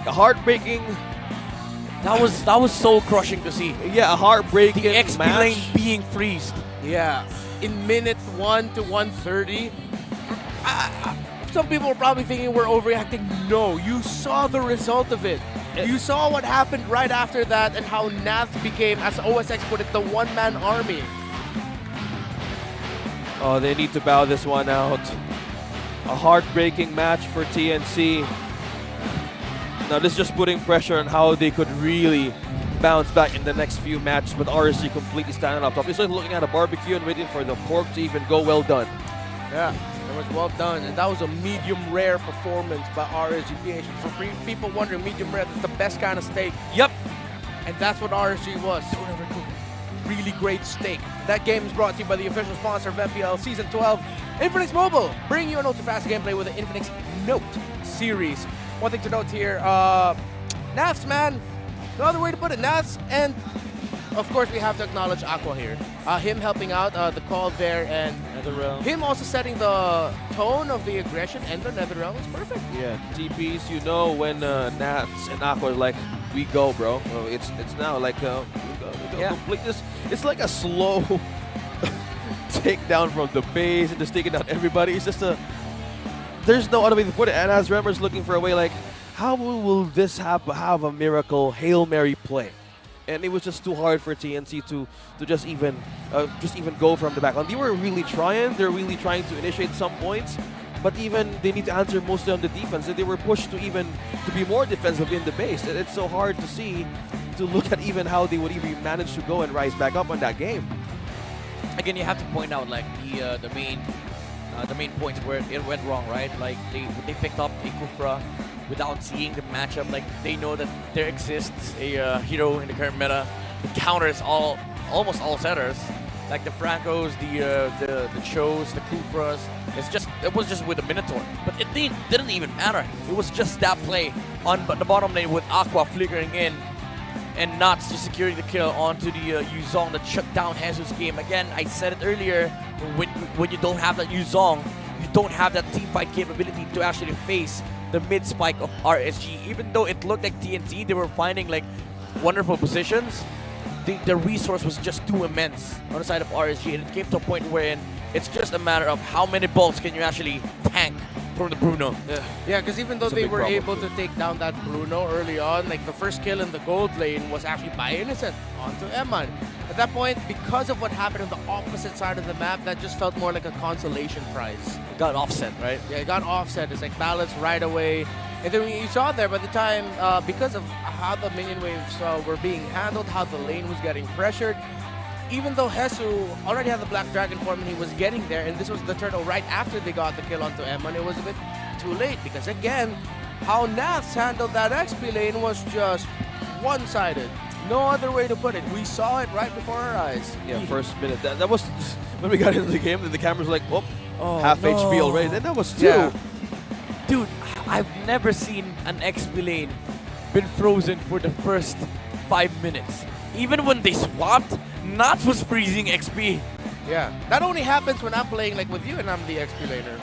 A heartbreaking. That was so crushing to see. Yeah, a heartbreaking The XP match. lane being freezed. Yeah, in minute 1 to 130. Some people are probably thinking we're overreacting. No, you saw the result of it. You saw what happened right after that and how Nath became, as OSX put it, the one-man army. Oh, they need to bow this one out. A heartbreaking match for TNC. Now this is just putting pressure on how they could really bounce back in the next few matches, but RSG completely standing up top. It's like looking at a barbecue and waiting for the pork to even go well done. Yeah, that was well done, and that was a medium rare performance by RSG PH. For people wondering, medium rare, that's the best kind of steak. Yep. And that's what RSG was. Really great steak. That game is brought to you by the official sponsor of MPL Season 12, Infinix Mobile. Bring you an ultra-fast gameplay with the Infinix Note series. One thing to note here, Nafs, man. No other way to put it, Nafs. And, of course, we have to acknowledge Aqua here. Him helping out the call there, and him also setting the tone of the aggression and the Netherrealm is perfect. Yeah, TPs, you know when Nats and Aqua are like, we go, bro. It's now like we go complete this. It's like a slow takedown from the base and just taking down everybody. It's just there's no other way to put it. And as Remmer's looking for a way, like, how will this have a miracle Hail Mary play? And it was just too hard for TNC to just even go from the back. And they were really trying. They're really trying to initiate some points, but even they need to answer mostly on the defense. And they were pushed to be more defensive in the base. And it's so hard to see, to look at even how they would even manage to go and rise back up on that game. Again, you have to point out like the main points where it went wrong, right? Like they picked up a Kufra without seeing the matchup. Like they know that there exists a hero in the current meta that counters almost all setters, like the Francos, the Chos, the Kufras. It was just with the Minotaur, but it didn't even matter. It was just that play on the bottom lane with Aqua flickering in and Nuts just securing the kill onto the Yuzong that shut down Jesus' game. Again, I said it earlier, when you don't have that Yuzong, you don't have that team fight capability to actually face the mid spike of RSG. Even though it looked like TNT, they were finding like wonderful positions, the resource was just too immense on the side of RSG, and it came to a point wherein it's just a matter of how many bolts can you actually tank from the Bruno. Yeah, because even though they were able to take down that Bruno early on, like the first kill in the gold lane was actually by Innocent onto Eman. At that point, because of what happened on the opposite side of the map, that just felt more like a consolation prize. It got offset, right? Yeah, it got offset. It's like balanced right away. And then you saw there by the time, because of how the minion waves were being handled, how the lane was getting pressured, even though Hesu already had the Black Dragon form and he was getting there, and this was the turtle right after they got the kill onto Eman, it was a bit too late because, again, how Naths handled that XP lane was just one-sided. No other way to put it. We saw it right before our eyes. Yeah, first minute. That was when we got into the game, and the cameras were like, oh half no. HP already. Then that was two. Yeah. Dude, I've never seen an XP lane been frozen for the first 5 minutes. Even when they swapped, Nuts was freezing XP. Yeah, that only happens when I'm playing like with you and I'm the XP laner.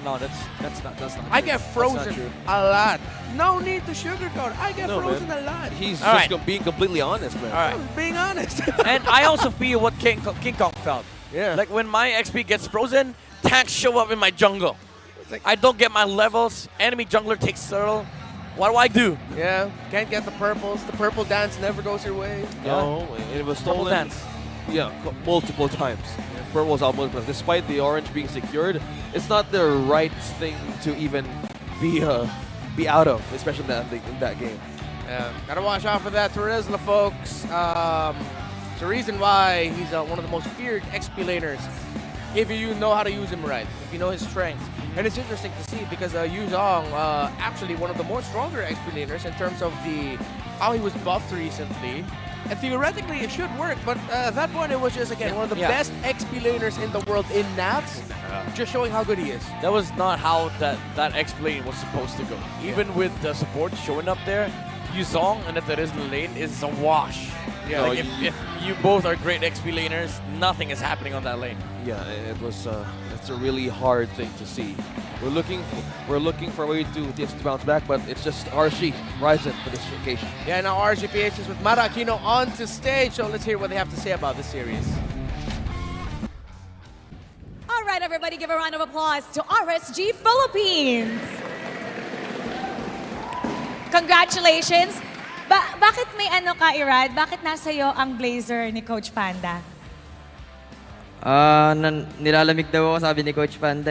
No, that's not I true. get frozen That's not true. a lot. No need to sugarcoat. I get frozen a lot. He's All just right. being completely honest, man. All right. I'm being honest. And I also feel what King Kong felt. Yeah. Like when my XP gets frozen, tanks show up in my jungle. I don't get my levels. Enemy jungler takes turtle. What do? Yeah, can't get the purples. The purple dance never goes your way. No, it was Double stolen. dance. Yeah, multiple times. Purple's out multiple times. Despite the orange being secured, it's not the right thing to even be out of, especially in that game. Yeah, gotta watch out for that Terizla, folks. It's the reason why he's one of the most feared XP laners. If you know how to use him right, if you know his strengths. And it's interesting to see because Yuzong, actually one of the more stronger XP laners in terms of how he was buffed recently. And theoretically it should work, but at that point it was just, again, one of the best XP laners in the world in Nats, just showing how good he is. That was not how that XP lane was supposed to go. Even with the support showing up there, Yuzong and the Terizla lane is a wash. Yeah, No, like if you both are great XP laners, nothing is happening on that lane. Yeah, it was that's a really hard thing to see. We're looking for a way to bounce back, but it's just RSG rising for this occasion. Yeah, now RSG PH is with Mara Aquino onto stage, so let's hear what they have to say about this series. All right, everybody, give a round of applause to RSG Philippines. Congratulations. Bakit may ano ka, Irad? Bakit nasa iyo ang blazer ni Coach Panda? Nilalamig daw ako, sabi ni Coach Panda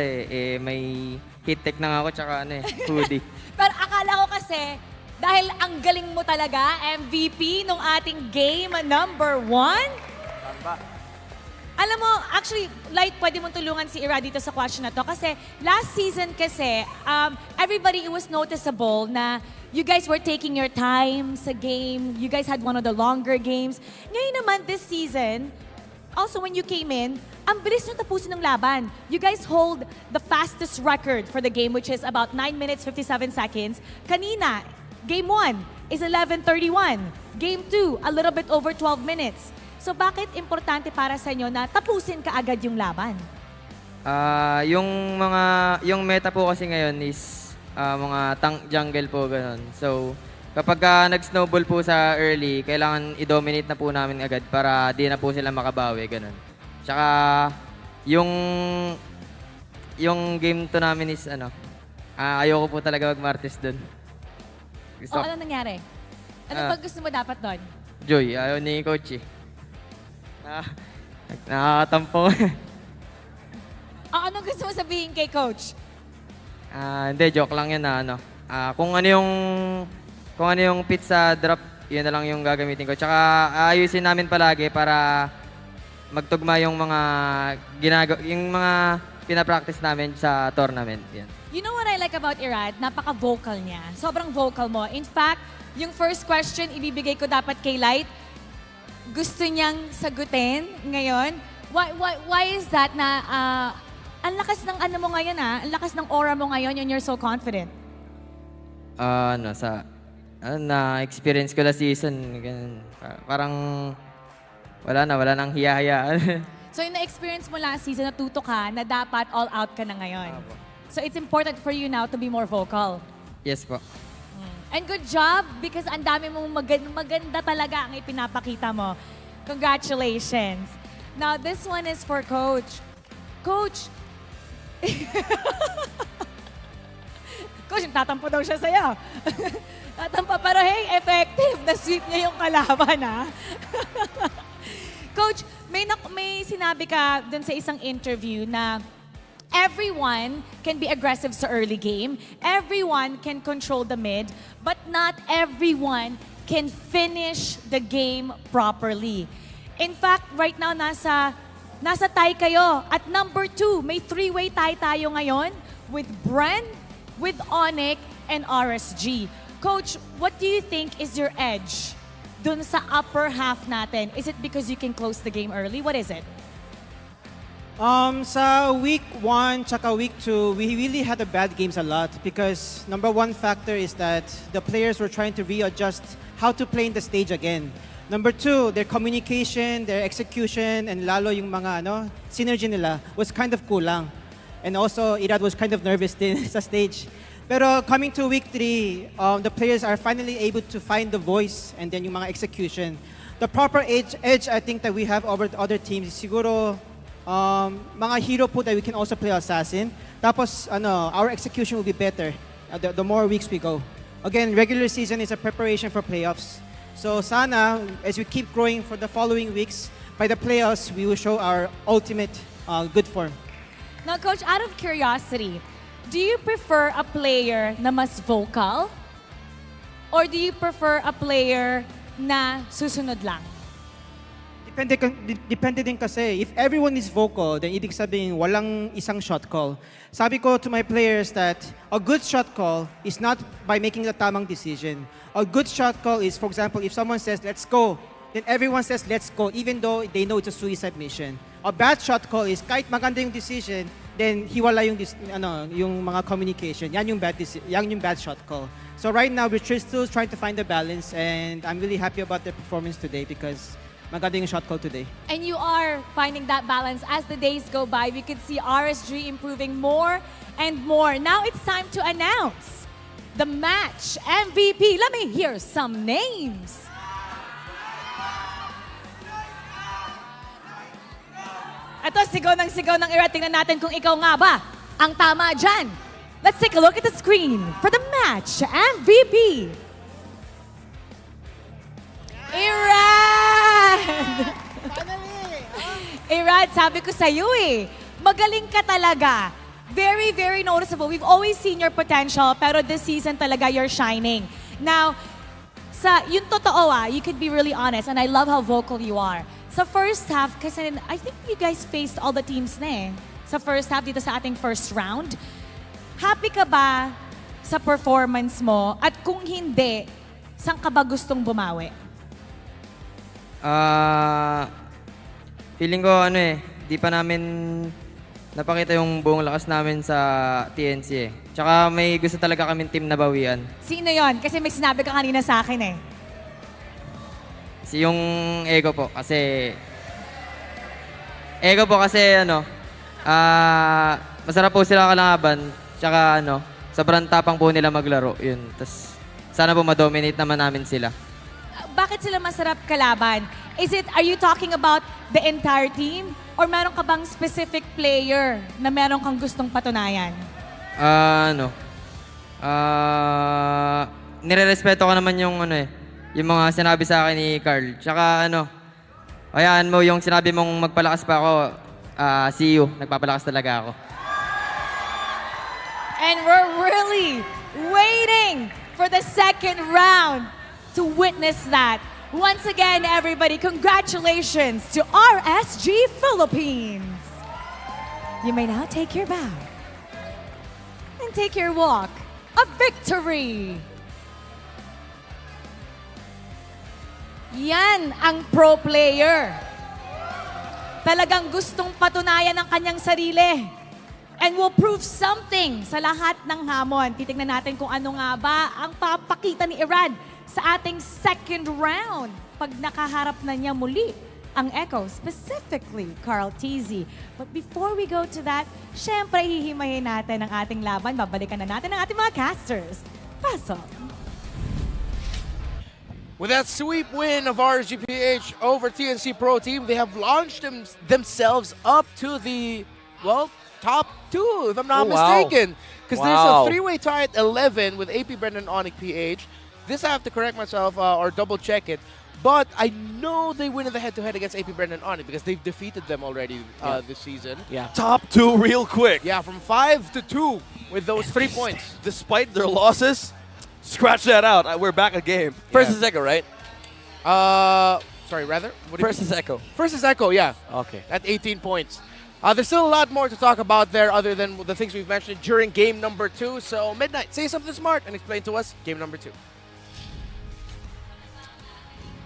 may heat tech na nga ako tsaka hoodie. Pero akala ko kasi, dahil ang galing mo talaga, MVP nung ating game number 1. Alam mo, actually, Light, pwede mong tulungan si Ira dito sa question na to. Kasi last season kasi, everybody, it was noticeable na you guys were taking your time sa game. You guys had one of the longer games. Ngayon naman, this season, also when you came in, ang bilis nyo tapusin ng laban. You guys hold the fastest record for the game, which is about 9 minutes, 57 seconds. Kanina, Game 1 is 11:31. Game 2, a little bit over 12 minutes. So bakit importante para sa inyo na tapusin kaagad yung laban? Yung meta po kasi ngayon is mga tank jungle po ganun. So kapag nag-snowball po sa early, kailangan i-dominate na po namin agad para di na po sila makabawi ganun. Tsaka yung game to namin is ayoko po talaga mag-martes doon. Ano nangyari? Ano ba gusto mo dapat doon? Joy, ayaw ni Coach nakakatampo. Anong gusto mo sabihin kay Coach? Hindi, joke lang yun na kung ano yung pizza drop, yun na lang yung gagamitin ko. Tsaka ayusin namin palagi para magtugma yung mga pinapractice namin sa tournament. Yan. You know what I like about Irad? Napaka-vocal niya. Sobrang vocal mo. In fact, yung first question ibibigay ko dapat kay Light, gusto niyang sagutin ngayon. Why is that na ang lakas ng ano mo ngayon ang lakas ng aura mo ngayon and you're so confident? Na-experience ko last season. Ganun. Parang wala nang hiya-hiya. So yung na-experience mo last season, natuto ka na dapat all out ka na ngayon. So it's important for you now to be more vocal. Yes po. And good job because ang dami mong maganda talaga ang ipinapakita mo. Congratulations. Now, this one is for Coach. Coach! Coach, tatampo daw siya sa'yo. Tatampo, pero hey, effective. Na-sweep niya yung kalaban, ha? Coach, may sinabi ka dun sa isang interview na everyone can be aggressive sa early game. Everyone can control the mid. But not everyone can finish the game properly. In fact, right now, nasa tie kayo. At number 2, may 3-way tie tayo ngayon with Bren, with Onyx, and RSG. Coach, what do you think is your edge dun sa upper half natin? Is it because you can close the game early? What is it? Sa week 1 tsaka week 2, we really had a bad games a lot because number 1 factor is that the players were trying to readjust how to play in the stage again. Number 2, their communication, their execution, and lalo yung mga synergy nila was kind of kulang. And also, Irad was kind of nervous din sa stage. Pero coming to week 3, the players are finally able to find the voice and then yung mga execution. The proper edge I think that we have over the other teams is siguro mga hero po that we can also play assassin. Tapos our execution will be better the more weeks we go. Again, regular season is a preparation for playoffs. So sana, as we keep growing for the following weeks, by the playoffs, we will show our ultimate good form. Now, Coach, out of curiosity, do you prefer a player na mas vocal? Or do you prefer a player na susunod lang? Depende din kasi. If everyone is vocal, then ibig sabihin walang isang shot call. Sabi ko to my players that a good shot call is not by making the tamang decision. A good shot call is, for example, if someone says, let's go, then everyone says, let's go, even though they know it's a suicide mission. A bad shot call is kahit maganda yung decision, then hiwala yung mga communication. Yan yung bad shot call. So right now, we're still trying to find the balance, and I'm really happy about their performance today because maganda yung shot call today. And you are finding that balance as the days go by. We could see RSG improving more and more. Now it's time to announce the match MVP. Let me hear some names. Ito, sigaw ng Ira. Tingnan natin kung ikaw nga ba ang tama dyan. Let's take a look at the screen for the match MVP. Irad! Irad, sabi ko sa'yo magaling ka talaga. Very, very noticeable. We've always seen your potential, pero this season talaga you're shining. Now, yung totoo you could be really honest, and I love how vocal you are. Sa first half, kasi I think you guys faced all the teams na sa first half dito sa ating first round. Happy ka ba sa performance mo? At kung hindi, saan ka ba gustong bumawi? Feeling ko di pa namin napakita yung buong lakas namin sa TNC Tsaka may gusto talaga kaming team na bawian. Sino yon? Kasi may sinabi ka kanina sa akin Yung Ego po kasi masarap po sila kalaban. Tsaka sobrang tapang po nila maglaro. Yun. Tas sana po ma-dominate naman namin sila. Bakit sila masarap kalaban? Are you talking about the entire team? Or meron ka bang specific player na meron kang gustong patunayan? Nire-respeto ko naman yung yung mga sinabi sa akin ni Carl. Tsaka hayaan mo yung sinabi mong magpalakas pa ako, see you. Nagpapalakas talaga ako. And we're really waiting for the second round to witness that. Once again, everybody, congratulations to RSG Philippines. You may now take your bow and take your walk of victory. Yan ang pro player. Talagang gustong patunayan ang kanyang sarili. And will prove something sa lahat ng hamon. Titignan natin kung ano nga ba ang papakita ni Irad sa ating second round pag nakaharap na niya muli ang Echo, specifically Carl TZ. But before we go to that, syempre hihimayin natin ang ating laban. Babalikan na natin ang ating mga casters. Pasok! With that sweep win of RSG PH over TNC Pro Team, they have launched themselves up to the, top 2, if I'm not mistaken. Because there's a three-way tie at 11 with AP Bren and ONIC PH. This I have to correct myself or double-check it. But I know they win in the head-to-head against AP Bren and ONIC because they've defeated them already this season. Yeah. Top 2 real quick. Yeah, from 5 to 2 with those 3 points. Despite their losses, scratch that out. We're back a game. First is Echo, right? Sorry, rather? First is Echo. First is Echo, yeah. Okay. At 18 points. There's still a lot more to talk about there other than the things we've mentioned during game number 2. So, Midnight, say something smart and explain to us game number 2.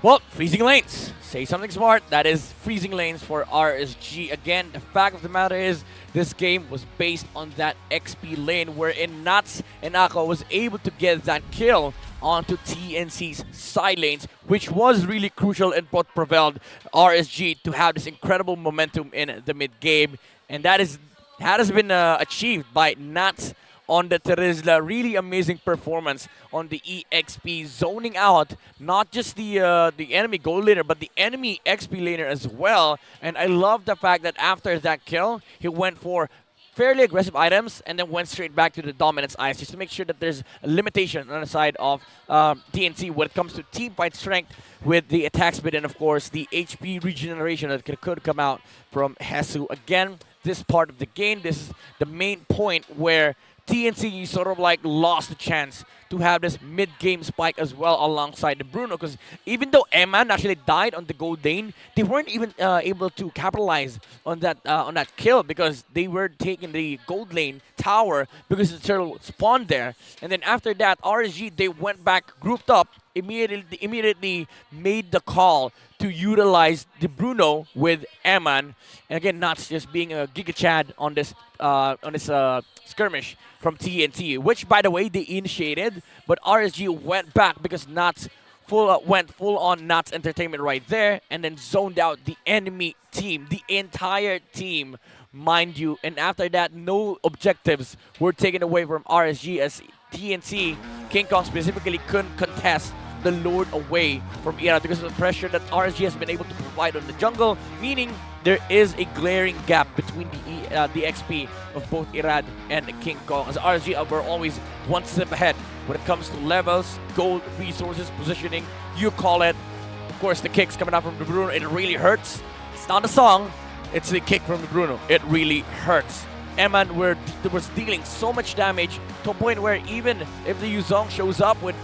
Well, freezing lanes. Say something smart. That is freezing lanes for RSG. Again, the fact of the matter is this game was based on that XP lane wherein Nats and Ako was able to get that kill onto TNC's side lanes, which was really crucial and what propelled RSG to have this incredible momentum in the mid-game. And that has been achieved by Nats on the Terizla. Really amazing performance on the EXP, zoning out not just the enemy gold laner, but the enemy XP laner as well. And I love the fact that after that kill, he went for fairly aggressive items and then went straight back to the dominance ice just to make sure that there's a limitation on the side of TNC when it comes to team fight strength with the attack speed and of course the HP regeneration that could come out from Hesu. Again, this part of the game, this is the main point where TNC sort of like lost the chance to have this mid-game spike as well alongside the Bruno, because even though Eman actually died on the gold lane, they weren't even able to capitalize on that kill because they were taking the gold lane tower because the turtle spawned there. And then after that, RSG, they went back, grouped up, immediately made the call to utilize the Bruno with Eman. And again, Nuts just being a Giga Chad on this skirmish from TNT, which by the way they initiated, but RSG went back because Nuts went full on Nuts Entertainment right there, and then zoned out the enemy team, the entire team, mind you. And after that, no objectives were taken away from RSG as TNC, King Kong specifically, couldn't contest the Lord away from Irad because of the pressure that RSG has been able to provide on the jungle, meaning there is a glaring gap between the XP of both Irad and King Kong, as RSG were always one step ahead when it comes to levels, gold, resources, positioning, you call it. Of course, the kicks coming out from the Bruno, it really hurts. It's not a song, it's the kick from the Bruno. It really hurts. Eman was dealing so much damage to a point where even if the Yuzong shows up with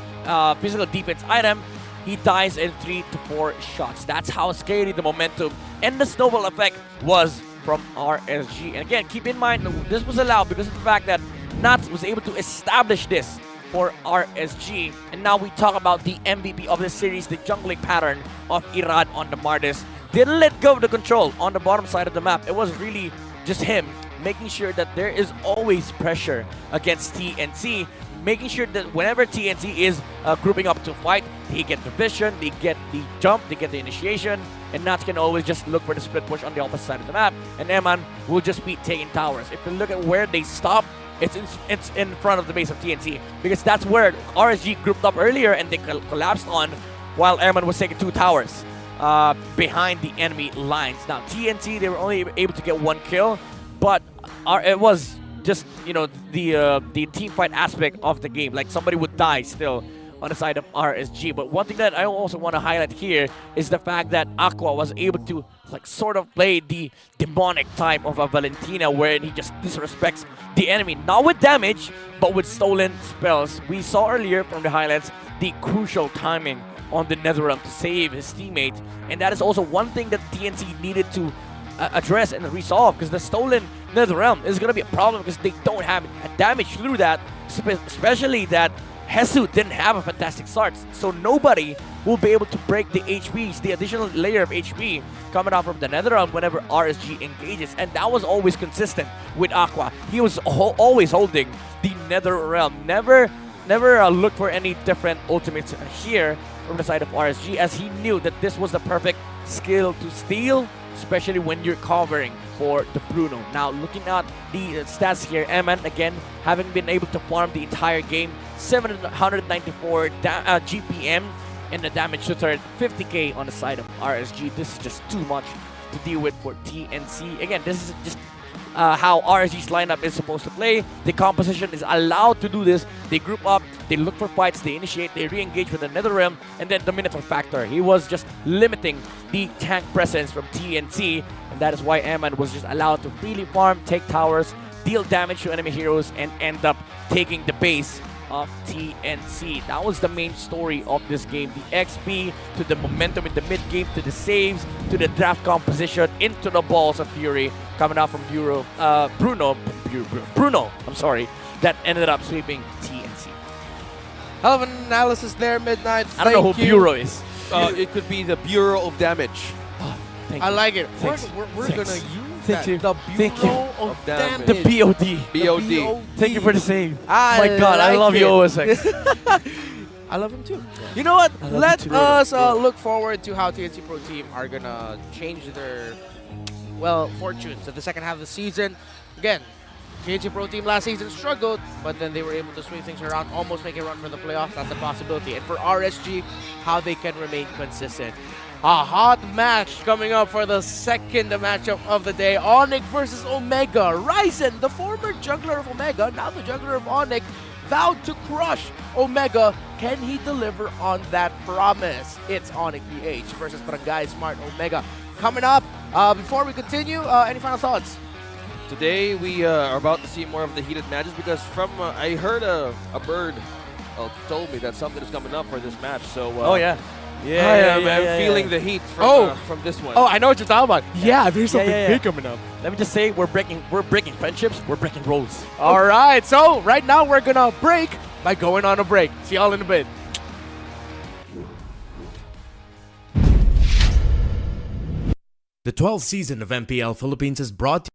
physical defense item, he dies in 3 to 4 shots. That's how scary the momentum and the snowball effect was from RSG. And again, keep in mind, this was allowed because of the fact that Nuts was able to establish this for RSG. And now we talk about the MVP of this series, the jungling pattern of Irad on the Mardis. Didn't let go of the control on the bottom side of the map. It was really just him making sure that there is always pressure against TNC, making sure that whenever TNC is grouping up to fight, they get the vision, they get the jump, they get the initiation, and Nuts can always just look for the split push on the opposite side of the map, and Eman will just be taking towers. If you look at where they stop, it's in front of the base of TNC, because that's where RSG grouped up earlier and they collapsed on, while Eman was taking 2 towers behind the enemy lines. Now TNC, they were only able to get 1 kill, but it was just, you know, the team fight aspect of the game. Like, somebody would die still on the side of RSG. But one thing that I also want to highlight here is the fact that Aqua was able to, like, sort of play the demonic type of a Valentina, where he just disrespects the enemy, not with damage, but with stolen spells. We saw earlier from the highlights the crucial timing on the Netherrealm to save his teammate, and that is also one thing that TNC needed to address and resolve, because the stolen Netherrealm is going to be a problem because they don't have damage through that, especially that Hesu didn't have a fantastic start, so nobody will be able to break the HPs, the additional layer of HP coming out from the Netherrealm whenever RSG engages, and that was always consistent with Aqua. He was always holding the Netherrealm, never looked for any different ultimates here from the side of RSG, as he knew that this was the perfect skill to steal, especially when you're covering for the Bruno. Now, looking at the stats here, Eman, again, having been able to farm the entire game, 794 GPM, and the damage to turret 50k on the side of RSG. This is just too much to deal with for TNC. Again, this is just how RSG's lineup is supposed to play. The composition is allowed to do this. They group up, they look for fights, they initiate, they re-engage with the Netherrealm, and then the Minotaur factor. He was just limiting the tank presence from TNC, and that is why Eman was just allowed to freely farm, take towers, deal damage to enemy heroes, and end up taking the base of TNC. That was the main story of this game. The XP to the momentum in the mid game, to the saves, to the draft composition, into the balls of fury coming out from Bruno, I'm sorry, that ended up sweeping TNC. Hell of an analysis there, Midnight. I don't know who Bureau is. It could be the Bureau of Damage. Thank I you. like it. Thanks. We're Thanks. gonna use Thank that. you. The Thank you. Bureau of Damage. Damage. The BOD. BOD. Thank you for the save. I My God, I like love it. you, OSX. I love him too. You know what? I love Let you too. us look forward to how TNC Pro Team are gonna change their fortunes at the second half of the season. Again, TNC Pro Team last season struggled, but then they were able to swing things around, almost make a run for the playoffs. That's a possibility. And for RSG, how they can remain consistent. A hot match coming up for the second matchup of the day. Onyx versus Omega. Ryzen, the former jungler of Omega, now the jungler of Onyx, vowed to crush Omega. Can he deliver on that promise? It's ONIC PH versus Barangay Smart Omega. Coming up, before we continue, any final thoughts? Today we are about to see more of the heated matches, because from I heard a bird told me that something is coming up for this match. So Oh, yeah. I'm feeling the heat from this one. Oh, I know what you're talking about. Yeah, there's something big coming up. Let me just say, we're breaking friendships, we're breaking roles. All right, so right now we're gonna break by going on a break. See y'all in a bit. The 12th season of MPL Philippines is brought to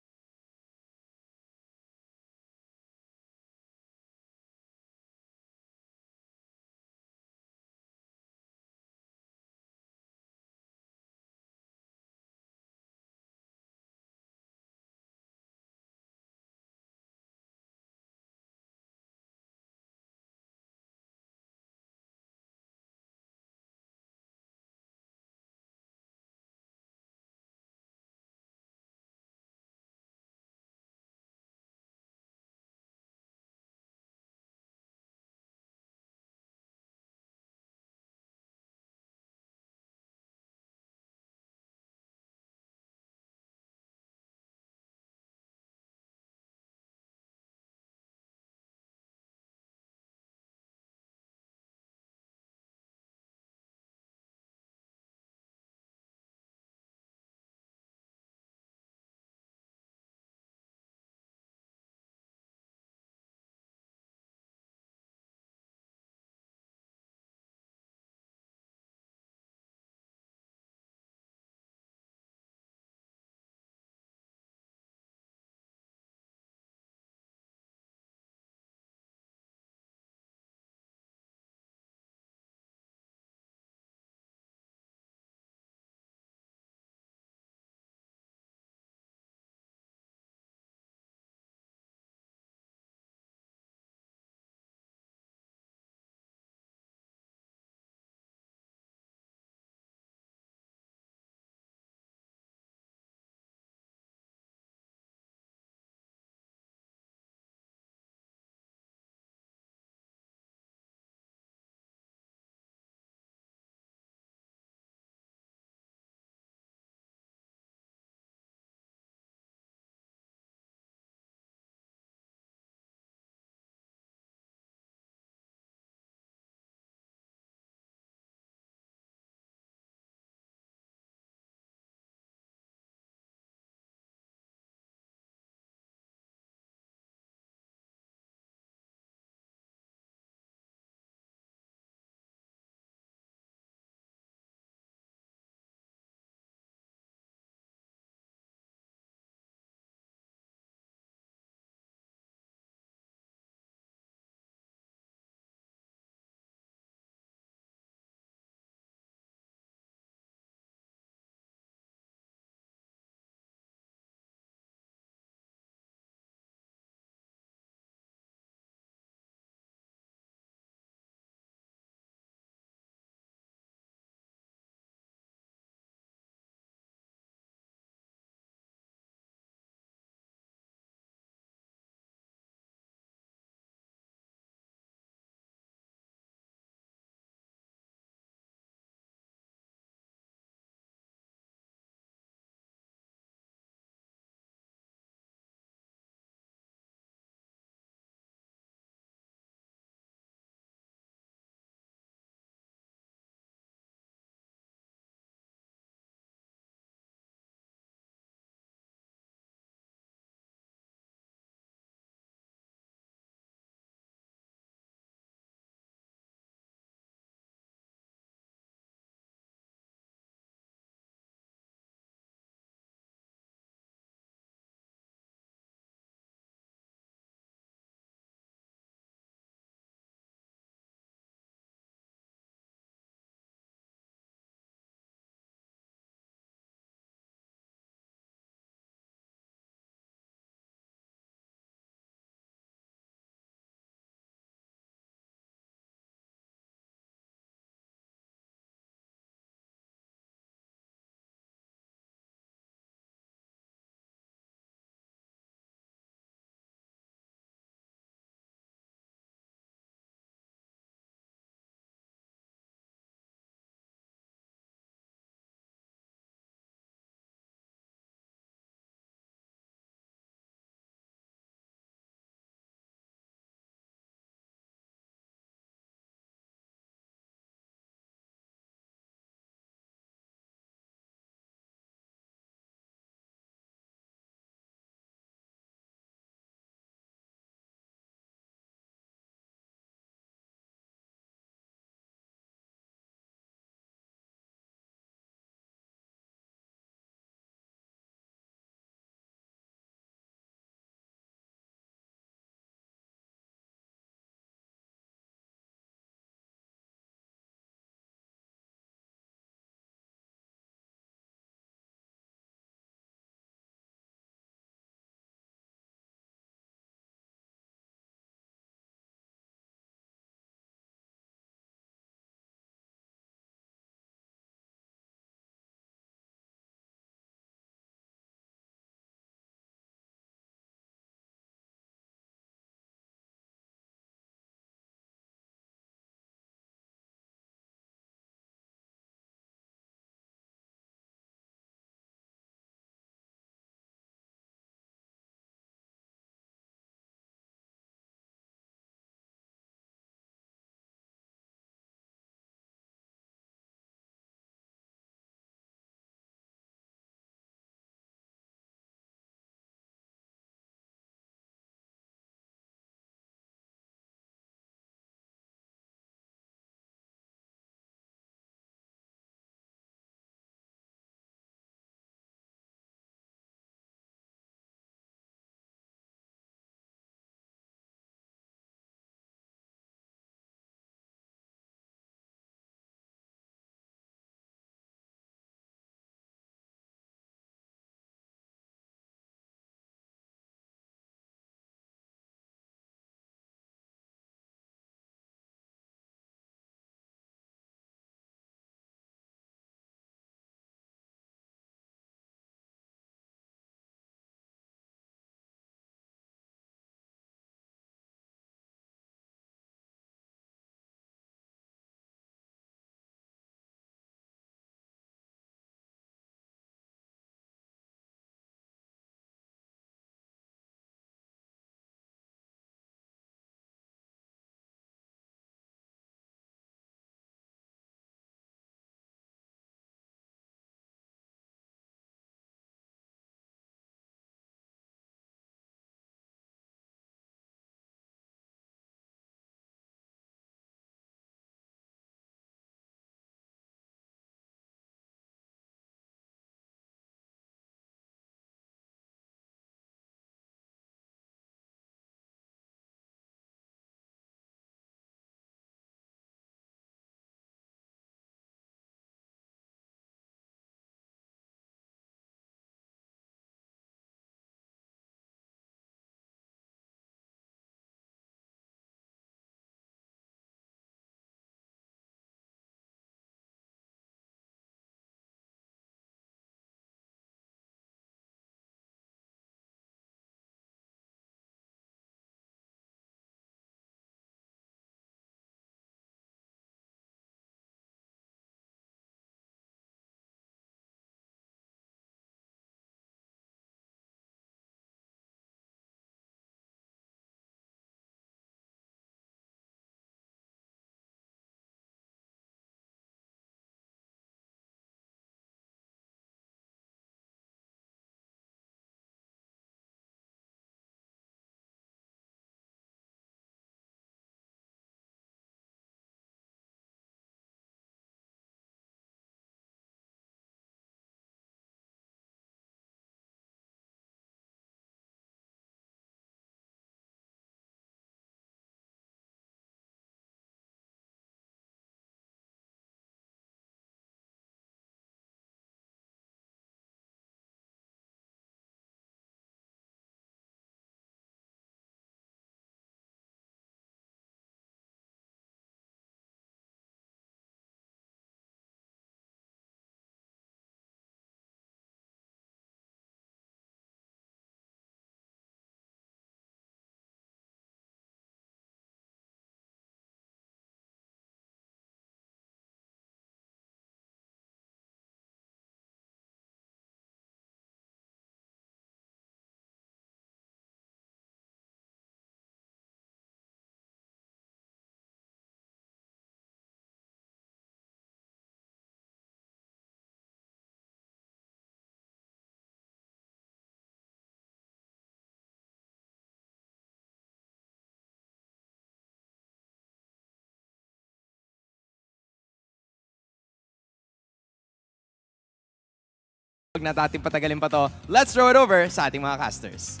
Huwag na natin patagalin pa to. Let's throw it over sa ating mga casters.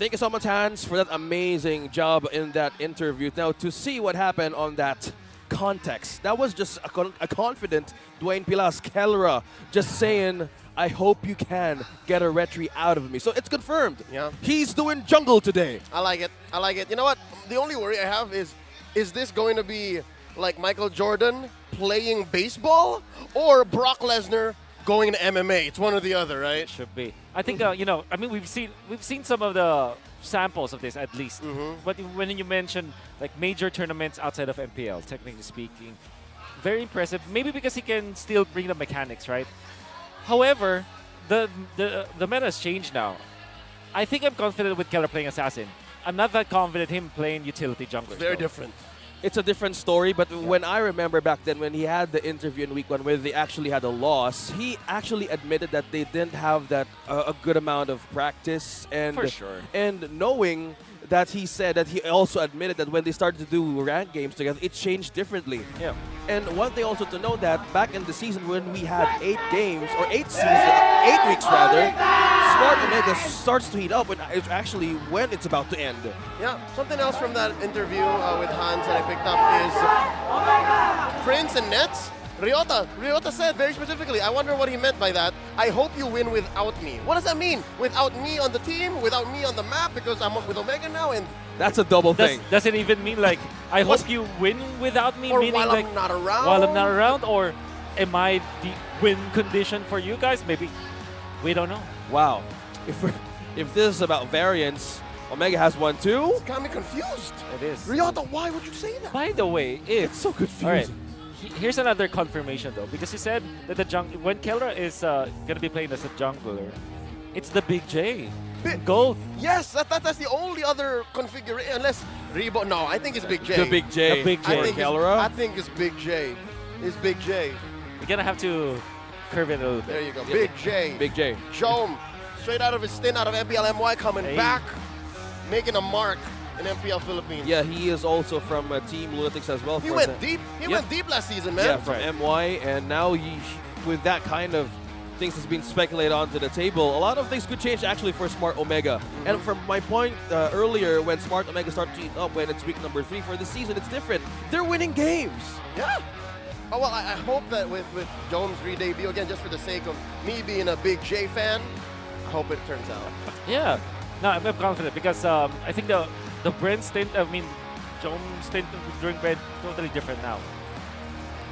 Thank you so much, Hans, for that amazing job in that interview. Now, to see what happened on that context, that was just a confident Dwayne Pilas Kellera just saying, I hope you can get a retry out of me. So it's confirmed. Yeah. He's doing jungle today. I like it. I like it. You know what? The only worry I have is this going to be like Michael Jordan playing baseball or Brock Lesnar going to MMA? It's one or the other, right? Should be. I think you know. I mean, we've seen some of the samples of this at least. But when you mention like major tournaments outside of MPL, technically speaking, very impressive. Maybe because he can still bring the mechanics, right? However, the meta has changed now. I think I'm confident with Keller playing Assassin. I'm not that confident him playing utility jungler. Very different. It's a different story, but when I remember back then when he had the interview in week 1 where they actually had a loss, he actually admitted that they didn't have that a good amount of practice. And For sure. And knowing that he said that he also admitted that when they started to do ranked games together, it changed differently. Yeah. And one thing also to know that back in the season when we had 8 games, or 8 weeks rather, Smart Omega starts to heat up when it's actually when it's about to end. Yeah. Something else from that interview with Hans that I picked up is Prince and Nets. Ryota said very specifically, I wonder what he meant by that. I hope you win without me. What does that mean? Without me on the team? Without me on the map? Because I'm with Omega now and... That's a double thing. Does it even mean like I hope you win without me? Or meaning while like I'm not around? While I'm not around, or am I the win condition for you guys? Maybe we don't know. Wow. If this is about variance, Omega has one too? It's got me confused. It is. Ryota, why would you say that? By the way, if So confusing. all right, here's another confirmation though, because he said that when Kellera is gonna be playing as a jungler, it's the Big J. Gold. Yes, that's the only other configuration. Unless Rebo, no, I think it's Big J. The Big J. The Big J. I think Kellera? I think it's Big J. It's Big J. We're gonna have to curve it a little bit. There you go. Big J. Big J. Jome, straight out of his stint out of MPL-MY, coming Hey. back, making a mark in MPL Philippines. Yeah, he is also from Team Lunatics as well. He for went the- deep. He Yep. went deep last season, man. Yeah, from MY, and now with that kind of things that's been speculated onto the table, a lot of things could change actually for Smart Omega. And from my point earlier, when Smart Omega started to heat up, when it's week number 3 for the season, it's different. They're winning games. Yeah. Oh, well, I hope that with Jome's re-debut, again, just for the sake of me being a big J fan, I hope it turns out. Yeah, no, I'm confident because I think the Bren stint, I mean, Jome stint during Bren, totally different now.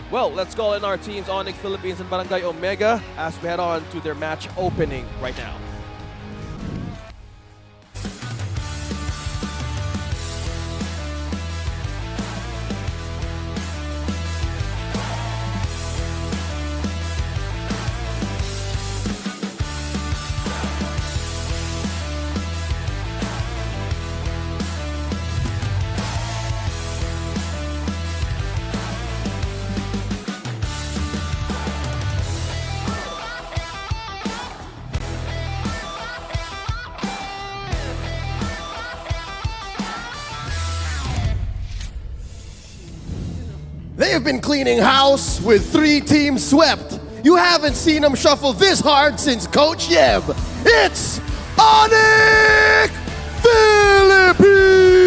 Well, let's call in our teams, Onyx Philippines and Barangay Omega, as we head on to their match opening right now. They have been cleaning house with 3 teams swept. You haven't seen them shuffle this hard since Coach Yeb. It's ONIC Philippines!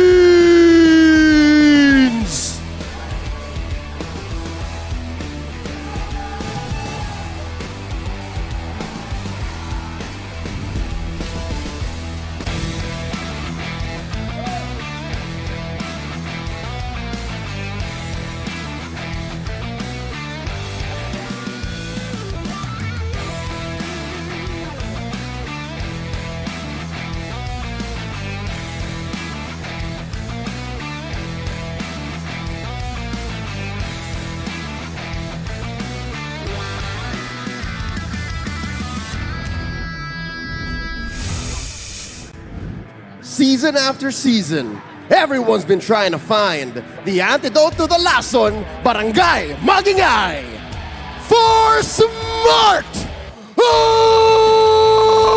Season after season, everyone's been trying to find the antidote to the lason, Barangay Magingay, for Smart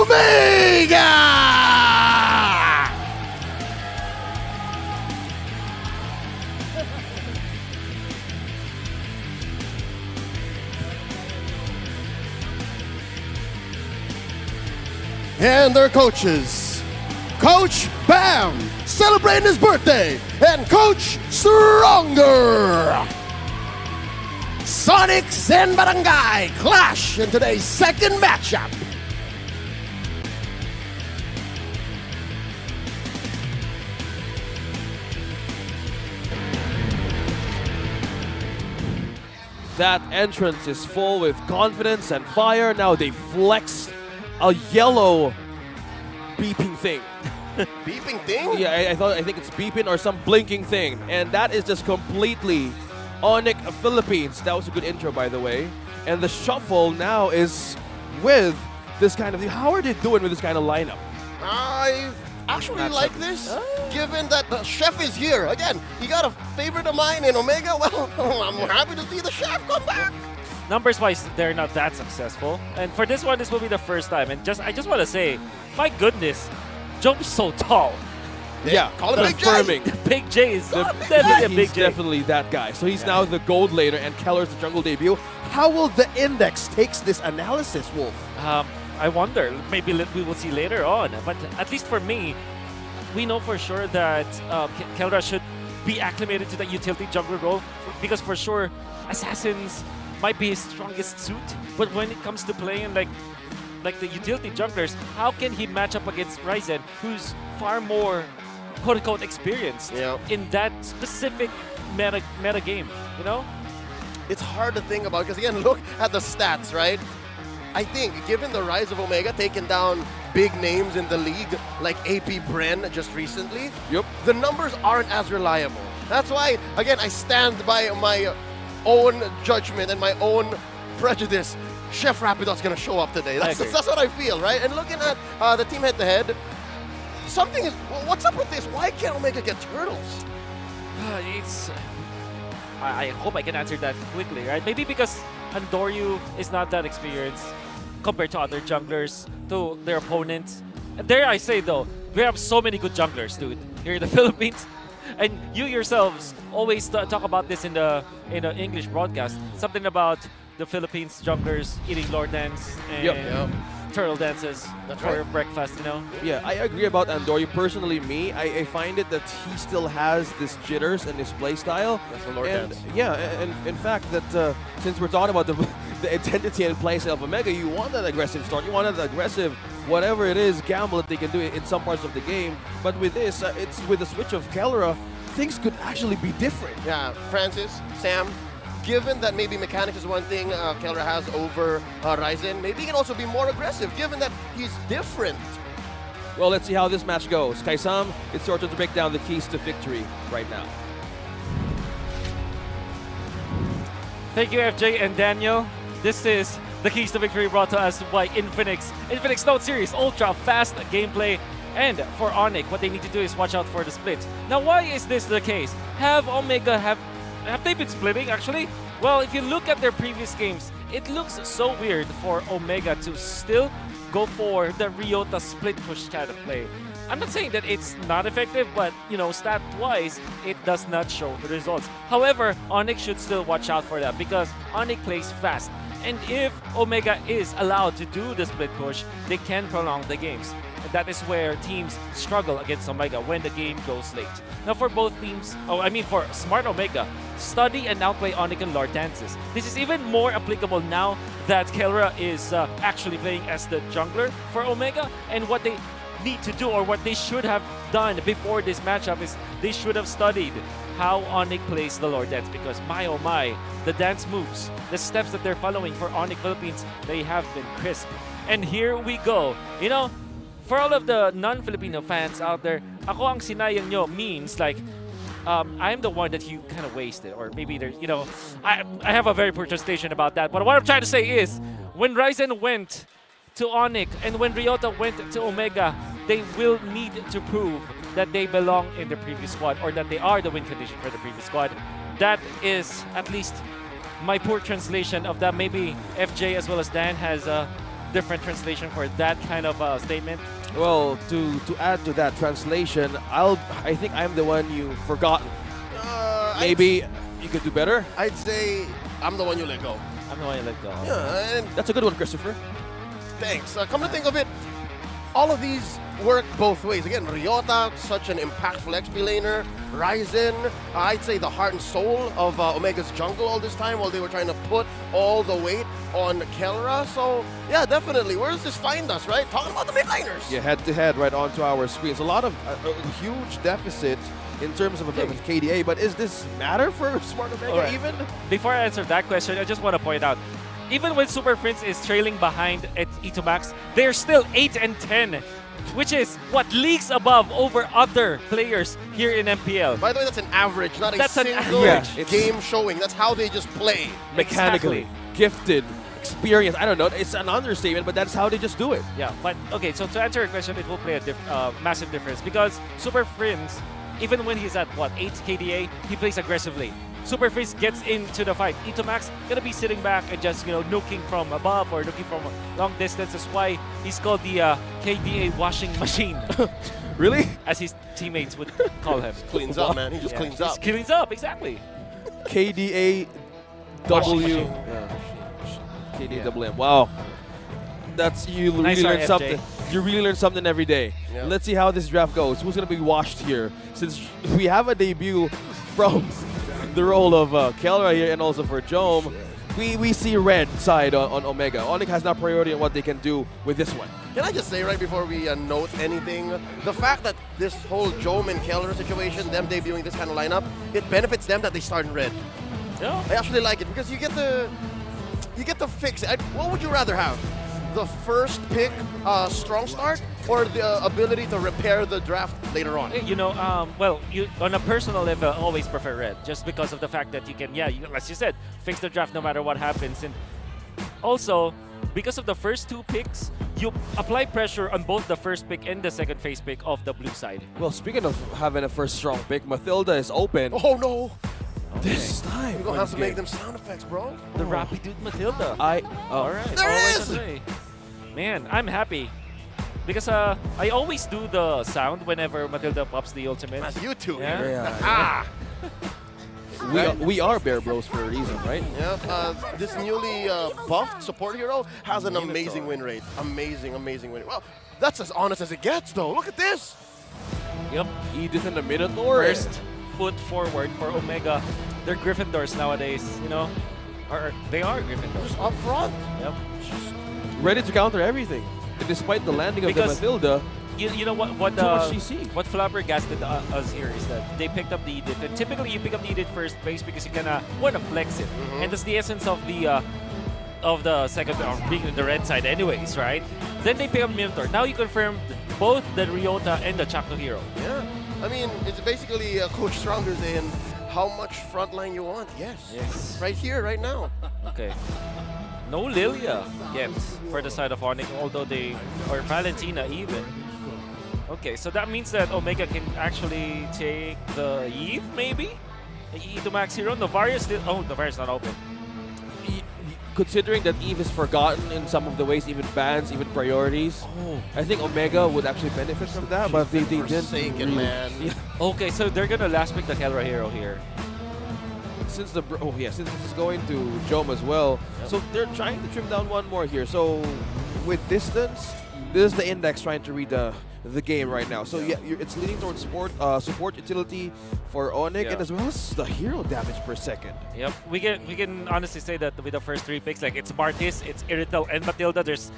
Omega! and their coaches. Coach Bam, celebrating his birthday, and Coach Stronger. Sonics and Barangay clash in today's second matchup. That entrance is full with confidence and fire. Now they flex a yellow beeping thing. Beeping thing? Yeah, I think it's beeping or some blinking thing. And that is just completely ONIC Philippines. That was a good intro, by the way. And the shuffle now is with this kind of thing. How are they doing with this kind of lineup? I actually like this, given that the chef is here. Again, he got a favorite of mine in Omega. Well, I'm happy to see the chef come back. Numbers-wise, they're not that successful. And for this one, this will be the first time. And I just want to say, my goodness, jump so tall. Yeah, call him Big J. confirming. Big J is definitely a He's Big J. definitely that guy. So he's now the gold laner and Keller's the jungle debut. How will the Index takes this analysis, Wolf? I wonder. Maybe we will see later on. But at least for me, we know for sure that Kelra should be acclimated to the utility jungler role because for sure, Assassins might be his strongest suit. But when it comes to playing like the utility junglers, how can he match up against Ryzen, who's far more quote-unquote experienced in that specific meta game, you know? It's hard to think about because, again, look at the stats, right? I think, given the rise of Omega, taking down big names in the league like AP Bren just recently, the numbers aren't as reliable. That's why, again, I stand by my own judgment and my own prejudice. Chef Rapidot's going to show up today. That's what I feel, right? And looking at the team head-to-head, something is... What's up with this? Why can't Omega get turtles? I hope I can answer that quickly, right? Maybe because Andoryu is not that experienced compared to other junglers, to their opponents. And dare I say, though, we have so many good junglers, dude, here in the Philippines. And you yourselves always talk about this in the English broadcast. Something about the Philippines junglers eating lord dance and turtle dances for breakfast, you know? Yeah, I agree about Andoryu. Personally, I find it that he still has this jitters in his play style. That's the lord dance. Yeah, and in fact, that since we're talking about the intensity and play style of Omega, you want that aggressive start. You want that aggressive, whatever it is, gamble that they can do in some parts of the game. But with this, it's with the switch of Kellera, things could actually be different. Yeah, Francis, Sam, given that maybe mechanics is one thing Kellera has over Ryzen, maybe he can also be more aggressive, given that he's different. Well, let's see how this match goes. Kaisam, it's your turn to break down the keys to victory right now. Thank you, FJ and Daniel. This is the keys to victory brought to us by Infinix. Infinix Note Series, ultra fast gameplay. And for ONIC, what they need to do is watch out for the split. Now, why is this the case? Have Omega, have they been splitting, actually? Well, if you look at their previous games, it looks so weird for Omega to still go for the Ryota split push kind of play. I'm not saying that it's not effective, but, you know, stat-wise, it does not show the results. However, ONIC should still watch out for that because ONIC plays fast. And if Omega is allowed to do the split push, they can prolong the games. And that is where teams struggle against Omega when the game goes late. Now for both teams, for Smart Omega, study and outplay ONIC and Lord dances. This is even more applicable now that Kellera is actually playing as the jungler for Omega, and what they need to do, or what they should have done before this matchup, is they should have studied how ONIC plays the Lord dance, because my oh my, the dance moves, the steps that they're following for ONIC Philippines, they have been crisp. And here we go. You know, for all of the non-Filipino fans out there, ako ang sinayang nyo means like, I'm the one that you kind of wasted, or maybe there's, you know, I have a very poor translation about that. But what I'm trying to say is, when Ryzen went to ONIC and when Ryota went to Omega, they will need to prove that they belong in the previous squad, or that they are the win condition for the previous squad. That is at least my poor translation of that. Maybe FJ as well as Dan has a different translation for that kind of statement. Well, to add to that translation, I think I'm the one you've forgotten. Maybe you could do better? I'd say I'm the one you let go. I'm the one you let go. Yeah, and That's a good one, Christopher. thanks. Come to think of it, all of these work both ways. Again, Ryota, such an impactful XP laner. Ryzen, I'd say the heart and soul of Omega's jungle all this time while they were trying to put all the weight on Kelra. So, yeah, definitely. Where does this find us, right? Talking about the mid laners. Yeah, head-to-head right onto our screens. A lot of huge deficit in terms of KDA, but is this matter for Smart Omega even? Before I answer that question, I just want to point out, even when Super Prince is trailing behind at E2 they're still 8 and 10, which is what leagues above over other players here in MPL. By the way, that's an average, not That's a an single average. game showing. That's how they just play. Mechanically, gifted, experienced. I don't know. It's an understatement, but that's how they just do it. Yeah, but okay, so to answer your question, it will play a massive difference because Super Prince, even when he's at what, 8 KDA, he plays aggressively. Super Prince gets into the fight. E2 gonna be sitting back and just, you know, nuking from above or nuking from a long distance. That's why he's called the KDA washing machine. Really? As his teammates would call him. Cleans up, man. He just cleans up. He cleans up, exactly. KDA Washing W. machine. KDA double M. Wow. That's, you Nice really learn RFJ. something. You really learn something every day. Yeah. Let's see how this draft goes. Who's going to be washed here? Since we have a debut from the role of Kelra here and also for Jome, we see red side on Omega. ONIC has now priority on what they can do with this one. Can I just say right before we note anything, the fact that this whole Jome and Kelra situation, them debuting this kind of lineup, it benefits them that they start in red. Yeah. I actually like it because you get the fix. What would you rather have? The first pick strong start or the ability to repair the draft later on? You know, well, you on a personal level, I always prefer red, just because of the fact that you can, as you said, fix the draft no matter what happens. And also, because of the first 2 picks, you apply pressure on both the first pick and the second phase pick of the blue side. Well, speaking of having a first strong pick, Mathilda is open. Oh no! This time. We're gonna have to make them sound effects, bro. The Rapid Dude Matilda. All Alright, There it always is! on the way. Man, I'm happy. Because I always do the sound whenever Matilda pops the ultimate. That's you two Yeah. here. Yeah. we are Bear Bros for a reason, right? Yep. This newly buffed support hero has an amazing win rate. Amazing win rate. Well, that's as honest as it gets, though. Look at this. Yep. Edith and the Minotaur. First foot forward for Omega. They're Gryffindors nowadays, you know? Or they are Gryffindors. Up front. Yep. Ready to counter everything. And despite the landing of the Because- Mathilda, You know what too much CC. what flabbergasted us here is that they picked up the Edith. And typically you pick up the Edith first base because you kinda wanna flex it. And that's the essence of the second of being in the red side anyways, right? Then they pick up Minotaur. Now you confirm both the Ryota and the Chakno hero. Yeah. I mean, it's basically Coach Stronger saying how much frontline you want. Yes. Yes. Right here, right now. Okay. No Lilia yet for the side of ONIC, although they, or Valentina even. Okay, so that means that Omega can actually take the Eve, maybe? E2 Max Hero? Novarius still, oh, Novarius not open. considering that Eve is forgotten in some of the ways, even bans, even priorities, I think Omega would actually benefit from that, but they didn't. Forsaken, really. man. Yeah. Okay, so they're gonna last pick the Kelra hero here. Since this is going to Jome as well, so they're trying to trim down one more here. So with distance, this is the index trying to read the game right now. So yeah, it's leaning towards support utility for ONIC and as well as the hero damage per second. Yep, we can honestly say that with the first 3 picks, like it's Martis, it's Irrital, and Matilda. There's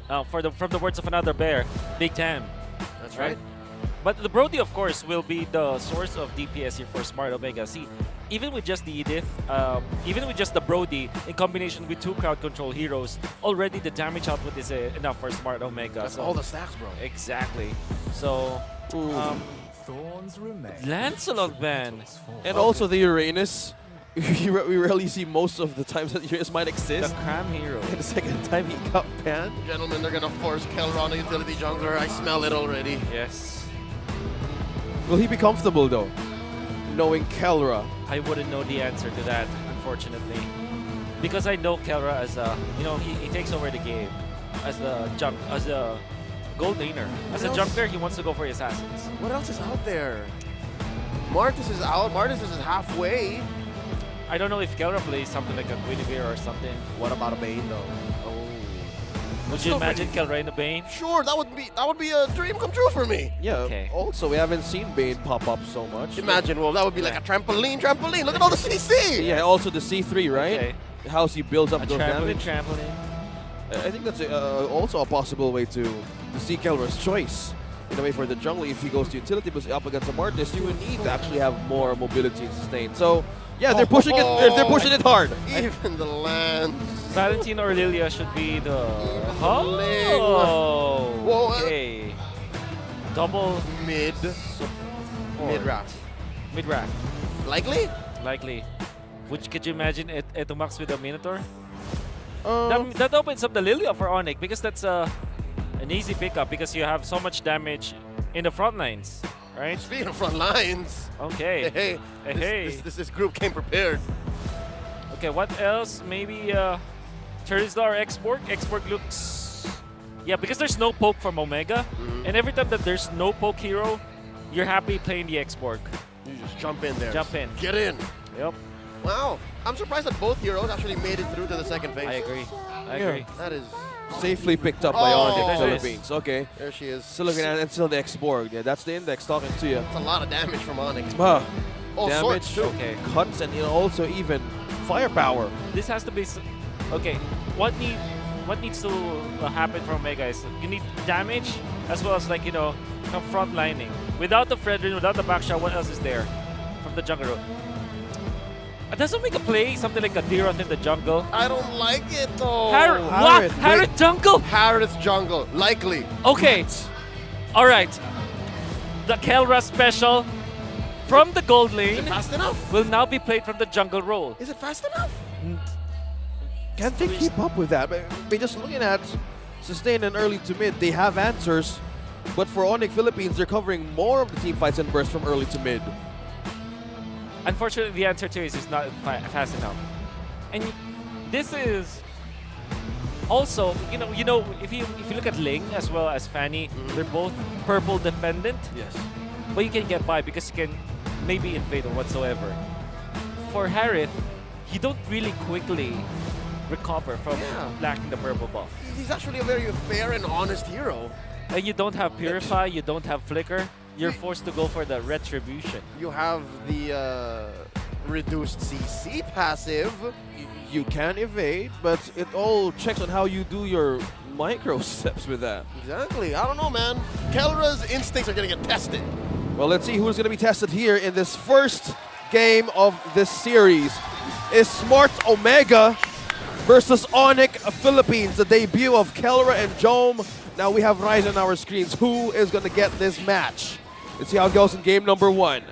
from the words of another bear, big time. That's right. But the Brody, of course, will be the source of DPS here for Smart Omega. See, even with just the Edith, even with just the Brody, in combination with 2 crowd control heroes, already the damage output is enough for Smart Omega. That's so all the stacks, bro. Exactly. So, Lancelot ban. And also the Uranus. We rarely see most of the times that Uranus might The exist. Cram hero. And the second time he got banned. Gentlemen, they're gonna force Kelra on the utility jungler. I smell it already. Yes. Will he be comfortable though, knowing Kelra? I wouldn't know the answer to that, unfortunately. Because I know Kelra as a, he takes over the game as a gold laner. As a jungler, he wants to go for assassins. What else is out there? Martis is out. Martis is halfway. I don't know if Kelra plays something like a Guinevere or something. What about a Bane, though? Would you imagine Kelra in the Bane? Sure, that would be a dream come true for me. Yeah. Okay. Also, we haven't seen Bane pop up so much. Imagine, well, that would be like a trampoline. Look at all the CC. Yeah. Also the C3, right? Okay. How he builds up A those damage. trampoline. I think that's also a possible way to see Kelra's choice. In a way for the jungle, if he goes to utility but up against a Martis, you would need to actually have more mobility and sustain. So yeah, they're pushing it. They're pushing it hard. Even the land. Valentin or Lilia should be the... Ling. Oh! Whoa, Okay. Double mid-raft. mid-raft. Likely? Likely. Could you imagine Etumax with a Minotaur? Um, That opens up the Lilia for ONIC because that's an easy pickup because you have so much damage in the front lines, right? Speaking of front lines. Okay. Hey, this group came prepared. Okay, what else? Maybe Terizla or Xborg? Xborg looks... Yeah, because there's no poke from Omega. And every time that there's no poke hero, you're happy playing the Xborg. You just jump in there. Jump in. Get in. Yep, Wow. I'm surprised that both heroes actually made it through to the second phase. I agree. I Yeah. agree. That is... safely picked up by Oh, ONIC there it is. Philippines. Okay. There she is. Still looking at it, and still the X-Borg. Yeah, that's the index talking to you. That's a lot of damage from Onyx. All Damage, sorts, too. Okay. cuts, and also even firepower. This has to be... Okay, what needs to happen for Omega is you need damage as well as some front lining. Without the Fredrin, without the backshot, what else is there from the jungle? It doesn't make a play, something like a Deeroth in the jungle. I don't like it though. What? Harith jungle? Harith jungle, likely. Okay. All right. The Kelra special from the gold Is lane it fast enough? will now be played from the jungle role. Is it fast enough? Can't they keep up with that? But just looking at sustain and early to mid, they have answers. But for ONIC Philippines, they're covering more of the team fights and bursts from early to mid. Unfortunately, the answer to it is not fast enough. And this is also, if you look at Ling as well as Fanny, they're both purple dependent. Yes. But you can get by because you can maybe invade or whatsoever. For Harith, you don't really quickly recover from lacking the purple buff. He's actually a very fair and honest hero. And you don't have Purify, you don't have Flicker, you're forced to go for the Retribution. You have the reduced CC passive. You can evade, but it all checks on how you do your micro steps with that. Exactly. I don't know, man. Kelra's instincts are going to get tested. Well, let's see who's going to be tested here in this first game of this series. Is Smart Omega versus ONIC Philippines, the debut of Kelra and Jome. Now we have Ryze on our screens. Who is going to get this match? Let's see how it goes in game number 1.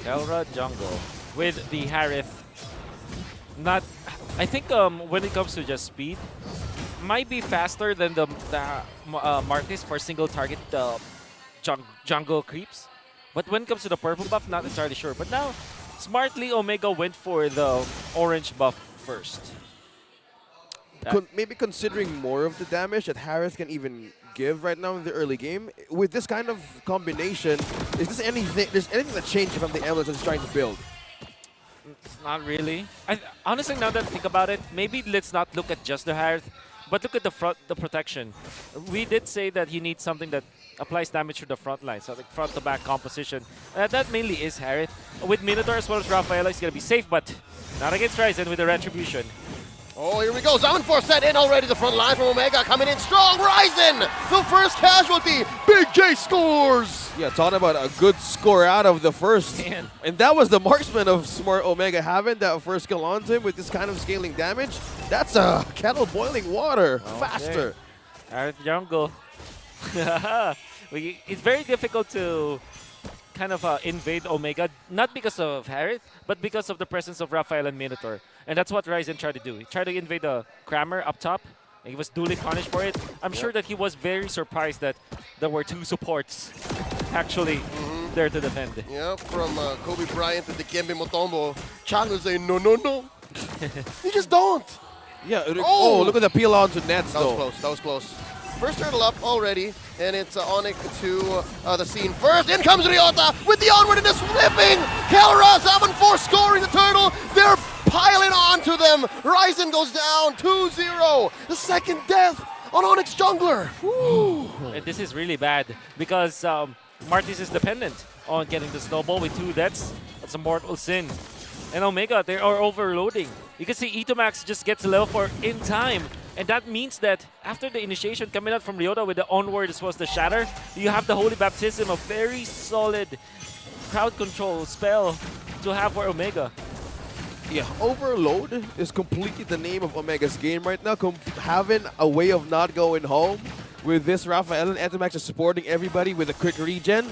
Kelra jungle with the Harith. I think when it comes to just speed, might be faster than the Martis for single target jungle creeps. But when it comes to the purple buff, not entirely sure. But now, smartly, Omega went for the orange buff first. Maybe considering more of the damage that Harith can even give right now in the early game. With this kind of combination, is there anything that changed from the Emblem that's trying to build? Not really. Honestly, now that I think about it, maybe let's not look at just the Harith, but look at the protection. We did say that you need something that applies damage to the front line, so like front to back composition. That mainly is Harith. With Minotaur as well as Rafaela, he's going to be safe, but not against Ryzen with the Retribution. Oh, here we go. Zamanfor set in already. The front line from Omega coming in strong. Ryzen, the first casualty. Big J scores. Yeah, talking about a good score out of the first. Man. And that was the marksman of Smart Omega having that first kill onto him with this kind of scaling damage. That's a kettle boiling water faster. Harith jungle. It's very difficult to kind of invade Omega, not because of Harith, but because of the presence of Raphael and Minotaur. And that's what Ryzen tried to do. He tried to invade the Kramer up top, and he was duly punished for it. I'm sure that he was very surprised that there were 2 supports actually there to defend. Yep, from Kobe Bryant to Dikembe Mutombo. Chang was saying, no, no, no. You just don't. Yeah, look at the peel onto nets That was though. close, that was close. First turtle up already, and it's ONIC to the scene first. In comes Ryota with the onward and the whipping. Kelra, 7-4 scoring the turtle. They're piling on to them. Ryzen goes down 2-0. The second death on Onyx jungler. And this is really bad because Martis is dependent on getting the snowball with 2 deaths. That's a mortal sin. And Omega, they are overloading. You can see Itomax just gets level 4 in time. And that means that after the initiation coming out from Ryota with the onward as well as the shatter, you have the Holy Baptism, a very solid crowd control spell to have for Omega. Yeah, Overload is completely the name of Omega's game right now. Having a way of not going home with this Raphael and Etomax is supporting everybody with a quick regen.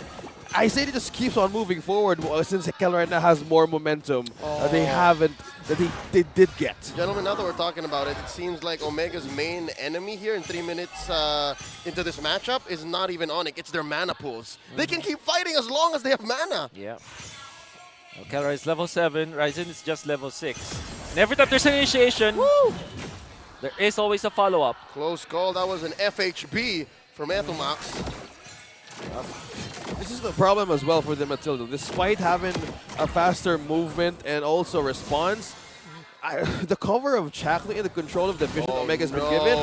I say it just keeps on moving forward since Kel right now has more momentum that they did get. Gentlemen, now that we're talking about it, it seems like Omega's main enemy here in 3 minutes into this matchup is not even Onyx, it's their mana pools. They can keep fighting as long as they have mana. Yeah. Kelra is level 7, Ryzen is just level 6. And every time there's an initiation, there is always a follow-up. Close call, that was an FHB from Etomax. This is the problem as well for the Matilda. Despite having a faster movement and also response, the cover of Chakli and the control of the vision Omega's been given.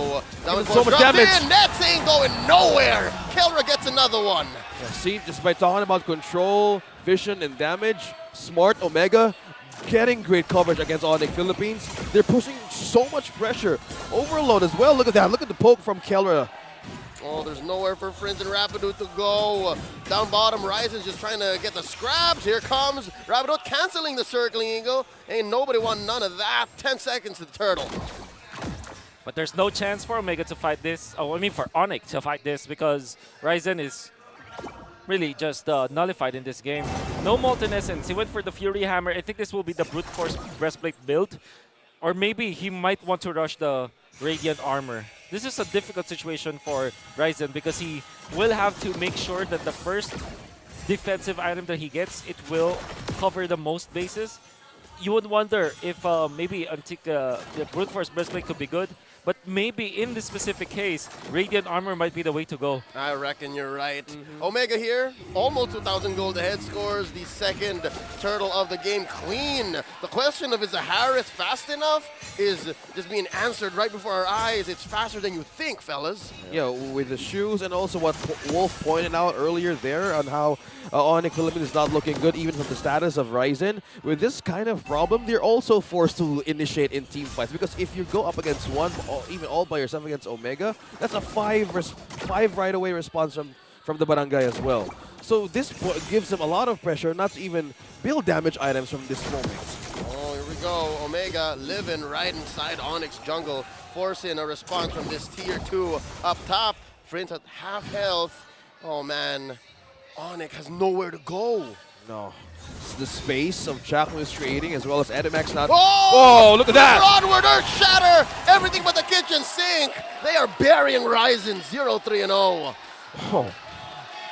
That was so much damage. Nets ain't going nowhere. Kelra gets another one. Yeah, see, just by talking about control, vision, and damage, smart Omega getting great coverage against ONIC Philippines. They're pushing so much pressure. Overload as well. Look at that. Look at the poke from Kelra. Oh, there's nowhere for Friends and Rapido to go. Down bottom, Ryzen's just trying to get the scraps. Here comes Rapido canceling the circling eagle. Ain't nobody want none of that. 10 seconds to the turtle. But there's no chance for Omega to fight this. Oh, I mean for Onyx to fight this because Ryzen is really just nullified in this game. No Molten Essence. He went for the Fury Hammer. I think this will be the Brute Force Breastplate build. Or maybe he might want to rush the Radiant Armor. This is a difficult situation for Ryzen because he will have to make sure that the first defensive item that he gets, it will cover the most bases. You would wonder if maybe the Brute Force Breastplate could be good, but maybe in this specific case, Radiant Armor might be the way to go. I reckon you're right. Omega here, almost 2,000 gold ahead, scores the second turtle of the game clean. The question of is the Harith fast enough is just being answered right before our eyes. It's faster than you think, fellas. Yeah, with the shoes and also what Wolf pointed out earlier there on how ONIC Philippines is not looking good even from the status of Ryzen. With this kind of problem, they're also forced to initiate in team fights because if you go up against one, even all by yourself against Omega, that's a 5 right away response from the barangay as well. So this gives them a lot of pressure not to even build damage items from this moment. Oh, here we go. Omega living right inside Onyx jungle, forcing a response from this tier 2 up top. Prince at half health. Oh man, Onyx has nowhere to go. No. It's the space of Chakmo is creating as well as Edimax not. Oh, look at that! Onward, Earth Shatter! Everything but the kitchen sink! They are burying Ryzen 0-3-0. Oh.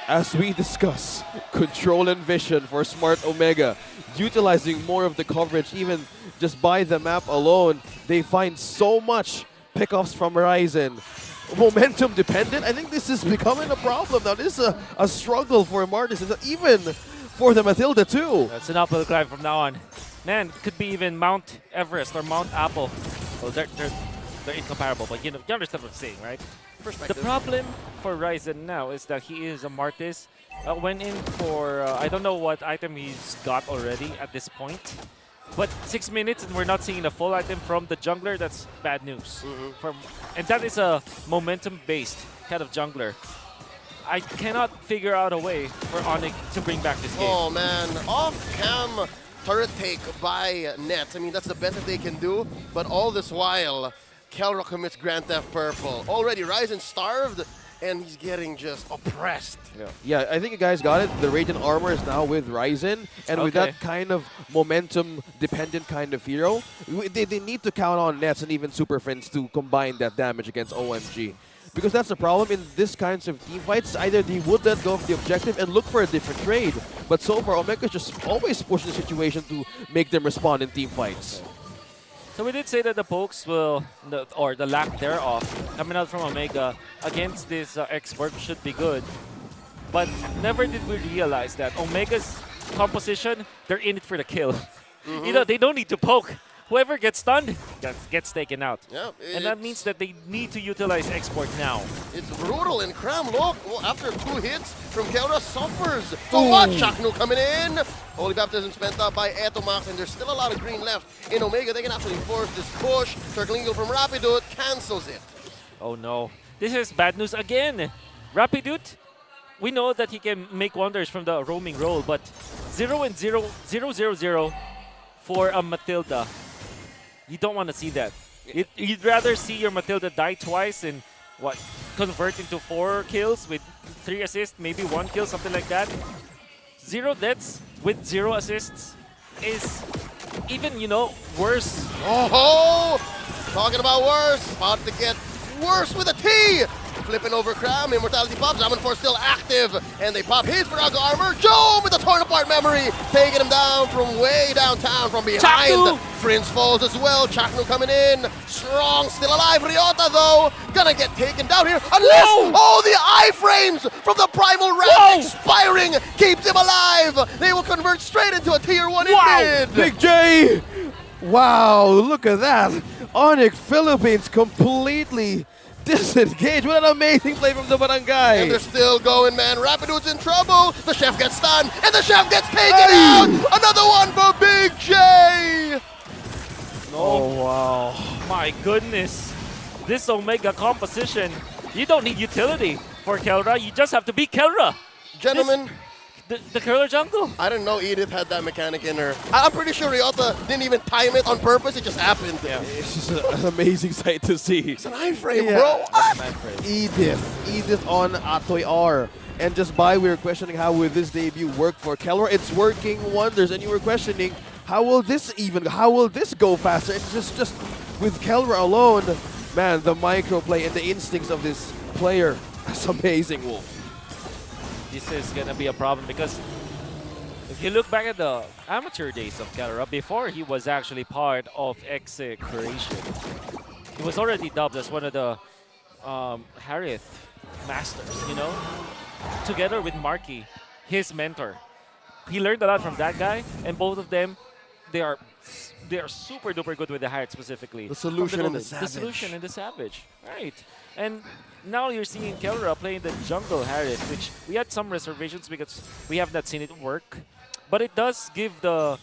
As we discuss, control and vision for Smart Omega, utilizing more of the coverage even just by the map alone, they find so much pickups from Ryzen. Momentum dependent, I think this is becoming a problem now. This is a struggle for Martis, even for the Matilda too. That's an uphill climb from now on. Man, it could be even Mount Everest or Mount Apple. Well, they're incomparable, but you understand what I'm saying, right? The problem for Ryzen now is that he is a Martis. Went in for, I don't know what item he's got already at this point. But 6 minutes and we're not seeing a full item from the jungler, that's bad news. And that is a momentum-based kind of jungler. I cannot figure out a way for Onyx to bring back this game. Oh man, off-cam turret take by Nets. I mean, that's the best that they can do. But all this while, Kelra commits Grand Theft Purple. Already Ryzen starved, and he's getting just oppressed. Yeah, I think you guys got it. The Radiant Armor is now with Ryzen, and with that kind of momentum-dependent kind of hero, they need to count on Nets and even Super Friends to combine that damage against OMG. Because that's the problem in this kinds of team fights. Either they would let go of the objective and look for a different trade. But so far, Omega just always pushing the situation to make them respond in team fights. So we did say that the pokes will, or the lack thereof, coming out from Omega against this expert should be good. But never did we realize that Omega's composition, they're in it for the kill. You know, they don't need to poke. whoever gets stunned gets taken out. Yeah, And that means that they need to utilize export now. It's brutal, and Cram, look, well, after 2 hits from Kelra, suffers. So what? Chaknu coming in. Holy Baptism spent up by Etomax, and there's still a lot of green left in Omega. They can actually force this push. Circling Eagle from Rapidut cancels it. Oh no. This is bad news again. Rapidut, we know that he can make wonders from the roaming role, but 0 and 0, 0, 0, 0 for a Matilda. You don't want to see that. You'd rather see your Matilda die twice and what, convert into 4 kills with 3 assists, maybe 1 kill, something like that. 0 deaths with 0 assists is even, you know, worse. Oh, talking about worse, about to get worse with a T. Flipping over Cram, Immortality pops, Zaman4 still active, and they pop his Virago armor. Joe with a torn apart memory, taking him down from way downtown, from behind. Chaknu! Prince falls as well, Chaknu coming in, strong, still alive. Ryota though, gonna get taken down here, unless, oh, the iframes from the Primal Wrath expiring keeps him alive. They will convert straight into a tier 1 in mid. Big J! Wow, look at that. Onyx Philippines completely disengaged. What an amazing play from the Barangay. And they're still going, man. Rapidut's in trouble. The chef gets stunned, and the chef gets taken out. Another one for Big J. Oh, wow. My goodness. This Omega composition, you don't need utility for Kelra. You just have to be Kelra. Gentlemen, The Kelra jungle. I didn't know Edith had that mechanic in her. I'm pretty sure Ryota didn't even time it on purpose. It just happened. Yeah. It's just an amazing sight to see. It's an iframe, bro. Edith on Atoy R. And just by we were questioning how will this debut work for Kelra. It's working wonders. And you were questioning how will this go faster? It's just with Kelra alone, man, the microplay and the instincts of this player. That's amazing, Wolf. This is going to be a problem because if you look back at the amateur days of Kelra, before he was actually part of Execration, he was already dubbed as one of the Harith masters, you know, together with Marky, his mentor. He learned a lot from that guy, and both of them, they are super duper good with the Harith specifically. The solution and the The savage. solution and the savage, right? And now you're seeing Kelra playing the jungle Harith, which we had some reservations because we have not seen it work. But it does give the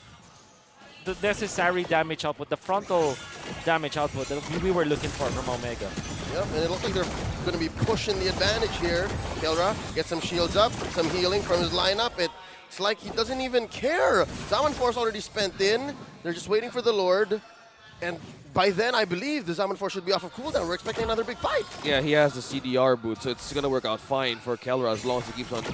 necessary damage output, the frontal damage output that we were looking for from Omega. Yep, and it looks like they're going to be pushing the advantage here. Kelra gets some shields up, some healing from his lineup. It's like he doesn't even care. Zaman4's already spent in. They're just waiting for the Lord. And by then, I believe the Zaman4 should be off of cooldown. We're expecting another big fight. Yeah, he has the CDR boot, so it's going to work out fine for Kelra as long as he keeps on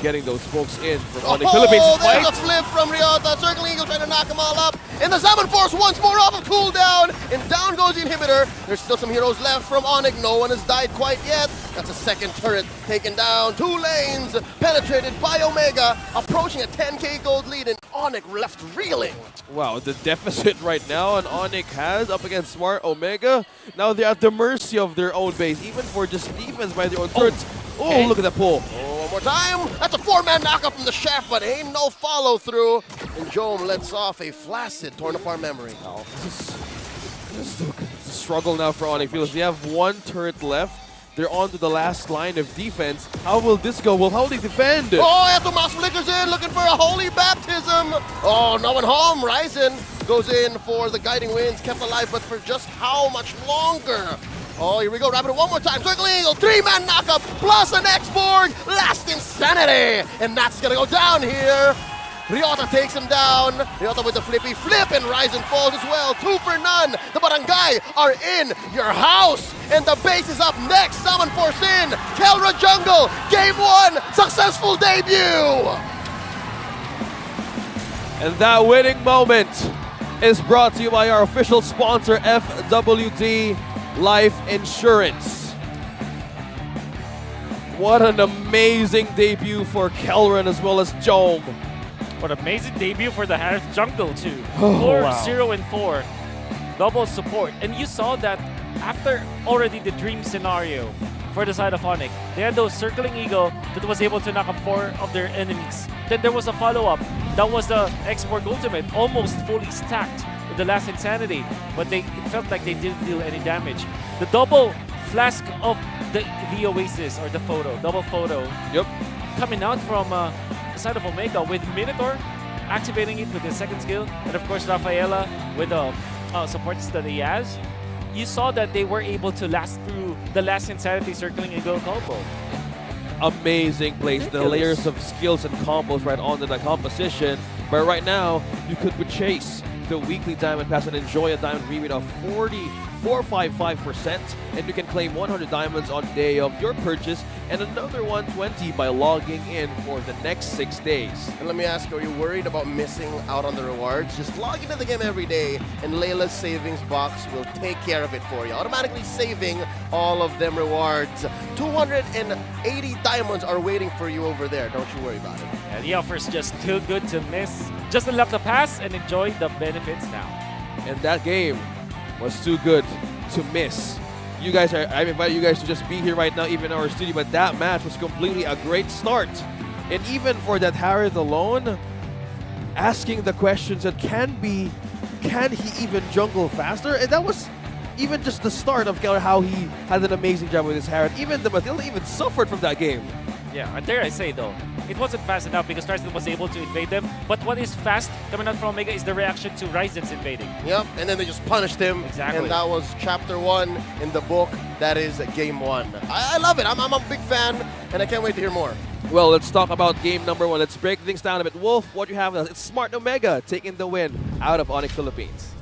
getting those smokes in from Onyx Philippines. There's a flip from Ryota. Circling Eagle trying to knock them all up. And the Zaman4's once more off of cooldown. And down goes the inhibitor. There's still some heroes left from Onyx. No one has died quite yet. That's a second turret taken down. 2 lanes penetrated by Omega. Approaching a 10k gold lead, and Onyx left reeling. Wow, the deficit right now and Onyx has up against Smart Omega. Now they're at the mercy of their own base, even for just defense by their own turrets. Oh, look at that pull. Oh, one more time. That's a 4-man knockup from the chef, but ain't no follow-through. And Jome lets off a flaccid, torn apart memory. Oh, this is a struggle now for Onyx because they have 1 turret left. They're on to the last line of defense. How will this go? Well, how will they defend? Oh, Etomas flickers in, looking for a holy baptism. Oh, no one home. Ryzen goes in for the guiding winds, kept alive, but for just how much longer? Oh, here we go. Rapid one more time. Circling Eagle, 3-man knockup, plus an X-Borg. Last insanity. And that's going to go down here. Ryota takes him down. Ryota with the flippy flip, and Ryzen falls as well. 2 for none. The Barangay are in your house. And the base is up next. Zaman4's in. Kelra Jungle. Game 1. Successful debut. And that winning moment is brought to you by our official sponsor, FWD Life Insurance. What an amazing debut for Kelran as well as Jome. What amazing debut for the Harith jungle too. Oh, 4, wow. 0, and 4. Double support. And you saw that after already the dream scenario for the side of Onyx, they had those circling eagle that was able to knock up 4 of their enemies. Then there was a follow-up. That was the X-Borg ultimate, almost fully stacked with the last Insanity, but it felt like they didn't deal any damage. The double flask of the Oasis, or the photo, double photo, Yep. coming out from the side of Omega with Minotaur activating it with his second skill, and of course Rafaela with the supports that he has. You saw that they were able to last through the last Insanity circling a go combo. Amazing plays, the layers of skills and combos right onto the composition. But right now, you could chase the weekly diamond pass and enjoy a diamond rebate of 455%, and you can claim 100 diamonds on day of your purchase and another 120 by logging in for the next 6 days. And let me ask you, are you worried about missing out on the rewards? Just log into the game every day, and Layla's savings box will take care of it for you, automatically saving all of them rewards. 280 diamonds are waiting for you over there. Don't you worry about it. And the offer's just too good to miss. Just unlock the pass and enjoy the benefits now. And that game was too good to miss. You guys I invite you guys to just be here right now, even in our studio, but that match was completely a great start. And even for that Harith alone, asking the questions that can he even jungle faster? And that was even just the start of how he had an amazing job with his Harith. Even the Matilda even suffered from that game. Yeah, and dare I say though, it wasn't fast enough because Tarzan was able to invade them. But what is fast coming out from Omega is the reaction to Ryzen's invading. Yep, and then they just punished him. Exactly. And that was chapter 1 in the book. That is game 1. I love it. I'm a big fan, and I can't wait to hear more. Well, let's talk about game number 1. Let's break things down a bit. Wolf, what do you have? It's Smart Omega taking the win out of ONIC Philippines.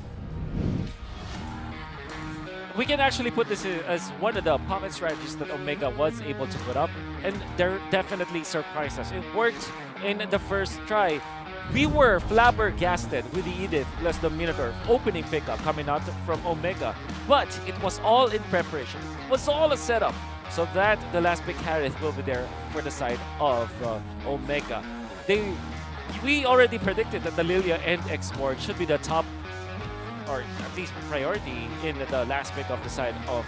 We can actually put this as one of the pocket strategies that Omega was able to put up, and they're definitely surprised us. It worked in the first try. We were flabbergasted with the Edith plus the Minotaur opening pickup coming out from Omega, but it was all in preparation. It was all a setup so that the last pick Harith will be there for the side of Omega. We already predicted that the Lilia and X-Ward should be the top, or at least priority, in the last pick of the side of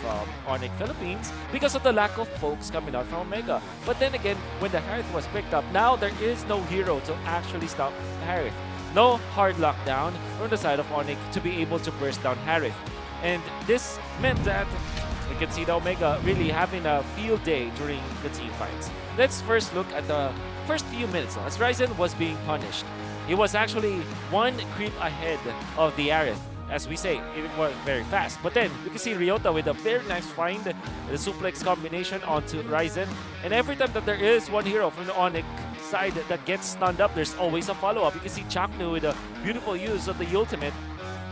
ONIC Philippines because of the lack of folks coming out from Omega. But then again, when the Harith was picked up, now there is no hero to actually stop Harith. No hard lockdown from the side of ONIC to be able to burst down Harith. And this meant that we can see the Omega really having a field day during the team fights. Let's first look at the first few minutes as Ryzen was being punished. He was actually one creep ahead of the Harith. As we say, it was very fast. But then, we can see Ryota with a very nice find, the suplex combination onto Ryzen. And every time that there is one hero from the ONIC side that gets stunned up, there's always a follow-up. You can see Chaknu with a beautiful use of the ultimate.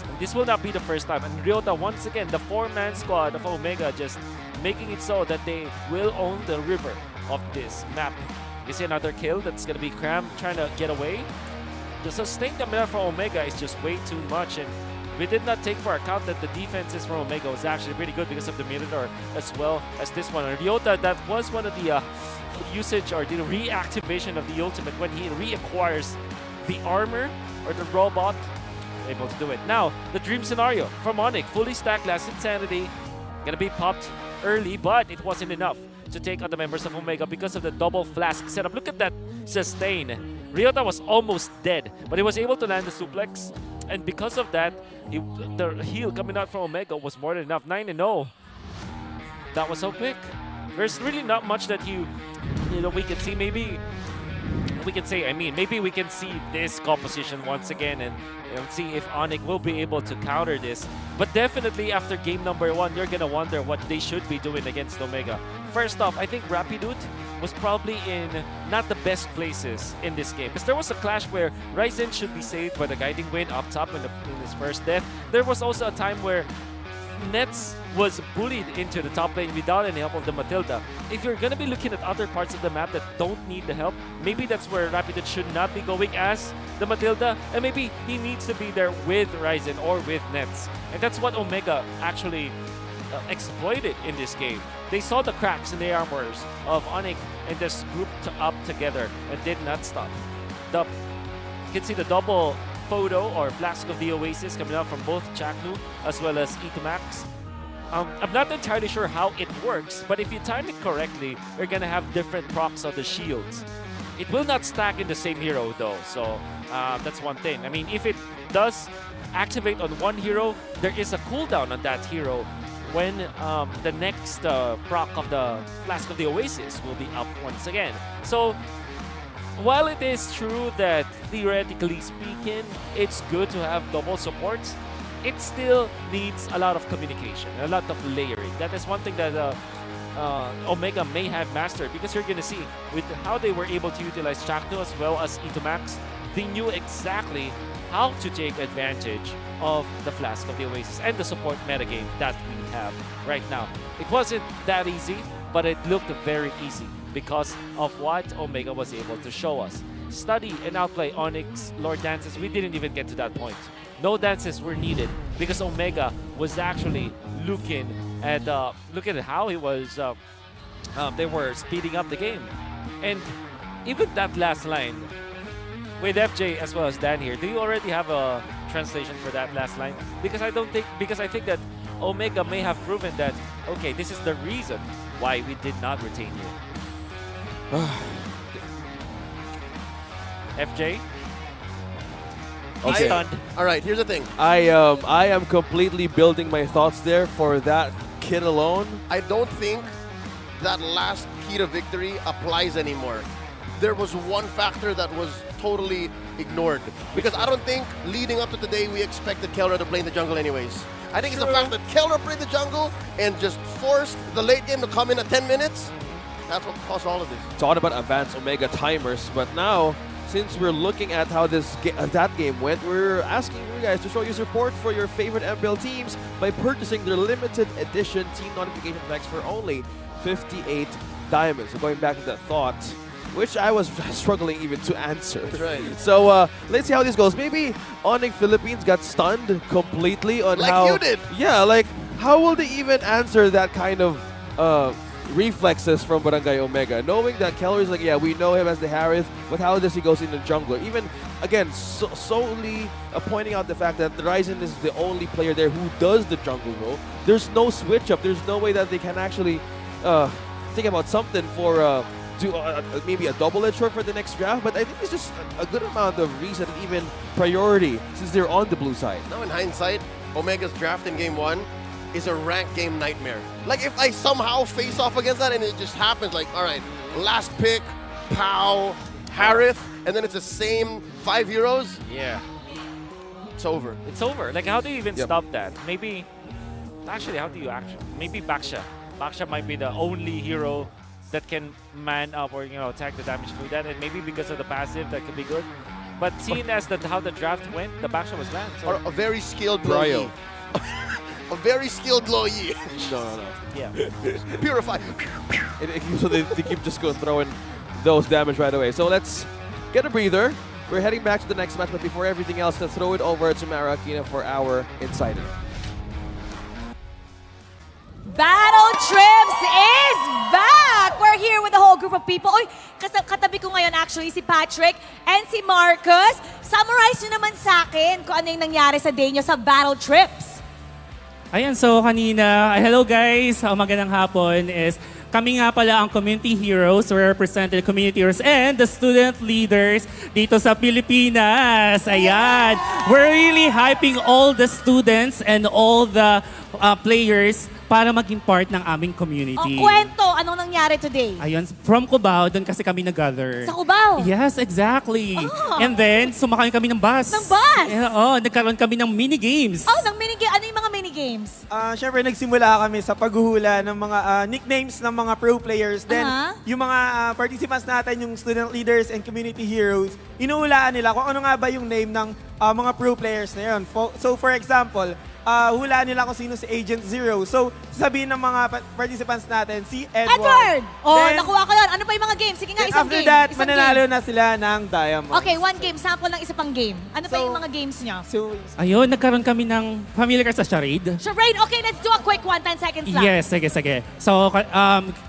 And this will not be the first time. And Ryota, once again, the 4-man squad of Omega, just making it so that they will own the river of this map. You see another kill that's going to be Cram trying to get away. The sustain coming out from Omega is just way too much. And we did not take for account that the defenses from Omega was actually pretty good because of the Minotaur as well as this one. And Ryota, that was one of the usage or the reactivation of the ultimate when he reacquires the armor or the robot, able to do it. Now, the dream scenario from ONIC, fully stacked last Insanity, gonna be popped early, but it wasn't enough to take on the members of Omega because of the double flask setup. Look at that sustain. Ryota was almost dead, but he was able to land the suplex. And because of that, the heal coming out from Omega was more than enough. 9-0. That was so quick. There's really not much that we can see. Maybe we can say, maybe we can see this composition once again and see if ONIC will be able to counter this. But definitely after game number 1, you're gonna wonder what they should be doing against Omega. First off, I think Rapidut was probably in not the best places in this game. Because there was a clash where Ryzen should be saved by the Guiding Wind up top in his first death. There was also a time where Nets was bullied into the top lane without any help of the Matilda. If you're going to be looking at other parts of the map that don't need the help, maybe that's where Rapidut should not be going as the Matilda, and maybe he needs to be there with Ryzen or with Nets. And that's what Omega actually exploited in this game. They saw the cracks in the armors of ONIC and just grouped up together and did not stop. You can see the double photo or flask of the Oasis coming out from both Chaknu as well as Itomax. I'm not entirely sure how it works, but if you time it correctly, you're gonna have different procs of the shields. It will not stack in the same hero though, so that's one thing. I mean, if it does activate on one hero, there is a cooldown on that hero when the next proc of the Flask of the Oasis will be up once again. So while it is true that theoretically speaking, it's good to have double supports, it still needs a lot of communication, a lot of layering. That is one thing that Omega may have mastered, because you're going to see with how they were able to utilize Chakno as well as Itomax, they knew exactly how to take advantage of the Flask of the Oasis and the support metagame that we have right now. It wasn't that easy, but it looked very easy because of what Omega was able to show us. Study and outplay Onyx Lord dances, we didn't even get to that point. No dances were needed because Omega was actually looking at how he was. They were speeding up the game, and even that last line with FJ as well as Dan here. Do you already have a translation for that last line? Because I think that Omega may have proven that okay, this is the reason why we did not retain you. FJ. Okay. Stunned. All right, here's the thing. I am completely building my thoughts there for that kid alone. I don't think that last key to victory applies anymore. There was one factor that was totally ignored. Because I don't think leading up to today we expected Kelra to play in the jungle anyways. I think it's the fact that Kelra played the jungle and just forced the late game to come in at 10 minutes. That's what caused all of this. It's all about advanced Omega timers, but now, since we're looking at how that game went, we're asking you guys to show your support for your favorite MPL teams by purchasing their limited edition team notification packs for only 58 diamonds. So going back to that thought, which I was struggling even to answer. That's right. So let's see how this goes. Maybe ONIC Philippines got stunned completely on like how... you did! Yeah, like how will they even answer that kind of reflexes from Barangay Omega, knowing that Keller is like, yeah, we know him as the Harith, but how does he goes in the jungler? Even, again, solely pointing out the fact that Ryzen is the only player there who does the jungle role. There's no switch up. There's no way that they can actually think about something for maybe a double-edged sword for the next draft, but I think it's just a good amount of reason, even priority, since they're on the blue side. Now in hindsight, Omega's draft in game 1 is a ranked game nightmare. Like if I somehow face off against that and it just happens, like, all right, last pick, Pow, Harith, and then it's the same 5 heroes. Yeah. It's over. It's over. Like, how do you even stop that? Maybe, actually, how do you actually? Maybe Baksha. Baksha might be the only hero that can man up or, attack the damage through that, and maybe because of the passive, that could be good. But seeing as how the draft went, the Baksha was banned. So. Or a very skilled Bryo. A very skilled Lo Yi. No. Yeah. Purify. So they keep just going throwing those damage right away. So let's get a breather. We're heading back to the next match, but before everything else, let's throw it over to Marakina for our Insider. Battle Trips is back! We're here with a whole group of people. Uy, katabi ko ngayon actually si Patrick and si Marcus. Summarize nyo naman sa akin kung ano yung nangyari sa day nyo sa Battle Trips. Ayan, so kanina, hello guys, magandang hapon is kami nga pala ang community heroes, we represent the community heroes and the student leaders dito sa Pilipinas. Ayan, we're really hyping all the students and all the players para maging part ng aming community. O kwento, anong nangyari today? Ayun, from Cubao, doon kasi kami nag-gather. Sa Cubao? Yes, exactly. Oh. And then, sumakay kami ng bus. Ng bus? Nagkaroon kami ng mini-games. Oh, ng minigame. Ano yung mga minigames? Siyempre, nagsimula kami sa paghuhula ng mga nicknames ng mga pro players. Then, yung mga participants natin, yung student leaders and community heroes, inuhulaan nila kung ano nga ba yung name ng mga pro players na yun. So, for example, hulaan nila kung sino si Agent Zero. So, sabihin ng mga participants natin, si Edward. Oh, nakuha ko yun. Ano pa yung mga games? Sige nga, isang after game. that, Isang mananalo game. na sila ng diamond. Okay, one game. Sample ng isa pang game. Ano pa yung mga games nyo? So, Ayun, nagkaroon kami ng familiar ka sa charade. Charade, okay, let's do a quick 10 seconds lang. Yes, sige. So,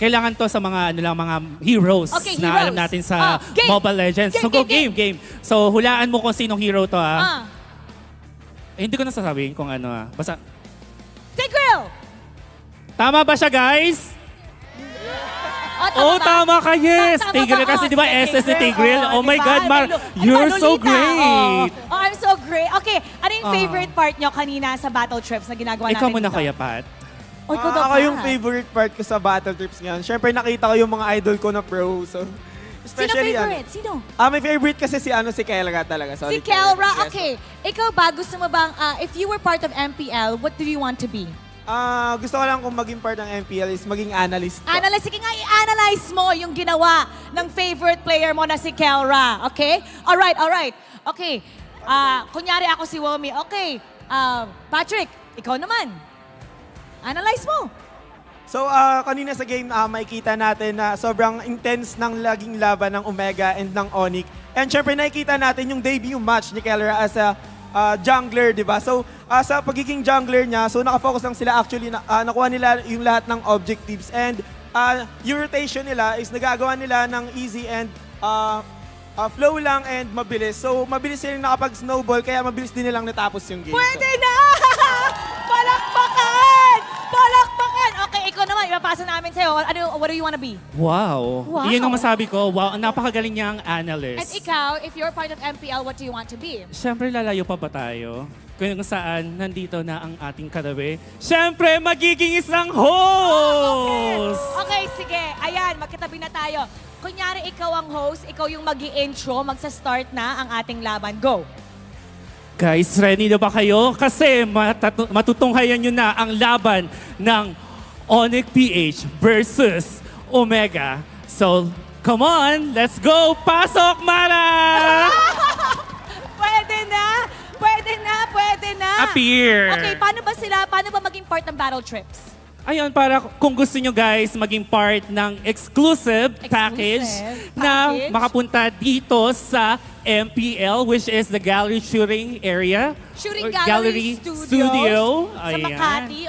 kailangan to sa mga mga heroes Okay, na heroes. alam natin sa Game. Mobile Legends. So, go game. So, hulaan mo kung sinong hero to hindi ko na sasabihin kung ano Basta, Tigreal! tama ba siya, guys? Oh, tama ka, yes. Tama Tigril ba? kasi, di ba, Sige, SS ni Tigril? Oh my diba? God, Mar, you're so Lolita. great. Oh, I'm so great. Okay, ano yung favorite part nyo kanina sa battle trips na ginagawa natin Ikaw muna, dito? Kuya Pat. Oh, ikaw daw, Ako yung Pat. favorite part ko sa battle trips ngayon. Siyempre nakita ko yung mga idol ko na pro. So, Sino especially favorite? Sino? may favorite kasi si Kelra talaga. Si Kelra. Okay. Ikaw ba, gusto mo bang, if you were part of MPL, what do you want to be? Gusto ko lang kung maging part ng MPL is maging analyst. Analyze, sige nga, i-analyze mo yung ginawa ng favorite player mo na si Kelra. Okay? Alright. Okay. Kunyari ako si Womi. Okay. Patrick, ikaw naman. Analyze mo. So, kanina sa game, makikita natin na sobrang intense ng laging laban ng Omega and ng Onyx. And syempre, nakikita natin yung debut match ni Kelra as a jungler, di ba? So, sa pagiging jungler niya, so nakafocus lang sila actually, nakuha nila yung lahat ng objectives. And yung rotation nila is nagagawa nila ng easy and flow lang and mabilis. So, mabilis silang nakapag-snowball, kaya mabilis din nilang natapos yung game. Pwede na! Palakpakan! Okay, ikaw naman, ipapasa namin sa'yo. What do you wanna be? Wow. Wow. Iyan ang masabi ko. Wow, napakagaling niyang analyst. And ikaw, if you're part of MPL, what do you want to be? Siyempre, lalayo pa ba tayo? Kung saan nandito na ang ating katabi. Siyempre, magiging isang host! Okay, sige. Ayan, magkatabi na tayo. Kunyari, ikaw ang host, ikaw yung mag-i-intro, magsa-start na ang ating laban. Go! Guys, ready na ba kayo? Kasi matutunghayan nyo na ang laban ng ONIC PH versus Omega. So, come on, let's go! Pasok, Mara! Pwede na! Appear! Okay, paano ba maging part ng battle trips? Ayun, para kung gusto nyo guys maging part ng exclusive package na makapunta dito sa MPL, which is the gallery shooting area. Shooting or gallery studio. Sa Ayan. Makati.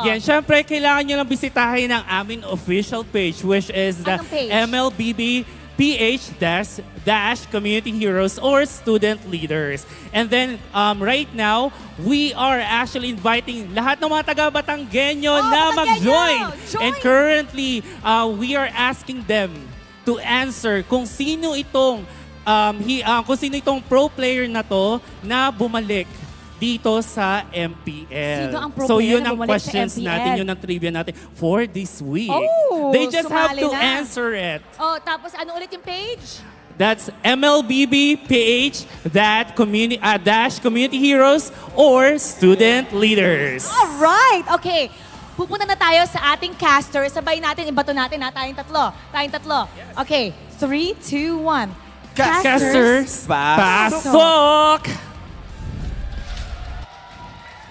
Yan, syempre, kailangan nyo lang bisitahin ang aming official page, which is the Anong page? Mpl-Ph dash community heroes or student leaders. And then right now, we are actually inviting lahat ng mga taga-Batanggenyo na mag-join. And currently, we are asking them to answer kung sino itong pro player na to na bumalik dito sa MPL. Sino ang pro So player yun na ang bumalik sa questions MPL? natin, yun ang trivia natin for this week. Oh, They just have sumali to na. answer it. Oh, tapos ano ulit yung page? That's MLBB-PH dash community heroes or student leaders. Alright, okay. Pupunta na tayo sa ating caster. Sabay natin, ibato natin ha, tayong tatlo. Okay, 3, 2, 1. Casters, pasok!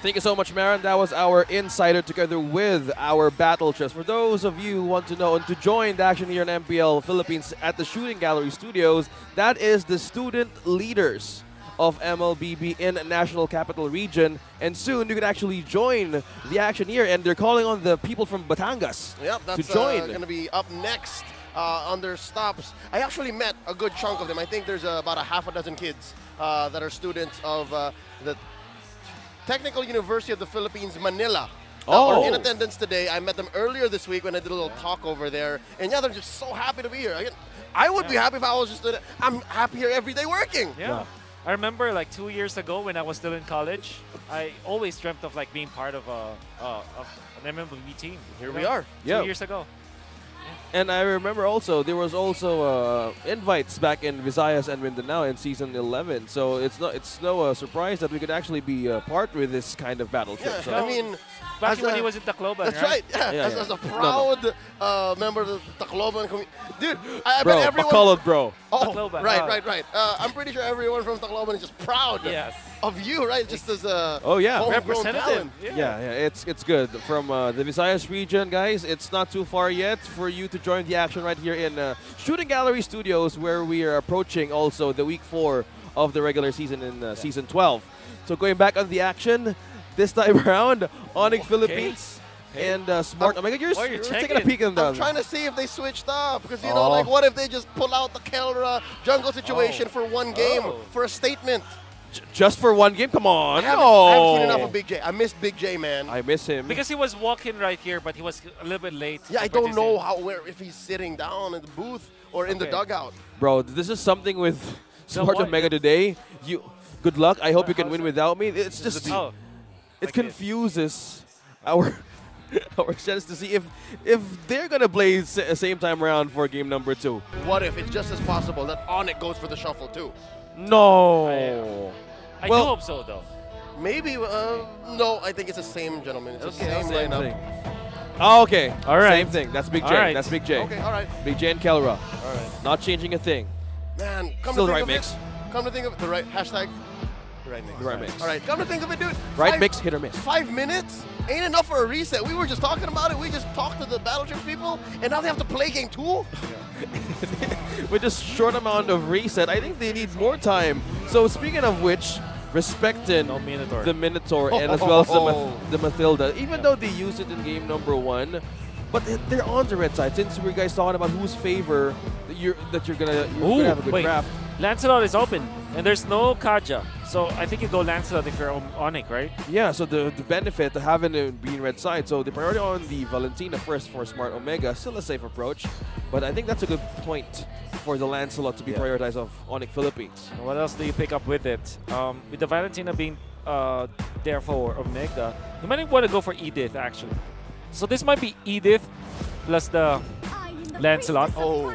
Thank you so much, Marin. That was our insider together with our battle trips. For those of you who want to know and to join the action here in MPL Philippines at the Shooting Gallery Studios, that is the student leaders of MLBB in National Capital Region. And soon you can actually join the action here. And they're calling on the people from Batangas Yep, to join. That's going to be up next on their stops. I actually met a good chunk of them. I think there's about a half a dozen kids that are students of the Technical University of the Philippines, Manila. Are in attendance today. I met them earlier this week when I did a little talk over there. And yeah, they're just so happy to be here. I would be happy if I was just, I'm happy here every day working. Yeah. I remember like 2 years ago when I was still in college, I always dreamt of like being part of an MLB team. Here we are. 2 years ago. And I remember also, there was also invites back in Visayas and Mindanao in season 11. So it's no surprise that we could actually be part with this kind of battle trip. Yeah, So I mean, Back when he was in Tacloban, that's right. Yeah, as a proud member of the Tacloban community. Dude, I bet everyone... Bacolod, bro. Oh, Tacloban, right. I'm pretty sure everyone from Tacloban is just proud of you, right? Just as a homegrown talent. Yeah, it's good. From the Visayas region, guys, it's not too far yet for you to join the action right here in Shooting Gallery Studios, where we are approaching also the week 4 of the regular season in season 12. So going back on the action, this time around, ONIC Philippines and Smart. Oh my God, you're taking a peek at them. I'm trying to see if they switched up because you know, like, what if they just pull out the Kelra jungle situation for one game for a statement? Just for one game? Come on. I haven't seen enough of Big J. I miss Big J, man. I miss him. Because he was walking right here, but he was a little bit late. Yeah, I don't know if he's sitting down in the booth or in the dugout. Bro, this is something with So Smart what- Omega today. Good luck. I hope you can win without me. It's just Oh, it confuses our our chance to see if they're gonna play same time around for game number 2. What if it's just as possible that ONIC goes for the shuffle too? No. I Well- do hope so, though. Maybe. No, I think it's the same gentleman. It's the same lineup. thing. Oh, okay. All right. Same thing. That's Big J. All right. That's Big J. Okay, all right. Big J and Kelra. All right. Not changing a thing. Man, come Still to the think right of mix. it, come to think of it, the right hashtag. The right mix. The right mix. All right, come to think of it, dude. Right mix, hit or miss. 5 minutes ain't enough for a reset. We were just talking about it. We just talked to the Battleship people, and now they have to play game 2. With this short amount of reset, I think they need more time. So speaking of which, respecting No Minotaur. the Minotaur and as well as the Mathilda, even though they used it in game number 1, but they're on the red side. Since we guys talking about whose favor that you're gonna have a good wait. draft. Lancelot is open, and there's no Kaja. So I think you go Lancelot if you're ONIC, right? Yeah, so the benefit of having it being red side, so the priority on the Valentina first for Smart Omega, still a safe approach, but I think that's a good point for the Lancelot to be prioritized of ONIC Philippines. What else do you pick up with it? With the Valentina being there for Omega, you might want to go for Edith, actually. So this might be Edith plus the Lancelot. Oh,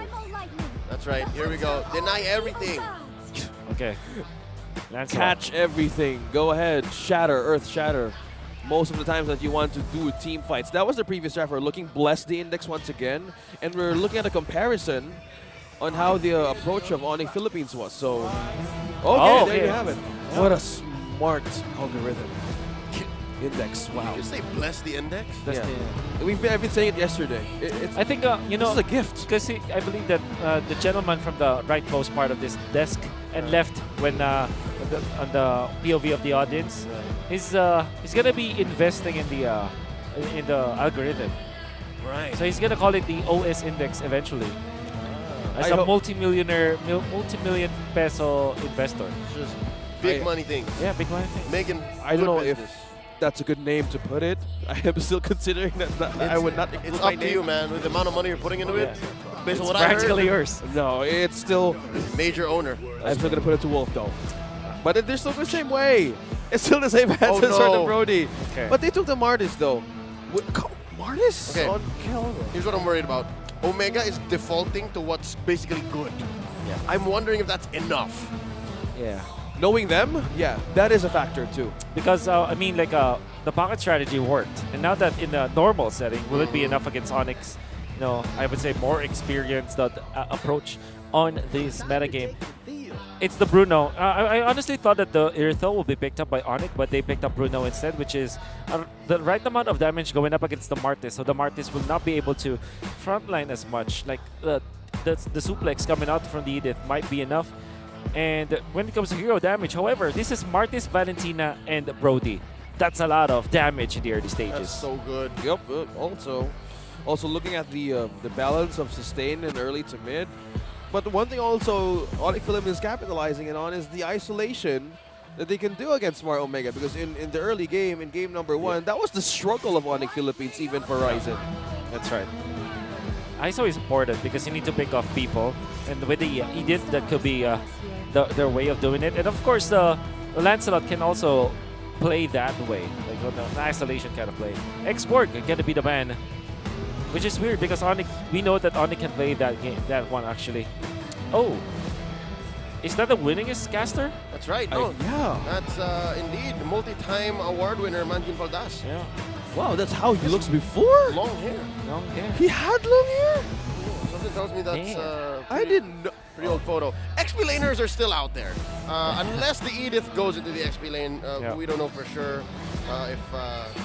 that's right. Here we go. Deny everything. Okay. Lancelot. Catch everything. Go ahead. Shatter. Earth Shatter. Most of the times that you want to do team fights. That was the previous draft. We're looking Bless the Index once again. And we're looking at a comparison on how the approach of ONIC Philippines was. So, okay, there you have it. What a smart algorithm. Index. Wow. Did you say bless the index? I've been saying it yesterday. I think, you know, this is a gift. Because I believe that the gentleman from the rightmost part of this desk and left when on the POV of the audience, he's gonna be investing in the algorithm. Right. So he's gonna call it the OS index eventually. As a multi-million peso investor. Just big money things. Yeah, big money things. Making I don't know business. if that's a good name to put it. I am still considering that I would not include It's my up to name. you, man. With the amount of money you're putting into it, based on what Practically I heard, yours. No, it's still. major owner. I'm still gonna put it to Wolf though. But they're still the same way. It's still the same Oh, answer no. and Brody. Okay. But they took the Martis though. Martis? Okay. On Kelra. Here's what I'm worried about. Omega is defaulting to what's basically good. Yeah. I'm wondering if that's enough. Yeah. Knowing them, yeah, that is a factor too. Because, I mean, like, the pocket strategy worked. And now that in the normal setting, will it be enough against Onyx? You know, I would say more experienced approach on this metagame. It's the Bruno. I honestly thought that the Irithel will be picked up by Onyx, but they picked up Bruno instead, which is the right amount of damage going up against the Martis. So the Martis will not be able to frontline as much. Like, the suplex coming out from the Edith might be enough. And when it comes to hero damage, however, this is Martis, Valentina, and Brody. That's a lot of damage in the early stages. That's so good. Yep. Also looking at the balance of sustain and early to mid. But one thing also ONIC Philippines is capitalizing on is the isolation that they can do against Smart Omega, because in the early game, in game number 1, that was the struggle of ONIC Philippines even for Ryzen. That's right. ISO is important because you need to pick off people, and with the Edith, that could be their way of doing it. And of course, the Lancelot can also play that way, like on an isolation kind of play. Export can be the man, which is weird because ONIC, we know that ONIC can play that game, that one actually. Oh, is that the winningest caster? That's right. No, yeah. That's indeed the multi-time award winner, Manjin Faldas. Yeah. Wow, that's how he looks before? Long hair. Long hair. He had long hair? Something tells me that's I didn't know. pretty old photo. XP laners are still out there. Unless the Edith goes into the XP lane, we don't know for sure if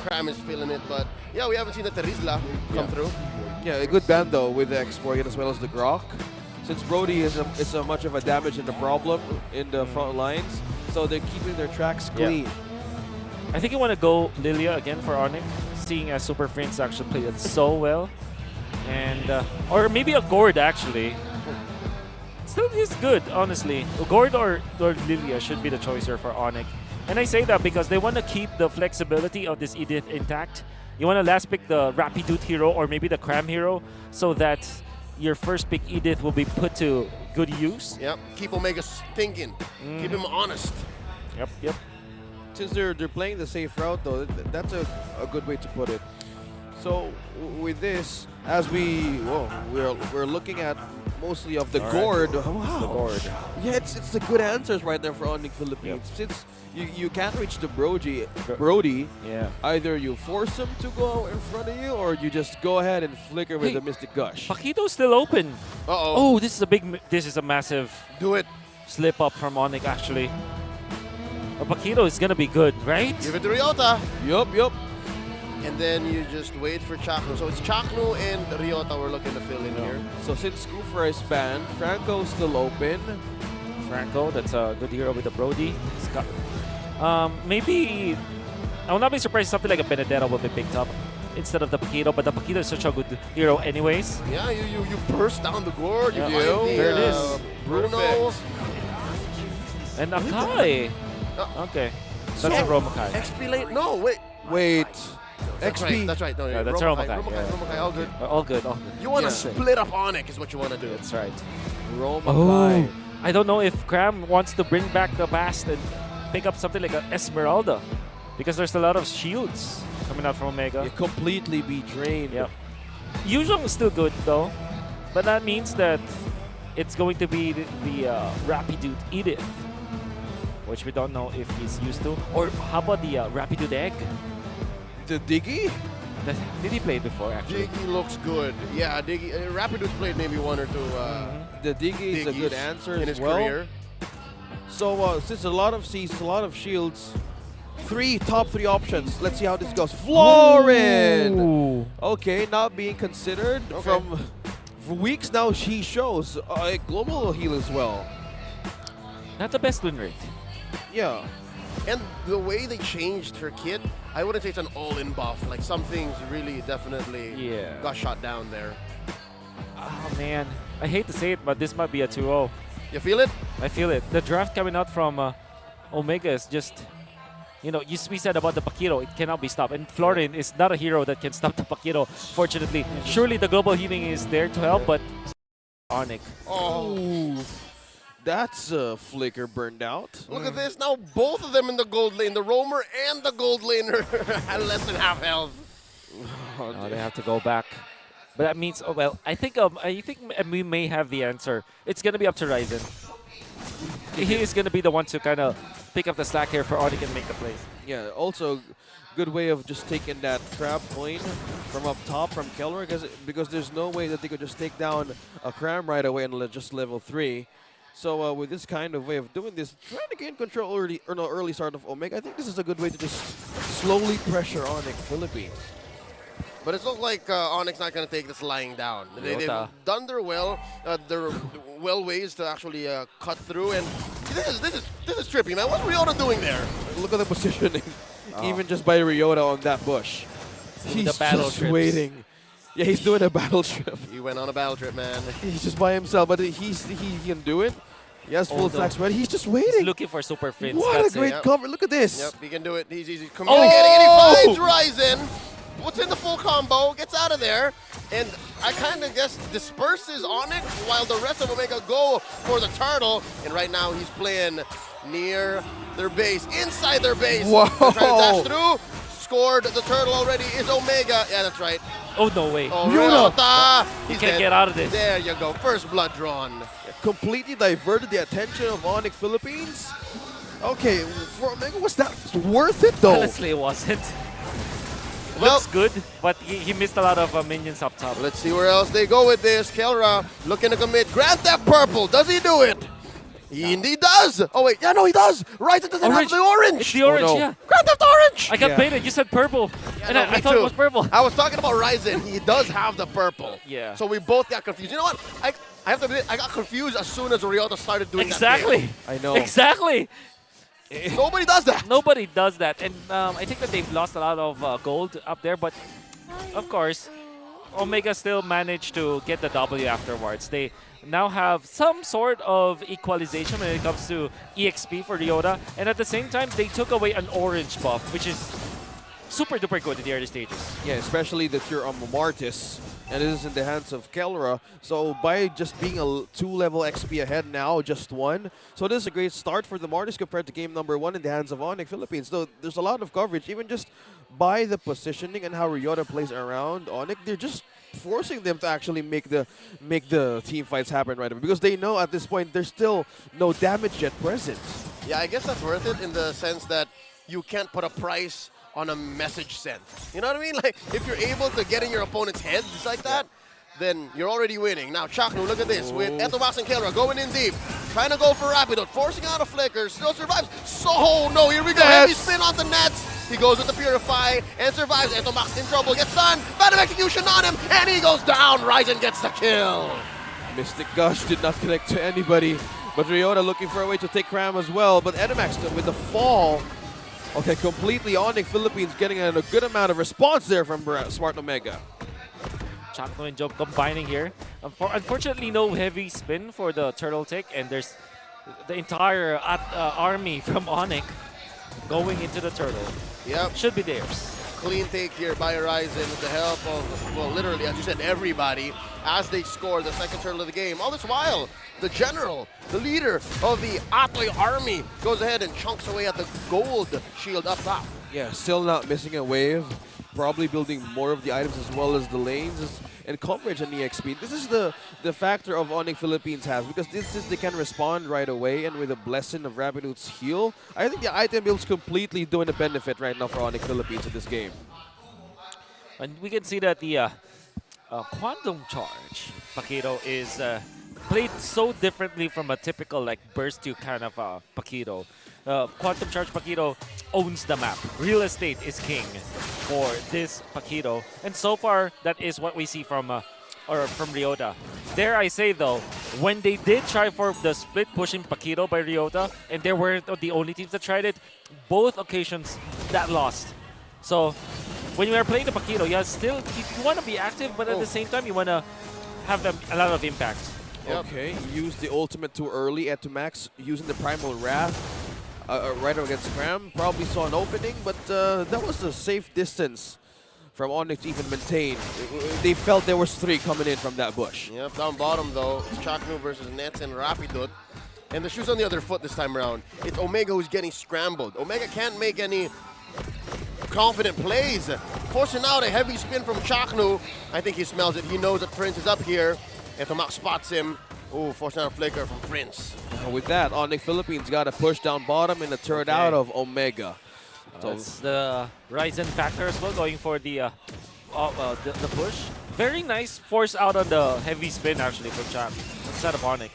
Cram is feeling it. But yeah, we haven't seen the Terizla come through. Yeah, a good band though with the Export as well as the Grok. Since Brody is a much of a damage and a problem in the front lines, so they're keeping their tracks clean. I think you want to go Lilia again for Onyx, seeing as Super Prince actually played it so well. And or maybe a Gord actually. still is good, honestly. Gord or Lilia should be the choice here for Onyx. And I say that because they want to keep the flexibility of this Edith intact. You want to last pick the Rapidude hero or maybe the Cram hero so that your first pick Edith will be put to good use. Yep. Keep Omega thinking. Keep him honest. Yep. Since they're playing the safe route, though, that's a good way to put it. So with this, as we're looking at mostly of the Gord. Wow. The Gord. Yeah, it's the good answers right there for ONIC Philippines. Since you can't reach the Brody, yeah. Either you force him to go in front of you, or you just go ahead and flicker with the Mystic Gush. Paquito's still open. Uh-oh. Oh, this is a massive Do it. slip up from Onyx actually. But Paquito is gonna be good, right? Give it to Ryota. Yup. And then you just wait for Chaknu. So it's Chaknu and Ryota we're looking to fill in here. So since Scoofer is banned, Franco's still open. Franco, that's a good hero with the Brody. Maybe I will not be surprised if something like a Benedetta will be picked up instead of the Paquito, but the Paquito is such a good hero anyways. Yeah, you burst down the Gord. You Yeah. find the, There it is. Bruno. And Akai. Okay. That's a Romakai. XP late? No, wait. That's XP. right. That's right. No, Yeah, that's Romakai. Romakai, all good. All good. You want to Yeah. split up Onyx is what you want to do. That's right. Romakai. I don't know if Cram wants to bring back the past and pick up something like an Esmeralda because there's a lot of shields coming out from Omega. You completely be drained. Yep. Yuzhong is still good though, but that means that it's going to be the Rapidude Edith, which we don't know if he's used to. Or how about the Rapidude Egg? The Diggy? Did he play it before actually? Diggy looks good. Yeah, Diggy. Rapidude's played maybe one or two. The Diggy is a good answer in as his well. career. So since a lot of seasons, a lot of shields, top three options. Let's see how this goes. Florin! Ooh. Okay, not being considered. From for weeks now, she shows a global heal as well. Not the best win rate. Yeah. And the way they changed her kit, I wouldn't say it's an all-in buff. Like some things really definitely got shot down there. Oh man, I hate to say it, but this might be a 2-0. You feel it? I feel it. The draft coming out from Omega is just, we said about the Paquito, it cannot be stopped. And Florin is not a hero that can stop the Paquito, fortunately. Surely the global healing is there to help, but Onyx. Oh. That's a flicker burned out. Look at this. Now both of them in the gold lane. The roamer and the gold laner had less than half health. Oh, they have to go back. But that means, I think we may have the answer. It's going to be up to Ryzen. He is going to be the one to kind of pick up the slack here for Onyx and make the plays. Yeah, also good way of just taking that trap point from up top from Keller because there's no way that they could just take down a Cram right away and just level 3. So with this kind of way of doing this, trying to gain control early start of Omega, I think this is a good way to just slowly pressure Onyx Philippines. But it looks like Onyx not going to take this lying down. They've done their ways to actually cut through, and this is trippy, man. What's Ryota doing there? Look at the positioning, even just by Ryota on that bush. He's the battle just trips. waiting. Yeah, he's doing a battle trip. He went on a battle trip, man. He's just by himself, but he can do it. He has full stacks ready. He's just waiting. He's looking for super fins. What a great cover. Look at this. Yep, he can do it. He's communicating, and he finds Ryzen. Puts in the full combo, gets out of there, and I kind of guess disperses Onyx while the rest of Omega go for the turtle. And right now he's playing near their base, inside their base. Whoa. They're trying to dash through. Scored the turtle already is Omega. Yeah, that's right. Oh, no way. Oh, Ryota. He can't get out of this. There you go. First blood drawn. Completely diverted the attention of Onyx Philippines. Okay, for Omega, was that worth it though? Honestly, it wasn't. Well, Looks good, but he missed a lot of minions up top. Let's see where else they go with this. Kelra looking to commit. Grant that purple. Does he do it? He indeed does. Oh, wait. Yeah, no, he does. Ryzen doesn't have the orange. It's the orange, no. yeah. Grant that orange. I got baited. You said purple. Yeah, and no, I me thought too. it was purple. I was talking about Ryzen. He does have the purple. Yeah. So we both got confused. You know what? I have to admit, I got confused as soon as Ryota started doing Exactly. I know. Exactly. that. Nobody does that. Nobody does that. And I think that they've lost a lot of gold up there, but of course, Omega still managed to get the W afterwards. They now have some sort of equalization when it comes to EXP for Ryota, and at the same time, they took away an orange buff, which is super duper good in the early stages. Yeah, especially that you're a Martis, and it is in the hands of Kelra. So by just being a 2-level XP ahead now, just 1. So this is a great start for the Martis compared to game number 1 in the hands of ONIC Philippines. So there's a lot of coverage, even just by the positioning and how Ryota plays around ONIC. They're just forcing them to actually make the team fights happen right away, because they know at this point there's still no damage yet present. Yeah, I guess that's worth it in the sense that you can't put a price on a message sent. You know what I mean? Like, if you're able to get in your opponent's head just like that, then you're already winning. Now, Chaknu, look at this. With Etomax and Kelra going in deep, trying to go for Rapido, forcing out a flicker, still survives. So, no, here we go. Heavy spin on the nets. He goes with the Purify and survives. Etomax in trouble, gets stunned. Bad execution on him, and he goes down. Ryzen gets the kill. Mystic Gush did not connect to anybody, but Ryota looking for a way to take Cram as well. But Etomax with the fall. Okay, completely ONIC Philippines getting a good amount of response there from Smart Omega. Chakno and Job combining here. Unfortunately, no heavy spin for the turtle tick, and there's the entire army from ONIC going into the turtle. Yep. Should be theirs. Clean take here by Ryzen with the help of, well, literally, as you said, everybody, as they score the second turtle of the game. All this while, the general, the leader of the Atoy army, goes ahead and chunks away at the gold shield up top. Yeah, still not missing a wave. Probably building more of the items as well as the lanes and coverage and EXP. This is the factor of ONIC Philippines has, because this is they can respond right away, and with a blessing of Rapido's heal, I think the item build's completely doing a benefit right now for ONIC Philippines in this game. And we can see that the Quantum Charge Paquito is played so differently from a typical like burst to kind of Paquito. Quantum Charge Paquito owns the map. Real estate is king for this Paquito, and so far that is what we see from Ryota. Dare I say though, when they did try for the split pushing Paquito by Ryota, and they weren't the only teams that tried it, both occasions that lost. So when you are playing the Paquito, you want to be active, but at the same time you want to have a lot of impact. Yep. Okay, used the ultimate too early at Max, using the Primal Wrath right against Cram. Probably saw an opening, but that was a safe distance from ONIC to even maintain. They felt there was 3 coming in from that bush. Yep, down bottom though, it's Chaknu versus Nets and Rapidot. And the shoe's on the other foot this time around. It's Omega who's getting scrambled. Omega can't make any confident plays. Forcing out a heavy spin from Chaknu. I think he smells it. He knows that Prince is up here. And Tomac spots him. Ooh, forcing out a flicker from Prince. With that, ONIC Philippines got a push down bottom and a turret out of Omega. So it's the Ryzen factor as well, going for the push. Very nice force out on the heavy spin actually from Cham instead of ONIC.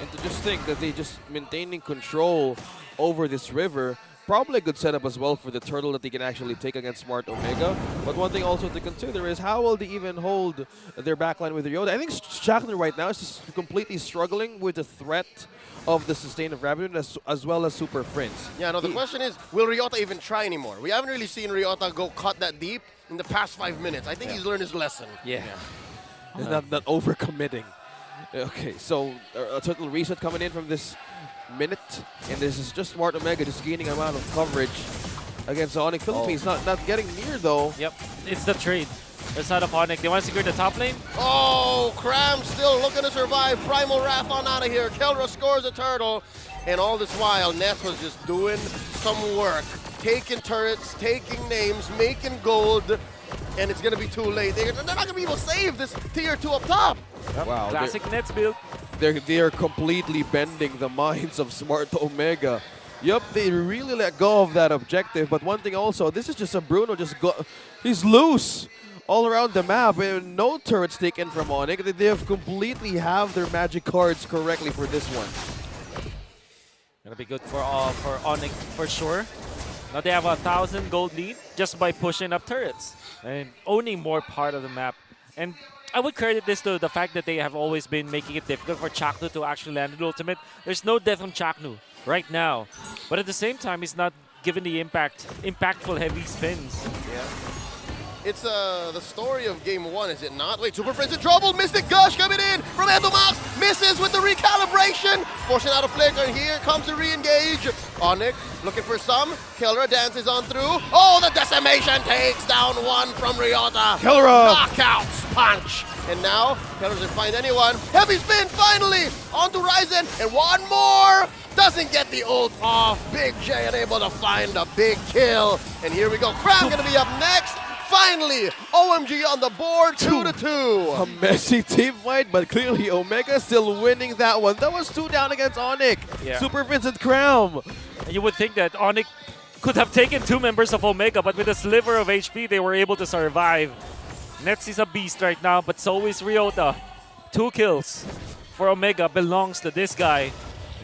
And to just think that they just maintaining control over this river, probably a good setup as well for the turtle that they can actually take against Smart Omega. But one thing also to consider is how will they even hold their backline with Ryota? I think Chaknu right now is just completely struggling with the threat of the sustain of Rapido as well as Super Prince. Yeah, no, the question is, will Ryota even try anymore? We haven't really seen Ryota go cut that deep in the past 5 minutes. I think he's learned his lesson. Yeah. Not overcommitting. Okay, so a total reset coming in from this minute, and this is just Smart Omega just gaining amount of coverage against ONIC Philippines. Not getting near though. Yep, it's the trade. The side of ONIC, they want to secure the top lane. Oh, Cram still looking to survive. Primal Wrath on out of here. Kelra scores a turtle. And all this while, Ness was just doing some work. Taking turrets, taking names, making gold. And it's going to be too late. They're not going to be able to save this tier 2 up top. Yep. Wow. Classic Nets build. They're completely bending the minds of Smart Omega. Yep, they really let go of that objective. But one thing also, this is just a Bruno he's loose all around the map. And no turrets taken from ONIC. They have completely have their magic cards correctly for this one. Gonna be good for ONIC for sure. Now they have 1,000 gold lead just by pushing up turrets and owning more part of the map. And I would credit this to the fact that they have always been making it difficult for Chaknu to actually land the ultimate. There's no death on Chaknu right now. But at the same time, he's not given the impactful heavy spins. Yeah. It's the story of game 1, is it not? Wait, Super Friends in trouble. Mystic Gush coming in from Entomax. Misses with the recalibration. Forcing out a flicker, and here comes the re-engage. Onyx looking for some. Kelra dances on through. Oh, the decimation takes down one from Ryota. Kelra! Knockouts punch. And now, Kelra doesn't find anyone. Heavy spin finally onto Ryzen. And one more. Doesn't get the ult off. Big J unable to find a big kill. And here we go. Cram gonna be up next. Finally, OMG on the board, 2-2. A messy team fight, but clearly Omega still winning that one. That was 2 down against Onyx. Yeah. Super Vincent Cram. And you would think that Onyx could have taken 2 members of Omega, but with a sliver of HP, they were able to survive. Nets is a beast right now, but so is Ryota. 2 kills for Omega belongs to this guy.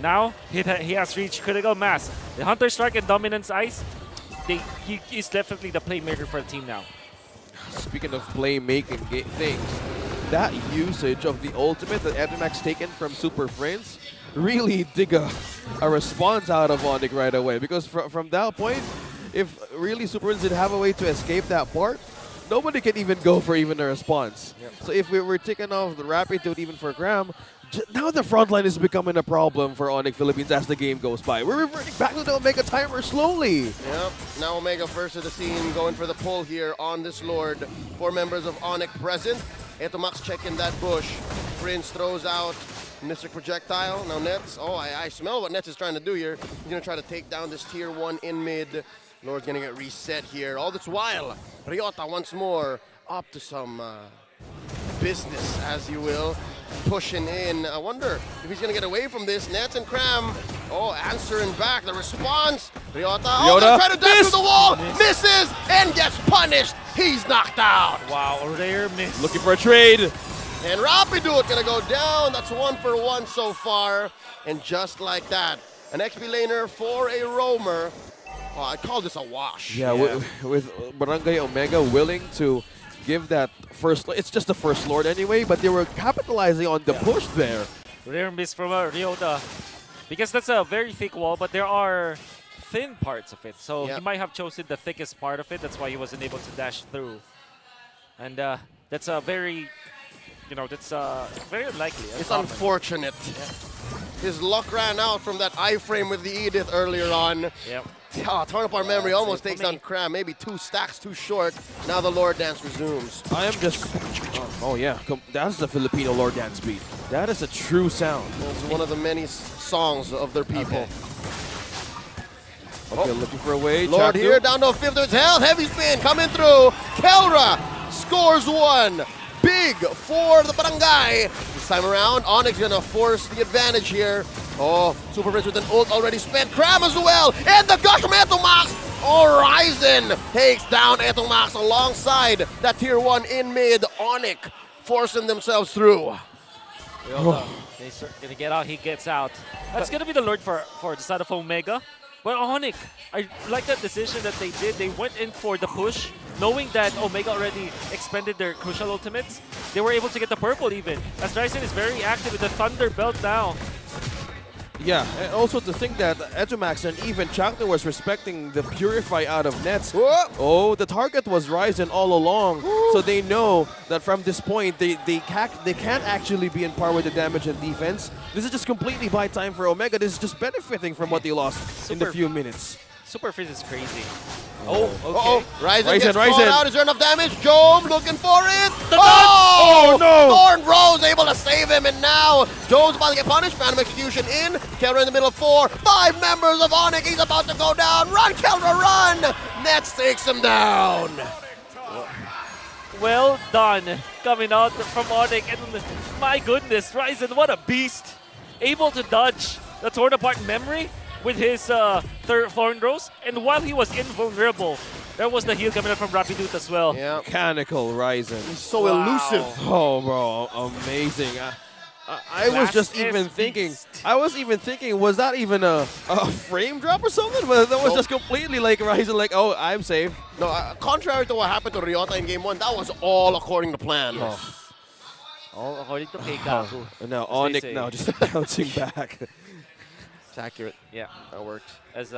Now, he has reached critical mass. The Hunter Strike and Dominance Ice, he is definitely the playmaker for the team now. Speaking of playmaking things, that usage of the ultimate that Entomax taken from Super Friends really dig a response out of Onyx right away. Because from that point, if really Super Friends didn't have a way to escape that part, nobody can even go for even a response. Yep. So if we were taking off the Rapid Dude even for Graham, now the front line is becoming a problem for Onyx Philippines as the game goes by. We're reverting back to the Omega timer slowly. Yep, now Omega first of the scene, going for the pull here on this Lord. 4 members of Onyx present. Entomax checking that bush. Prince throws out Mystic Projectile. Now Nets, I smell what Nets is trying to do here. He's going to try to take down this tier 1 in mid. Lord's going to get reset here. All this while, Ryota once more up to some business, as you will. Pushing in. I wonder if he's going to get away from this. Nets and Cram. Answering back. The response. Ryota. Gonna try to dash through the wall. Misses and gets punished. He's knocked out. Wow, a rare miss. Looking for a trade. And Rapidude gonna go down. That's 1 for 1 so far. And just like that, an XP laner for a roamer. I call this a wash. Yeah, with Barangay Omega willing to give that first, it's just the first Lord anyway, but they were capitalizing on the push there. Rare miss from Ryota. Because that's a very thick wall, but there are thin parts of it. So he might have chosen the thickest part of it. That's why he wasn't able to dash through. And that's a very, that's very unlikely. It's unfortunate. His luck ran out from that iframe with the Edith earlier on. Yep. Torn apart memory almost takes down Cram. Maybe 2 stacks too short. Now the Lord Dance resumes. I am just, that's the Filipino Lord Dance beat. That is a true sound. It's one of the many songs of their people. Okay, looking for a way. Lord here down to a 5th of his health. Heavy spin coming through. Kelra scores 1. Big for the Barangay. This time around, Onyx gonna force the advantage here. Super Rich with an ult already spent. Cram as well. And the gush from Entomax. Ryzen takes down Entomax alongside that tier 1 in mid. Onyx forcing themselves through. They're gonna get out, he gets out. That's gonna be the Lord for the side of Omega. But Onyx, I like that decision that they did. They went in for the push, knowing that Omega already expended their crucial ultimates. They were able to get the purple even, as Ryzen is very active with the Thunder Belt now. Yeah, and also to think that Entomax and even Chakna was respecting the Purify out of Nets. The target was Ryzen all along, so they know that from this point, they can't actually be in par with the damage and defense. This is just completely buy time for Omega. This is just benefiting from what they lost in the few minutes. Super Frizz is crazy. Ryzen gets caught out. Is there enough damage? Jome looking for it. No! Thorn Rose able to save him, and now Jome's about to get punished. Phantom Execution in. Kelra in the middle of 4. 5 members of Onyx. He's about to go down. Run, Kelra, run! Nets takes him down. Well done, coming out from Onyx. And my goodness, Ryzen, what a beast. Able to dodge the torn apart memory with his third Thorn Rose, and while he was invulnerable, there was the heal coming up from Rapidude as well. Yeah. Mechanical Ryzen. He's so elusive. Oh, bro, amazing. I was just even thinking, was that even a frame drop or something? But that was just completely like Ryzen, like, oh, I'm safe. No, contrary to what happened to Ryota in game 1, that was all according to plan. All according to Keikaku. Now Onyx now just bouncing back. It's accurate. Yeah, That works. as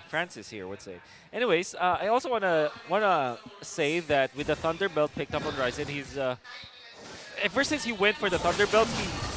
Francis here would say. Anyways, I also wanna say that with the Thunderbelt picked up on Ryzen, he's ever since he went for the Thunderbelt,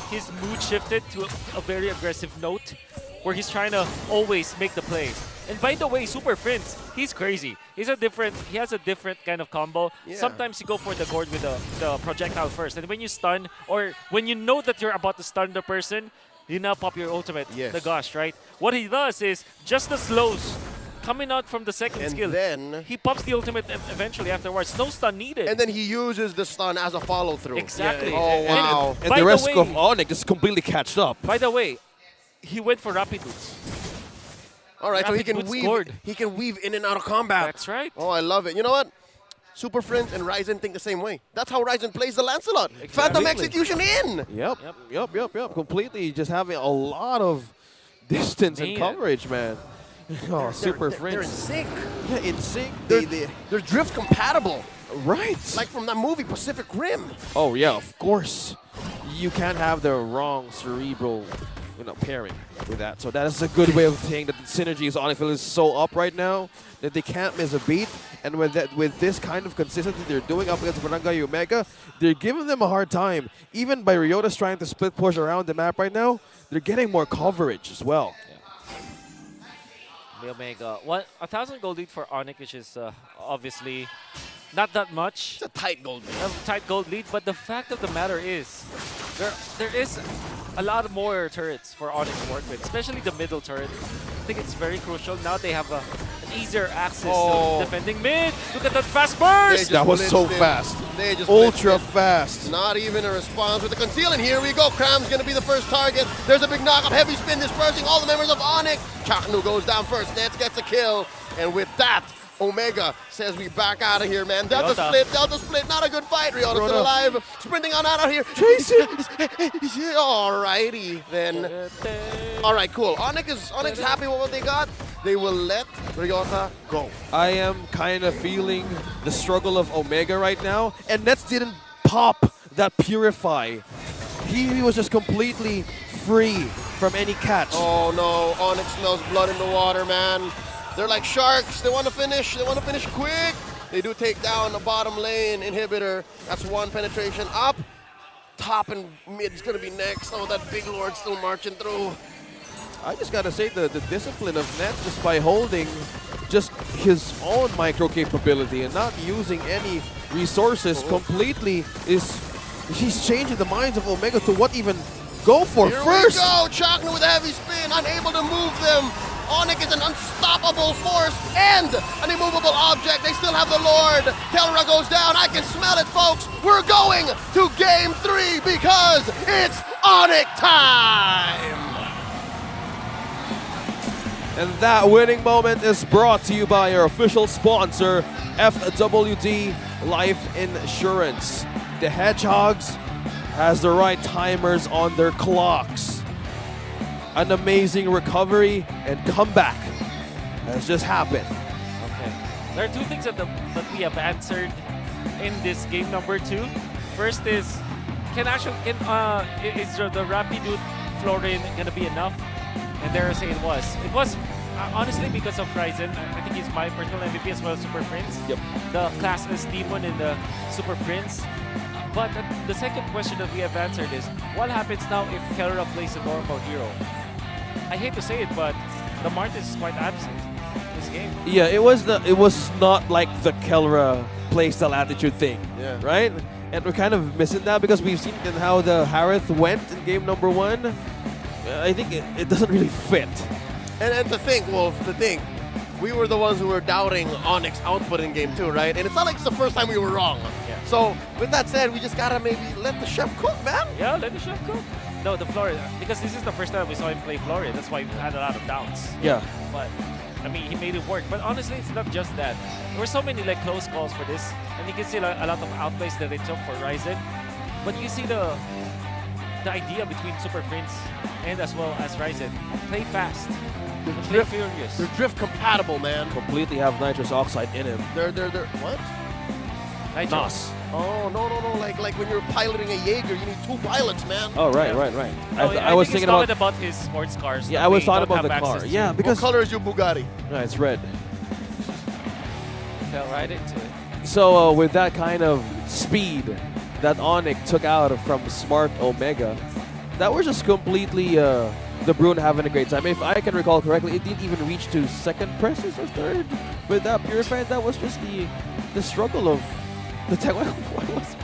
his mood shifted to a very aggressive note, where he's trying to always make the play. And by the way, Super Prince, he's crazy. He has a different kind of combo. Yeah. Sometimes you go for the gourd with the projectile first, and when you stun, or when you know that you're about to stun the person, you now pop your ultimate, Yes. the Gosh, right? What he does is just the slows coming out from the second And skill. then He pops the ultimate eventually afterwards. No stun needed. and then he uses the stun as a follow through. Exactly. Yeah, Oh, wow. And By the the rest way- of Onyx is completely catched up. By the way, he went for rapid boots. All right, so he Rapid can boots weave. scored. He can weave in and out of combat. That's right. Oh, I love it. You know what? Super Friends and Ryzen think the same way. That's how Ryzen plays the Lancelot. Phantom Execution in. Yep. Completely just having a lot of distance and Man. coverage, man. Oh, Super They're in Friends. sync. Yeah, in sync. They're drift compatible. Right. Like from that movie Pacific Rim. Oh yeah, of course. You can't have the wrong cerebral, pairing with that. So that is a good way of saying that the synergy is Onyx is so up right now that they can't miss a beat. And with this kind of consistency they're doing up against Barangay Omega, they're giving them a hard time. Even by Ryota's trying to split push around the map right now, they're getting more coverage as well. The Omega. 1,000 gold lead for Onyx, which is obviously not that much. It's a tight gold lead. A tight gold lead, but the fact of the matter is, there is a lot more turrets for Onyx to work with, especially the middle turret. I think it's very crucial. Now they have an easier access to defending mid. Look at that fast burst! That was so blitzed him. fast. They just Ultra blitzed him. fast. Not even a response with the conceal, and here we go. Cram's gonna be the first target. There's a big knockup, heavy spin dispersing all the members of Onyx. Chaknu goes down first, Nets gets a kill, and with that, Omega says we back out of here, man. Delta split, not a good fight. Ryota's still alive, sprinting on out of here. Chase it! Alrighty then. Alright, cool. Onyx is happy with what they got. They will let Ryota go. I am kind of feeling the struggle of Omega right now, and Nets didn't pop that Purify. He was just completely free from any catch. Oh no, Onyx smells blood in the water, man. They're like sharks. They want to finish. They want to finish quick. They do take down the bottom lane inhibitor. That's one penetration up. Top and mid is going to be next. Oh, that big lord still marching through. I just gotta say the discipline of Nets just by holding just his own micro capability and not using any resources completely he's changing the minds of Omega to what even go for Here first. we go. Chakna with a heavy spin, unable to move them. Onyx is an unstoppable force and an immovable object. They still have the Lord. Kelra goes down. I can smell it, folks. We're going to Game 3 because it's Onyx time. And that winning moment is brought to you by our official sponsor, FWD Life Insurance. The Hedgehogs has the right timers on their clocks. An amazing recovery and comeback has just happened. Okay. There are two things that we have answered in this game number 2. First is, is the Rapidude Florin gonna be enough? And there say it was. It was honestly because of Ryzen. I think he's my personal MVP as well as Super Prince. Yep. The class S demon in the Super Prince. But the second question that we have answered is, what happens now if Kelra plays a normal hero? I hate to say it, but the Martis is quite absent in this game. Yeah, it was not like the Kelra playstyle attitude thing, right? And we're kind of missing that because we've seen in how the Harith went in game number 1. I think it doesn't really fit. And to think, Wolf, we were the ones who were doubting Onyx output in game 2, right? And it's not like it's the first time we were wrong. Yeah. So with that said, we just gotta maybe let the chef cook, man. Yeah, let the chef cook. No, the Florida, because this is the first time we saw him play Florida. That's why we had a lot of doubts. Yeah. But I mean, he made it work. But honestly, it's not just that. There were so many close calls for this, and you can see a lot of outplays that they took for Ryzen. But you see the idea between Super Prince and as well as Ryzen. Play fast. Play furious. They're drift compatible, man. Completely have nitrous oxide in him. They're what? Nitro. Nos. Oh, no. Like when you're piloting a Jaeger, you need 2 pilots, man. Oh, right. I was think thinking it's about. about his sports cars. Yeah, that I was we talking don't about the have car. access Yeah, to. because What color is your Bugatti? no, it's red. Fell right into it. So with that kind of speed that ONIC took out from Smart Omega, that was just completely the Bruin having a great time. If I can recall correctly, it didn't even reach to second presses or third. With that Purified, that was just the struggle of the tech.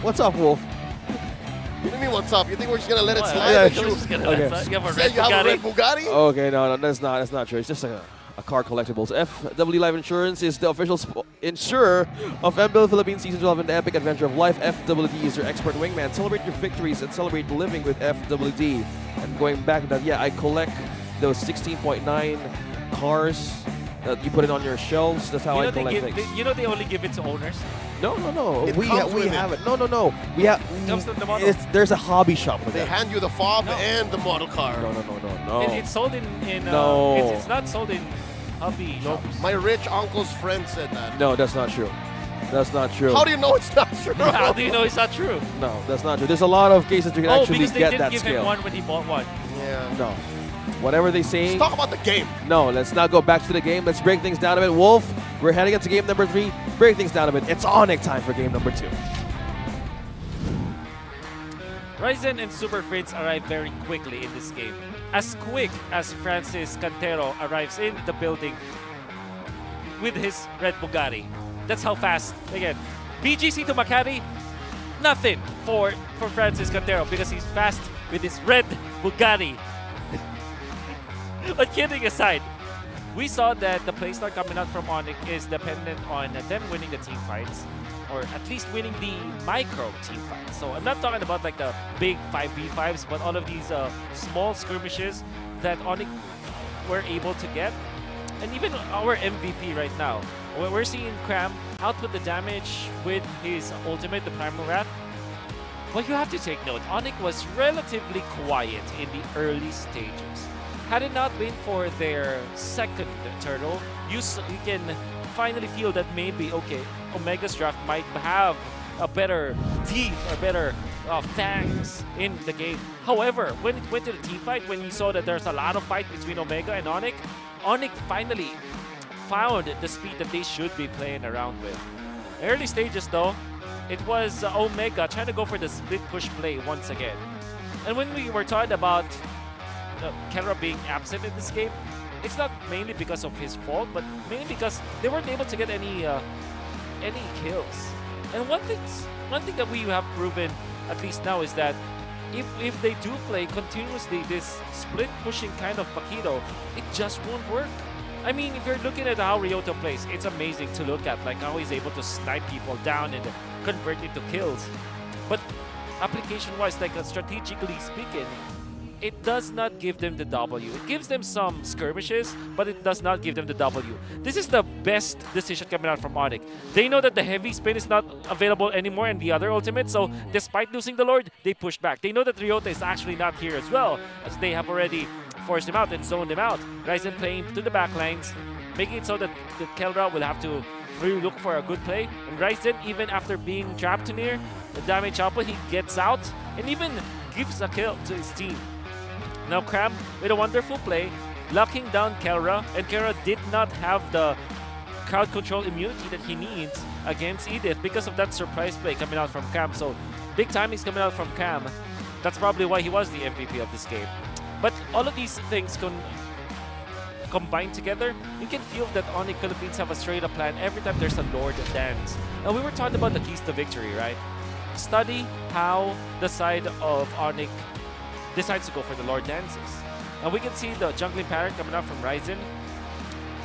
What's up, Wolf? What do you mean, what's up? You think we're just going to let it slide? Yeah, Like sure. you- Okay. You have a Say red you have a Bugatti. red Bugatti? Okay, no, that's not true. It's just a car collectibles. FW Life Insurance is the official insurer of MPL Philippines Season 12 and the Epic Adventure of Life. FWD is your expert wingman. Celebrate your victories and celebrate living with FWD. And going back to that, yeah, I collect those 16.9 cars that you put it on your shelves. That's how I collect things. They only give it to owners. No. It We comes with have it. No. We have. comes with the model. There's a hobby shop for They that. hand you the fob and the model car. No. It's sold in No. it's not sold in hobby shops. My rich uncle's friend said that. No, that's not true. That's not true. How do you know it's not true? How do you know it's not true? No, that's not true. There's a lot of cases you can Oh, actually because they get didn't that give scale. him one when he bought one. Yeah. No. Whatever they say. Let's talk about the game. No, let's not go back to the game. Let's break things down a bit. Wolf, we're heading into game number 3. Break things down a bit. It's ONIC time for game number 2. Ryzen and Super Fritz arrive very quickly in this game. As quick as Francis Cantero arrives in the building with his red Bugatti. That's how fast. Again, BGC to Makati, nothing for Francis Cantero because he's fast with his red Bugatti. But kidding aside, we saw that the playstyle coming out from ONIC is dependent on them winning the team fights, or at least winning the micro team fights. So I'm not talking about like the big 5v5s, but all of these small skirmishes that ONIC were able to get. And even our MVP right now, we're seeing Cram output the damage with his ultimate, the Primal Wrath. But you have to take note, ONIC was relatively quiet in the early stages. Had it not been for their second turtle, you can finally feel that maybe, okay, Omega's draft might have a better teeth or better fangs in the game. However, when it went to the team fight, when you saw that there's a lot of fight between Omega and ONIC, ONIC finally found the speed that they should be playing around with. Early stages though, it was Omega trying to go for the split push play once again. And when we were talking about Kenra being absent in this game, it's not mainly because of his fault, but mainly because they weren't able to get any kills. And one thing that we have proven, at least now, is that if they do play continuously this split pushing kind of Paquito, it just won't work. I mean, if you're looking at how Ryota plays, it's amazing to look at, like how he's able to snipe people down and convert into kills. But application-wise, like strategically speaking, it does not give them the W. It gives them some skirmishes, but it does not give them the W. This is the best decision coming out from ONIC. They know that the heavy spin is not available anymore in the other ultimate, so despite losing the Lord, they push back. They know that Ryota is actually not here as well, as they have already forced him out and zoned him out. Ryzen playing to the backlines, making it so that Kelra will have to really look for a good play. And Ryzen, even after being trapped near the damage output, he gets out and even gives a kill to his team. Now Cram with a wonderful play, locking down Kelra, and Kelra did not have the crowd control immunity that he needs against Edith because of that surprise play coming out from Cam. So big time is coming out from Cam. That's probably why he was the MVP of this game. But all of these things combined together, you can feel that ONIC Philippines have a straight up plan every time there's a Lord dance. And we were talking about the keys to victory, right? Study how the side of ONIC decides to go for the Lord dances. And we can see the jungling parent coming out from Ryzen.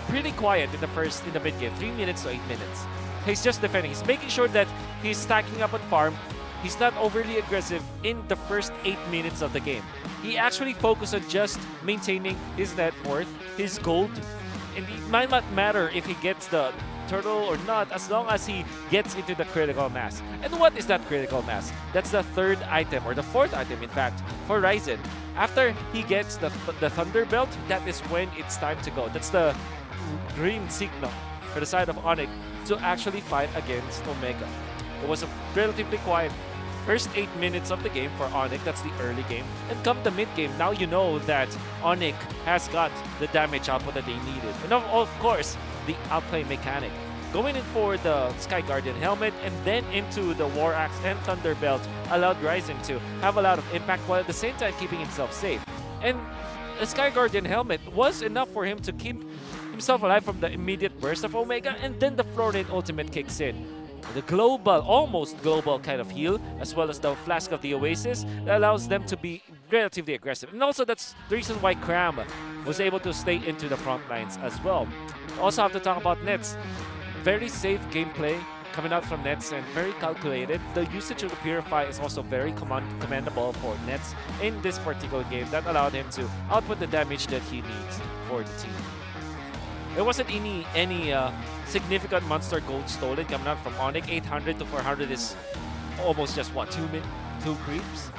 Pretty quiet in the mid game, 3 minutes to 8 minutes. He's just defending. He's making sure that he's stacking up on farm. He's not overly aggressive in the first 8 minutes of the game. He actually focused on just maintaining his net worth, his gold, and it might not matter if he gets the turtle or not, as long as he gets into the critical mass. And what is that critical mass? That's the third item, or the fourth item in fact, for Ryzen. After he gets the Thunder Belt, that is when it's time to go. That's the green signal for the side of ONIC to actually fight against Omega. It was a relatively quiet first 8 minutes of the game for ONIC. That's the early game. And come the mid game, now you know that ONIC has got the damage output that they needed. And of course, the outplay mechanic. Going in for the Sky Guardian helmet and then into the War Axe and Thunderbelt allowed Ryzen to have a lot of impact while at the same time keeping himself safe. And the Sky Guardian helmet was enough for him to keep himself alive from the immediate burst of Omega, and then the Florid ultimate kicks in. The global, almost global kind of heal, as well as the Flask of the Oasis, that allows them to be relatively aggressive. And also that's the reason why Cram was able to stay into the front lines as well. Also have to talk about Nets. Very safe gameplay coming out from Nets and very calculated. The usage of the Purify is also very commendable for Nets in this particular game. That allowed him to output the damage that he needs for the team. There wasn't any significant monster gold stolen coming out from ONIC. 800 to 400 is almost just what, 2 creeps?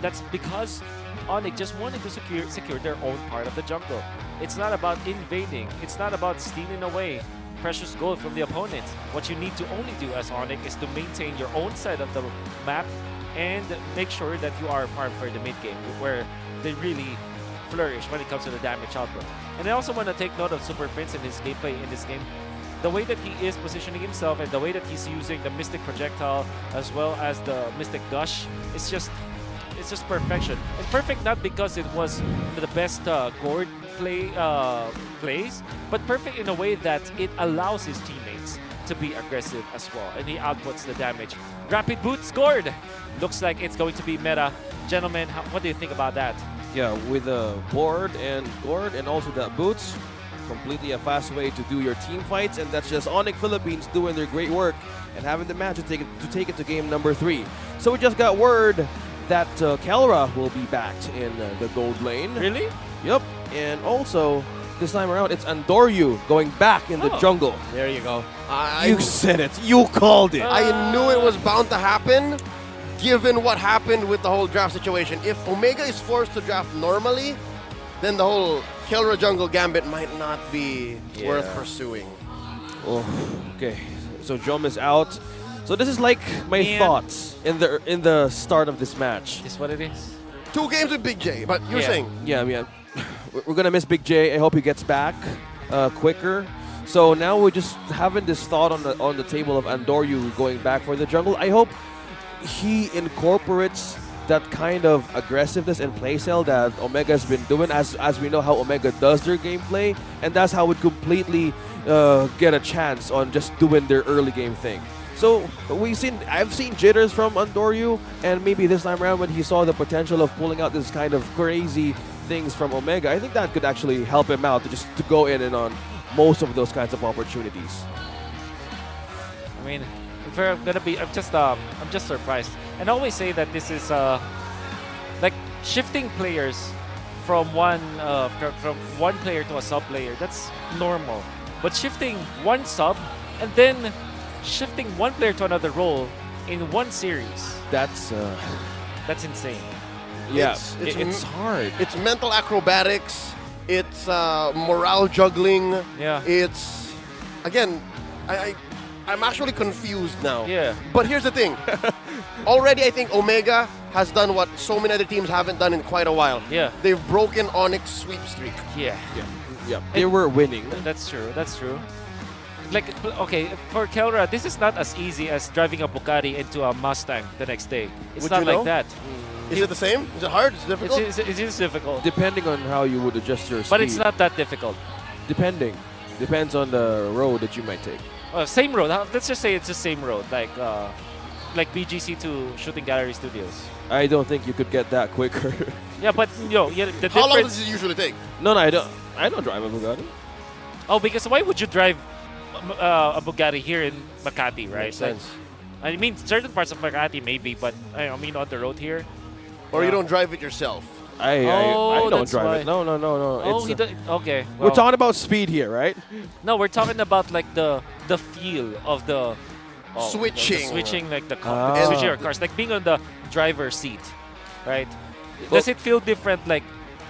That's because ONIC just wanted to secure their own part of the jungle. It's not about invading. It's not about stealing away precious gold from the opponents. What you need to only do as ONIC is to maintain your own side of the map and make sure that you are farmed for the mid game, where they really flourish when it comes to the damage output. And I also want to take note of Super Prince and his gameplay in this game. The way that he is positioning himself and the way that he's using the Mystic Projectile as well as the Mystic Gush, it's just perfection. And perfect not because it was the best Gord plays, but perfect in a way that it allows his teammates to be aggressive as well. And he outputs the damage. Rapid Boot scored! Looks like it's going to be meta. Gentlemen, what do you think about that? Yeah, with the board and Gord and also the boots, completely a fast way to do your team fights, and that's just ONIC Philippines doing their great work and having the match to take it to game number 3. So we just got word that Kelra will be backed in the gold lane. Really? Yep. And also, this time around, it's Andoryu going back in the jungle. There you go. You said it. You called it. I knew it was bound to happen, given what happened with the whole draft situation. If Omega is forced to draft normally, then the whole Kelra jungle gambit might not be worth pursuing. Oh, okay. So Jom is out. So this is like my thoughts in the start of this match. Is what it is? 2 games with Big J, but you're saying? Yeah. We're gonna miss Big J. I hope he gets back quicker. So now we're just having this thought on the table of Andoryu going back for the jungle. I hope he incorporates that kind of aggressiveness and playstyle that Omega has been doing, as we know how Omega does their gameplay, and that's how it completely get a chance on just doing their early game thing. So I've seen jitters from Andoryu, and maybe this time around when he saw the potential of pulling out this kind of crazy things from Omega, I think that could actually help him out to go in and on most of those kinds of opportunities. I mean, if I'm gonna be, I'm just surprised. And I always say that this is like shifting players from one player to a sub player. That's normal. But shifting one sub and then shifting one player to another role in one series, that's insane. Yeah, it's hard. It's mental acrobatics. It's morale juggling. Yeah. It's again, I'm actually confused now. Yeah. But here's the thing. Already, I think Omega has done what so many other teams haven't done in quite a while. Yeah. They've broken Onyx sweep streak. Yeah. They were winning. That's true. That's true. Like, okay, for Kelra, this is not as easy as driving a Bugatti into a Mustang the next day. It's Would not you know? like that. Is it the same? Is it hard? Is it difficult? It is difficult. Depending on how you would adjust your speed. But it's not that difficult. Depends on the road that you might take. Same road. Let's just say it's the same road, like BGC to Shooting Gallery Studios. I don't think you could get that quicker. Yeah, but the How difference. long does it usually take? No, I don't. I don't drive a Bugatti. Oh, because why would you drive a Bugatti here in Makati, right? Makes sense. I mean, certain parts of Makati maybe, but I mean on the road here. Or you don't drive it yourself? I don't that's drive why. it. No. Oh, It's, okay. we're well, talking about speed here, right? No, we're talking about like the feel of the Switching. the switching, like the Ah. switching your cars, like being on the driver's seat, right? Does it feel different, like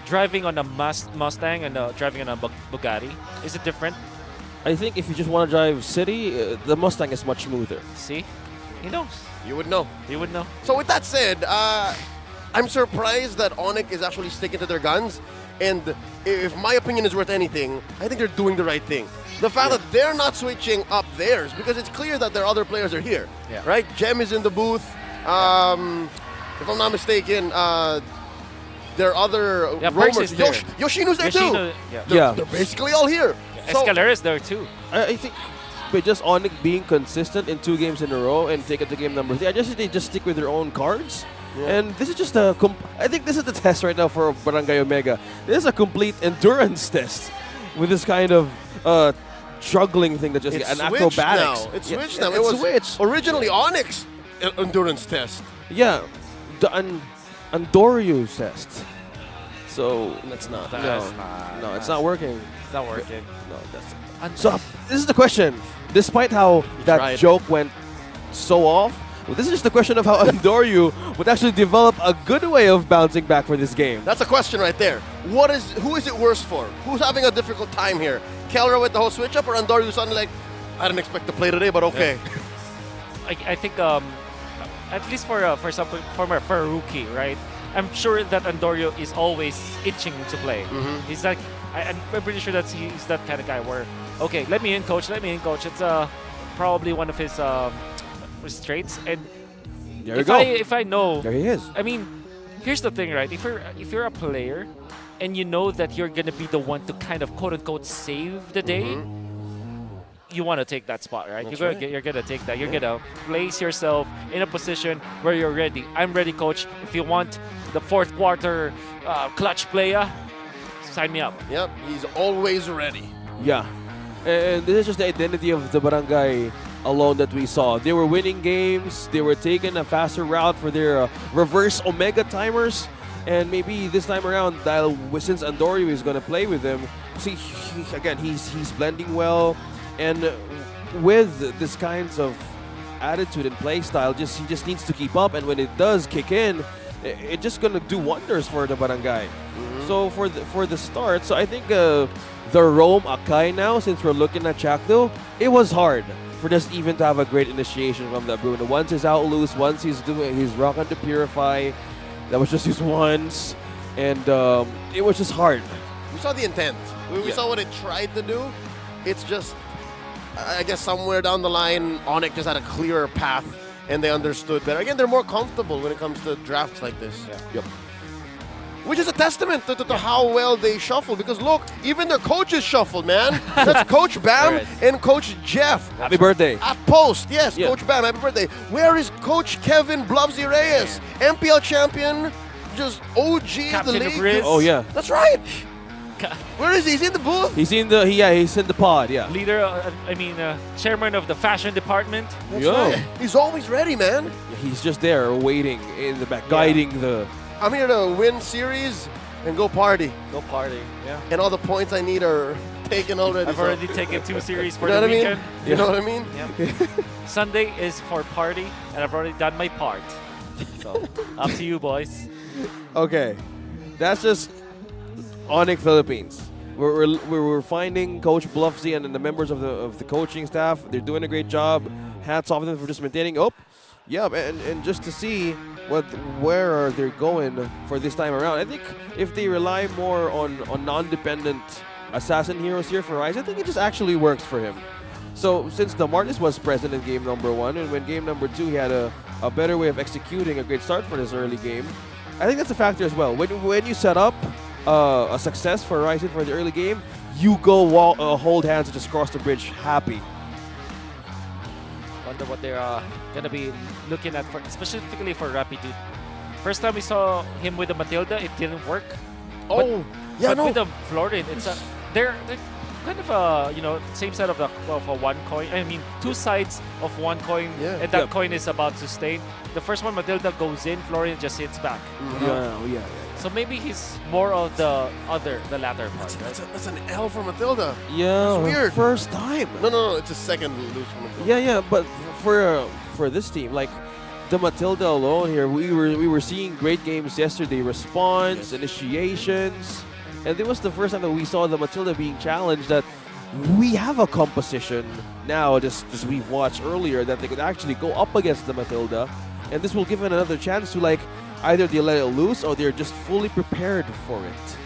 driving on a Mustang and driving on a Bugatti? Is it different? I think if you just want to drive city, the Mustang is much smoother. See? He knows. You would know. He would know. So with that said, I'm surprised that ONIC is actually sticking to their guns. And if my opinion is worth anything, I think they're doing the right thing. The fact that they're not switching up theirs, because it's clear that their other players are here, right? Jem is in the booth. If I'm not mistaken, their other roamers, Yoshinu's there too. They're basically all here. Escalera is there too. I think with just ONIC being consistent in 2 games in a row and take it to game number 3, I just think they just stick with their own cards. And this is just I think this is the test right now for Barangay Omega. This is a complete endurance test with this kind of juggling thing that just It's an switched acrobatics. now. It's switched now. It's It was switched. originally Onyx endurance test. Yeah, the Andoryu test. So That's not. no, it's not working. It's not working. No, that's so. This is the question. Despite how that tried. joke went so off, well, this is just the question of how Andoryu would actually develop a good way of bouncing back for this game. That's a question right there. Who is it worse for? Who's having a difficult time here? Kelra with the whole switch up, or Andoryu suddenly like, I didn't expect to play today, but okay. I think at least for a rookie, right? I'm sure that Andoryu is always itching to play. He's like, I'm pretty sure that he's that kind of guy where, okay, let me in, coach. It's probably one of his traits. And There you go. if I know, There he is. I mean, here's the thing, right? If you're a player and you know that you're gonna be the one to kind of quote unquote save the day, you want to take that spot, right? You're gonna take that. You're gonna place yourself in a position where you're ready. I'm ready, coach. If you want the 4th quarter clutch player, sign me up. Yep, he's always ready. Yeah, and this is just the identity of the Barangay alone that we saw. They were winning games. They were taking a faster route for their reverse Omega timers. And maybe this time around, since Andoryu is going to play with them, see, again, he's blending well. And with this kinds of attitude and play style, he just needs to keep up. And when it does kick in, it's just going to do wonders for the Barangay. So for the start, so I think the Rome Akai now, since we're looking at Chakdo, it was hard for just even to have a great initiation from the Bruno. Once he's out loose, once he's rocking the Purify, that was just his once, and it was just hard. We saw the intent. We saw what it tried to do. It's just, I guess somewhere down the line, ONIC just had a clearer path, and they understood better. Again, they're more comfortable when it comes to drafts like this. Yep. Which is a testament to how well they shuffle. Because look, even their coaches shuffled, man. That's Coach Bam and Coach Jeff. Happy birthday. At post, yes, Coach Bam, happy birthday. Where is Coach Kevin Blovsy Reyes? MPL champion, just OG of the league. Oh yeah, that's right. Where is he? He's in the booth. He's in the pod. Yeah. Leader, chairman of the fashion department. That's right. He's always ready, man. He's just there waiting in the back, guiding the. I'm here to win series and go party. Go party, yeah. And all the points I need are taken already. I've already taken 2 series for you know the what weekend. I mean? You know what I mean? Yeah. Sunday is for party, and I've already done my part. So, up to you, boys. Okay, that's just ONIC Philippines. We're finding Coach Bluffsy and the members of the coaching staff. They're doing a great job. Hats off to them for just maintaining. And just to see where they're going for this time around. I think if they rely more on non-dependent assassin heroes here for Rise, I think it just actually works for him. So since the Martis was present in game number 1, and when game number 2 he had a better way of executing a great start for this early game, I think that's a factor as well. When you set up a success for Rise for the early game, you go hold hands and just cross the bridge happy. Wonder what they're gonna be looking at specifically for Rapidude. First time we saw him with the Matilda, it didn't work. Oh, but with the Florin, it's they're kind of same side of a one coin. I mean, 2 sides of one coin, and that coin is about to sustain. The first one, Matilda goes in, Florin just hits back. Yeah. So maybe he's more of the latter part. That's an L for Matilda. Yeah, it's weird. First time. No, it's a second lose for Matilda. Yeah, but for this team, like the Matilda alone here, we were seeing great games yesterday, response, initiations, and it was the first time that we saw the Matilda being challenged. That we have a composition now, just as we've watched earlier, that they could actually go up against the Matilda, and this will give it another chance to like either they let it loose or they're just fully prepared for it.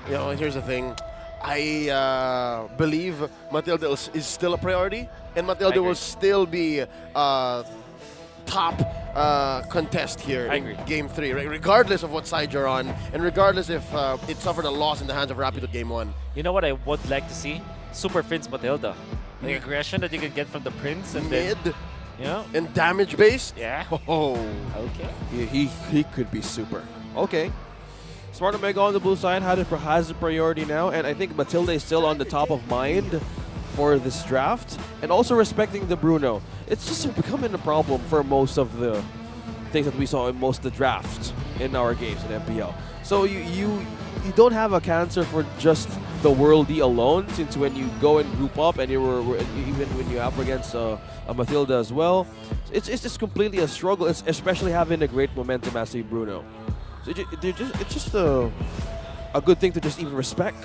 You know, here's the thing. I believe Matilda is still a priority, and Matilda will still be top contest here in Game 3, right? Regardless of what side you're on, and regardless if it suffered a loss in the hands of Rapid at Game 1. You know what I would like to see? Super Prince Matilda. The aggression that you can get from the Prince and Mid, then, you know, and damage based. Yeah. Oh, okay. He could be super. Okay. Smart Omega on the blue side has a priority now, and I think Matilda is still on the top of mind for this draft, and also respecting the Bruno. It's just becoming a problem for most of the things that we saw in most of the drafts in our games in MPL. So you don't have a cancer for just the Worldie alone, since when you go and group up, and you were even when you up against a Matilda as well, it's just completely a struggle. It's especially having a great momentum as a Bruno. So it's just a good thing to just even respect.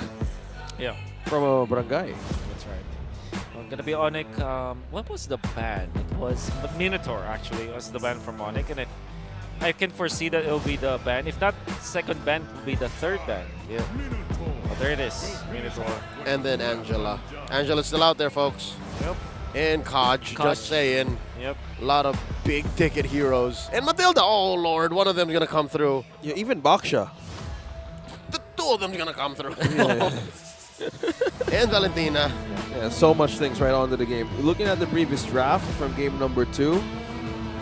Yeah. From a barangay. That's right. I'm gonna be Onyx. What was the ban? It was Minotaur actually. Was the ban from Onyx, and I can foresee that it'll be the ban. If not second ban, it'll be the third ban. Yeah. Oh, there it is, Minotaur. And then Angela. Angela's still out there, folks. Yep. And Kaj, just saying. Yep. A lot of big ticket heroes. And Matilda, oh lord, one of them's gonna come through. Yeah, even Baksha. The two of them's gonna come through. And Valentina. Yeah, so much things right onto the game. Looking at the previous draft from game number 2,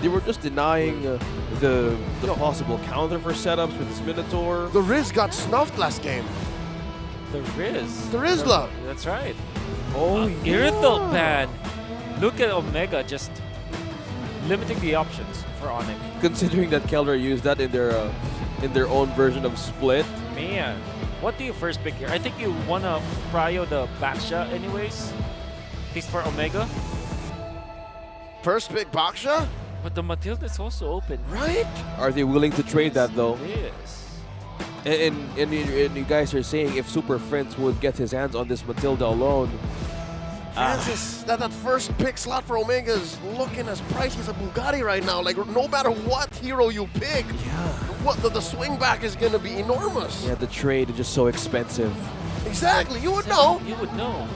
they were just denying the possible counter for setups with this Minotaur. The Riz got snuffed last game. The Riz. The Rizla. That's right. Oh, Irithel ban. Look at Omega just limiting the options for Onyx. Considering that Keller used that in their own version of Split. Man, what do you first pick here? I think you wanna prio the backshot anyways. At least for Omega. First pick Baksha? But the Matilda is also open. Right? Are they willing to trade that though? Yes. And you guys are saying if Super Friends would get his hands on this Matilda alone. Francis, that first pick slot for Omega is looking as pricey as a Bugatti right now. Like, no matter what hero you pick, the swing back is going to be enormous. Yeah, the trade is just so expensive. Exactly, you would know. You would know.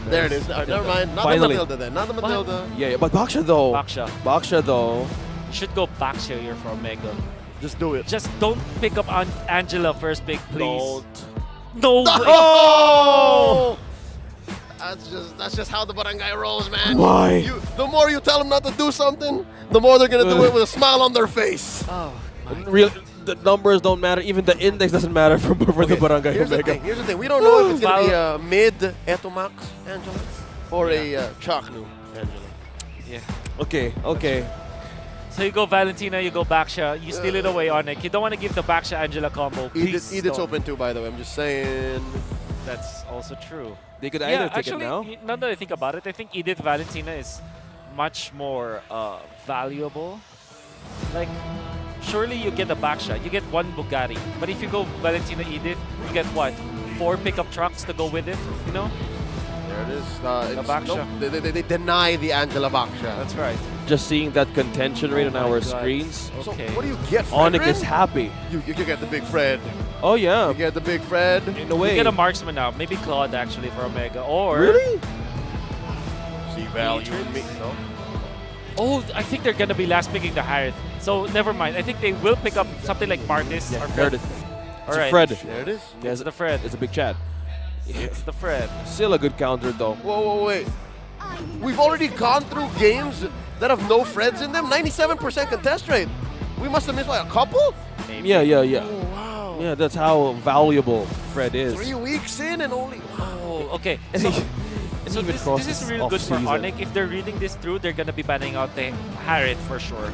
There it is. Never mind. Not Finally. the Matilda then. Not the Matilda. Yeah, but Baksha though. Baksha though. You should go Baksha here for Omega. Just do it. Just don't pick up Angela first pick, please. Don't. No way. Oh! That's just how the barangay rolls, man. Why? The more you tell them not to do something, the more they're gonna do it with a smile on their face. Oh, the numbers don't matter. Even the index doesn't matter for the barangay Omega. Here's the thing. We don't know if it's gonna be a mid Etomax Angela or a Chaknu Angela. Yeah. Okay. So you go Valentina, you go Baksha, you steal it away, Onyx. You don't want to give the Baksha Angela combo. Please Edith's don't. open too, by the way. I'm just saying. That's also true. They could either take actually, it now. Now that I think about it, I think Edith Valentina is much more valuable. Like, surely you get a Baksha, you get one Bugatti. But if you go Valentina Edith, you get what? 4 pickup trucks to go with it, you know? There it is. The Baksha. Nope, they deny the Angela Baksha. That's right. Just seeing that contention rate on my our God. screens. Okay. So what do you get, Fred? Onyx is happy. You get the big Fred. Oh yeah. You get the big Fred. In a way. You get a marksman now. Maybe Claude actually for Omega. Or Really? See value in me. No? Oh, I think they're gonna be last picking the Harith. So never mind. I think they will pick up something like Martis or There Fred. it is. All It's right. a Fred. There it is. Yeah, It's the Fred. It's a big chat. It's the Fred. Still a good counter though. Whoa, wait. We've already gone through games that have no Freds in them. 97% contest rate. We must have missed like a couple? Maybe. Yeah. Oh, wow. Yeah, that's how valuable Fred is. 3 weeks in and only. Oh, okay. And So, he- and so even this crosses is really good for off-season. Onyx. If they're reading this through, they're gonna be banning out the Harith for sure.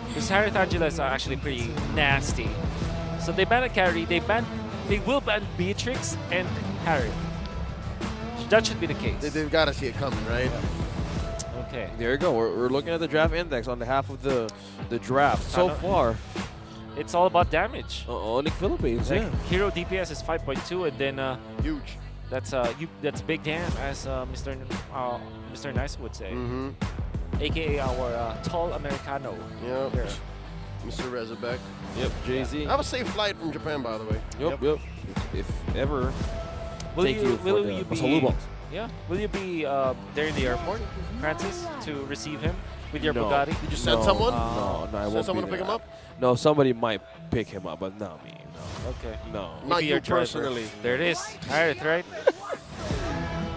Because Harith Angelas are actually pretty nasty. So they ban a carry. They will ban Beatrix and Harith. That should be the case. They've got to see it coming, right? Okay. There you go. We're looking at the draft index on behalf of the draft so far. It's all about damage. Onyx Philippines, Like yeah. hero DPS is 5.2 and then Huge. That's Big Dan, as Mr. Nice would say, aka our tall Americano. Yep. Here. Mr. Rezabek. Yep, Jay-Z. Have a safe flight from Japan, by the way. Yep. If ever, Will thank you for will the you be pasalubong. Yeah. Will you be there in the airport, Francis, to receive him with your No. Bugatti? Did you send someone? No, I Send won't someone be to pick there. him up? No, somebody might pick him up, but not me. No. Okay. No. Not Maybe you your driver. personally. There it is. Alright, right?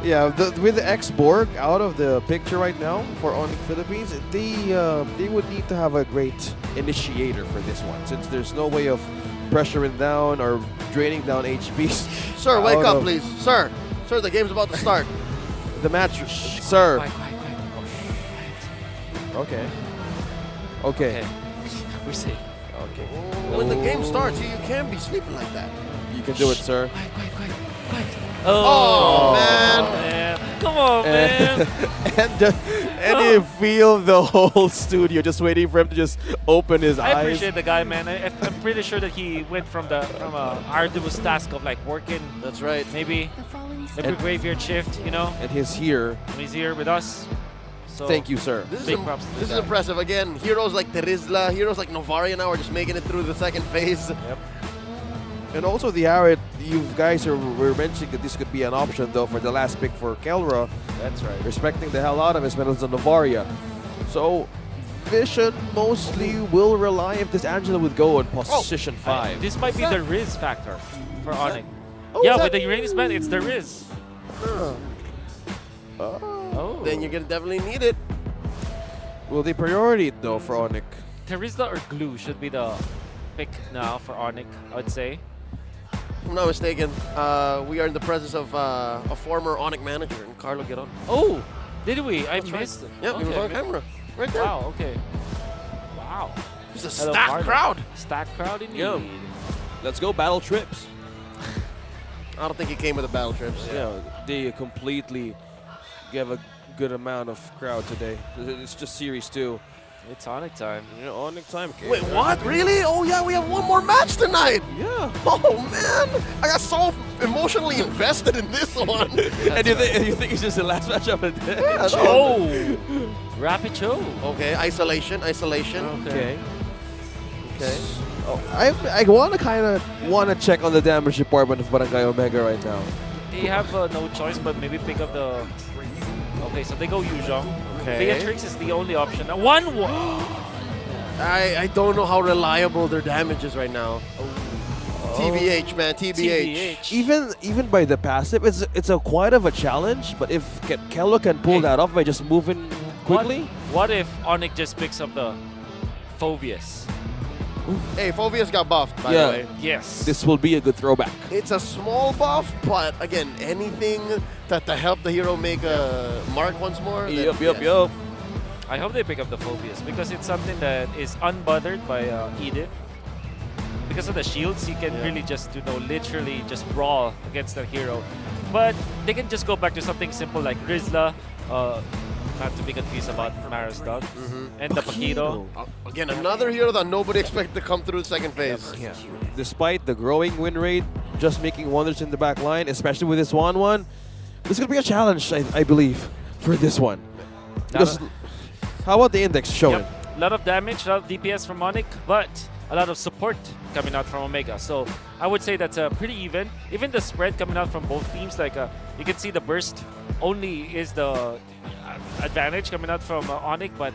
Yeah, with the ex-Borg out of the picture right now for ONIC Philippines, they would need to have a great initiator for this one, since there's no way of pressuring down or draining down HPs. Sir, wake out up, of please. Sir, the game's about to start. The match, sir. Quiet. Okay. Okay. We're safe. Okay. When the game starts, you can't be sleeping like that. You can do it, sir. Quiet. Oh, man. Come on, man. And you feel the whole studio just waiting for him to just open his eyes. I appreciate the guy, man. I'm pretty sure that he went from a arduous task of like working. That's right. Maybe every graveyard shift, you know. And he's here. And he's here with us. So Thank you, sir. This big props to this the is guy. impressive. Again, heroes like Terizla, heroes like Novaria now are just making it through the second phase. Yep. And also the Arid, you guys were mentioning that this could be an option though for the last pick for Kelra. That's right. Respecting the hell out of his medals on Novaria. So Vision mostly will rely if this Angela would go in position 5. This might be the Riz factor for Onyx. Oh, Yeah, is with that- the Uranus man, it's the Riz. Then you're gonna definitely need it. Will they priority it though for Onyx? Terizla or Glue should be the pick now for Onyx, I would say. If I'm not mistaken, we are in the presence of a former ONIC manager, Carlo Giron. Oh, did we? I missed it. Yeah, he was on camera. Right there. Wow, okay. Wow. It's a Hello, stacked Carlo. crowd. Stacked crowd indeed. Yo. Let's go battle trips. I don't think he came with the battle trips. Yeah, they completely give a good amount of crowd today. It's just Series 2. It's Onyx time. You know, Onyx time. Okay. Wait, what? Really? Oh yeah, we have one more match tonight. Yeah. Oh man, I got so emotionally invested in this one. And you think it's just the last match of the day? Yeah, Oh! Rapid Cho. Okay, isolation. Okay. Oh, I wanna check on the damage department of Barangay Omega right now. They have no choice but maybe pick up the... Okay, so they go Yuzhong. Okay. Beatrix is the only option. One. I don't know how reliable their damage is right now. TBH, man, TBH. Even by the passive, it's a quite of a challenge. But if Kello can pull that off by just moving quickly, What if Onyx just picks up the Phobius? Hey, Phobius got buffed, by Yeah. the way. Yes. this will be a good throwback. It's a small buff, but again, anything to help the hero make a mark once more. then yes. I hope they pick up the Phobius because it's something that is unbothered by Edith. Because of the shields, you can really just, literally just brawl against the hero. But they can just go back to something simple like Rizla, not to be confused about Mara's dog, and the Paquito. Again, another hero that nobody expected to come through the second phase. Yeah. Despite the growing win rate, just making wonders in the back line, especially with this one, this could be a challenge, I believe, for this one. Because, how about the index showing? A lot of damage, a lot of DPS from Onyx, but a lot of support coming out from Omega. So I would say that's pretty even. Even the spread coming out from both teams, like you can see the burst only is the advantage coming out from Onyx, but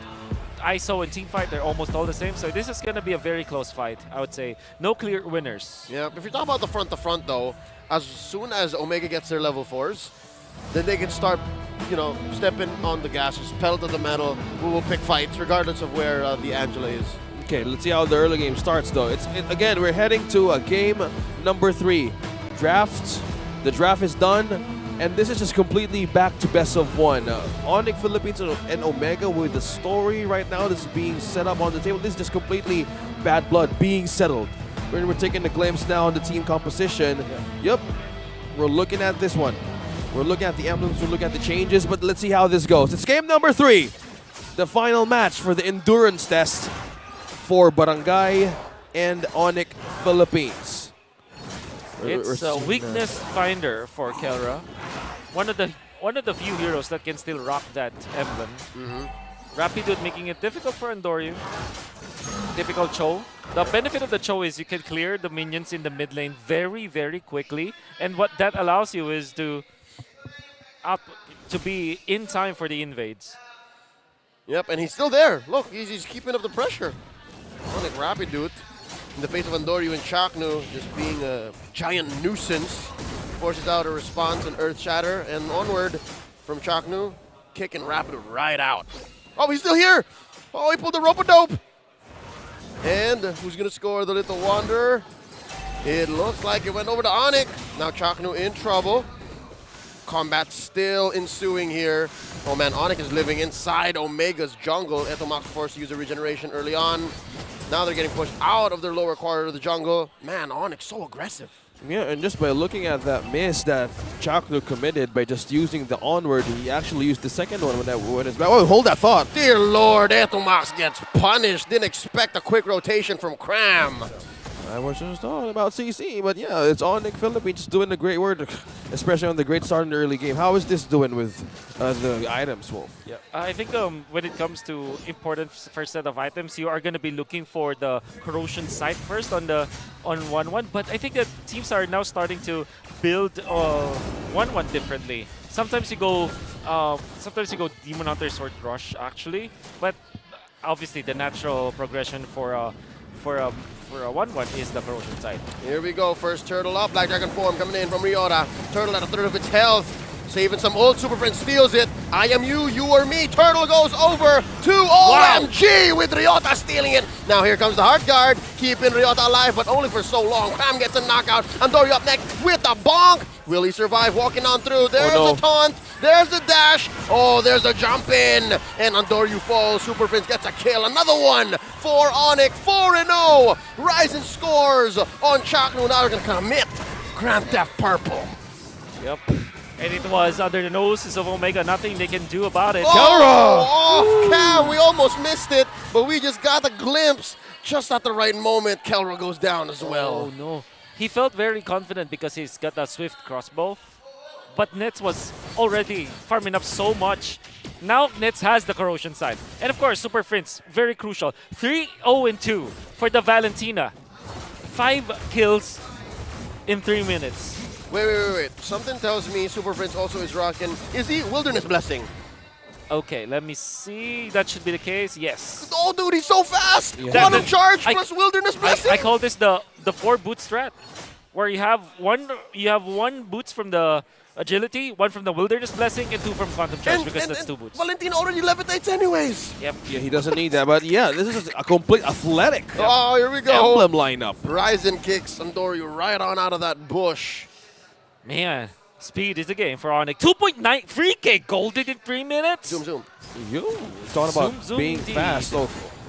ISO and teamfight, they're almost all the same. So this is going to be a very close fight, I would say. No clear winners. Yeah, if you're talking about the front-to-front, though, as soon as Omega gets their level 4s, then they can start, stepping on the gas, just pedal to the metal. We will pick fights, regardless of where the Angela is. Okay, let's see how the early game starts, though. Again, we're heading to a game number 3. The draft is done, and this is just completely back to best of 1. ONIC Philippines and Omega with the story right now that's being set up on the table. This is just completely bad blood being settled. We're taking a glimpse now on the team composition. Yep, we're looking at this one. We're looking at the emblems, we're looking at the changes, but let's see how this goes. It's game number 3, the final match for the endurance test for Barangay and ONIC Philippines. It's a seeing weakness finder for Kelra. One of the few heroes that can still rock that emblem. Rapidwood making it difficult for Andoryu. Typical Cho. The benefit of the Cho is you can clear the minions in the mid lane very, very quickly. And what that allows you is to be in time for the invades. Yep, and he's still there. Look, he's keeping up the pressure. ONIC Rapidwood, in the face of Andoryu and Chaknu, just being a giant nuisance, forces out a response and Earth Shatter, and onward from Chaknu, kicking Rapidwood right out. Oh, he's still here! Oh, he pulled the rope-a-dope! And who's gonna score the Little Wanderer? It looks like it went over to ONIC. Now Chaknu in trouble. Combat still ensuing here. Oh man, ONIC is living inside Omega's jungle. Etomax forced to use a regeneration early on. Now they're getting pushed out of their lower quarter of the jungle. Man, ONIC so aggressive. Yeah, and just by looking at that miss that Chaknu committed by just using the onward, he actually used the second one when it's back. Oh, hold that thought. Dear Lord, Etomax gets punished. Didn't expect a quick rotation from Cram. I was just talking about CC, but yeah, it's ONIC Philippines doing the great work, especially on the great start in the early game. How is this doing with the items, Wolf? Yeah, I think when it comes to important first set of items, you are going to be looking for the corrosion sight first on 1-1. But I think that teams are now starting to build 1-1 differently. Sometimes you go Demon Hunter Sword Rush actually, but obviously the natural progression for a 1-1 is the corrosion side. Here we go, first turtle up, Black Dragon form coming in from Ryota. Turtle at a third of its health, saving some old Super Friend, steals it. I am you, you are me. Turtle goes over to OMG with Ryota stealing it. Now here comes the Heart Guard, keeping Ryota alive, but only for so long. Cram gets a knockout. Andoryu up next with a bonk. Will he survive walking on through? There's a taunt, there's the dash. Oh, there's a jump in. And Andoryu falls. Super Prince gets a kill. Another one for ONIC. 4-0. Ryzen scores on Chaknu. Now they're going to commit Grand Theft Purple. Yep. And it was under the noses of Omega. Nothing they can do about it. Oh, off cam. We almost missed it, but we just got a glimpse just at the right moment. Kelra goes down as well. Oh, no. He felt very confident because he's got a swift crossbow. But Nets was already farming up so much. Now Nets has the corrosion side. And of course, Super Prince, very crucial. 3-0-2 for the Valentina. 5 kills in 3 minutes. Wait. Something tells me Super Prince also is rocking. Is he Wilderness Blessing? Okay, let me see. That should be the case. Yes. Oh, dude, he's so fast! Yeah. Quantum Charge plus Wilderness Blessing! I call this the 4 boot strat, where you have one boots from the agility, 1 from the Wilderness Blessing, and 2 from Quantum Charge because that's 2 boots. Valentin already levitates anyways. Yep. Yeah, he doesn't need that, but yeah, this is a complete athletic Oh, here we go. emblem lineup. Ryzen kicks Andoryu right on out of that bush. Man, speed is the game for ONIC. 2.9 3K golded in 3 minutes. Zoom. You talking about Zoom being indeed. fast. So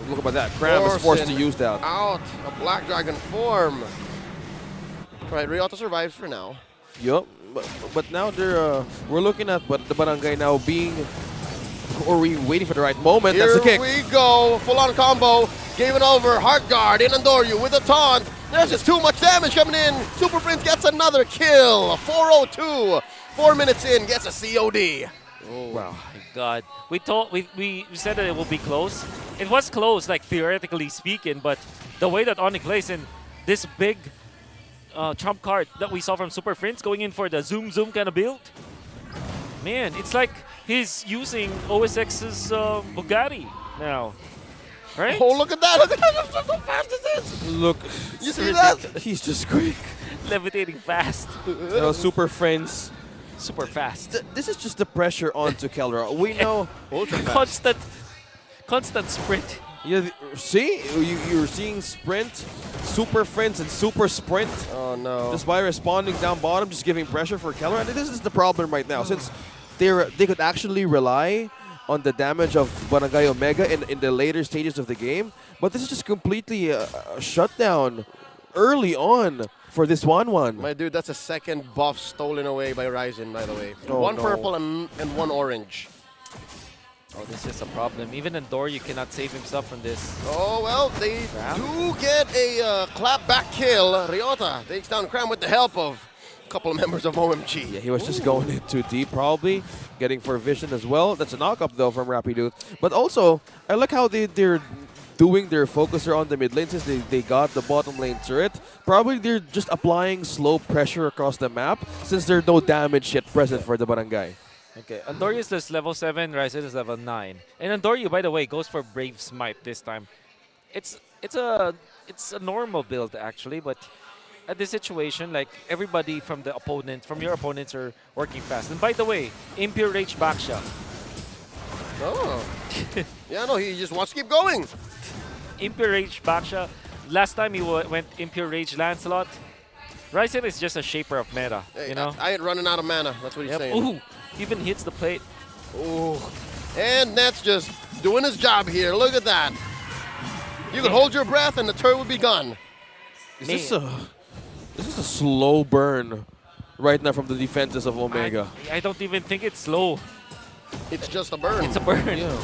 look about that. Cram is forced to use that. Out a Black Dragon form. Right, Ryota survives for now. Yup. But now we're looking at the barangay now being, or we waiting for the right moment. Here That's the kick. we go. Full-on combo. Gave it over. Heart Guard in Andoryu with a taunt. There's just too much damage coming in. Super Prince gets another kill. 4-0-2. 4 minutes in, gets a COD. Oh wow. My God. We said that it will be close. It was close, like theoretically speaking, but the way that ONIC plays in this big trump card that we saw from Super Prince going in for the zoom kind of build. Man, it's like he's using OSX's Bugatti now. Right? Oh, look at that. Look at how fast it is. Look. You see that? He's just quick. Levitating fast. Super Friends. Super fast. This is just the pressure onto Kelra. We know. Constant sprint. Yeah, see? You're seeing Sprint, Super Friends, and Super Sprint. Oh, no. Just by responding down bottom, just giving pressure for Kelra. And this is the problem right now. Since they could actually rely on the damage of Barangay Omega in the later stages of the game. But this is just completely a shutdown early on for this 1-1. My dude, that's a second buff stolen away by Ryzen, by the way. Oh, 1 no. purple and 1 orange. Oh, this is a problem. Even Andoryu cannot save himself from this. Oh, well, they do get a clapback kill. Ryota takes down Cram with the help of a couple of members of OMG. Yeah, he was just going in too deep, probably. Getting for vision as well. That's a knock-up, though, from Rapidude. But also, I like how they're doing their focuser on the mid lane since they got the bottom lane turret. Probably they're just applying slow pressure across the map since there's no damage yet present for the barangay. Okay, Andoryu is level 7, Ryzen is level 9. And Andoryu, by the way, goes for Brave Smite this time. It's a normal build actually, but at this situation, like everybody from your opponents are working fast. And by the way, Mpl-Ph backshot. Oh. Yeah, no, he just wants to keep going. Mpl-Ph backshot. Last time he went Mpl-Ph Lancelot. Ryzen is just a shaper of meta, Hey, you know? I ain't running out of mana. That's what he's saying. Ooh, even hits the plate. Ooh. And Nets just doing his job here. Look at that. You could hold your breath and the turret would be gone. Is this a slow burn right now from the defenses of Omega? I don't even think it's slow. It's just a burn. It's a burn. Yeah.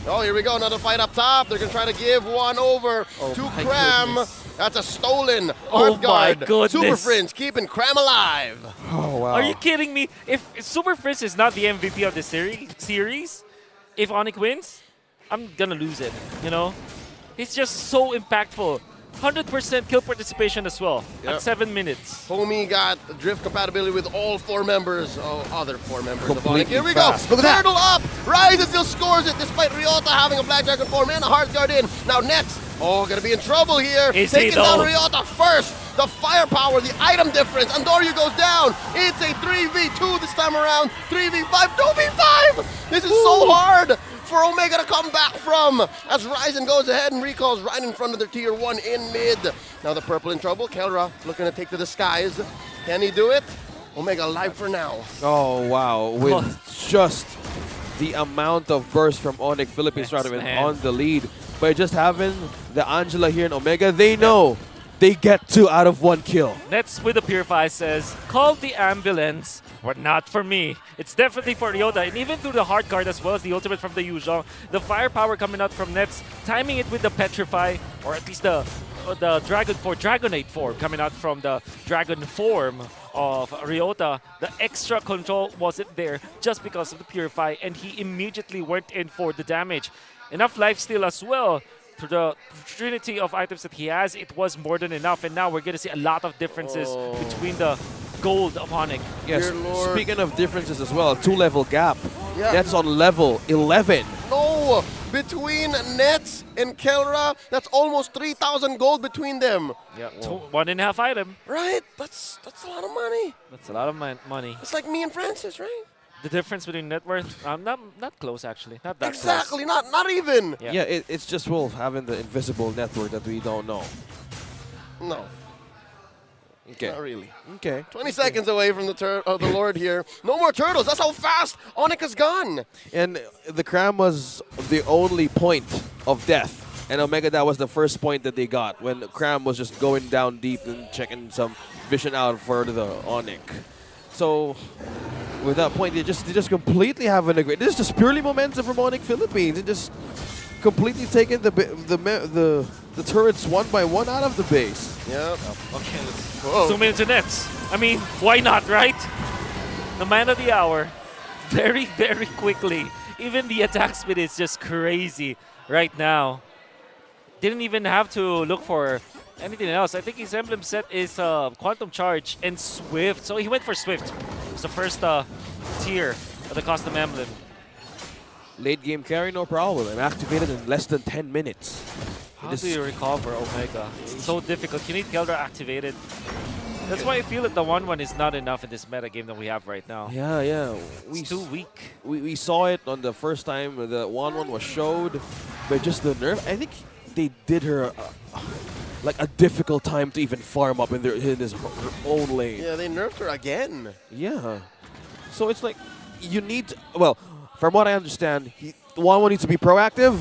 Oh, here we go. Another fight up top. They're going to try to give one over to Cram. Goodness. That's a stolen Oh Art Guard. my goodness. Super Friends keeping Cram alive. Oh, wow. Are you kidding me? If Super Frizz is not the MVP of the series, if Onyx wins, I'm gonna lose it, you know? He's just so impactful. 100% kill participation as well at 7 minutes. Homie got drift compatibility with all 4 members, other 4 members of Completely ONIC. Here we fast. go. Look at that. Turtle up. Ryzen still scores it despite Ryota having a Black Dragon form and a Heart Guard in. Now Nets, gonna be in trouble here. Is he Taking down though? Ryota first. The firepower, the item difference. Andoryu goes down. It's a 3v2 this time around. 3v5, 2v5. This is so hard for Omega to come back from as Ryzen goes ahead and recalls right in front of their tier 1 in mid. Now the purple in trouble. Kelra looking to take to the skies. Can he do it? Omega alive for now. Oh, wow. With just the amount of burst from Onyx Philippines Yes, tournament man. on the lead. By just having the Angela here in Omega, they know they get 2 out of 1 kill. Nets with the Purify says, call the ambulance, but not for me. It's definitely for Ryota, and even through the hard card as well as the ultimate from the Yuzhong, the firepower coming out from Nets, timing it with the Petrify, or at least the Dragonate form coming out from the Dragon form of Ryota. The extra control wasn't there just because of the Purify, and he immediately went in for the damage. Enough lifesteal as well. To the trinity of items that he has, it was more than enough, and now we're going to see a lot of differences between the gold of Onyx. Yes, Dear Lord. speaking of differences as well, 2-level gap. Yeah. That's on level 11. No, between Nets and Kelra, that's almost 3,000 gold between them. Yeah, 1.5 item. Right? That's a lot of money. That's a lot of money. It's like me and Francis, right? The difference between net worth, not close actually, not that Exactly, close. not even. Yeah. It's just Wolf having the invisible network that we don't know. No, Okay. not really. Okay. 20 seconds away from the Lord here. No more turtles. That's how fast Onyx has gone. And the Cram was the only point of death. And Omega, that was the first point that they got when Cram was just going down deep and checking some vision out for the Onyx. So with that point, they just completely having a great. This is just purely momentum from Onyx Philippines. They just completely taking the turrets one by one out of the base. Yep. Okay, let's zoom into Nets. I mean, why not, right? The man of the hour, very, very quickly. Even the attack speed is just crazy right now. Didn't even have to look for anything else. I think his emblem set is Quantum Charge and Swift. So he went for Swift. It's the first tier of the custom emblem. Late game carry, no problem. I'm activated in less than 10 minutes. How do you recover Omega? It's so difficult. You need Keldra activated. That's why I feel that the 1-1 is not enough in this meta game that we have right now. Yeah. It's too weak. We saw it on the first time the 1-1 was showed, but just the nerf. I think they did her like a difficult time to even farm up in her own lane. Yeah, they nerfed her again. Yeah. So it's like you need to, well, from what I understand, the 1-1 needs to be proactive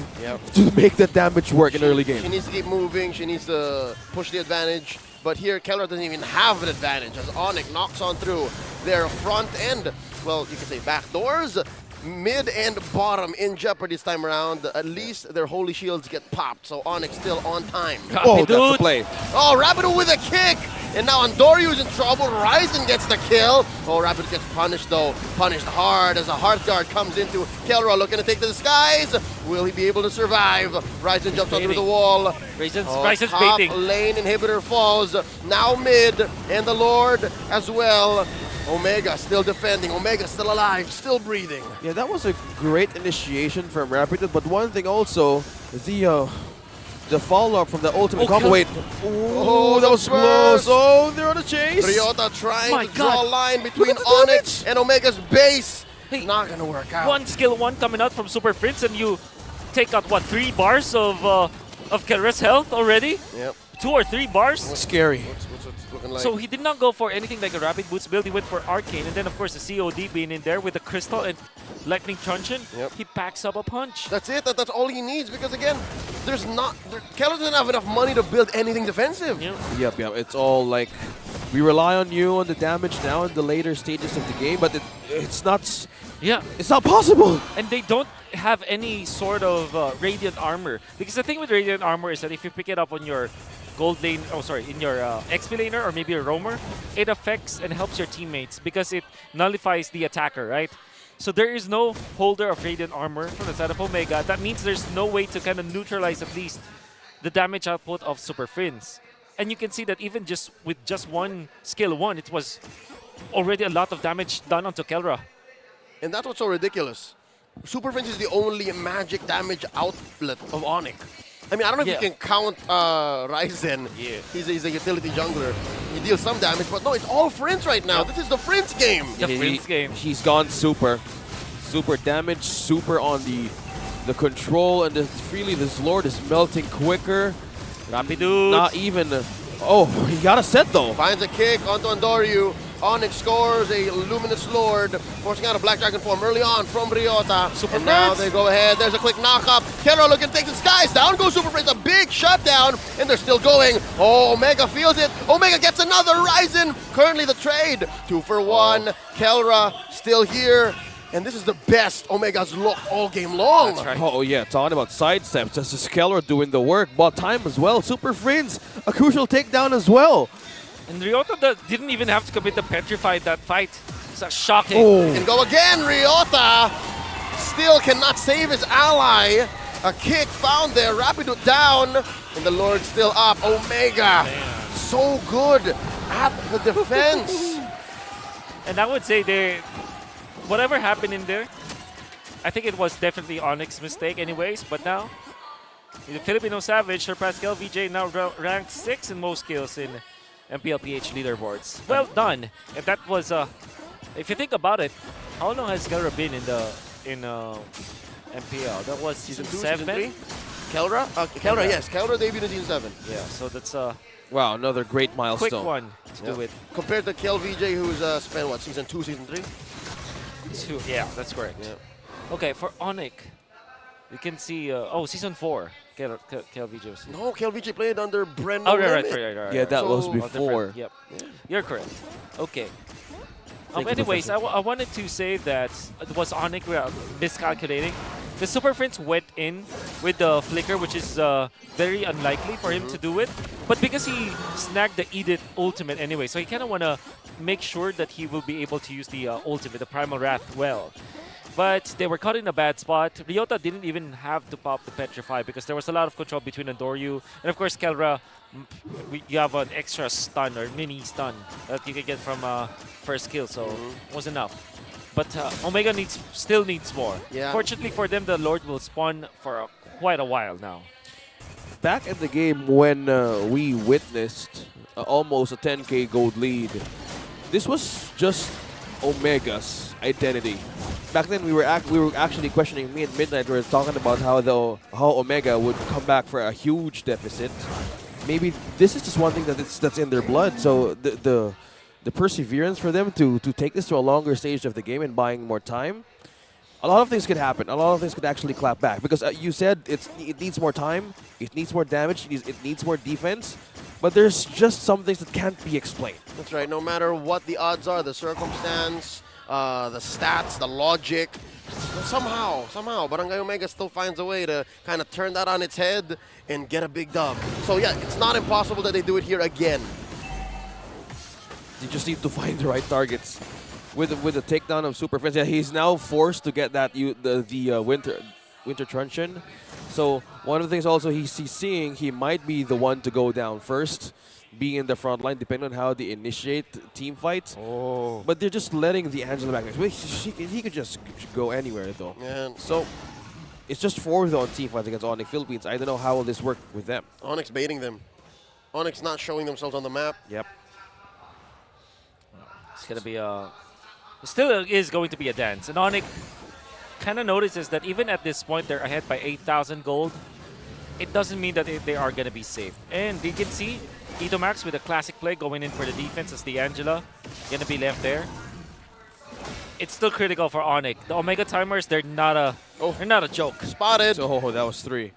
to make that damage work in early game. She needs to keep moving. She needs to push the advantage. But here, Keller doesn't even have an advantage as Onyx knocks on through their front end. Well, you can say back doors. Mid and bottom in jeopardy this time around. At least their holy shields get popped, so Onyx still on time. Oh, that's the play. Oh, Rapido with a kick! And now Andorio's in trouble. Ryzen gets the kill. Oh, Rapido gets punished though. Punished hard as a Hearthguard comes into Kelra looking to take to the skies. Will he be able to survive? Ryzen jumps under the wall. Ryzen's top baiting. lane inhibitor falls. Now mid, and the Lord as well. Omega still defending. Omega still alive, still breathing. Yeah, that was a great initiation from Rapido, but one thing also, the follow-up from the ultimate combo. Wait. Oh, that was close. Oh, they're on a chase. Ryota trying to draw a line between Onyx and Omega's base. Not gonna work out. One skill one coming out from Super Prince, and you take out what, 3 bars of Kelra's health already? Yep. 2 or 3 bars. Scary. What's looking like? So he did not go for anything like a Rapid Boots build. He went for Arcane, and then of course the COD being in there with the Crystal and Lightning Truncheon. Yep. He packs up a punch. That's it. That's all he needs because again, Kelra doesn't have enough money to build anything defensive. Yep. It's all like, we rely on you on the damage now in the later stages of the game, but it's not. It's not possible. And they don't have any sort of Radiant Armor. Because the thing with Radiant Armor is that if you pick it up on your gold lane, in your XP laner or maybe a roamer, it affects and helps your teammates because it nullifies the attacker, right? So there is no holder of Radiant Armor from the side of Omega. That means there's no way to kind of neutralize at least the damage output of Super Prince. And you can see that even with just one skill 1, it was already a lot of damage done onto Kelra. And that's what's so ridiculous. Super Prince is the only magic damage outlet of ONIC. I mean, I don't know if you can count Ryzen. Yeah. He's a utility jungler. He deals some damage, but no, it's all Prince right now. This is the Prince game. The Prince game. He's gone super. Super damage, super on the control, and freely this Lord is melting quicker. Rapido. Not even. Oh, he got a set though. Finds a kick onto Andoryu. Onyx scores a Luminous Lord, forcing out a Black Dragon form early on from Ryota. Super and now Prince. they go ahead. There's a quick knock-up. Kelra looking to take the skies. Down goes Super Prince. A big shutdown, and they're still going. Oh, Omega feels it. Omega gets another Ryzen. Currently the trade. 2 for 1. Kelra still here. And this is the best Omega's looked all game long. That's right. Oh yeah, talking about sidesteps. This is Kelra doing the work. Bought time as well. Super Prince, a crucial takedown as well. And Ryota didn't even have to commit the Petrify that fight. It's shocking. And go again, Ryota. Still cannot save his ally. A kick found there, Rapido down, and the Lord still up. Omega, so good at the defense. And I would say whatever happened in there, I think it was definitely Onyx's mistake anyways, but now, the Filipino Savage surpassed LVJ, now ranked 6 in most kills in Mpl-Ph leaderboards. Well done. If that was, if you think about it, how long has Kelra been in MPL? That was season 2, 7? Season 3? Kelra? Kelra, yes. Kelra debuted in season 7. Yeah, so that's a Wow, another great milestone. quick one to do it. Compared to KLVJ, who's spent, what, season 2, season 3? 2. Yeah, that's correct. Yeah. Okay, for ONIC, you can see, season 4. KLVJ was here. No, KLVJ played under Bren. Oh, right. Yeah, that was So- before. Yep. You're correct. Okay. Anyways, I wanted to say that it was ONIC miscalculating. The Super Prince went in with the flicker, which is very unlikely for him to do it. But because he snagged the Edith ultimate anyway, so he kind of want to make sure that he will be able to use the ultimate, the Primal Wrath, well. But they were caught in a bad spot. Ryota didn't even have to pop the Petrify because there was a lot of control between Andoryu. And of course, Kelra, you have an extra stun or mini stun that you can get from first kill, so it was enough. But Omega still needs more. Yeah. Fortunately for them, the Lord will spawn for quite a while now. Back in the game when we witnessed almost a 10k gold lead, this was just Omega's identity. Back then, we were actually questioning. Me and Midnight were talking about how Omega would come back for a huge deficit. Maybe this is just one thing that's in their blood. So the perseverance for them to take this to a longer stage of the game and buying more time, a lot of things could happen. A lot of things could actually clap back because you said it needs more time, it needs more damage, it needs more defense. But there's just some things that can't be explained. That's right. No matter what the odds are, the circumstance, the stats, the logic. But somehow, Barangay Omega still finds a way to kind of turn that on its head and get a big dub. So yeah, it's not impossible that they do it here again. You just need to find the right targets. With the takedown of Super Friends, yeah, he's now forced to get that winter truncheon. So one of the things also he's seeing, he might be the one to go down first, being in the front line, depending on how they initiate team fights. Oh. But they're just letting the Angela back. He could just go anywhere though. Yeah. So it's just 4 though on team fights against ONIC Philippines. I don't know how will this work with them. Onyx baiting them. Onyx not showing themselves on the map. Yep. It's gonna be a. It still is going to be a dance, and ONIC kind of notices that even at this point they're ahead by 8,000 gold. It doesn't mean that they are gonna be safe, and you can see Ito Max with a classic play going in for the defense as the Angela gonna be left there. It's still critical for ONIC. The Omega timers, they're not a joke. Spotted. Oh, that was 3.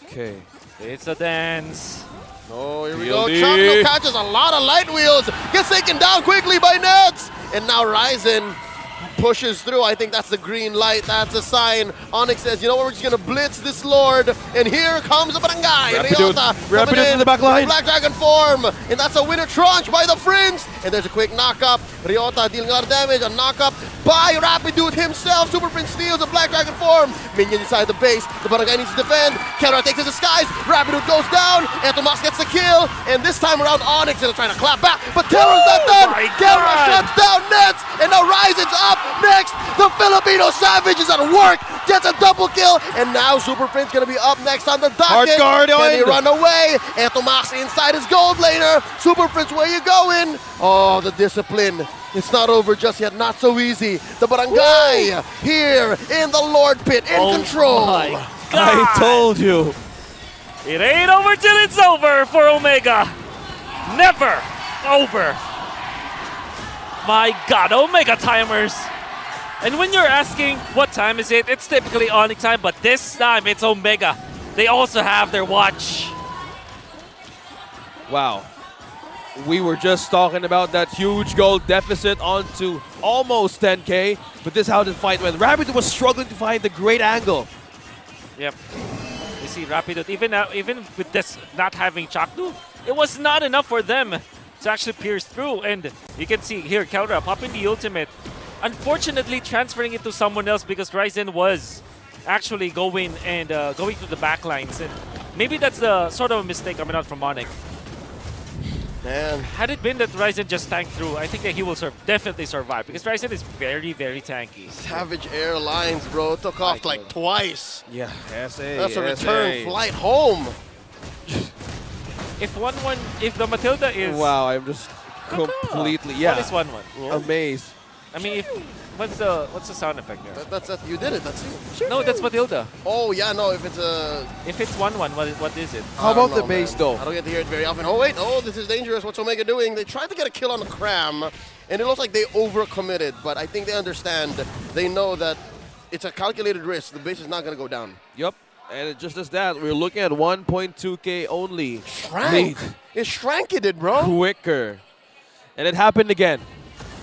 Okay. It's a dance. Oh, here we go. Chocno catches a lot of light wheels. Gets taken down quickly by Nets. And now Ryzen pushes through. I think that's the green light. That's a sign. Onyx says, you know what, we're just going to blitz this Lord. And here comes the Barangay. Rapid in the back line. Black Dragon form. And that's a winner tranche by the Friends. And there's a quick knock-up. Ryota dealing a lot of damage. A knock-up by Rapidude himself. Super Prince steals a Black Dragon form. Minion inside the base. The Barangay needs to defend. Kera takes his disguise. Rapidude goes down. Tomas gets the kill. And this time around, Onyx is trying to clap back. But Kera's not done. Kera shuts down Nets. And now Ryzen's up next. The Filipino Savage is at work. Gets a double kill. And now Super Prince going to be up next on the docket. Hard guard Can he run away? Tomas inside his gold laner. Super Prince, where you going? Oh, the discipline. It's not over just yet. Not so easy. The Barangay here in the Lord Pit in control. My God. I told you. It ain't over till it's over for Omega. Never over. My God, Omega timers. And when you're asking what time is it, it's typically ONIC time, but this time it's Omega. They also have their watch. Wow. We were just talking about that huge gold deficit onto almost 10K, but this is how the fight went. Rabbit was struggling to find the great angle. Yep. You see Rapido, even with this not having Chakdu, it was not enough for them to actually pierce through. And you can see here, counter popping the ultimate. Unfortunately, transferring it to someone else because Ryzen was actually going to the back lines. And maybe that's the sort of a mistake coming out from ONIC. Man. Had it been that Ryzen just tanked through, I think that he will definitely survive because Ryzen is very, very tanky. Savage Airlines, bro. Took off like twice. Yeah, SA. That's a return flight home. If the Matilda is... Wow, I'm just completely... Yeah. What is 1-1? Amazed. I mean, what's the sound effect there? That's you did it. That's you. No, that's Matilda. Oh yeah, no. If it's 1-1, what is it? How about the base though? I don't get to hear it very often. Oh wait, oh this is dangerous. What's Omega doing? They tried to get a kill on the Cram, and it looks like they overcommitted. But I think they understand. They know that it's a calculated risk. The base is not going to go down. Yep. And it just as that, we're looking at 1.2K only. Shrank. It shrank, it did, bro. Quicker. And it happened again.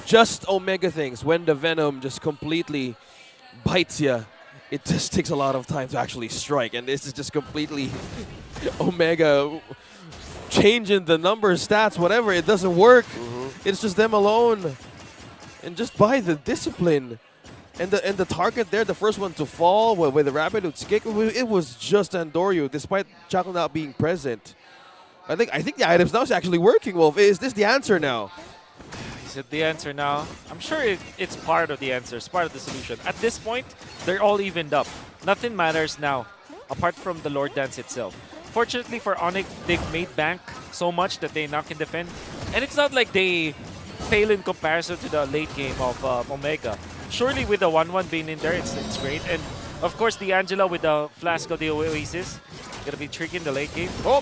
Just Omega things. When the Venom just completely bites you, it just takes a lot of time to actually strike. And this is just completely Omega changing the numbers, stats, whatever. It doesn't work. It's just them alone. And just by the discipline. And the target there, the first one to fall with the Rapidude's kick, it was just Andoryu, despite Chaco not being present. I think the items now is actually working, Wolf. Is this the answer now? Is it the answer now? I'm sure it's part of the answer. It's part of the solution. At this point, they're all evened up. Nothing matters now, apart from the Lord Dance itself. Fortunately for ONIC, they've made bank so much that they now can defend. And it's not like they fail in comparison to the late game of Omega. Surely with the 1-1 being in there, it's great. And of course, the Angela with the Flask of the Oasis, gonna be tricky in the late game. Oh,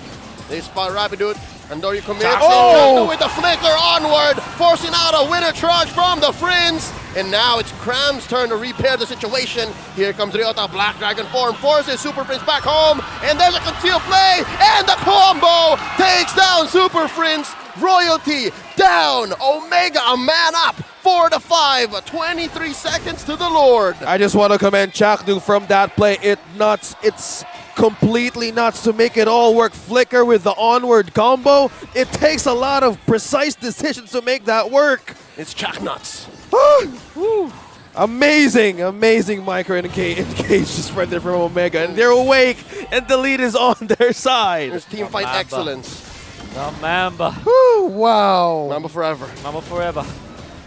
they spot Rapidude. Andoryu commits. Oh! With the flicker onward, forcing out a winner charge from the Friends. And now it's Cram's turn to repair the situation. Here comes Ryota, Black Dragon form, forces Super Friends back home. And there's a concealed play, and the combo takes down Super Friends. Royalty down. Omega a man up 4-5, 23 seconds to the Lord. I just want to commend Chakdu from that play. It's completely nuts to make it all work. Flicker with the onward combo. It takes a lot of precise decisions to make that work. It's Chak nuts. Amazing, amazing micro engage just right there from Omega. And they're awake, and the lead is on their side. There's team fight excellence. The Mamba. Wow. Mamba forever. Mamba forever.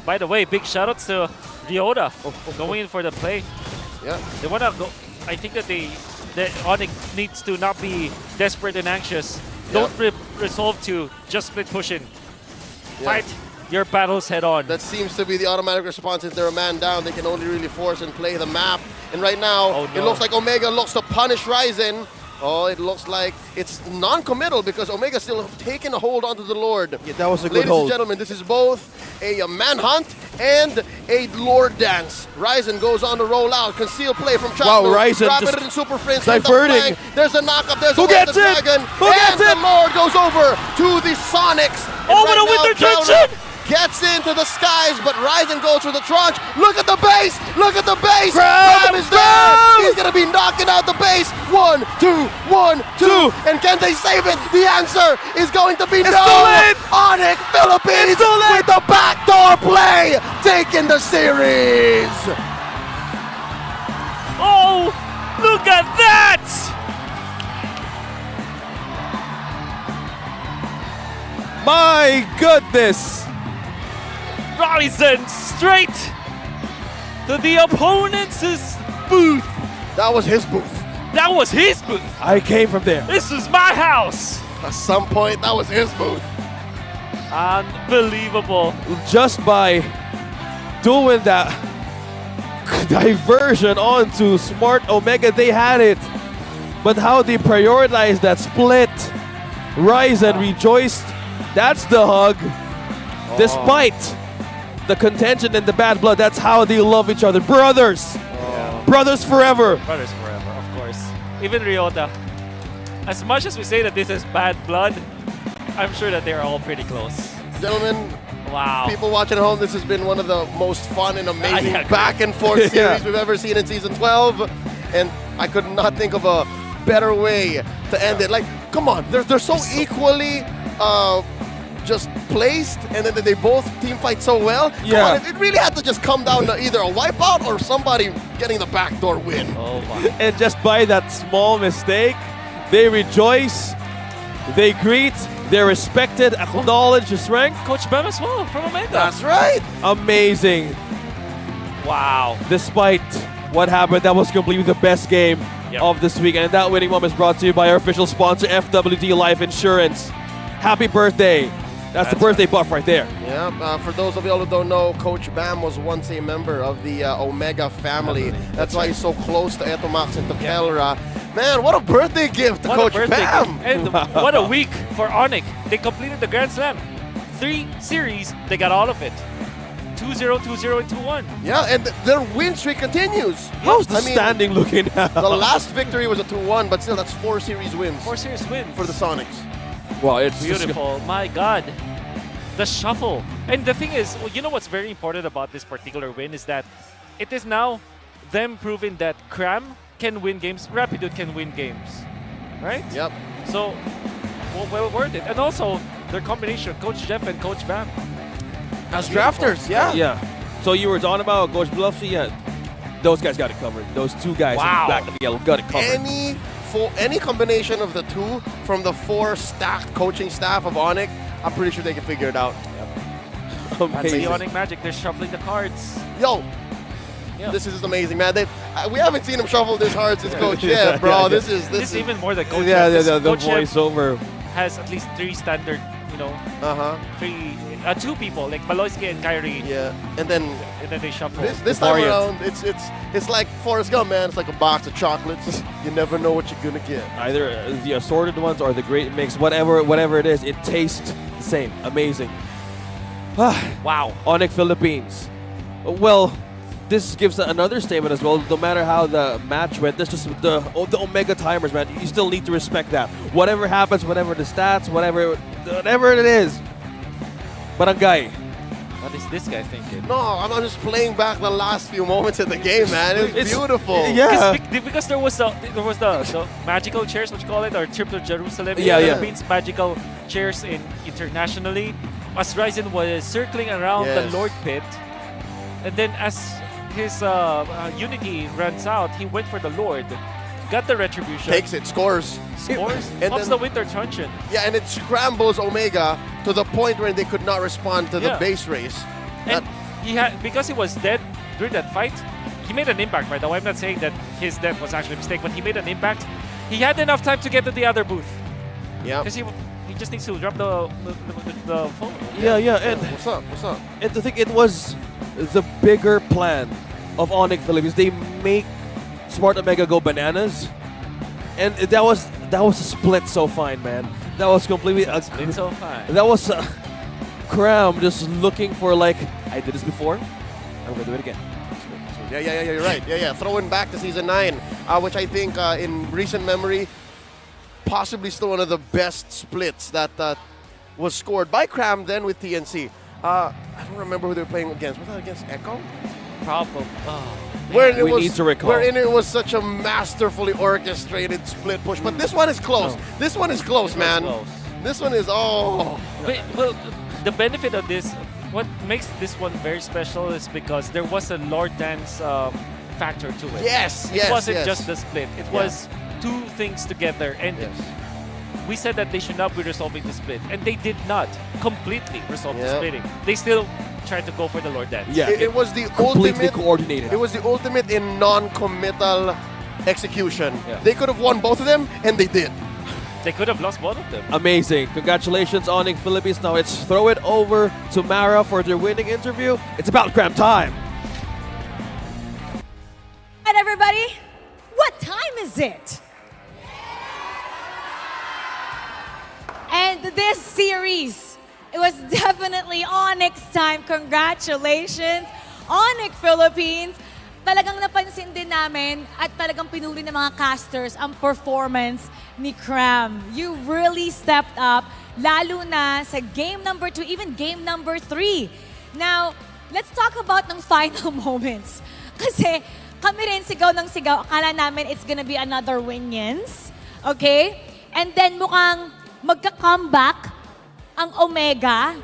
By the way, big shoutouts to Ryota going in for the play. Yeah. They want to go. I think that the Onyx needs to not be desperate and anxious. Don't resolve to just split push in. Fight your battles head on. That seems to be the automatic response. If they're a man down, they can only really force and play the map. And right now, it looks like Omega looks to punish Ryzen. Oh, it looks like it's non-committal because Omega's still taking a hold onto the Lord. Yeah, that was a good Ladies hold. and gentlemen, this is both a manhunt and a Lord dance. Ryzen goes on the rollout. Concealed play from Chakdu. Wow, Ryzen Rapid just and Super Prince. diverting. There's a knockup. There's Who a gets the it? Dragon. Who gets and it? the Lord goes over to the Sonics. Oh, what a winter junction! Gets into the skies, but Ryzen goes for the trunch. Look at the base! Look at the base! Grab! Is there! He's gonna be knocking out the base. 1, 2, 1, 2. And can they save it? The answer is going to be no. too late! ONIC Philippines It's too late! with the backdoor play, taking the series. Oh, look at that! My goodness! Ryzen straight to the opponent's booth. That was his booth. That was his booth. I came from there. This is my house. At some point, that was his booth. Unbelievable. Just by doing that diversion onto Smart Omega, they had it. But how they prioritized that split. Ryzen rejoiced. That's the hug. Despite the contention and the bad blood, that's how they love each other. Brothers. Brothers forever. Brothers forever, of course. Even Ryota. As much as we say that this is bad blood, I'm sure that they're all pretty close. Gentlemen, Wow. people watching at home, this has been one of the most fun and amazing I agree. back and forth series we've ever seen in Season 12. And I could not think of a better way to end it. Like, come on, they're so equally just placed, and then they both team fight so well. Come Yeah. on, it really had to just come down to either a wipeout or somebody getting the backdoor win. Oh my. And just by that small mistake, they rejoice, they greet, they're respected, acknowledge the strength. Coach Bem as well from Omega. That's right. Amazing. Wow. Despite what happened, that was completely the best game of this weekend. And that winning moment is brought to you by our official sponsor, FWD Life Insurance. Happy birthday. That's the birthday buff right there. Yeah, for those of y'all who don't know, Coach Bam was once a member of the Omega family. That's why he's so close to Etomax and to Kelra. Man, what a birthday gift to What Coach a birthday Bam! gift. And what a week for Onyx. They completed the Grand Slam. 3 series, they got all of it. 2-0, 2-0, and 2-1. Yeah, and their win streak continues. How's the standing looking now? The last victory was a 2-1, but still, that's 4 series wins 4 series wins. for the Sonics. Wow, it's Beautiful. My God. The shuffle. And the thing is, well, you know what's very important about this particular win is that it is now them proving that Cram can win games, Rapidude can win games. Right? Yep. So, well worth it. And also, their combination, Coach Jeff and Coach Bam. As drafters, yeah. Yeah. So you were talking about Coach Bluffsy, yeah. Those guys got it covered. Those two guys Wow. in the back of the yellow got it covered. Any combination of the two from the 4 stacked coaching staff of ONIC, I'm pretty sure they can figure it out. That's the Amazing. Onyx magic. They're shuffling the cards. Yo, Yeah. this is amazing, man. We haven't seen him shuffle this hard since Coach Jeff, bro. This This is is even more than Coach Yeah, Jeff. the Coach Jeff voiceover. has at least 3 standard, uh-huh. 2 people, like Maloyski and Kyrie. Yeah, and then they shuffle. this time Variant. around, it's like Forrest Gump, man. It's like a box of chocolates. You never know what you're gonna get. Either the assorted ones or the great mix, whatever it is, it tastes the same. Amazing. Wow. ONIC Philippines. Well, this gives another statement as well. No matter how the match went, this just the Omega timers, man. You still need to respect that. Whatever happens, whatever the stats, whatever it is. Barangay. What is this guy thinking? No, I'm just playing back the last few moments of the game, man. It was beautiful. Because there was the magical chairs, what you call it, or Trip to Jerusalem in Yeah, the yeah. Philippines, magical chairs in internationally. As Ryzen was circling around the Yes. Lord Pit, and then as his Unity runs out, he went for the Lord, got the Retribution, Takes it, scores. scores, And pops then- the Winter Truncheon. Yeah, and it scrambles Omega to the point where they could not respond to the Yeah. base race. And he had, because he was dead during that fight, he made an impact, by the way. I'm not saying that his death was actually a mistake, but he made an impact. He had enough time to get to the other booth. Yeah. Because he just needs to drop the phone. Yeah, and What's up? What's up? and to think it was the bigger plan of ONIC Philippines. They make Smart Omega go bananas, and that was a split so fine, man. That was completely It's so fine. that was Cram just looking for like, I did this before, I'm gonna do it again. Yeah, you're right. Yeah. Throwing back to Season 9, which I think in recent memory, possibly still one of the best splits that was scored by Cram then with TNC. I don't remember who they were playing against. Was that against Echo? Problem. We need to recall. Wherein it was such a masterfully orchestrated split push. But this one is close. This one is close, man. This one is, oh. But, well, the benefit of this, what makes this one very special is because there was a Lord Dance factor to it. Yes, It wasn't yes. just the split. It was two things together. And we said that they should not be resolving the split. And they did not completely resolve the Yeah. splitting. They still tried to go for the Lord Dance. Yeah, It was the completely ultimate. coordinated. It was the ultimate in non-committal execution. Yeah. They could have won both of them, and they did. They could have lost both of them. Amazing. Congratulations, ONIC Philippines. Now let's throw it over to Mara for their winning interview. It's about Cram time. And everybody, what time is it? And this series, it was definitely Onyx time. Congratulations, Onyx Philippines. Talagang napansin din namin at talagang pinuri ng mga casters ang performance ni Cram. You really stepped up, lalo na sa game number 2, even game number 3. Now, let's talk about ng final moments. Kasi kami rin sigaw ng sigaw. Akala namin it's gonna be another win-yins. Okay? And then mukhang magka-comeback ang Omega.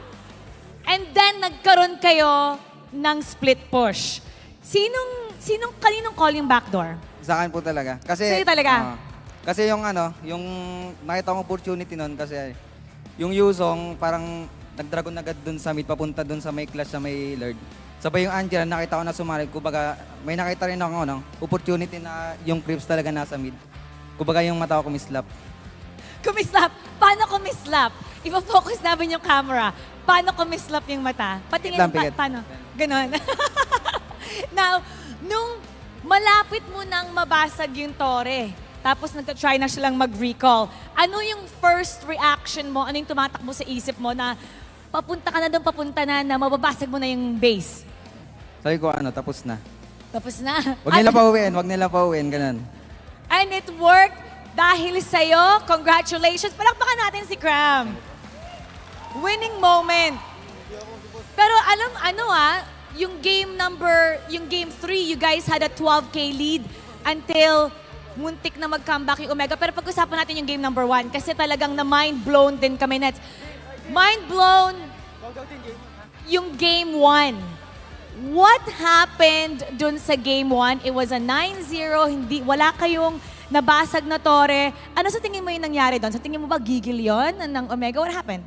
And then nagkaroon kayo ng split push. Kaninong call yung backdoor? Sa akin po talaga. Kasi, Sa'yo talaga? kasi yung nakita kong opportunity nun kasi yung Yuzong parang nag-dragon agad dun sa mid, papunta dun sa may clash sa may Lord. Sabay yung Angela, nakita ko na sumalig. Kumbaga, may nakita rin ako opportunity na yung creeps talaga nasa mid. Kumbaga yung mata ko kumislap. Kumislap? Paano kumislap? Ipa-focus namin yung camera. Paano kumislap yung mata? Patingin, Pikit. paano? Ganon. Now, nung malapit mo nang mabasag yung tore, tapos nagta-try na silang mag-recall, ano yung first reaction mo? Ano yung tumatakbo sa isip mo na papunta ka na doon, papunta na mababasag mo na yung base? Sabi ko, tapos na. Tapos na. Wag nila pauwiin, ganun. And it worked dahil sa'yo. Congratulations. Palakpakan natin si Cram. Winning moment. Pero yung game 3, you guys had a 12K lead until muntik na mag-comeback yung Omega. Pero pag-usapan natin yung game number 1 kasi talagang na-mind blown din kami, Nets. Mind blown yung game 1. What happened dun sa game 1? It was a 9-0, wala kayong nabasag na tore. Ano sa tingin mo yung nangyari doon? Sa tingin mo ba gigil yun ng Omega? What happened?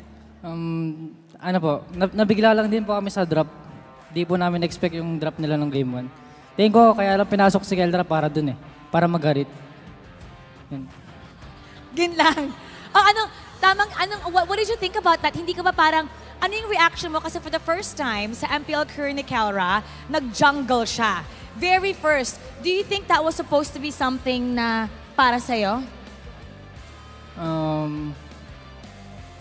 Nabigla lang din po kami sa drop. Di po namin expect yung drop nila ng game 1. Tingin ko, kaya lang pinasok si Keldra para dun para magarit. Yun. Gin lang. What did you think about that? Hindi ka ba parang, ano yung reaction mo? Kasi for the first time sa MPL career ni Kelra, nag-jungle siya. Very first. Do you think that was supposed to be something na para sa'yo?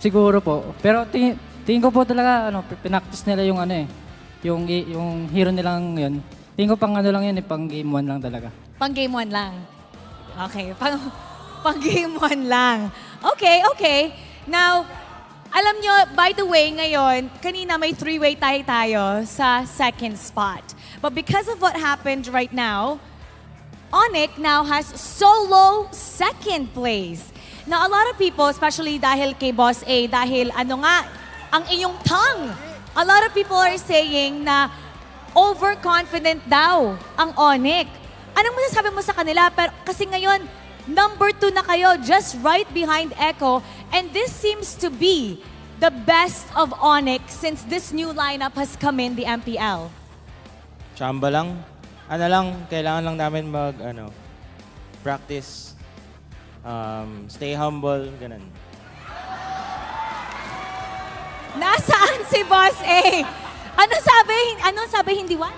Siguro po. Pero tingin ko po talaga, pinaktis nila yung yung hero nilang yun. Tingin ko pang lang yun, pang game 1 lang talaga. Pang game 1 lang. Okay, pang game 1 lang. Okay. Now, Alam nyo, by the way, ngayon, kanina may three-way tayo sa second spot. But because of what happened right now, ONIC now has solo second place. Now, a lot of people, especially dahil kay Boss A, dahil ano nga, ang iyong tongue. A lot of people are saying na overconfident daw ang ONIC. Anong masasabi mo sa kanila? Pero kasi ngayon, number 2 na kayo, just right behind Echo. And this seems to be the best of ONIC since this new lineup has come in the MPL. Chamba lang. Ano lang, kailangan lang namin practice, stay humble, ganun. Nasaan si Boss A? Ano sabi hindi what?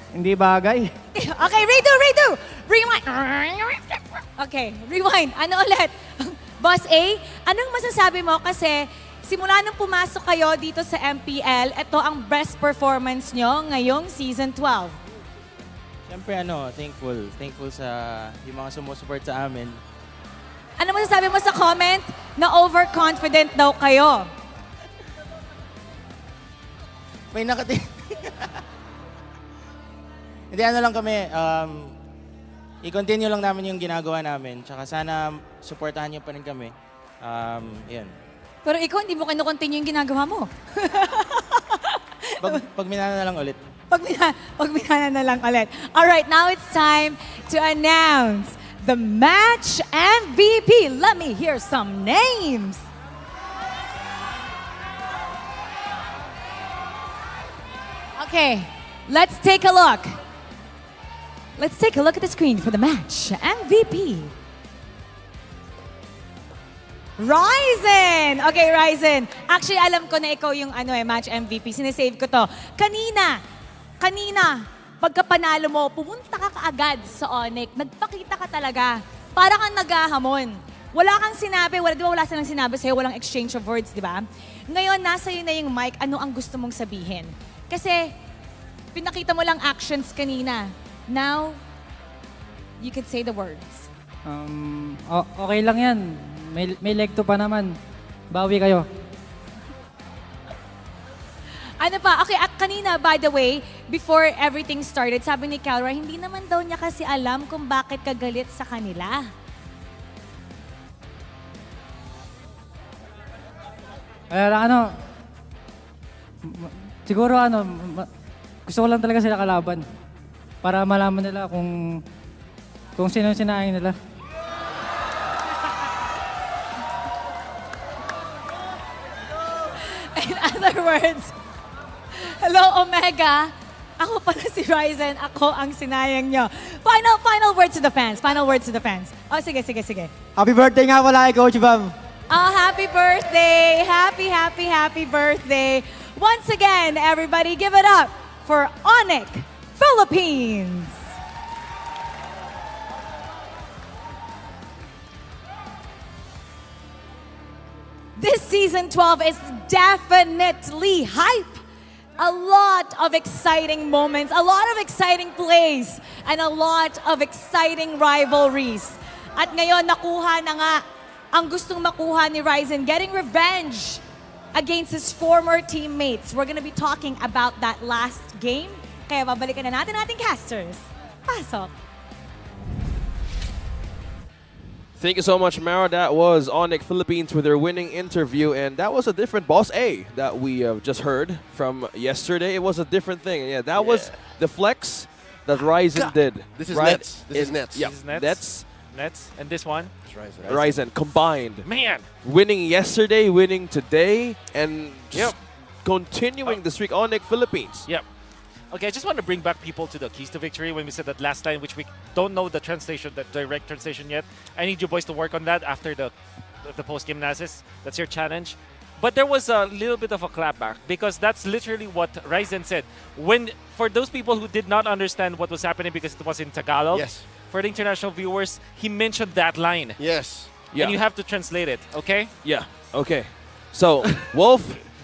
Hindi bagay. Okay, redo! Rewind! Okay, rewind. Ano ulit? Boss A, anong masasabi mo? Kasi simula nung pumasok kayo dito sa MPL, ito ang best performance nyo ngayong Season 12. Siyempre thankful. Thankful sa yung mga sumusupport sa amin. Ano masasabi mo sa comment na overconfident daw kayo? May Hindi, lang kami, i-continue lang namin yung ginagawa namin. Tsaka sana supportahan niyo pa rin kami. Yan. Pero ikaw, hindi mo kinu-continue yung ginagawa mo. Pag minana na lang ulit. Pag minana na lang ulit. Alright, now it's time to announce the match MVP. Let me hear some names. Okay, let's take a look. Let's take a look at the screen for the match MVP. Ryzen! Okay, Ryzen. Actually, alam ko na ikaw yung match MVP. Sinesave ko to. Kanina, pagka panalo mo, pumunta ka kaagad sa ONIC. Nagpakita ka talaga. Para kang naghahamon. Wala kang sinabi, di ba wala silang sinabi sa'yo, walang exchange of words, di ba? Ngayon, nasa iyo na yung mic, ano ang gusto mong sabihin? Kasi, pinakita mo lang actions kanina. Now, you could say the words. Okay lang yan. May leg 2 pa naman. Bawi kayo. Ano pa? Okay, kanina, by the way, before everything started, sabi ni Calra, hindi naman daw niya kasi alam kung bakit kagalit sa kanila. Kaya siguro gusto ko lang talaga sila kalaban. Para malaman nila kung sino sinaing nila. In other words, hello Omega, ako pala si Ryzen, ako ang sinayang nyo. Final words to the fans, Oh, sige. Happy birthday nga pala kay Coach Bam. Oh, happy birthday! Happy birthday! Once again, everybody give it up for ONIC Philippines! This Season 12 is definitely hype. A lot of exciting moments, a lot of exciting plays, and a lot of exciting rivalries. At ngayon, nakuha na nga ang gustong makuha ni Ryzen, getting revenge against his former teammates. We're gonna be talking about that last game. Kaya babalikan na natin ating casters. Pasok! Thank you so much, Mara. That was ONIC Philippines with their winning interview, and that was a different Boss A that we just heard from yesterday. It was a different thing. Yeah, that was the flex that Ryzen did. This is right? Nets. This is Nets. Yeah, This is Nets. And this one? Ryzen combined. Man! Winning yesterday, winning today, and just continuing the streak. ONIC Philippines. Yep. Okay, I just want to bring back people to the keys to victory when we said that last line, which we don't know the translation, the direct translation yet. I need you boys to work on that after the post-game analysis. That's your challenge. But there was a little bit of a clapback because that's literally what Ryzen said. For those people who did not understand what was happening because it was in Tagalog, yes. For the international viewers, he mentioned that line. Yes. Yeah. And you have to translate it, okay? Yeah, okay. So, Wolf,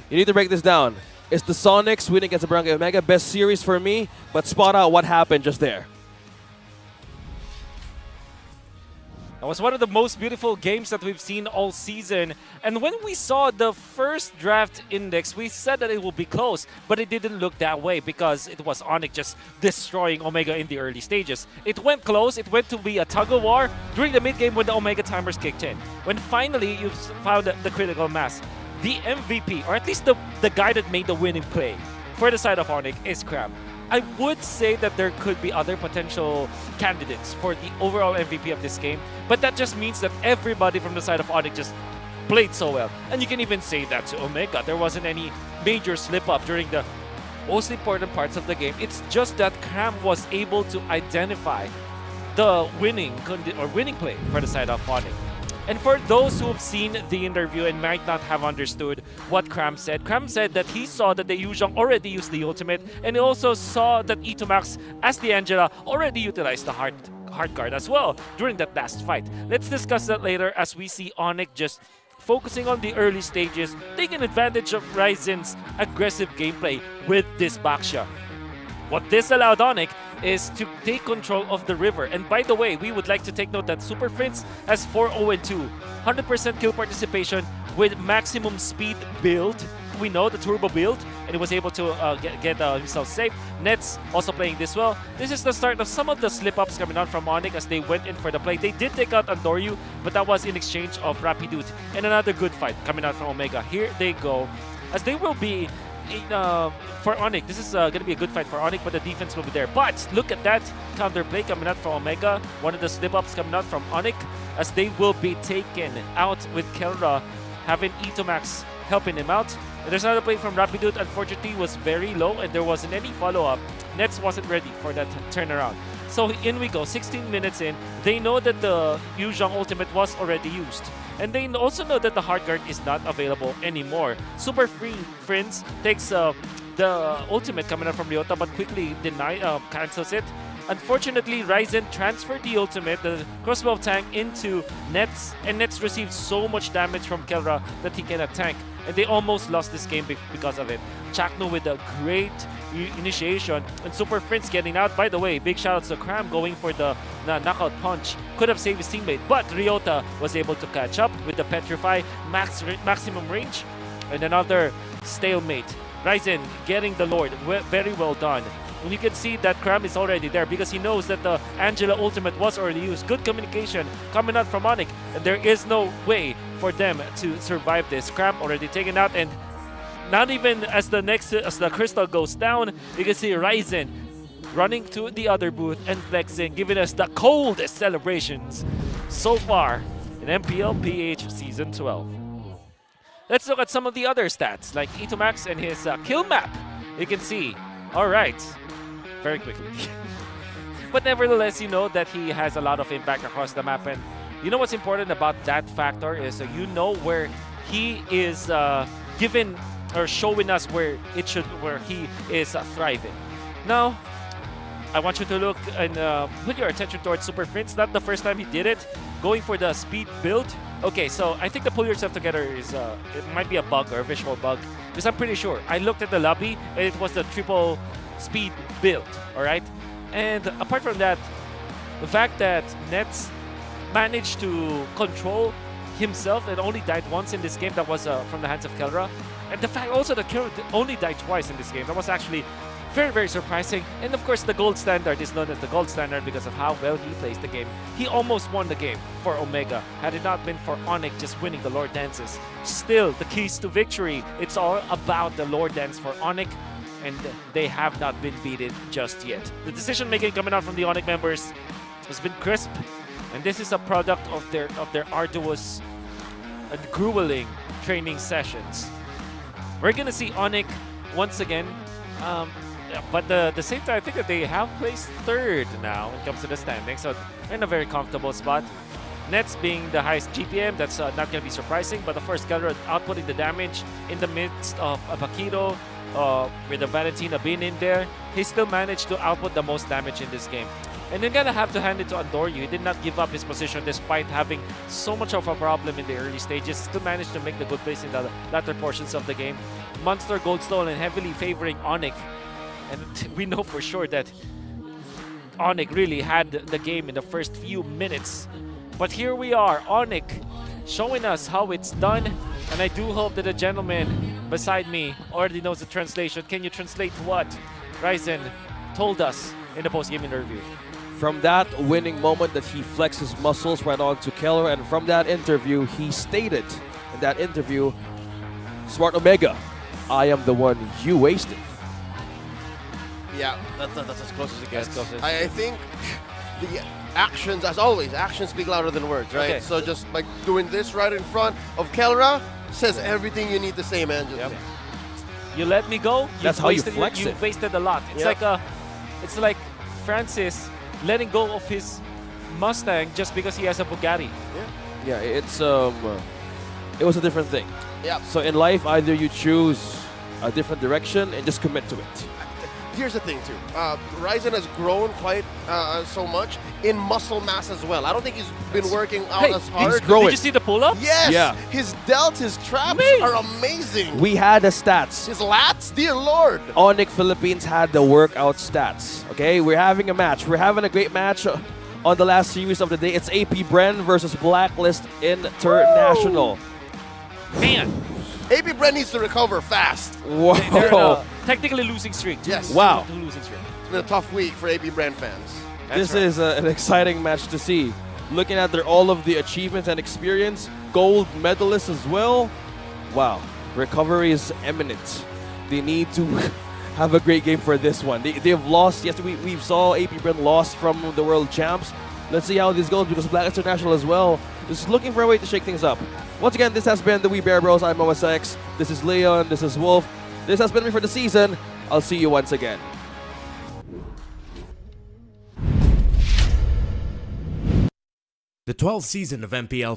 you need to break this down. It's the Sonics winning against the Barangay Omega. Best series for me, but spot out what happened just there. That was one of the most beautiful games that we've seen all season. And when we saw the first draft index, we said that it would be close, but it didn't look that way because it was Onyx just destroying Omega in the early stages. It went close. It went to be a tug-of-war during the mid-game when the Omega timers kicked in. When finally you found the critical mass, the MVP, or at least the guy that made the winning play for the side of Onyx is Cram. I would say that there could be other potential candidates for the overall MVP of this game, but that just means that everybody from the side of Onyx just played so well. And you can even say that to Omega. There wasn't any major slip-up during the most important parts of the game. It's just that Cram was able to identify the winning play for the side of Onyx. And for those who have seen the interview and might not have understood what Cram said that he saw that the Yuzhong already used the ultimate, and he also saw that Itomax, as the Angela, already utilized the hard guard as well during that last fight. Let's discuss that later as we see Onyx just focusing on the early stages, taking advantage of Ryzen's aggressive gameplay with this backshot. What this allowed Onyx is to take control of the river. And by the way, we would like to take note that Super Prince has 4-0-2, 100% kill participation with maximum speed build. We know the turbo build, and he was able to get himself safe. Nets also playing this well. This is the start of some of the slip-ups coming on from Onyx as they went in for the play. They did take out Andoryu, but that was in exchange of Rapidut. And another good fight coming out from Omega. Here they go, as they will be for Onyx. This is going to be a good fight for Onyx, but the defense will be there. But look at that counterplay coming out from Omega. One of the slip-ups coming out from Onyx as they will be taken out with Kelra having Itomax helping him out. And there's another play from Rapidut. Unfortunately, was very low and there wasn't any follow-up. Nets wasn't ready for that turnaround. So in we go, 16 minutes in. They know that the Yuzhong ultimate was already used. And they also know that the hard guard is not available anymore. Super Friends takes the ultimate coming out from Ryota, but quickly cancels it. Unfortunately, Ryzen transferred the ultimate, the crossbow tank, into Nets, and Nets received so much damage from Kelra that he cannot tank. And they almost lost this game because of it. Chakno with a great initiation, and Super Prince getting out. By the way, big shoutouts to Cram going for the knockout punch. Could have saved his teammate, but Ryota was able to catch up with the Petrify maximum range. And another stalemate. Ryzen getting the Lord. Very well done. And you can see that Cram is already there because he knows that the Angela ultimate was already used. Good communication coming out from Onyx, and there is no way for them to survive this. Cram already taken out, and not even as the crystal goes down, you can see Ryzen running to the other booth and flexing, giving us the coldest celebrations so far in Mpl-Ph Season 12. Let's look at some of the other stats, like Itomax and his kill map. You can see, all right, very quickly. But nevertheless, you know that he has a lot of impact across the map, and you know what's important about that factor is you know where he is given or showing us where he is thriving. Now, I want you to look and put your attention towards Super Prince. Not the first time he did it, going for the speed build. Okay, so I think the pull yourself together is it might be a bug or a visual bug, because I'm pretty sure I looked at the lobby and it was the triple speed build. All right, and apart from that, the fact that Nets managed to control himself and only died once in this game, that was from the hands of Kelra. And the fact also that Kelra only died twice in this game, that was actually very, very surprising. And of course, the gold standard is known as the gold standard because of how well he plays the game. He almost won the game for Omega. Had it not been for Onyx just winning the Lord Dances. Still, the keys to victory, it's all about the Lord Dance for Onyx, and they have not been beaten just yet. The decision-making coming out from the Onyx members has been crisp, and this is a product of their arduous and grueling training sessions. We're gonna see Onyx once again, but at the same time, I think that they have placed third now when it comes to the standings, so they're in a very comfortable spot. Nets being the highest GPM, that's not going to be surprising, but of course, Kelra outputting the damage in the midst of a Paquito, with the Valentina being in there, he still managed to output the most damage in this game. And you're gonna have to hand it to Andoryu. He did not give up his position despite having so much of a problem in the early stages. Still managed to make the good plays in the latter portions of the game. Monster Goldstone and heavily favoring Onyx. And we know for sure that Onyx really had the game in the first few minutes. But here we are, ONIC, showing us how it's done. And I do hope that the gentleman beside me already knows the translation. Can you translate what Ryzen told us in the post-game interview? From that winning moment that he flexed his muscles right on to Keller, and from that interview, he stated in that interview, Smart Omega, I am the one you wasted. Yeah, that's as close as it gets. As close as- I think the actions, as always, actions speak louder than words, right? Okay. So just like doing this right in front of Kelra says everything you need to say, man. Just You let me go. That's how you flex You've it. wasted a lot. It's it's like Francis letting go of his Mustang just because he has a Bugatti. Yeah, it's it was a different thing. Yeah. So in life, either you choose a different direction and just commit to it. Here's the thing, too. Ryzen has grown quite so much in muscle mass as well. I don't think he's been working out as hard. He's growing. Did you see the pull-ups? Yes. Yeah. His delts, his traps are amazing. We had the stats. His lats, dear lord. ONIC Philippines had the workout stats. Okay, we're having a match. We're having a great match on the last series of the day. It's AP Bren versus Blacklist International. Man, AP Bren needs to recover fast. Whoa. they're in a technically losing streak. Yes. Wow. Two losing streak. It's been a tough week for AP Bren fans. This is an exciting match to see. Looking at all of the achievements and experience, gold medalists as well. Wow, recovery is imminent. They need to have a great game for this one. They've lost. Yes, we saw AP Bren lost from the world champs. Let's see how this goes because Black International as well is looking for a way to shake things up. Once again, this has been the We Bear Bros. I'm OSX. This is Leon. This is Wolf. This has been me for the season. I'll see you once again. The 12th season of MPL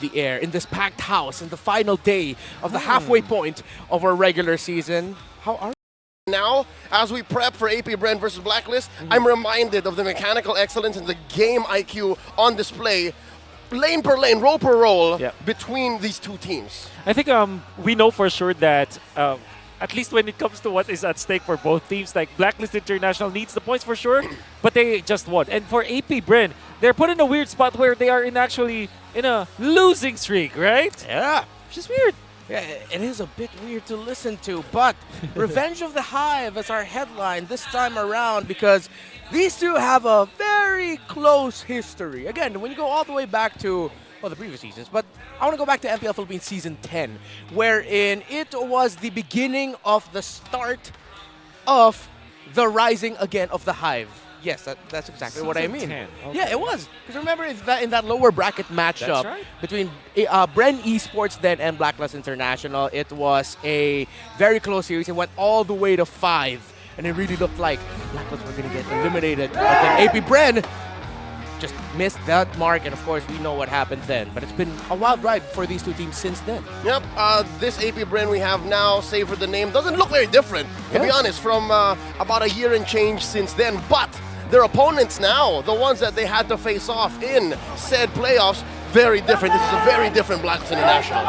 the air in this packed house in the final day of the halfway point of our regular season. How are Now, as we prep for AP Bren versus Blacklist, I'm reminded of the mechanical excellence and the game IQ on display, lane per lane, roll per roll, between these two teams. I think we know for sure that at least when it comes to what is at stake for both teams, like Blacklist International needs the points for sure, but they just won. And for AP Bren, they're put in a weird spot where they are actually in a losing streak, right? Yeah. Which is weird. Yeah, it is a bit weird to listen to, but Revenge of the Hive is our headline this time around because these two have a very close history. Again, when you go all the way back to, well, the previous seasons, but I want to go back to MPL Philippines Season 10, wherein it was the beginning of the start of the rising again of the Hive. Yes, that's exactly what I mean. 10. Okay. Yeah, it was. Because remember, in that lower bracket matchup between Bren Esports then and Blacklist International, it was a very close series. It went all the way to 5. And it really looked like Blacklist were going to get eliminated. But then AP Bren just missed that mark. And of course, we know what happened then. But it's been a wild ride for these two teams since then. Yep, this AP Bren we have now, save for the name, doesn't look very different, to be honest, from about a year and change since then. But their opponents now, the ones that they had to face off in said playoffs, very different. This is a very different Blacklist International.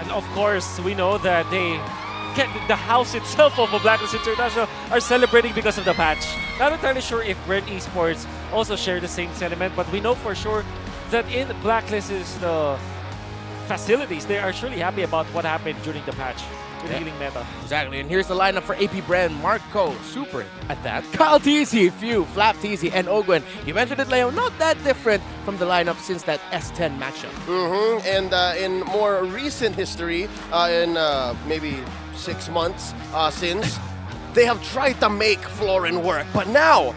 And of course, we know that the house itself of a Blacklist International are celebrating because of the patch. Not entirely sure if Bren Esports also share the same sentiment, but we know for sure that in Blacklist's facilities, they are surely happy about what happened during the patch. With healing meta. Exactly, and here's the lineup for AP Bren. Marco, Super at that. Kyle TZ, Few, Flap TZ, and Ogwen. You mentioned it, Leo, not that different from the lineup since that S10 matchup. And in more recent history, in maybe 6 months since, they have tried to make Florin work. But now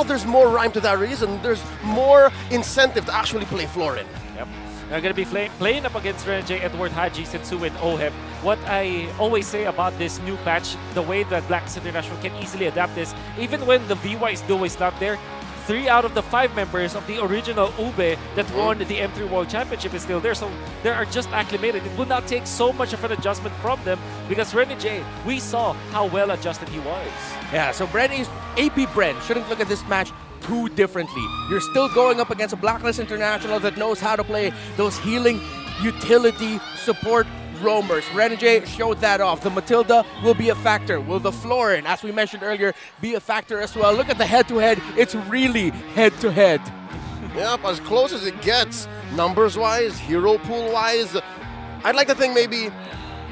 there's more rhyme to that reason. There's more incentive to actually play Florin. Yep. They're going to be playing up against Renjay, Edward, Haji, Sensu, and Oheb. What I always say about this new patch, the way that Blacklist International can easily adapt this, even when the VY duo is not there, 3 out of the 5 members of the original Ube that won the M3 World Championship is still there. So they are just acclimated. It will not take so much of an adjustment from them because Renjay, we saw how well adjusted he was. Yeah, so AP Bren shouldn't look at this match too differently. You're still going up against a Blacklist International that knows how to play those healing utility support roamers. Renjay showed that off. The Matilda will be a factor. Will the Florin, as we mentioned earlier, be a factor as well? Look at the head-to-head. It's really head-to-head. Yep, as close as it gets, numbers-wise, hero pool-wise. I'd like to think maybe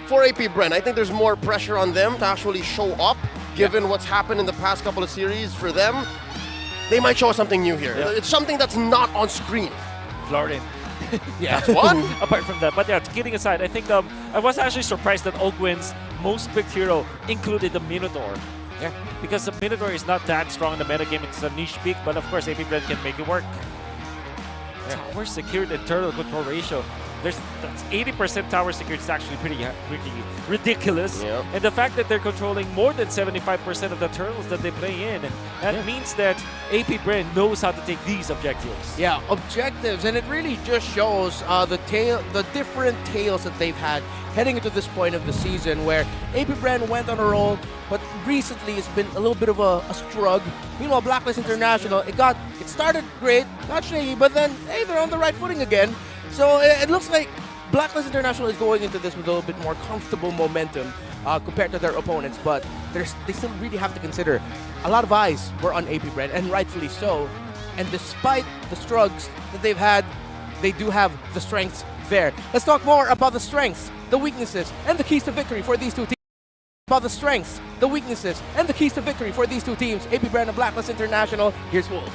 for AP Bren, I think there's more pressure on them to actually show up, given what's happened in the past couple of series for them. They might show us something new here. It's something that's not on screen. Florin. Yeah, that's one. Apart from that, but yeah, kidding aside, I think I was actually surprised that Ogwen's most picked hero included the Minotaur. Yeah, because the Minotaur is not that strong in the metagame. It's a niche pick, but of course AP Bren can make it work. Tower secured and turtle control ratio. That's 80% tower secured is actually pretty ridiculous. And the fact that they're controlling more than 75% of the turtles that they play in, that means that AP Bren knows how to take these objectives. Yeah, objectives, and it really just shows the different tales that they've had heading into this point of the season where AP Bren went on a roll, but recently it's been a little bit of a struggle. Meanwhile, Blacklist International, it started great, got shaky, but then, hey, they're on the right footing again. So it looks like Blacklist International is going into this with a little bit more comfortable momentum compared to their opponents, but they still really have to consider a lot of eyes were on AP Bren, and rightfully so. And despite the struggles that they've had, they do have the strengths there. Let's talk more about the strengths, the weaknesses, and the keys to victory for these two teams. About the strengths, the weaknesses, and the keys to victory for these two teams, AP Bren and Blacklist International. Here's Wolf.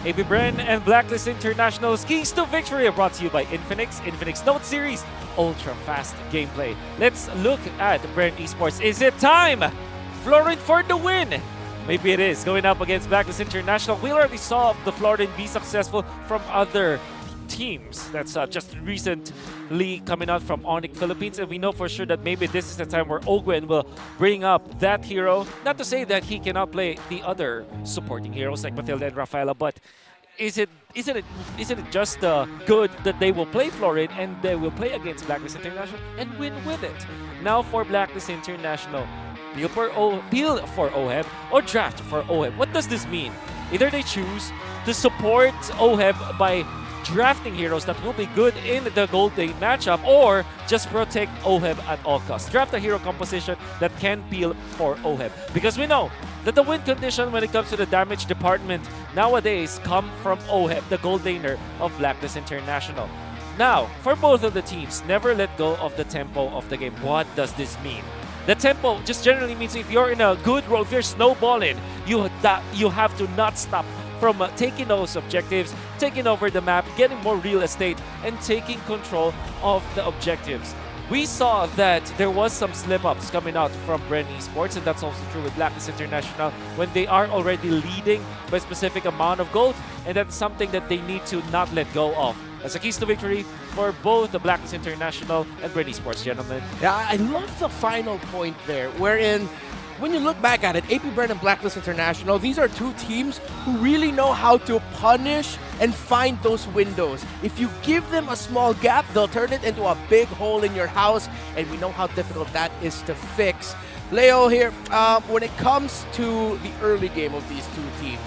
AP Bren and Blacklist International's keys to victory are brought to you by Infinix, Infinix Note Series, ultra-fast gameplay. Let's look at Bren Esports. Is it time? Florin for the win! Maybe it is. Going up against Blacklist International, we already saw the Florin be successful from other teams that's just recently coming out from ONIC Philippines, and we know for sure that maybe this is the time where Ogwen will bring up that hero. Not to say that he cannot play the other supporting heroes like Matilda and Rafaela, but isn't it just good that they will play Florid and they will play against Blacklist International and win with it? Now for Blacklist International, peel for OHEB or draft for OHEB. What does this mean? Either they choose to support OHEB by drafting heroes that will be good in the Gold Day matchup, or just protect OHEB at all costs. Draft a hero composition that can peel for OHEB. Because we know that the win condition when it comes to the damage department nowadays come from OHEB, the Gold Daner of Blacklist International. Now, for both of the teams, never let go of the tempo of the game. What does this mean? The tempo just generally means if you're in a good road, if you're snowballing, you have to not stop from taking those objectives, taking over the map, getting more real estate, and taking control of the objectives. We saw that there was some slip-ups coming out from Bren Esports, and that's also true with Blacklist International when they are already leading by a specific amount of gold, and that's something that they need to not let go of. That's a keys to victory for both the Blacklist International and Bren Esports, gentlemen. Yeah, I love the final point there, wherein when you look back at it, AP Bren and Blacklist International, these are two teams who really know how to punish and find those windows. If you give them a small gap, they'll turn it into a big hole in your house, and we know how difficult that is to fix. Leo here, when it comes to the early game of these two teams,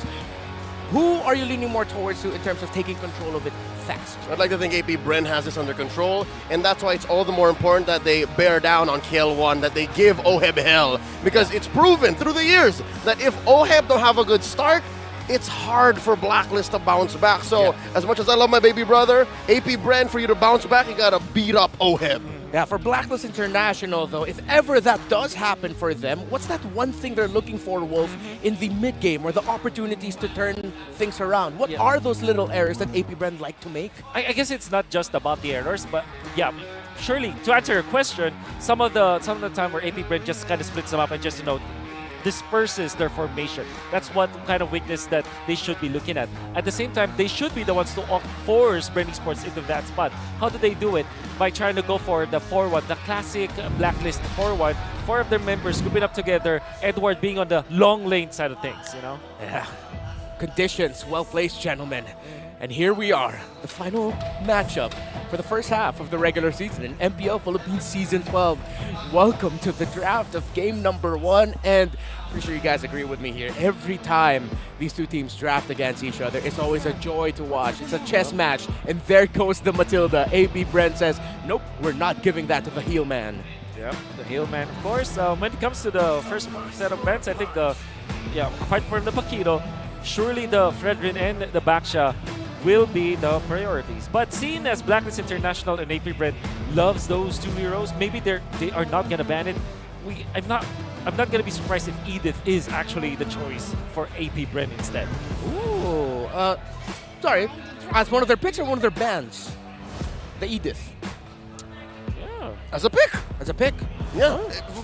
who are you leaning more towards in terms of taking control of it fast? I'd like to think AP Bren has this under control, and that's why it's all the more important that they bear down on KL1, that they give OHEB hell, because it's proven through the years that if OHEB don't have a good start, it's hard for Blacklist to bounce back. So as much as I love my baby brother, AP Bren, for you to bounce back, you gotta beat up OHEB. Yeah, for Blacklist International, though, if ever that does happen for them, what's that one thing they're looking for, Wolf, in the mid-game, or the opportunities to turn things around? What are those little errors that AP Bren like to make? I guess it's not just about the errors, but yeah, surely to answer your question, some of the time where AP Bren just kind of splits them up and just disperses their formation. That's one kind of weakness that they should be looking at. At the same time, they should be the ones to force Bren Esports into that spot. How do they do it? By trying to go for the 4-1, the classic Blacklist 4-1. 4 of their members grouping up together, Edward being on the long lane side of things, Yeah. Conditions, well placed, gentlemen. And here we are, the final matchup for the first half of the regular season in MPL Philippines Season 12. Welcome to the draft of game number 1, and pretty sure you guys agree with me here. Every time these two teams draft against each other, it's always a joy to watch. It's a chess match, and there goes the Matilda. AB Bren says, nope, we're not giving that to the heel man. Yep, the heel man, of course. When it comes to the first set of bets, I think apart from the Paquito, surely the Fredrin and the Baksha will be the priorities. But seeing as Blacklist International and AP Bren loves those two heroes, maybe they are not gonna ban it. I'm not gonna be surprised if Edith is actually the choice for AP Bren instead. Ooh, sorry, as one of their picks or one of their bans? The Edith. Yeah. As a pick. As a pick. Yeah.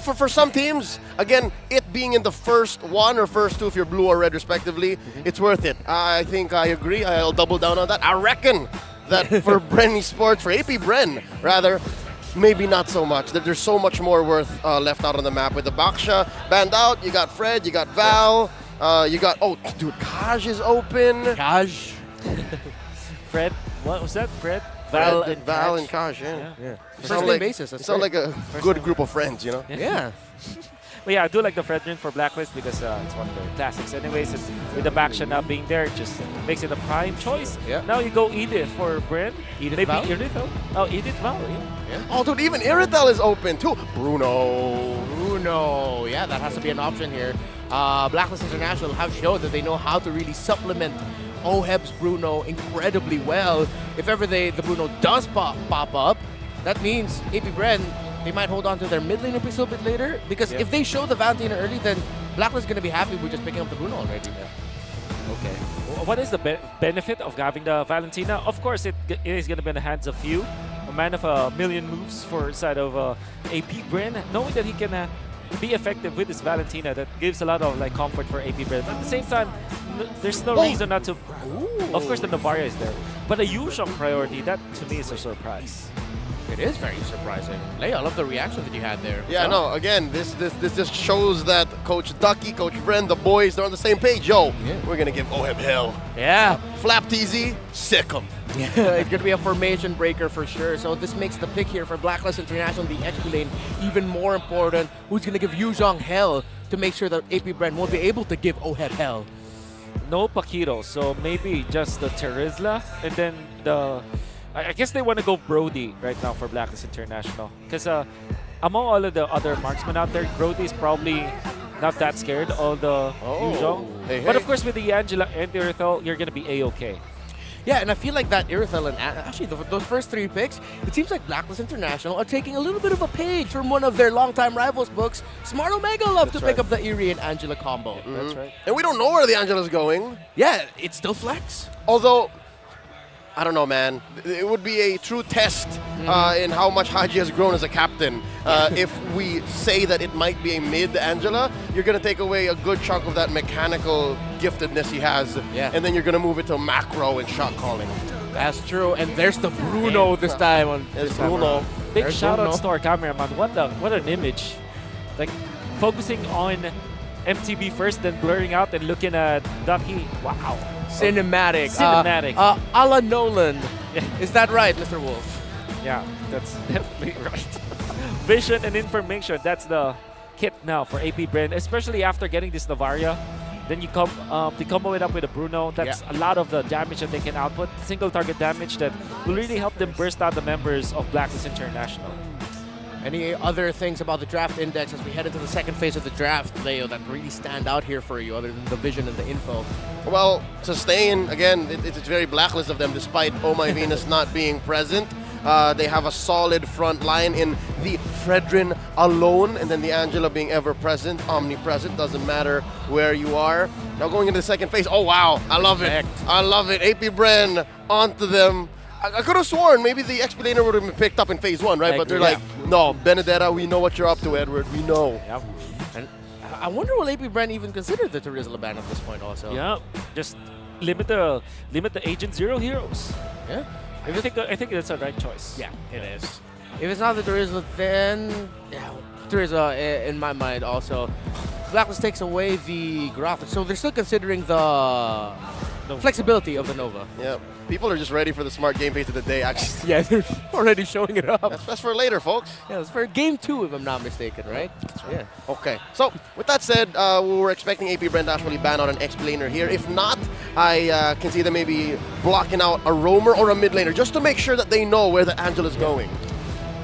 For some teams, again, it being in the first 1 or first 2, if you're blue or red respectively, it's worth it. I think I agree. I'll double down on that. I reckon that for Bren Esports, for AP Bren, rather, maybe not so much. There's so much more worth left out on the map. With the Baksha banned out, you got Fred, you got Val, you got, Kaj is open. Kaj. Fred, what was that? Fred? Val and Kaj, yeah. First name basis. That's sound like a good group of friends, Yeah. But yeah, I do like the Fredrin for Blacklist because it's one of their classics anyways. And with the Baksha not being there, it just makes it a prime choice. Yeah. Now you go Edith for Bren. Edith Maybe Val? Irithel. Oh, Edith Val, yeah. Oh, dude, even Irithel is open too. Bruno. Yeah, that has to be an option here. Blacklist International have shown that they know how to really supplement OHEB's Bruno incredibly well. If ever the Bruno does pop up, that means AP Bren, they might hold on to their mid laner piece a little bit later, because if they show the Valentina early, then Blacklist is going to be happy with just picking up the Bruno already. Okay. What is the benefit of having the Valentina? Of course, it is going to be in the hands of few. A man of a million moves for side of AP Bren, knowing that he can be effective with his Valentina, that gives a lot of comfort for AP Bren. At the same time, there's no reason not to. Of course, the Novaria is there, but a usual priority, that to me is a surprise. It is very surprising. Leia, I love the reaction that you had there. Yeah, no, again, this just shows that Coach Ducky, Coach Bren, the boys, they're on the same page. Yo, we're going to give OHEB hell. Yeah. Flap TZ, sick 'em. Yeah, it's going to be a formation breaker for sure. So this makes the pick here for Blacklist International, the XP lane, even more important. Who's going to give Yuzhong hell to make sure that AP Bren won't be able to give OHEB hell? No Paquito, so maybe just the Terizla, and then I guess they want to go Brody right now for Blacklist International. Because among all of the other marksmen out there, Brody is probably not that scared of the Yuzhong. But of course, with the Angela and the Irithel, you're going to be A-okay. Yeah, and I feel like that Irithel and actually those first 3 picks, it seems like Blacklist International are taking a little bit of a page from one of their longtime rivals' books. Smart Omega love to pick up the Eerie and Angela combo. That's right. And we don't know where the Angela's going. Yeah, it's still flex. Although, I don't know, man. It would be a true test in how much Haji has grown as a captain. If we say that it might be a mid Angela, you're going to take away a good chunk of that mechanical giftedness he has. Yeah. And then you're going to move it to macro and shot calling. That's true. And there's the Bruno this time. There's Bruno. Big shout outs to our cameraman. What an image. Like, focusing on MTB first, then blurring out and looking at Ducky. Wow. Cinematic. Cinematic. A la Nolan. Is that right, Mr. Wolf? Yeah, that's definitely right. Vision and information, that's the kit now for AP Bren, especially after getting this Navaria. Then you combo it up with a Bruno. That's a lot of the damage that they can output. Single target damage that will really help them burst out the members of Blacklist International. Any other things about the draft index as we head into the second phase of the draft, Leo, that really stand out here for you other than the vision and the info? Well, Sustain, again, it's very Blacklist of them despite Oh My Venus not being present. They have a solid front line in the Fredrin alone, and then the Angela being ever present, omnipresent, doesn't matter where you are. Now going into the second phase, oh wow, I love it. I love it. AP Bren onto them. I could have sworn maybe the Explainer would have been picked up in phase 1, right? But they're like, no, Benedetta, we know what you're up to, Edward. We know. Yep. And I wonder will AP Bren even consider the Terizla ban at this point also? Yeah, just limit the Agent Zero heroes. Yeah. I think that's a right choice. Yeah, it is. If it's not the Terizla, then Terizla in my mind also. Blacklist takes away the graphics, so they're still considering the flexibility of the Nova. Yeah. People are just ready for the smart game phase of the day, actually. Yeah, they're already showing it up. That's for later, folks. Yeah, it's for game 2, if I'm not mistaken, right? Yeah. Okay. So, with that said, we were expecting AP Bren to actually ban out an Explainer here. If not, I can see them maybe blocking out a roamer or a mid laner just to make sure that they know where the Angela's going.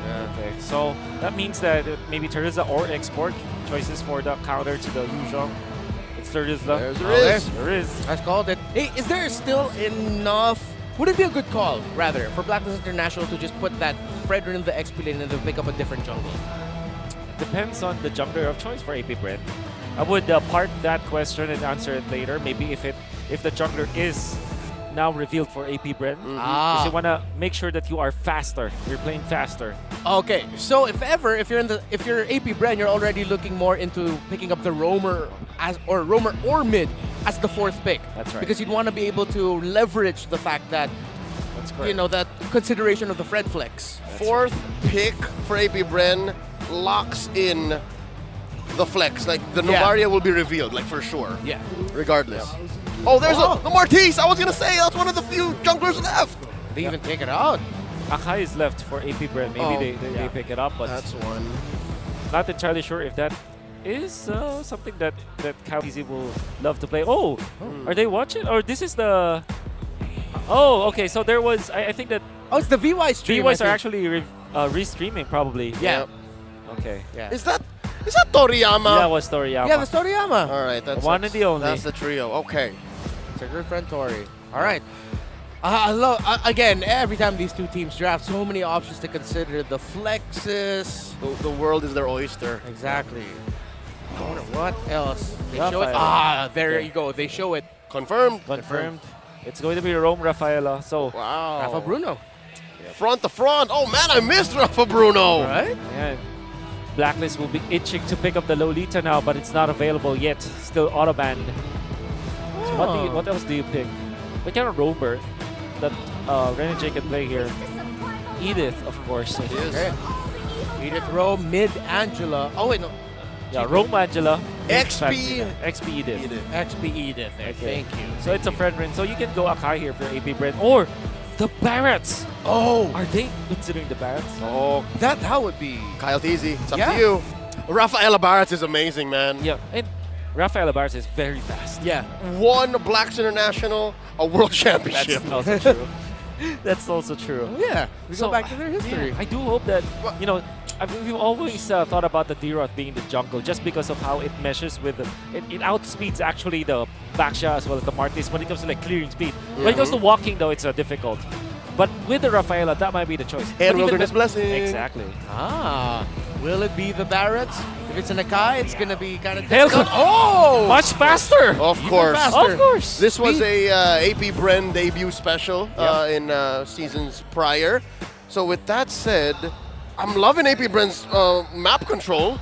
Okay, so that means that maybe Terizla or Export choices for the counter to the Yuzhong. It's Terizla. There is. I called it. Hey, is there still enough? Would it be a good call, rather, for Blacklist International to just put that Fredrin in the XP lane and then pick up a different jungle? Depends on the jungler of choice for AP Bren. I would park that question and answer it later. Maybe if the jungler is now revealed for AP Bren, because you want to make sure that you are faster. You're playing faster. Okay, so if you're AP Bren, you're already looking more into picking up the roamer or mid as the 4th pick. That's right. Because you'd want to be able to leverage the fact that that consideration of the Fred flex. 4th pick for AP Bren locks in the flex. Like the Novaria will be revealed, like for sure. Yeah. Regardless. Oh, there's the Martis. I was gonna say that's one of the few junglers left. They even take it out. Akai is left for AP Bren. Maybe they pick it up, but that's one. Not entirely sure if that is something that KZ will love to play. Oh, are they watching? Or this is the... Oh, okay. So there was... I think that... Oh, it's the VY stream. VYs are actually re-streaming, probably. Yeah. Okay. Yeah. Is that Toriyama? Yeah, it was Toriyama. Yeah, that's Toriyama. All right, that's one and the only. That's the trio. Okay. It's a good friend, Tori. All right. I love, again, every time these two teams draft, so many options to consider. The flexes. The world is their oyster. Exactly. I wonder what else. They show it. There you go. They show it. Confirmed. It's going to be Rome Rafaela. So wow. Rafa Bruno. Yeah. Front to front. Oh man, I missed Rafa Bruno. Right? Yeah. Blacklist will be itching to pick up the Lolita now, but it's not available yet. Still auto banned. So what else do you pick? What kind of roamer that Renegade can play here? Edith, of course. It is. Okay. Edith Rowe, mid Angela. Oh wait, no. Yeah, Rome Angela. XP XP Edith. XP Edith. There. Okay. Thank you. So it's a friend win. So you can go Akai here for AP Bren or the Barretts. Oh, Are they considering the Barretts? Oh, that would be. Kyle Teasy, it's up Yeah. to you. Rafaela Barretts is amazing, man. Yeah, and Rafaela Barretts is very fast. Yeah. Won Blacks International, a world championship. That's also true. That's also true. Yeah. We So, go back to their history. Yeah, I do hope that, you know, we've always thought about the D-Roth being the jungle just because of how it meshes with it outspeeds actually the Baksha as well as the Martis when it comes to like clearing speed. When it comes to walking though, it's difficult. But with the Rafaela, that might be the choice. And But even Wilderness with- Blessing. Exactly. Will it be the Barretts? If it's an Akai, it's gonna be kind of Hell, difficult. Oh, much faster. Of course. faster. Of course. This was a AP Bren debut special in seasons prior. So with that said, I'm loving AP Bren's map control.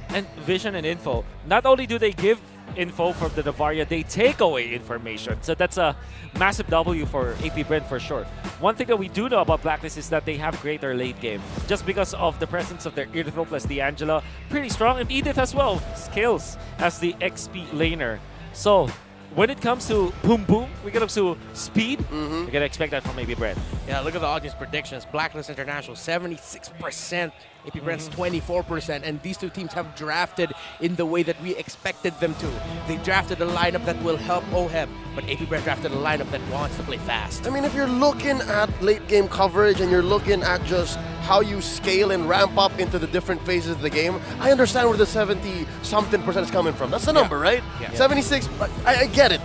And vision and info. Not only do they give info from the Navaria, they take away information. So that's a massive W for AP Bren for sure. One thing that we do know about Blacklist is that they have greater late game. Just because of the presence of their Edith plus D'Angela. Pretty strong. And Edith as well. Skills as the XP laner. So when it comes to boom boom, we get up to speed, we can expect that from AP Bren. Yeah, look at the audience predictions. Blacklist International, 76%. AP Bren's 24%. And these two teams have drafted in the way that we expected them to. They drafted a lineup that will help OHEB, but AP Bren drafted a lineup that wants to play fast. I mean, if you're looking at late game coverage and you're looking at just how you scale and ramp up into the different phases of the game, I understand where the 70-something% is coming from. That's the number, right? Yeah. 76, I get it.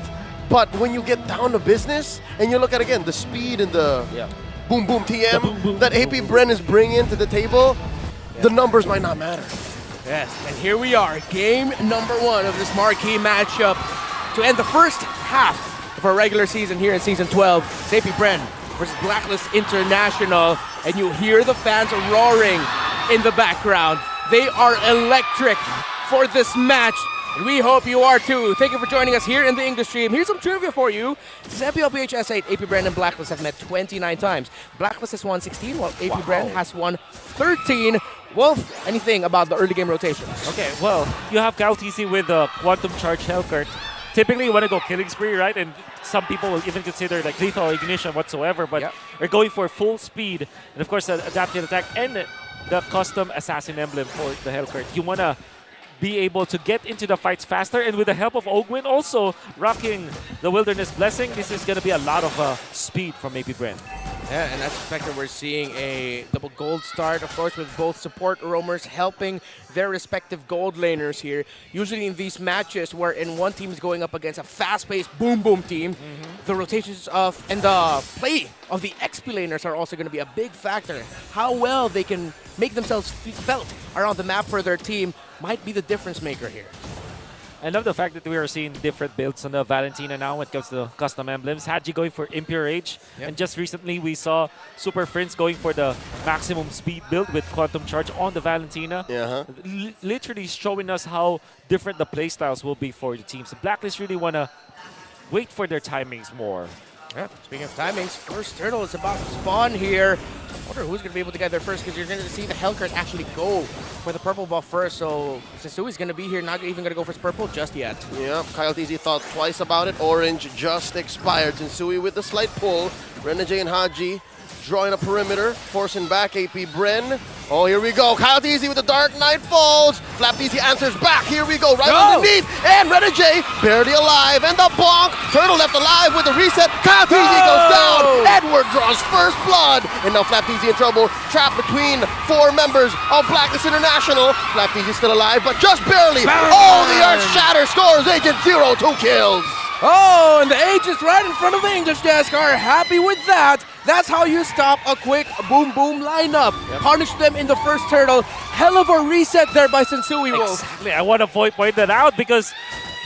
But when you get down to business and you look at, again, the speed and the boom boom TM that AP Bren is bringing to the table, the numbers might not matter. Yes, and here we are, game number 1 of this marquee matchup to end the first half of our regular season here in Season 12. It's AP Bren versus Blacklist International, and you hear the fans roaring in the background. They are electric for this match, and we hope you are too. Thank you for joining us here in the English stream. Here's some trivia for you. Since Mpl-Ph S8, AP Bren and Blacklist have met 29 times. Blacklist has won 16, while AP Bren has won 13. Wolf, anything about the early game rotations? Okay, well, you have Cal TC with the Quantum Charge Hellcurt. Typically, you want to go killing spree, right? And some people will even consider like lethal ignition whatsoever, but they're going for full speed. And of course, the adaptive attack and the custom assassin emblem for the Hellcurt. You want to be able to get into the fights faster, and with the help of Ogwin also rocking the Wilderness Blessing, this is going to be a lot of speed from AP Bren. Yeah, and that's the fact that we're seeing a double gold start, of course, with both support roamers helping their respective gold laners here. Usually in these matches wherein one team is going up against a fast-paced boom-boom team, the rotations of and the play of the XP laners are also going to be a big factor. How well they can make themselves felt around the map for their team might be the difference maker here. I love the fact that we are seeing different builds on the Valentina now when it comes to custom emblems. Haji going for Mpl-Ph, and just recently we saw Super Prince going for the maximum speed build with Quantum Charge on the Valentina. Literally showing us how different the playstyles will be for the teams. The Blacklist really want to wait for their timings more. Yeah, speaking of timings, first turtle is about to spawn here. I wonder who's going to be able to get there first, because you're going to see the Hellcurt actually go for the purple buff first. So Sensui's going to be here, not even going to go for his purple just yet. Yeah, Kyle TZ thought twice about it. Orange just expired. Sensui with the slight pull. Renajay and Haji drawing a perimeter, forcing back AP Bren. Oh, here we go. Kyle TZ with the Dark Knight Falls. Flap TZ answers back. Here we go. Right underneath. And Renajay barely alive. And the bonk. Turtle left alive with the reset. Kyle TZ goes down. Edward draws first blood. And now Flap TZ in trouble. Trapped between 4 members of Blacklist International. Flap TZ still alive, but just barely. Oh, the Earth Shatter scores Agent Zero 2 kills. Oh, and the agents right in front of the English desk are happy with that. That's how you stop a quick boom-boom lineup. Punish them in the first turtle. Hell of a reset there by Sensui Wolf. Exactly. I want to point that out because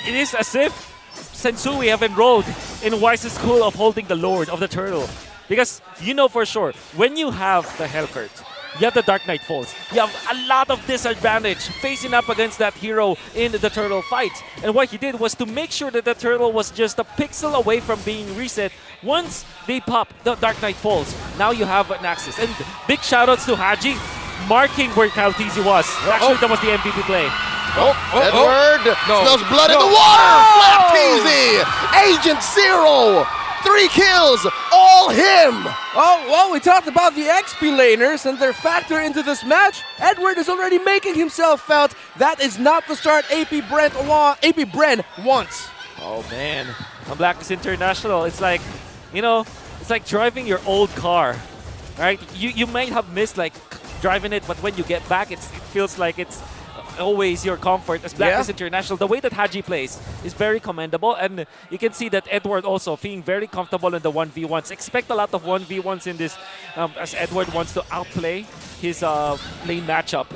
it is as if Sensui have enrolled in Wise's school of holding the Lord of the Turtle. Because you know for sure, when you have the Hellcurt, you have the Dark Knight Falls. You have a lot of disadvantage facing up against that hero in the turtle fight. And what he did was to make sure that the turtle was just a pixel away from being reset once they pop the Dark Knight Falls. Now you have an access. And big shoutouts to Haji marking where Kyle TZ was. Actually, that was the MVP play. Edward smells blood in the water. Flap TZ. Agent Zero. 3 kills, all him! Oh, well, we talked about the XP laners and their factor into this match. Edward is already making himself felt. That is not the start AP Bren wants. Oh, man. On Blacklist International, it's like, you know, it's like driving your old car, right? You might have missed, like, driving it, but when you get back, it feels like it's always your comfort as Blacklist International. The way that Haji plays is very commendable, and you can see that Edward also feeling very comfortable in the 1v1s. Expect a lot of 1v1s in this as Edward wants to outplay his lane matchup.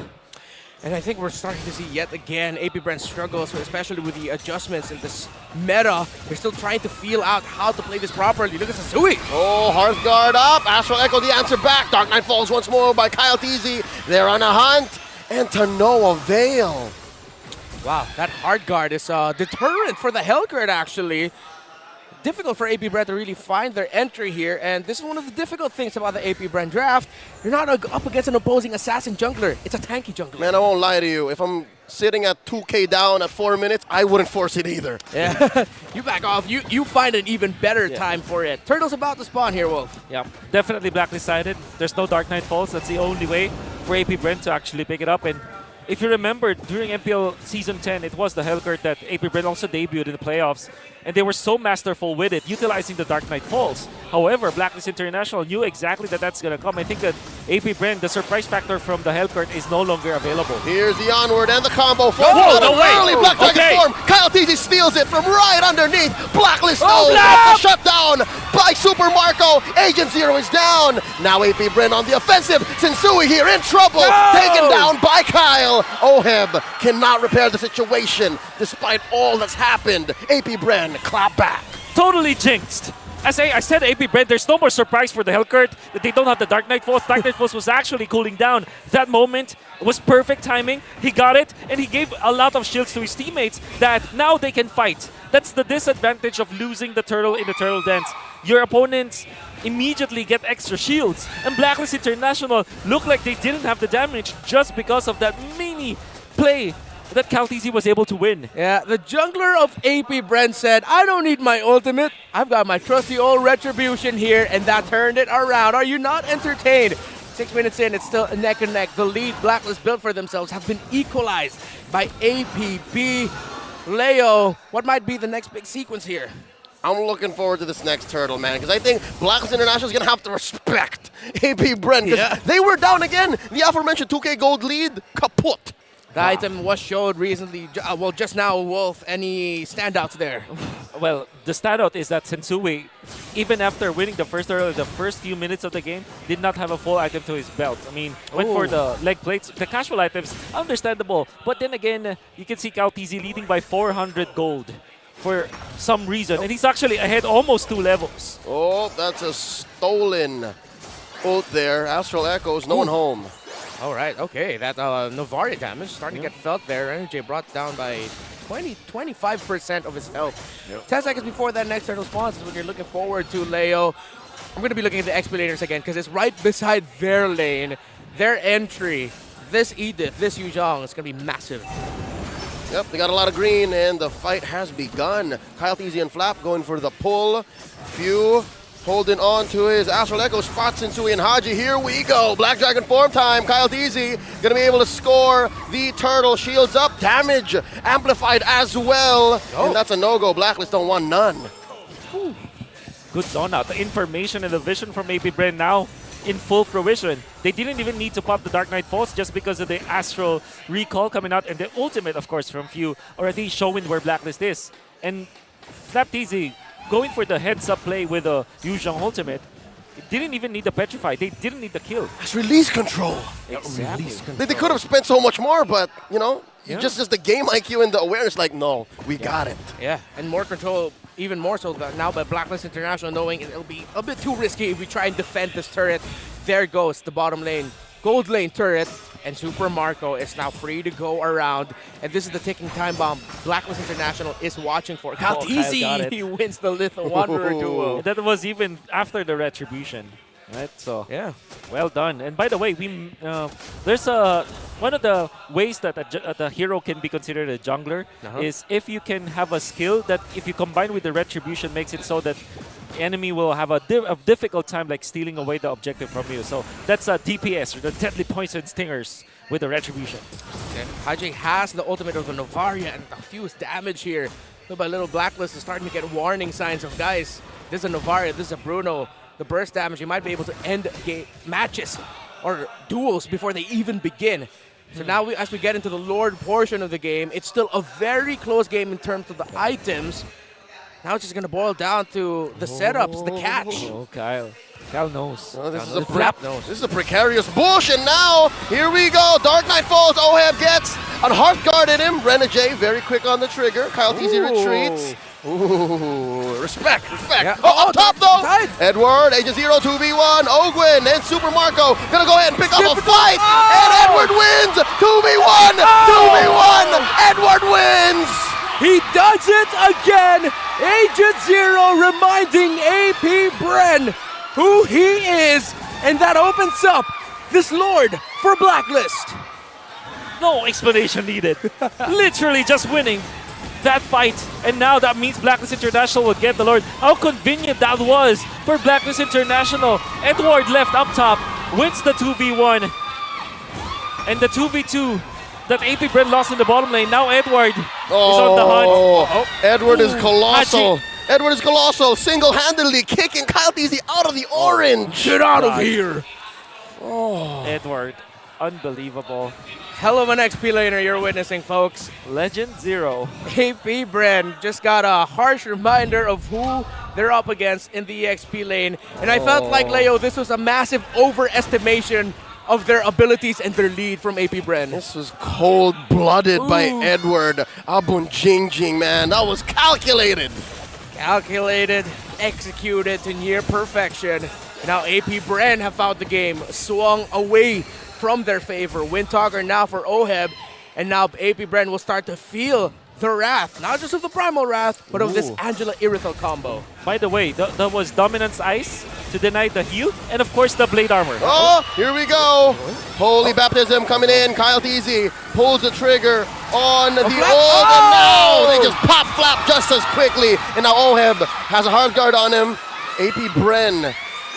And I think we're starting to see yet again AP Bren struggles, especially with the adjustments in this meta. They're still trying to feel out how to play this properly. Look at Sasui. Oh, Hearthguard up. Astral Echo the answer back. Dark Knight Falls once more by Kyle TZ. They're on a hunt. And to no avail. Wow, that hard guard is a deterrent for the Hellcurt, actually. Difficult for AP Bren to really find their entry here, and this is one of the difficult things about the AP Bren draft. You're not up against an opposing assassin jungler. It's a tanky jungler. Man, I won't lie to you. If I'm sitting at 2K down at 4 minutes, I wouldn't force it either. Yeah, you back off. You find an even better time for it. Turtle's about to spawn here, Wolf. Yeah, definitely Blacklist sided. There's no Dark Knight Falls. That's the only way for AP Bren to actually pick it up. And if you remember, during MPL Season 10, it was the Hellcurt that AP Bren also debuted in the playoffs. And they were so masterful with it, utilizing the Dark Knight Falls. However, Blacklist International knew exactly that that's going to come. I think that AP Bren, the surprise factor from the Hellcurt is no longer available. Here's the onward and the combo. Whoa, no way. Early Black Dragon form. Kyle TZ steals it from right underneath. Blacklist shut down by Super Marco. Agent Zero is down. Now AP Bren on the offensive. Sensui here in trouble. Taken down by Kyle. Oheb cannot repair the situation despite all that's happened. AP Bren clap back. Totally jinxed. As I said, AP Bren, there's no more surprise for the Hellcurt that they don't have the Dark Knight Falls. Dark Knight Falls was actually cooling down. That moment was perfect timing. He got it, and he gave a lot of shields to his teammates that now they can fight. That's the disadvantage of losing the turtle in the turtle dance. Your opponents immediately get extra shields. And Blacklist International looked like they didn't have the damage just because of that mini play that Kyle TZ was able to win. Yeah, the jungler of AP Bren said, I don't need my ultimate. I've got my trusty old Retribution here, and that turned it around. Are you not entertained? 6 minutes in, it's still neck and neck. The lead Blacklist built for themselves have been equalized by APB. Leo, what might be the next big sequence here? I'm looking forward to this next turtle, man, because I think Blacklist International is going to have to respect AP Bren, because they were down again. The aforementioned 2K gold lead, kaput. The item was showed recently, well, just now, Wolf. Any standouts there? Well, the standout is that Sensui, even after winning the first turtle, the first few minutes of the game, did not have a full item to his belt. I mean, went for the leg plates. The casual items, understandable. But then again, you can see Kyle TZ leading by 400 gold for some reason. And he's actually ahead almost 2 levels. Oh, that's a stolen ult there. Astral Echoes, no one home. All right, okay. That Novari damage starting to get felt there. Energy brought down by 25% of his health. 10 seconds before that next turtle spawns is what you're looking forward to, Leo. I'm going to be looking at the XP laners again because it's right beside their lane, their entry. This Edith, this Yuzhong is going to be massive. Yep, they got a lot of green, and the fight has begun. Kyle TZ and Flap going for the pull. Few holding on to his Astral Echo, spots Sensui and Haji. Here we go. Black Dragon form time. Kyle TZ going to be able to score the turtle. Shields up. Damage amplified as well. And that's a no-go. Blacklist don't want none. Ooh. Good zone out. The information and the vision from AP Bren now in full fruition. They didn't even need to pop the Dark Knight Falls just because of the Astral recall coming out, and the ultimate, of course, from Few already showing where Blacklist is. And Flap TZ going for the heads-up play with a Yuzhong ultimate. It didn't even need the petrify. They didn't need the kill. That's release control. Exactly. They could have spent so much more, but, you know, just the game IQ and the awareness, like, no, we got it. Yeah, and more control, even more so now by Blacklist International, knowing it'll be a bit too risky if we try and defend this turret. There goes the bottom lane. gold lane turret, and Super Marco is now free to go around. And this is the ticking time bomb Blacklist International is watching for. Kyle got Kaltizi, it. he wins the Little Wanderer duo. That was even after the retribution, right? So yeah, well done. And by the way, there's one of the ways that the hero can be considered a jungler is if you can have a skill that if you combine with the retribution makes it so that enemy will have a difficult time like stealing away the objective from you. So that's a DPS, or the Deadly Poison Stingers with the retribution. Okay. Hajj has the ultimate of the Novaria and the fuse damage here. Little by little, Blacklist is starting to get warning signs of, guys, this is a Novaria, this is a Bruno. The burst damage, you might be able to end matches or duels before they even begin. So now as we get into the Lord portion of the game, it's still a very close game in terms of the items. Now it's just going to boil down to the setups, the catch. Oh, Kyle. Kyle knows. Oh, this Kyle is a precarious bush, and now here we go. Dark Knight falls. Oheb gets a heart guard in him. Renegade very quick on the trigger. Kyle TZ retreats. Ooh, respect. Yeah. Up top though. Edward, Agent Zero 2v1. Ogwin and Super Marco gonna go ahead and pick up a fight, and Edward wins. 2v1. 2v1. Edward wins. He does it again! Agent Zero reminding AP Bren who he is, and that opens up this Lord for Blacklist. No explanation needed. Literally just winning that fight, and now that means Blacklist International will get the Lord. How convenient that was for Blacklist International. Edward left up top, wins the 2v1, and the 2v2 that AP Bren lost in the bottom lane. Now Edward is on the hunt. Edward is colossal. Hachi. Edward is colossal, single-handedly kicking Kyle TZ out of the orange. Get out of here! Edward, unbelievable. Hell of an XP laner you're witnessing, folks. Legend Zero. AP Bren just got a harsh reminder of who they're up against in the XP lane. And I felt like, Leo, this was a massive overestimation of their abilities and their lead from AP Bren. This was cold-blooded by Edward. Abun Jingjing, man. That was calculated. Calculated, executed to near perfection. Now AP Bren have found the game, swung away from their favor. Windtalker now for Oheb, and now AP Bren will start to feel the wrath, not just of the Primal Wrath, but of this Angela Irithel combo. By the way, that was Dominance Ice to deny the heal, and of course the Blade Armor. Oh, here we go. Holy Baptism coming in. Kyle TZ pulls the trigger on the Ult, and now they just pop flap just as quickly. And now Oheb has a hard guard on him. AP Bren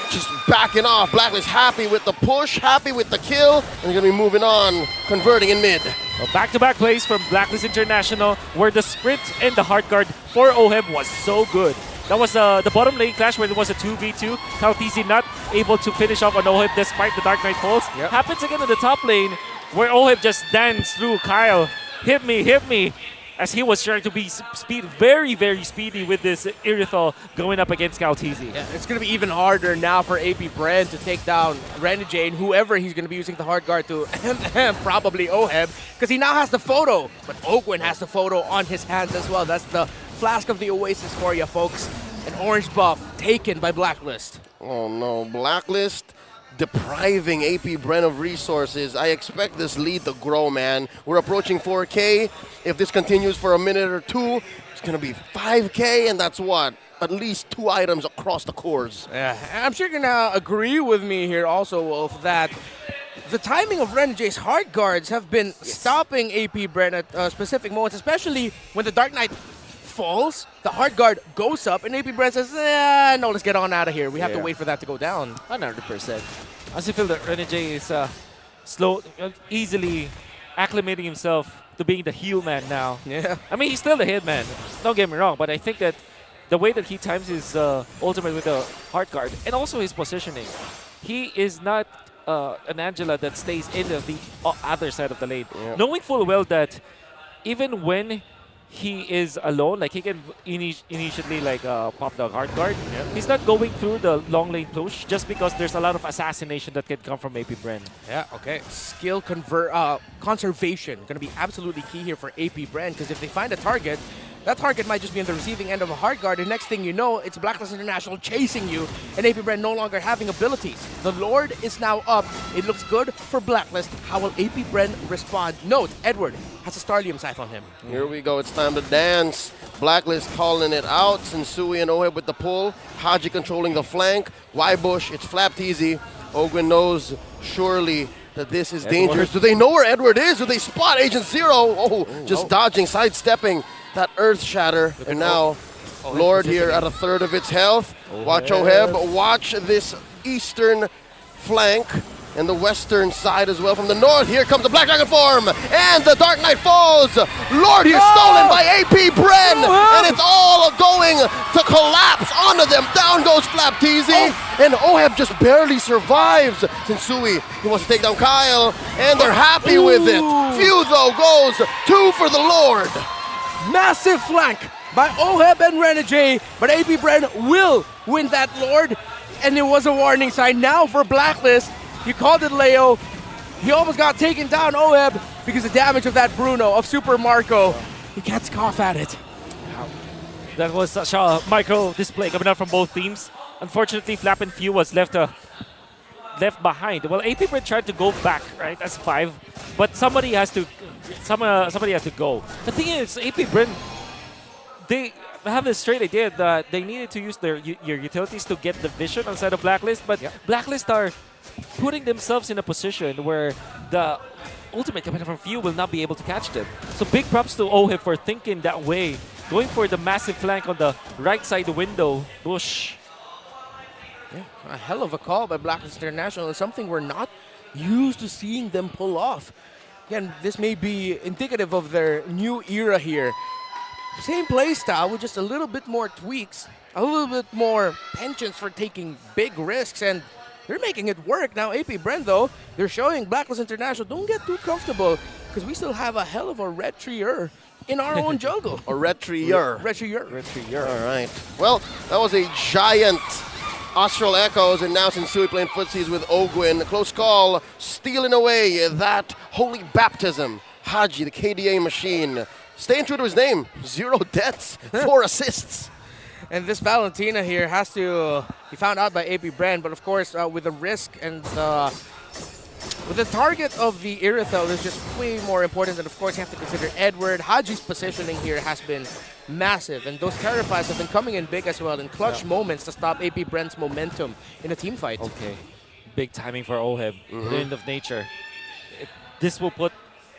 just backing off. Blacklist happy with the push, happy with the kill, and they're going to be moving on, converting in mid. Well, back-to-back plays from Blacklist International, where the sprint and the hard guard for Oheb was so good. That was the bottom lane clash where it was a 2v2. Kaltizi not able to finish off on Oheb despite the Dark Knight falls. Happens again in the top lane where Oheb just danced through Kyle. Hit me, as he was trying to be very, very speedy with this Irithel going up against Kaltizi. Yeah, it's going to be even harder now for AP Bren to take down Renegade, whoever he's going to be using the hard guard to, probably Oheb, because he now has the photo, but Ogwin has the photo on his hands as well. That's the Flask of the Oasis for you, folks. An orange buff taken by Blacklist. Oh no, Blacklist depriving AP Bren of resources. I expect this lead to grow, man. We're approaching 4K. If this continues for a minute or two, it's going to be 5K, and that's what? At least 2 items across the cores. Yeah, I'm sure you're going to agree with me here also, Wolf, that the timing of Renegade's hard guards have been stopping AP Bren at specific moments, especially when the Dark Knight falls, the hard guard goes up, and AP Bren says, no, let's get on out of here. We have to wait for that to go down. 100%. As I feel that Renegade is easily acclimating himself to being the heel man now. Yeah. I mean, he's still the head man. Don't get me wrong, but I think that the way that he times his ultimate with the hard guard and also his positioning, he is not an Angela that stays in the other side of the lane. Knowing full well that even when he is alone, like he can initially like pop the hard guard. He's not going through the long lane push just because there's a lot of assassination that can come from AP Bren. Yeah, okay. Skill conservation going to be absolutely key here for AP Bren, because if they find a target, that target might just be on the receiving end of a hard guard, and next thing you know, it's Blacklist International chasing you, and AP Bren no longer having abilities. The Lord is now up. It looks good for Blacklist. How will AP Bren respond? Note, Edward has a Starlium Scythe on him. Here we go. It's time to dance. Blacklist calling it out. Sensui and Oheb with the pull. Haji controlling the flank. Wybush, it's flapped easy. Ogwin knows surely that this is dangerous. Do they know where Edward is? Do they spot Agent Zero? Oh, just dodging, sidestepping that Earth Shatter. And now Lord here at a third of its health. Watch Oheb. Watch this eastern flank and the western side as well. From the north, here comes the Black Dragon form, and the Dark Knight falls. Lord here stolen by AP Bren, and it's all going to collapse onto them. Down goes Flapteezy, and Oheb just barely survives. Sensui, he wants to take down Kyle, and they're happy with it. Few, though, goes 2 for the Lord. Massive flank by Oheb and Renegade, but AP Bren will win that Lord, and it was a warning sign now for Blacklist. You called it, Leo. He almost got taken down, Oheb, because the damage of that Bruno, of Super Marco. He can't scoff at it. That was such a micro display coming out from both teams. Unfortunately, Flap and Few was left behind. Well, AP Bren tried to go back, right, as 5, but somebody has to go. The thing is, AP Bren, they have this straight idea that they needed to use their utilities to get the vision outside of Blacklist, but Blacklist are putting themselves in a position where the ultimate coming from Few will not be able to catch them. So big props to Oheb for thinking that way, going for the massive flank on the right side window. Bush. Yeah, a hell of a call by Blacklist International, and something we're not used to seeing them pull off. Again, this may be indicative of their new era here. Same playstyle with just a little bit more tweaks, a little bit more penchants for taking big risks, and they're making it work. Now, AP Bren, though, they're showing Blacklist International, don't get too comfortable, because we still have a hell of a red treer in our own jungle. A red treer. Red treer. All right. Well, that was a giant Austral Echoes, and now Sensui playing footsies with Ogwin. Close call, stealing away that holy baptism. Haji, the KDA machine, staying true to his name. 0 deaths, 4 assists. And this Valentina here has to be found out by AP Bren, but of course, with the risk and with the target of the Irithel is just way more important. And of course, you have to consider Edward. Haji's positioning here has been massive, and those Terrifies have been coming in big as well in clutch moments to stop AP Bren's momentum in a team fight. Okay, big timing for Oheb, the end of nature. This will put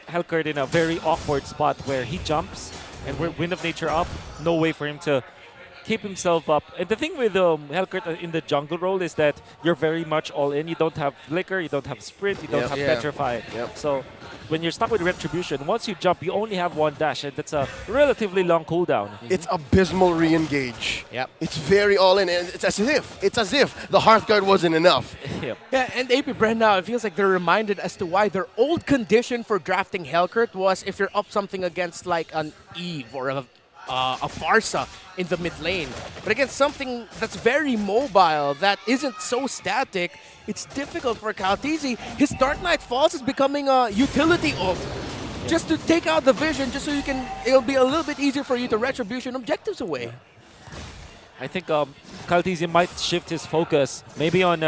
Hellcurt in a very awkward spot where he jumps, and with Wind of Nature up, no way for him to keep himself up. And the thing with Hellcurt in the jungle role is that you're very much all in. You don't have Flicker, you don't have Sprint, you don't have Petrify. So when you're stuck with Retribution, once you jump, you only have 1 dash, and that's a relatively long cooldown. It's abysmal re-engage. Yep. It's very all in, and it's as if the Hearthguard wasn't enough. Yeah, and AP Bren now, it feels like they're reminded as to why their old condition for drafting Hellcurt was if you're up something against like an Eve or a Farsa in the mid lane. But against something that's very mobile, that isn't so static, it's difficult for Kaltizi. His Dark Knight Falls is becoming a utility ult. Just to take out the vision, just so you can, it'll be a little bit easier for you to Retribution objectives away. I think Kaltizi might shift his focus maybe on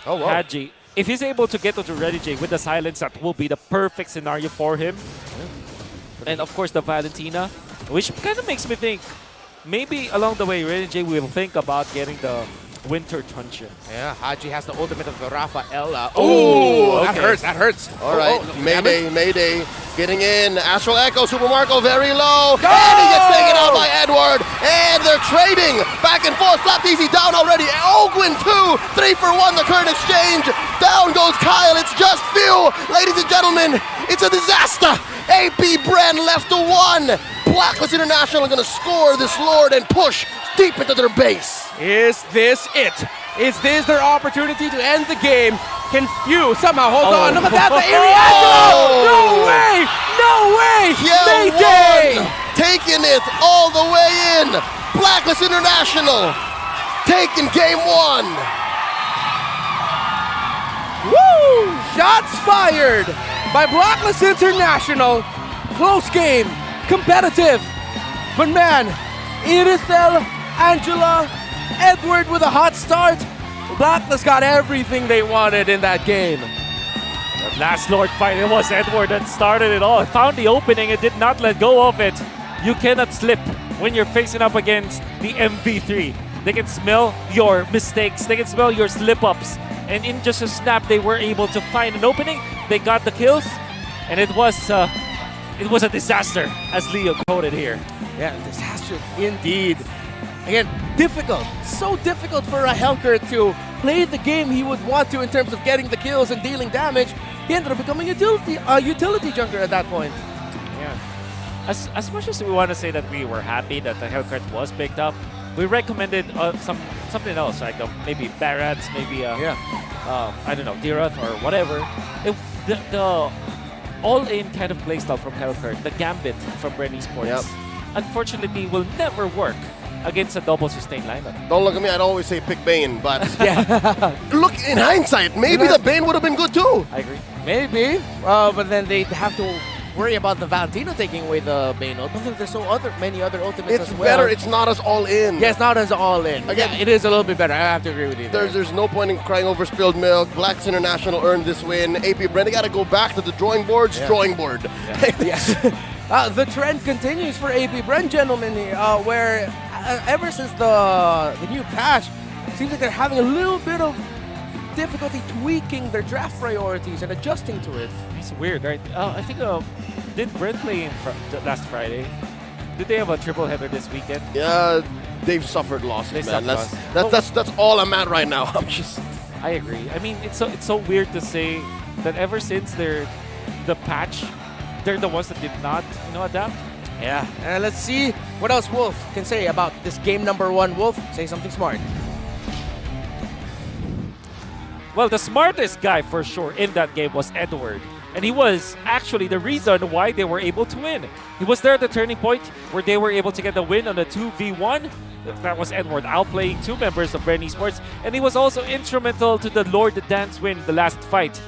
Haji. If he's able to get to the Renegade with the silence, that will be the perfect scenario for him. And of course the Valentina, which kind of makes me think maybe along the way Renegade will think about getting the Winter Truncheon. Yeah, Haji has the ultimate of the Rafaela. Oh, that hurts. All right, Mayday, getting in. Astral Echo, Super Marco very low. And he gets taken out by Edward. And they're trading back and forth. Flapteezy down already. Ogwin 2, 3 for 1, the current exchange. Down goes Kyle, it's just Few. Ladies and gentlemen, it's a disaster. AP Bren left to 1. Blacklist International are going to score this Lord and push deep into their base. Is this it? Is this their opportunity to end the game? Can Few somehow hold on? Look at that, the Ariadne! No way! No way! Mayday! Taking it all the way in. Blacklist International taking game 1. Woo! Shots fired by Blacklist International. Close game, competitive. But man, Irithel, Angela, Edward with a hot start. Blacklist got everything they wanted in that game. That last Lord fight, it was Edward that started it all. Found the opening and did not let go of it. You cannot slip when you're facing up against the MV3. They can smell your mistakes. They can smell your slip-ups. And in just a snap, they were able to find an opening. They got the kills, and it was a disaster, as Leo quoted here. Yeah, disaster indeed. Again, difficult. So difficult for a Helker to play the game he would want to in terms of getting the kills and dealing damage. He ended up becoming a utility junker at that point. Yeah. As much as we want to say that we were happy that the Hellcart was picked up, we recommended something else, like maybe Barats, maybe I don't know, Dirath or whatever. The all-in kind of playstyle from Hellcart, the Gambit from Bren Esports, unfortunately will never work against a double sustain lineup. Don't look at me, I'd always say pick Bane, but look, in hindsight, maybe the Bane would have been good too. I agree. Maybe, but then they'd have to worry about the Valentino taking away the Bane ult. But there's many other ultimates It's as well. better, it's not as all in. Yeah, it's not as all in. Again, Yeah, it is a little bit better. I have to agree with you. There's no point in crying over spilled milk. Blacks International earned this win. AP Bren, they got to go back to the drawing board. The trend continues for AP Bren, gentlemen, where ever since the new patch, seems like they're having a little bit of difficulty tweaking their draft priorities and adjusting to it. It's weird, right? I think did Bren play in last Friday? Did they have a triple header this weekend? Yeah, they've suffered losses, man. Suffered That's all I'm at right now. I'm just. I agree. I mean, it's so weird to say that ever since the patch, they're the ones that did not, adapt. Yeah, and let's see what else Wolf can say about this game number 1. Wolf, say something smart. Well, the smartest guy for sure in that game was Edward. And he was actually the reason why they were able to win. He was there at the turning point where they were able to get the win on the 2v1. That was Edward outplaying 2 members of Bren Esports. And he was also instrumental to the Lord the Dance win the last fight.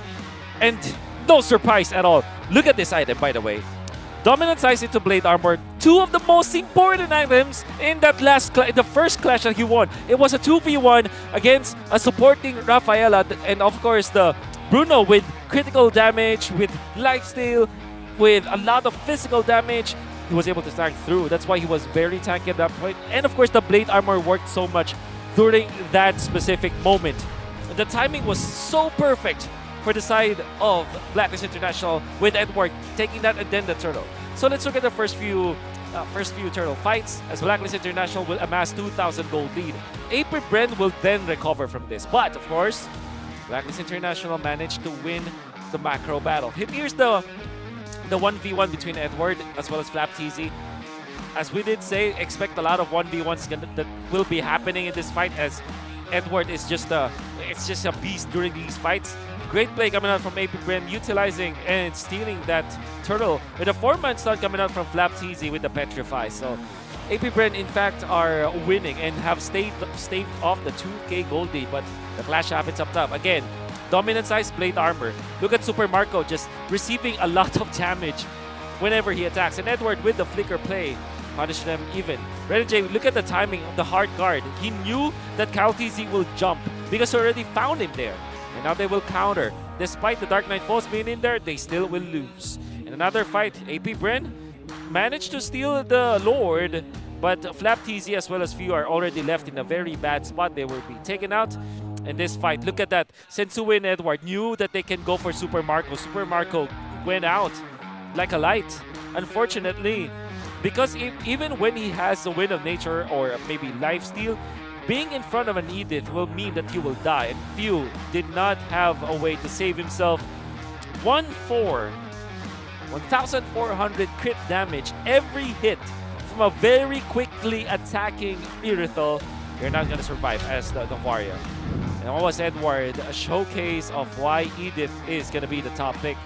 And no surprise at all. Look at this item, by the way. Dominant Size into Blade Armor, 2 of the most important items in that the first clash that he won. It was a 2v1 against a supporting Rafaela, and of course the Bruno with critical damage, with lifesteal, with a lot of physical damage. He was able to stand through. That's why he was very tanky at that point. And of course the Blade Armor worked so much during that specific moment. The timing was so perfect for the side of Blacklist International, with Edward taking that and then the turtle. So let's look at the first few turtle fights, as Blacklist International will amass 2,000 gold lead. AP Bren will then recover from this. But of course, Blacklist International managed to win the macro battle. Here's the 1v1 between Edward as well as Flap TZ. As we did say, expect a lot of 1v1s that will be happening in this fight, as Edward is just a beast during these fights. Great play coming out from AP Bren, utilizing and stealing that turtle, with a 4-man stun coming out from Flap TZ with the Petrify. So AP Bren, in fact, are winning and have staved off the 2k gold lead, but the clash happens up top. Again, Dominant Size Blade Armor. Look at Super Marco just receiving a lot of damage whenever he attacks. And Edward with the flicker play punish them even. Renegade, look at the timing of the hard guard. He knew that Kyle TZ will jump because he already found him there. And now they will counter. Despite the Dark Knight Falls being in there, they still will lose. In another fight, AP Bren managed to steal the Lord, but Flap TZ as well as Few are already left in a very bad spot. They will be taken out in this fight. Look at that. Sensui and Edward knew that they can go for Super Marco. Super Marco went out like a light. Unfortunately, because even when he has the Wind of Nature or maybe Lifesteal, being in front of an Edith will mean that he will die. And Few did not have a way to save himself. 1,400 crit damage every hit from a very quickly attacking Irithel. You're not going to survive as the warrior. And what was Edward? A showcase of why Edith is going to be the top pick.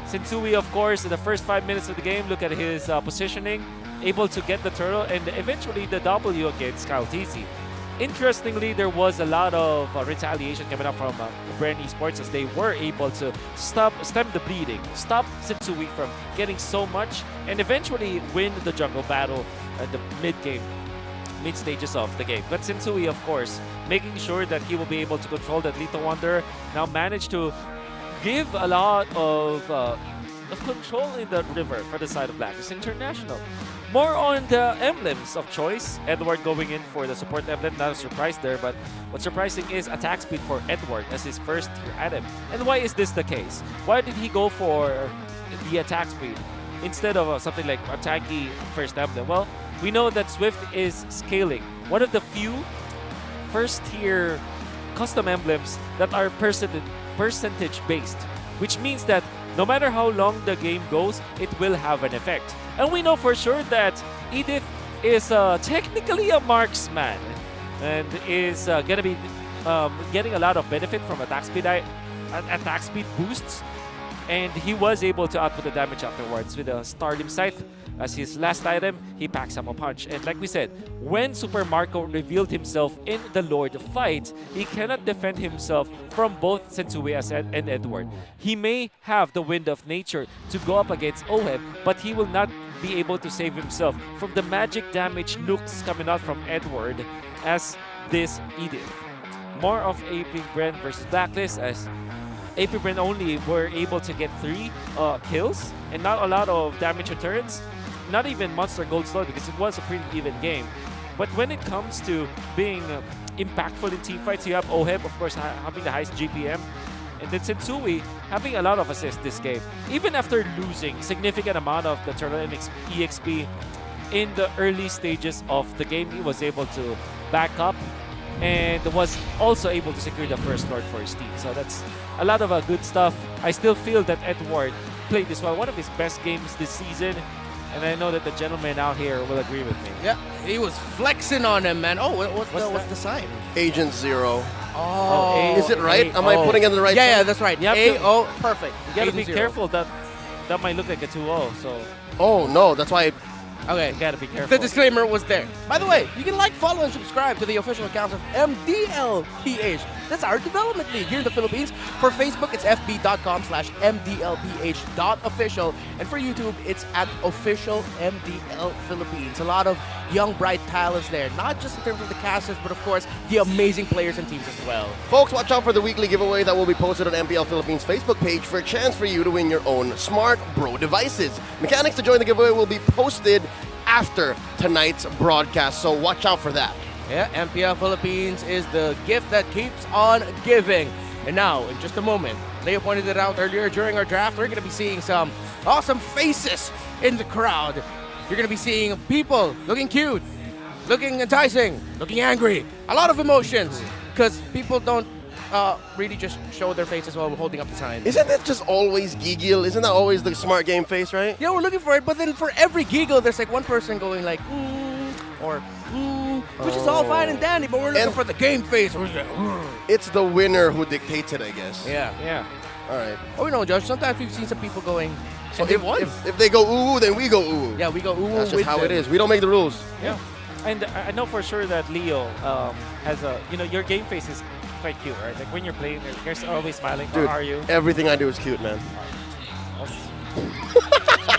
Sensui, of course, in the first 5 minutes of the game, look at his positioning, able to get the turtle and eventually the W against Kyle TZ. interestingly, there was a lot of retaliation coming up from Bren Esports as they were able to stem the bleeding, stop Sensui from getting so much, and eventually win the jungle battle at the mid stages of the game. But Sensui, of course, making sure that he will be able to control that Lethal Wonder, now managed to give a lot of control in the river for the side of Blacklist International. More on the emblems of choice. Edward going in for the support emblem, not a surprise there, but what's surprising is attack speed for Edward as his first tier item. And why is this the case? Why did he go for the attack speed instead of something like a tanky first emblem? Well, we know that Swift is scaling. One of the few first tier custom emblems that are percentage based, which means that no matter how long the game goes, it will have an effect. And we know for sure that Edith is technically a marksman and is going to be getting a lot of benefit from attack speed boosts. And he was able to output the damage afterwards with a Starlim Scythe. As his last item, he packs up a punch. And like we said, when Super Marco revealed himself in the Lord fight, he cannot defend himself from both Sensui and Edward. He may have the Wind of Nature to go up against Oheb, but he will not be able to save himself from the magic damage nukes coming out from Edward as this Edith. More of AP Bren versus Blacklist, as AP Bren only were able to get 3 kills and not a lot of damage returns. Not even Monster Gold Slot because it was a pretty even game. But when it comes to being impactful in team fights, you have Oheb, of course, having the highest GPM. And then Sensui having a lot of assists this game. Even after losing significant amount of the Turtle EXP in the early stages of the game, he was able to back up and was also able to secure the first Lord for his team. So that's a lot of good stuff. I still feel that Edward played this well. One of his best games this season. And I know that the gentleman out here will agree with me. Yeah, he was flexing on him, man. Oh, what's the sign? Agent Zero. Oh, is it right? Am I putting it in the right? Yeah, that's right. A-O, perfect. You gotta be Agent careful. That might look like a 2-0. So. Oh no, that's why. Okay, you gotta be careful. The disclaimer was there. By the way, you can like, follow, and subscribe to the official accounts of Mpl-Ph. That's our development league here in the Philippines. For Facebook, it's fb.com/mdlph.official. And for YouTube, it's at official MDL Philippines. A lot of young, bright talents there. Not just in terms of the casters, but of course, the amazing players and teams as well. Folks, watch out for the weekly giveaway that will be posted on MPL Philippines Facebook page for a chance for you to win your own Smart Bro devices. Mechanics to join the giveaway will be posted after tonight's broadcast, so watch out for that. Yeah, MPL Philippines is the gift that keeps on giving. And now, in just a moment, Leo pointed it out earlier during our draft, we're going to be seeing some awesome faces in the crowd. You're going to be seeing people looking cute, looking enticing, looking angry. A lot of emotions, because people don't really just show their faces while holding up the sign. Isn't it just always Gigil? Isn't that always the smart game face, right? Yeah, we're looking for it, but then for every giggle, there's like one person going like, or which is all fine and dandy, but we're looking for the game face. It's the winner who dictates it, I guess. Yeah. All right. Oh, we know, Josh. Sometimes we've seen some people going. So if they go ooh, then we go ooh. Yeah, we go ooh. That's just how it is. We don't make the rules. Yeah. And I know for sure that Leo has a, your game face is quite cute, right? Like when you're playing, you're always smiling. Dude, How are you? Everything I do is cute, man.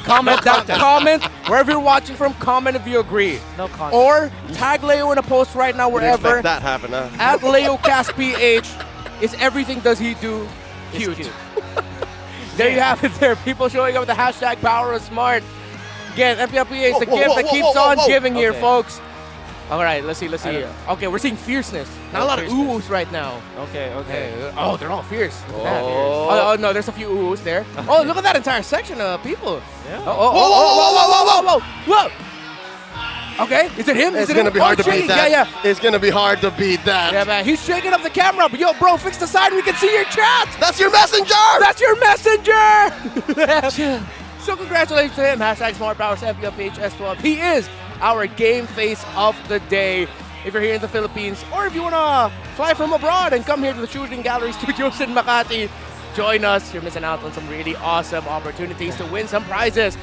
Comment down. Comment wherever you're watching from. Comment if you agree. No comment. Or tag Leo in a post right now wherever. Expect that happen, huh? At LeoCastPH is everything does he do cute. There you have it there. People showing up with the hashtag Power of Smart. Again, Mpl-Ph is the gift that keeps on giving here, folks. All right, let's see. Okay, we're seeing fierceness. Not a lot of oohs right now. Okay. Oh, they're all fierce. Oh. Oh, no, there's a few oohs there. Oh, look at that entire section of people. Yeah. Whoa. Okay, is it him? It's going to be hard to beat that. Yeah. It's going to be hard to beat that. Yeah, man, he's shaking up the camera. But yo, bro, fix the sign. We can see your chat. That's your messenger. That's your messenger. So congratulations to him. Hashtag Smart Powers Mpl-Ph S12. He is our game face of the day. If you're here in the Philippines, or if you want to fly from abroad and come here to the Shooting Gallery Studios in Makati, join us. You're missing out on some really awesome opportunities to win some prizes.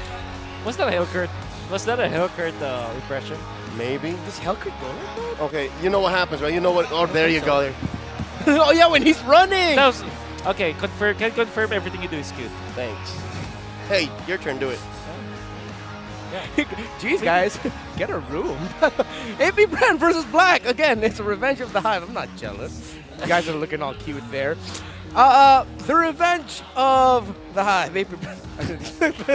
What's that hail, Kurt? Was that a Hellcurt impression? Maybe. Does Hellcurt go like that? Okay, you know what happens, right? You know what? Oh, there you go. Oh yeah, when he's running. That was, okay, confirm. Can confirm everything you do is cute. Thanks. Hey, your turn. Do it. Jeez, guys, get a room. AP Bren versus Black. Again, it's a revenge of the Hive. I'm not jealous. You guys are looking all cute there. The revenge of the Hive. AP Bren.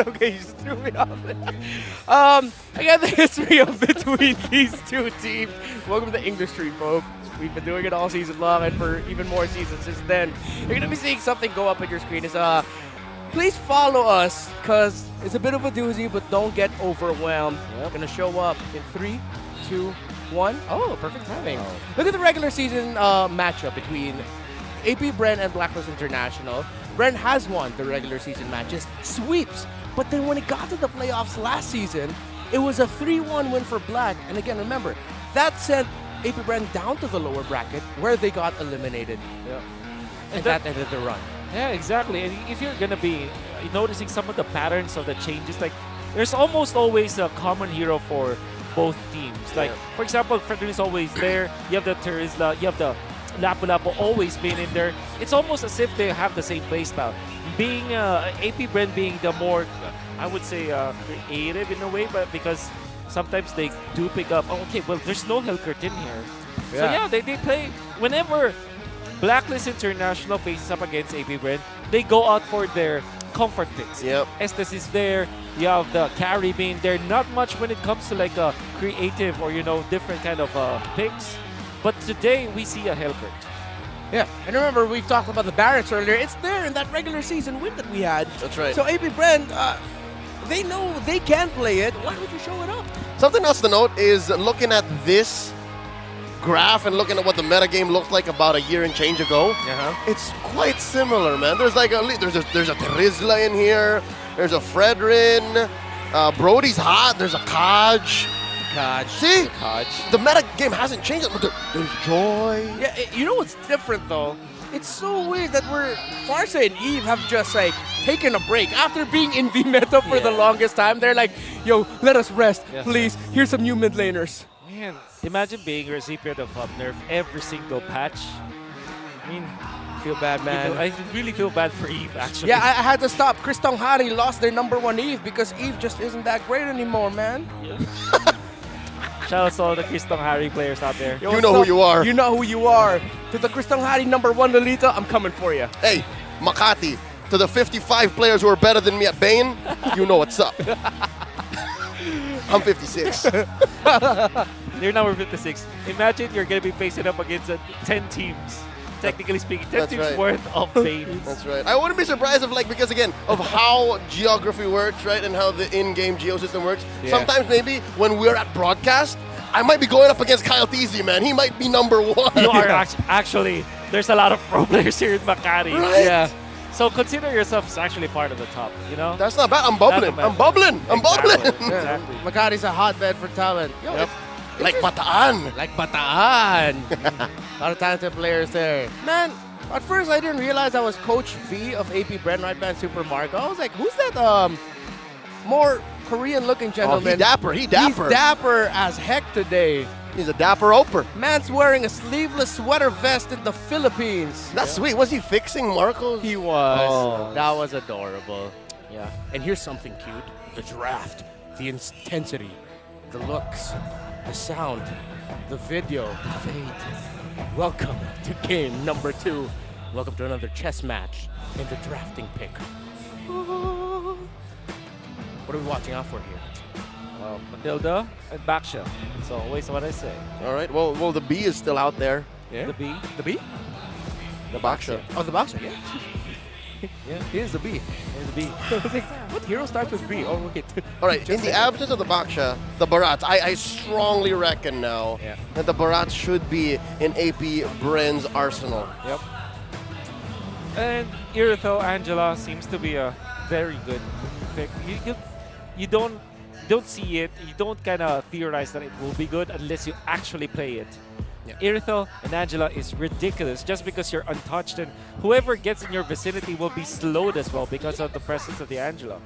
Okay, you just threw me off there. Again, the history of between these two teams. Welcome to the industry, folks. We've been doing it all season long, and for even more seasons since then. You're going to be seeing something go up on your screen. Please follow us, because it's a bit of a doozy, but don't get overwhelmed. We're going to show up in 3, 2, 1. Oh, perfect timing. Look at the regular season matchup between AP Bren and Blacklist International. Bren has won the regular season matches, sweeps. But then when it got to the playoffs last season, it was a 3-1 win for Black. And again, remember, that sent AP Bren down to the lower bracket where they got eliminated. Yeah. And that ended the run. Yeah, exactly. And if you're gonna be noticing some of the patterns of the changes, like there's almost always a common hero for both teams. Like for example, Fredrin is always there. You have the Terizla, you have the Lapu-Lapu always been in there. It's almost as if they have the same playstyle. Being AP Bren being the more, I would say, creative in a way, but because sometimes they do pick up. Oh, okay, well, there's no Hellcurt in here. Yeah. So yeah, they play whenever Blacklist International faces up against AP Bren, they go out for their comfort picks. Yep. Estes is there. You have the carry being there. Not much when it comes to like a creative or different kind of picks. But today we see a Hellcurt. Yeah, and remember we've talked about the Barracks earlier. It's there in that regular season win that we had. That's right. So AP Bren, they know they can play it. Why would you show it up? Something else to note is looking at this graph and looking at what the metagame looked like about a year and change ago. It's quite similar, man. There's like there's a Terizla in here. There's a Fredrin. Brody's hot. There's a Kaj. See? The metagame hasn't changed. There's Joy. Yeah, you know what's different though? It's so weird that Farsa and Eve have just like taken a break after being in the meta for the longest time. They're like, yo, let us rest, please. Here's some new mid laners. Man, imagine being a recipient of nerf every single patch. I mean, feel bad, man. I really feel bad for Eve, actually. Yeah, I had to stop. Kristong Hari lost their #1 Eve because Eve just isn't that great anymore, man. Shout out to all the Kristong Hari players out there. You know who you are. You know who you are. To the Kristong Hari #1 Lolita, I'm coming for you. Hey, Makati, to the 55 players who are better than me at Bane, you know what's up. I'm 56. You're number 56. Imagine you're going to be facing up against 10 teams. Technically speaking, 10 teams worth of Bane. That's right. I wouldn't be surprised if, because again, of how geography works, right, and how the in-game geosystem works, sometimes maybe when we're at broadcast, I might be going up against Kyle Teasy, man. He might be #1. You are actually, there's a lot of pro players here in Makati. Right? Yeah. So consider yourself as actually part of the top, That's not bad. I'm bubbling. I'm bubbling. I'm bubbling. Exactly. Makati's a hotbed for talent. Yo, like Bataan. Like Bataan. A lot of talented players there. Man, at first I didn't realize I was Coach V of AP Bren Right Band Super Marco. I was like, who's that more Korean-looking gentleman? He dapper. He's dapper as heck today. He's a dapper oper. Man's wearing a sleeveless sweater vest in the Philippines. That's sweet. Was he fixing Marcos? He was. Oh. That was adorable. Yeah. And here's something cute. The draft. The intensity. The looks. The sound. The video. The fade. Welcome to game #2. Welcome to another chess match in the drafting pick. What are we watching out for here? Well, Matilda and Baksha. That's always what I say. All right. Well, the B is still out there. Yeah. The B. The B? The Baksha. Oh, the Baksha, yeah. Yeah. Here's the B. Here's the B. What hero starts with B? Oh, wait. All right. In the absence of the Baksha, the Barats, I strongly reckon now that the Barats should be in AP Bren's arsenal. Yep. And Irithel Angela seems to be a very good pick. You don't see it. You don't kind of theorize that it will be good unless you actually play it. Irithel and Angela is ridiculous just because you're untouched, and whoever gets in your vicinity will be slowed as well because of the presence of the Angela.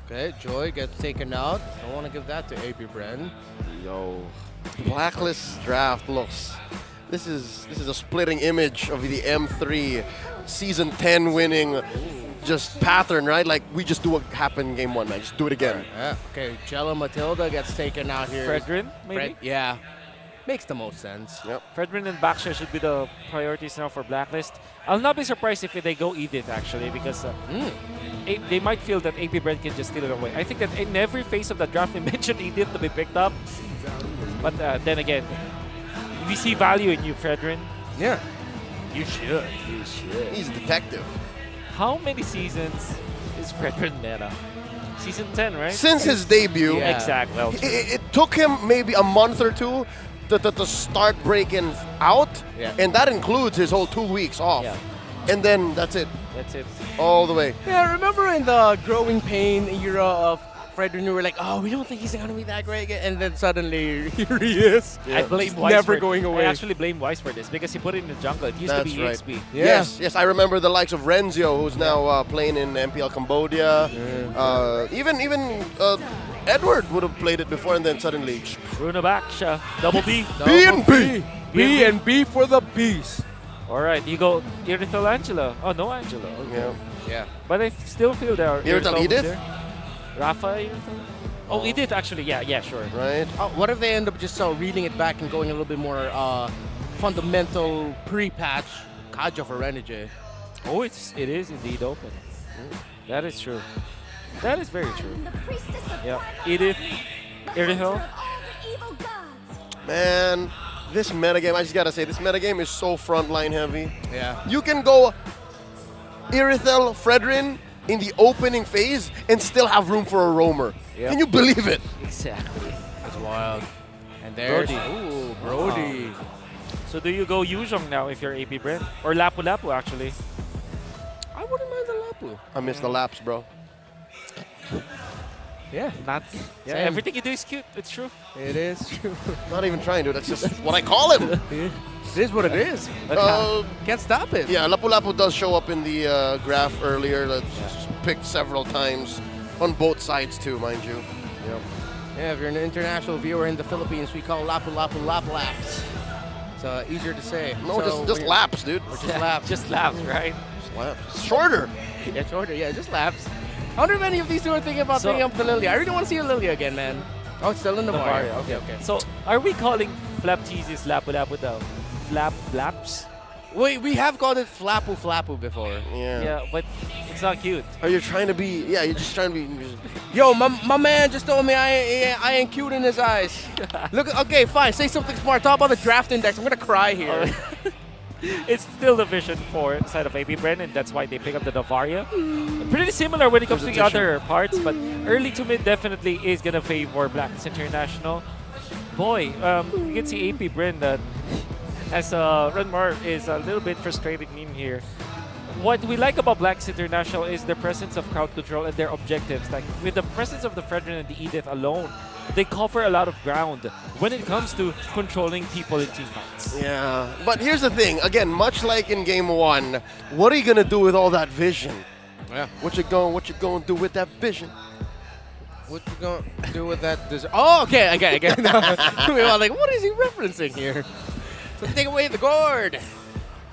Okay, Joy gets taken out. I want to give that to AP Bren. Yo, Blacklist draft looks. This is a splitting image of the M3 season 10 winning just pattern, right? Like we just do what happened in game 1, man. Just do it again. Yeah. Okay, Jello Matilda gets taken out here. Fredrin, maybe? Yeah. Makes the most sense. Yep. Fredrin and Baksha should be the priorities now for Blacklist. I'll not be surprised if they go Edith, actually, because they might feel that AP Bren can just steal it away. I think that in every phase of the draft, they mentioned Edith to be picked up. But then again, we see value in you, Fredrin. Yeah. You should. You should. He's a detective. How many seasons is Fredrin meta? Season 10, right? Since his debut. Yeah. Exactly. Well, it took him maybe a month or two to start breaking out. Yeah. And that includes his whole 2 weeks off. Yeah. And then that's it. That's it. All the way. Yeah, remember in the growing pain era of Fredrin, we were like, oh, we don't think he's going to be that great again. And then suddenly, here he is. I blame He's Weiss never for, going away. I actually blame Weiss for this because he put it in the jungle. It used That's to be right. EXP. Yeah. Yes, I remember the likes of Renzio, who's now playing in MPL Cambodia. Even Edward would have played it before, and then suddenly Bruno Baksha, double B. B&B. B&B for the beast. All right, you go Irithel Angela. Oh, no Angela. Okay. Yeah. But I still feel there are Irithel Edith? Rafa Irithel? Oh, Edith actually. Yeah, sure. Right. What if they end up just reeling it back and going a little bit more fundamental pre-patch Kaja for Renege? Oh, it is indeed open. That is true. That is very true. Yeah, Edith, Irithel. Man, this metagame, I just gotta say, this metagame is so frontline heavy. Yeah. You can go Irithel, Fredrin in the opening phase and still have room for a roamer. Yep. Can you believe it? Exactly. That's wild. And there's Brody. Ooh, Brody. So do you go Yuzhong now if you're AP Bren? Or Lapu Lapu actually? I wouldn't mind the Lapu. I miss the laps, bro. Yeah. Yeah, Same. everything you do is cute. It's true. It is true. Not even trying to. That's just what I call him. It is what it is. Can't stop it. Yeah, Lapu Lapu does show up in the graph earlier. That's picked several times on both sides too, mind you. Yep. Yeah, if you're an international viewer in the Philippines, we call Lapu Lapu Lap Laps. It's easier to say. No, So just laps, dude. Or just laps. Just laps, right? Just laps. It's shorter. Yeah, shorter. Yeah, just laps. I wonder if any of these two are thinking about picking up the Lilia. I really want to see a Lilia again, man. Oh, it's still in the bar. Okay. So are we calling Flap Cheeses Lapu Lapu the Flap Laps? Wait, we have called it Flapu Flapu before. Yeah, but it's not cute. Are you trying to be? Yeah, you're just trying to be. Yo, my man just told me I ain't cute in his eyes. Look, okay, fine. Say something smart. Talk about the draft index. I'm gonna cry here. It's still the Vision 4 side of AP Bren, and that's why they pick up the Navaria. Pretty similar when it comes to the other parts, but early to mid definitely is gonna favor Blacklist International. Boy, you can see AP Bren that as Runmar is a little bit frustrated in here. What we like about Blacklist International is their presence of crowd control and their objectives. Like with the presence of the Fredrin and the Edith alone, they cover a lot of ground when it comes to controlling people in team fights. Yeah, but here's the thing. Again, much like in game 1, what are you gonna do with all that vision? Yeah. What you gonna do with that vision? What you gonna do with that? Oh, okay. We were like, what is he referencing here? So take away the gourd.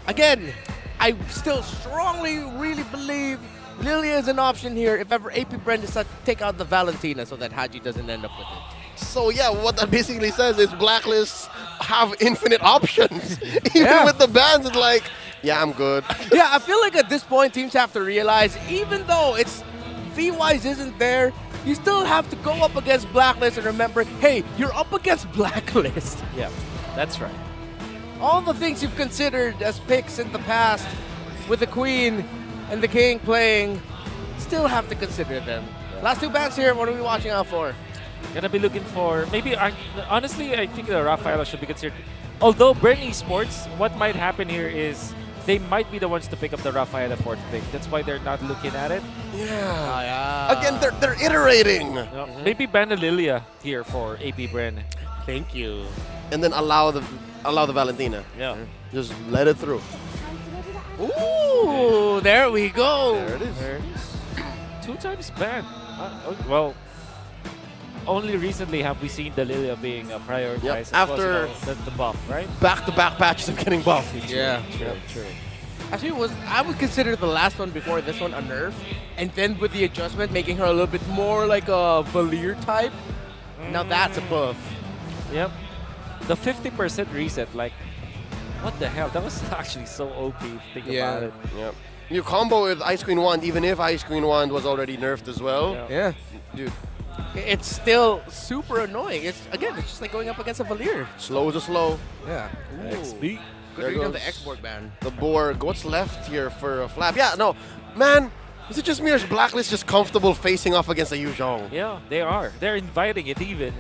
Again, I still strongly really believe Lilia is an option here if ever AP Bren decides to take out the Valentina so that Haji doesn't end up with it. So yeah, what that basically says is Blacklists have infinite options. Even with the bans, it's like, yeah, I'm good. Yeah, I feel like at this point, teams have to realize, even though it's V-Wise isn't there, you still have to go up against Blacklist and remember, hey, you're up against Blacklist. Yeah, that's right. All the things you've considered as picks in the past with the Queen and the King playing, still have to consider them. Yeah. Last two bans here, what are we watching out for? Gonna be looking for, maybe, honestly, I think the Rafaela should be considered. Although Bren Esports, what might happen here is they might be the ones to pick up the Rafaela fourth pick. That's why they're not looking at it. Yeah. Again, they're iterating. Maybe ban the Lilia here for AP Bren. Thank you. And then allow the Valentina. Yeah. Just let it through. Ooh, there we go. There it is. There it is. 2 times ban. Well, only recently have we seen the Lilia being prioritized. After the buff, right? Back-to-back patches of getting buffed. Yeah. True. Actually, I would consider the last one before this one a nerf, and then with the adjustment, making her a little bit more like a Valier type. Now that's a buff. Yep. The 50% reset, like, what the hell? That was actually so OP. Think about it. Yep. You combo with Ice Queen Wand, even if Ice Queen Wand was already nerfed as well. Yeah. Dude. It's still super annoying. It's just like going up against a Valier. Slow as a slow. Yeah. XP. Good read on the X-Borg ban. The Borg. What's left here for Flap? Yeah, no. Man, is it just me or is Blacklist just comfortable facing off against a Yu Zhong? Yeah, they are. They're inviting it even.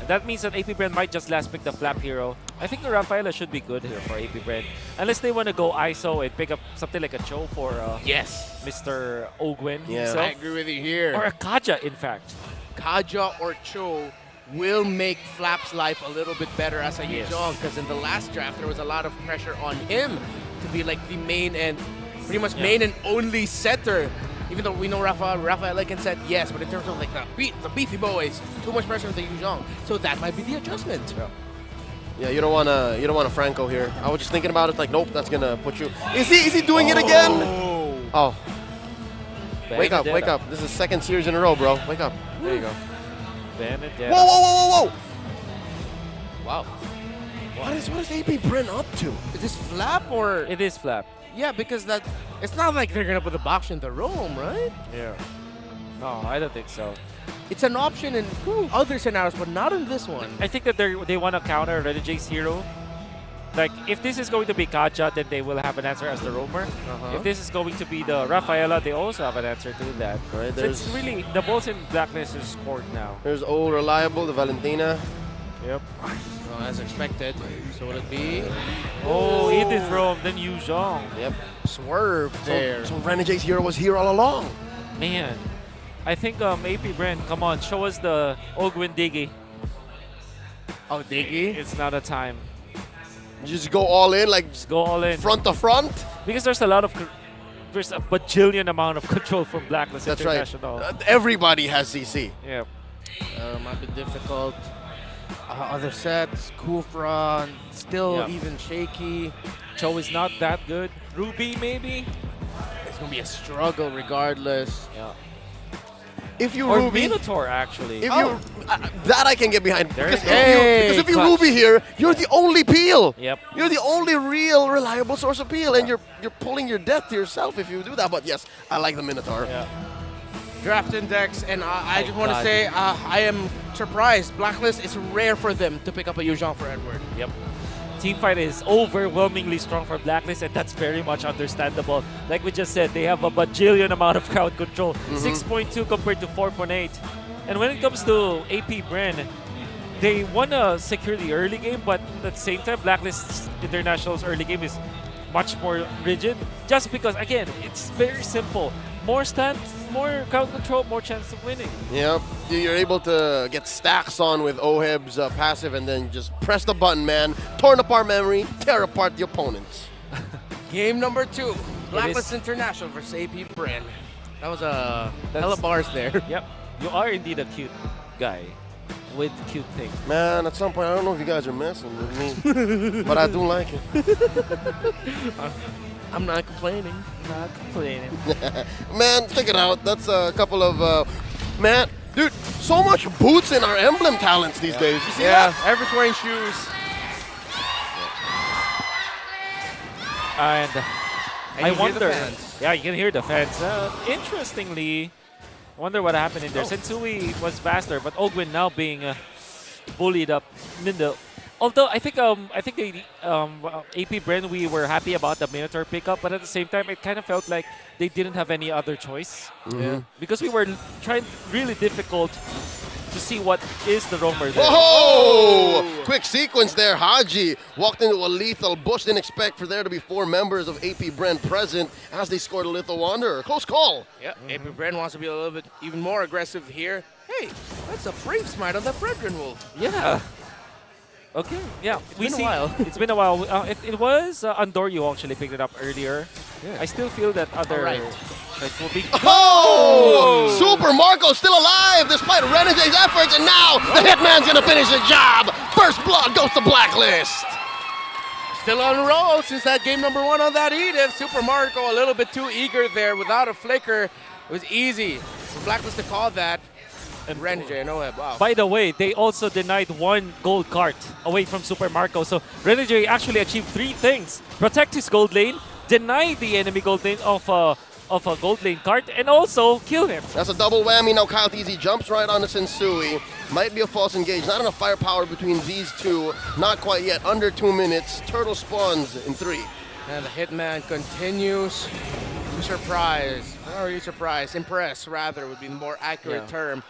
And that means that AP Bren might just last pick the Flap hero. I think the Rafaela should be good here for AP Bren. Unless they want to go ISO and pick up something like a Cho for Mr. Ogwen himself. I agree with you here. Or a Kaja, in fact. Kaja or Cho will make Flap's life a little bit better as a Yu Zhong, because in the last draft there was a lot of pressure on him to be like the main and pretty much main and only setter. Even though we know Rafaela can set, yes, but in terms of like the beefy boys, too much pressure on the Yu Zhong. So that might be the adjustment. Yeah, you don't want a Franco here. I was just thinking about it, like, nope, that's gonna put you. Is he doing it again? Oh. Wake up. This is second series in a row, bro. Wake up. There you go. Benedetta. Whoa. Wow. What is AP Bren up to? Is this Flap or? It is Flap. Yeah, because it's not like they're gonna put the box in the roam, right? Yeah. No, I don't think so. It's an option in other scenarios, but not in this one. I think that they want to counter Red J's hero. Like, if this is going to be Kaja, then they will have an answer as the roamer. If this is going to be the Rafaela, they also have an answer to that. Right, so it's really, the balls in Blacklist is scored now. There's old reliable, the Valentina. Yep. As expected. So will it be? Oh, Edith Rome, then Yu Zhong. Yep. Swerve there. So Renegade's hero was here all along. Man. I think AP Bren, come on, show us the Ogwen Diggy. Oh, Diggy? It's not a time. Just go all in, like just go all in. Front to front? Because there's a bajillion amount of control from Blacklist International. Right. Everybody has CC. Yeah. Might be difficult. Other sets, Kufra, still even shaky. Cho is not that good. Ruby, maybe? It's going to be a struggle regardless. Yeah. If you or Ruby, Minotaur, actually. If you that I can get behind. Because Hey, if you Ruby here, you're the only peel. Yep. You're the only real reliable source of peel, and you're pulling your death to yourself if you do that. But yes, I like the Minotaur. Yeah. Draft index, and I just want to say I am surprised. Blacklist is rare for them to pick up a Yu Zhong for Edward. Yep. Teamfight is overwhelmingly strong for Blacklist, and that's very much understandable. Like we just said, they have a bajillion amount of crowd control. 6.2 compared to 4.8. And when it comes to AP Bren, they want to secure the early game, but at the same time, Blacklist International's early game is much more rigid. Just because, again, it's very simple. More stats, more crowd control, more chance of winning. Yep. You're able to get stacks on with Oheb's passive and then just press the button, man. Torn apart memory, tear apart the opponents. Game number 2, Blacklist International versus AP Bren. That was a hella bars there. Yep. You are indeed a cute guy with cute things. Man, at some point, I don't know if you guys are messing with me, but I do like it. I'm not complaining. Not complaining. Man, check it out. That's a couple of, man, dude, so much boots in our emblem talents these days. You see that? Everyone's wearing shoes. And I you hear wonder. the fans. Yeah, you can hear the fans. Interestingly, I wonder what happened in there. Sensui was faster, but Ogwen now being bullied up. Although I think they AP Bren, we were happy about the Minotaur pickup, but at the same time it kind of felt like they didn't have any other choice. Because we were trying really difficult to see what is the roamer there. Whoa! Quick sequence there. Haji walked into a lethal bush. Didn't expect for there to be 4 members of AP Bren present as they scored a lethal wanderer. Close call. Yeah, AP Bren wants to be a little bit even more aggressive here. Hey, that's a brave smite on the Brethren Wolf. Yeah. Okay, yeah. It's been a while. It's been a while. It was Andor you actually picked it up earlier. Yeah. I still feel that other... Alright. Like, will be... Oh! Super Marco still alive despite Renege's efforts, and now the Hitman's gonna finish the job. First blood goes to Blacklist. Still on a roll since that game number 1 on that Edith. Super Marco a little bit too eager there without a flicker. It was easy for Blacklist to call that. And Renege, no head. Wow. By the way, they also denied 1 gold cart away from Super Marco. So Renege actually achieved 3 things. Protect his gold lane, deny the enemy gold lane of a gold lane cart, and also kill him. That's a double whammy. Now Kyle Teasy jumps right on the Sensui. Might be a false engage. Not enough firepower between these two. Not quite yet. Under 2 minutes. Turtle spawns in 3. And the Hitman continues to surprise. Or are you surprised? Impress, rather, would be the more accurate term.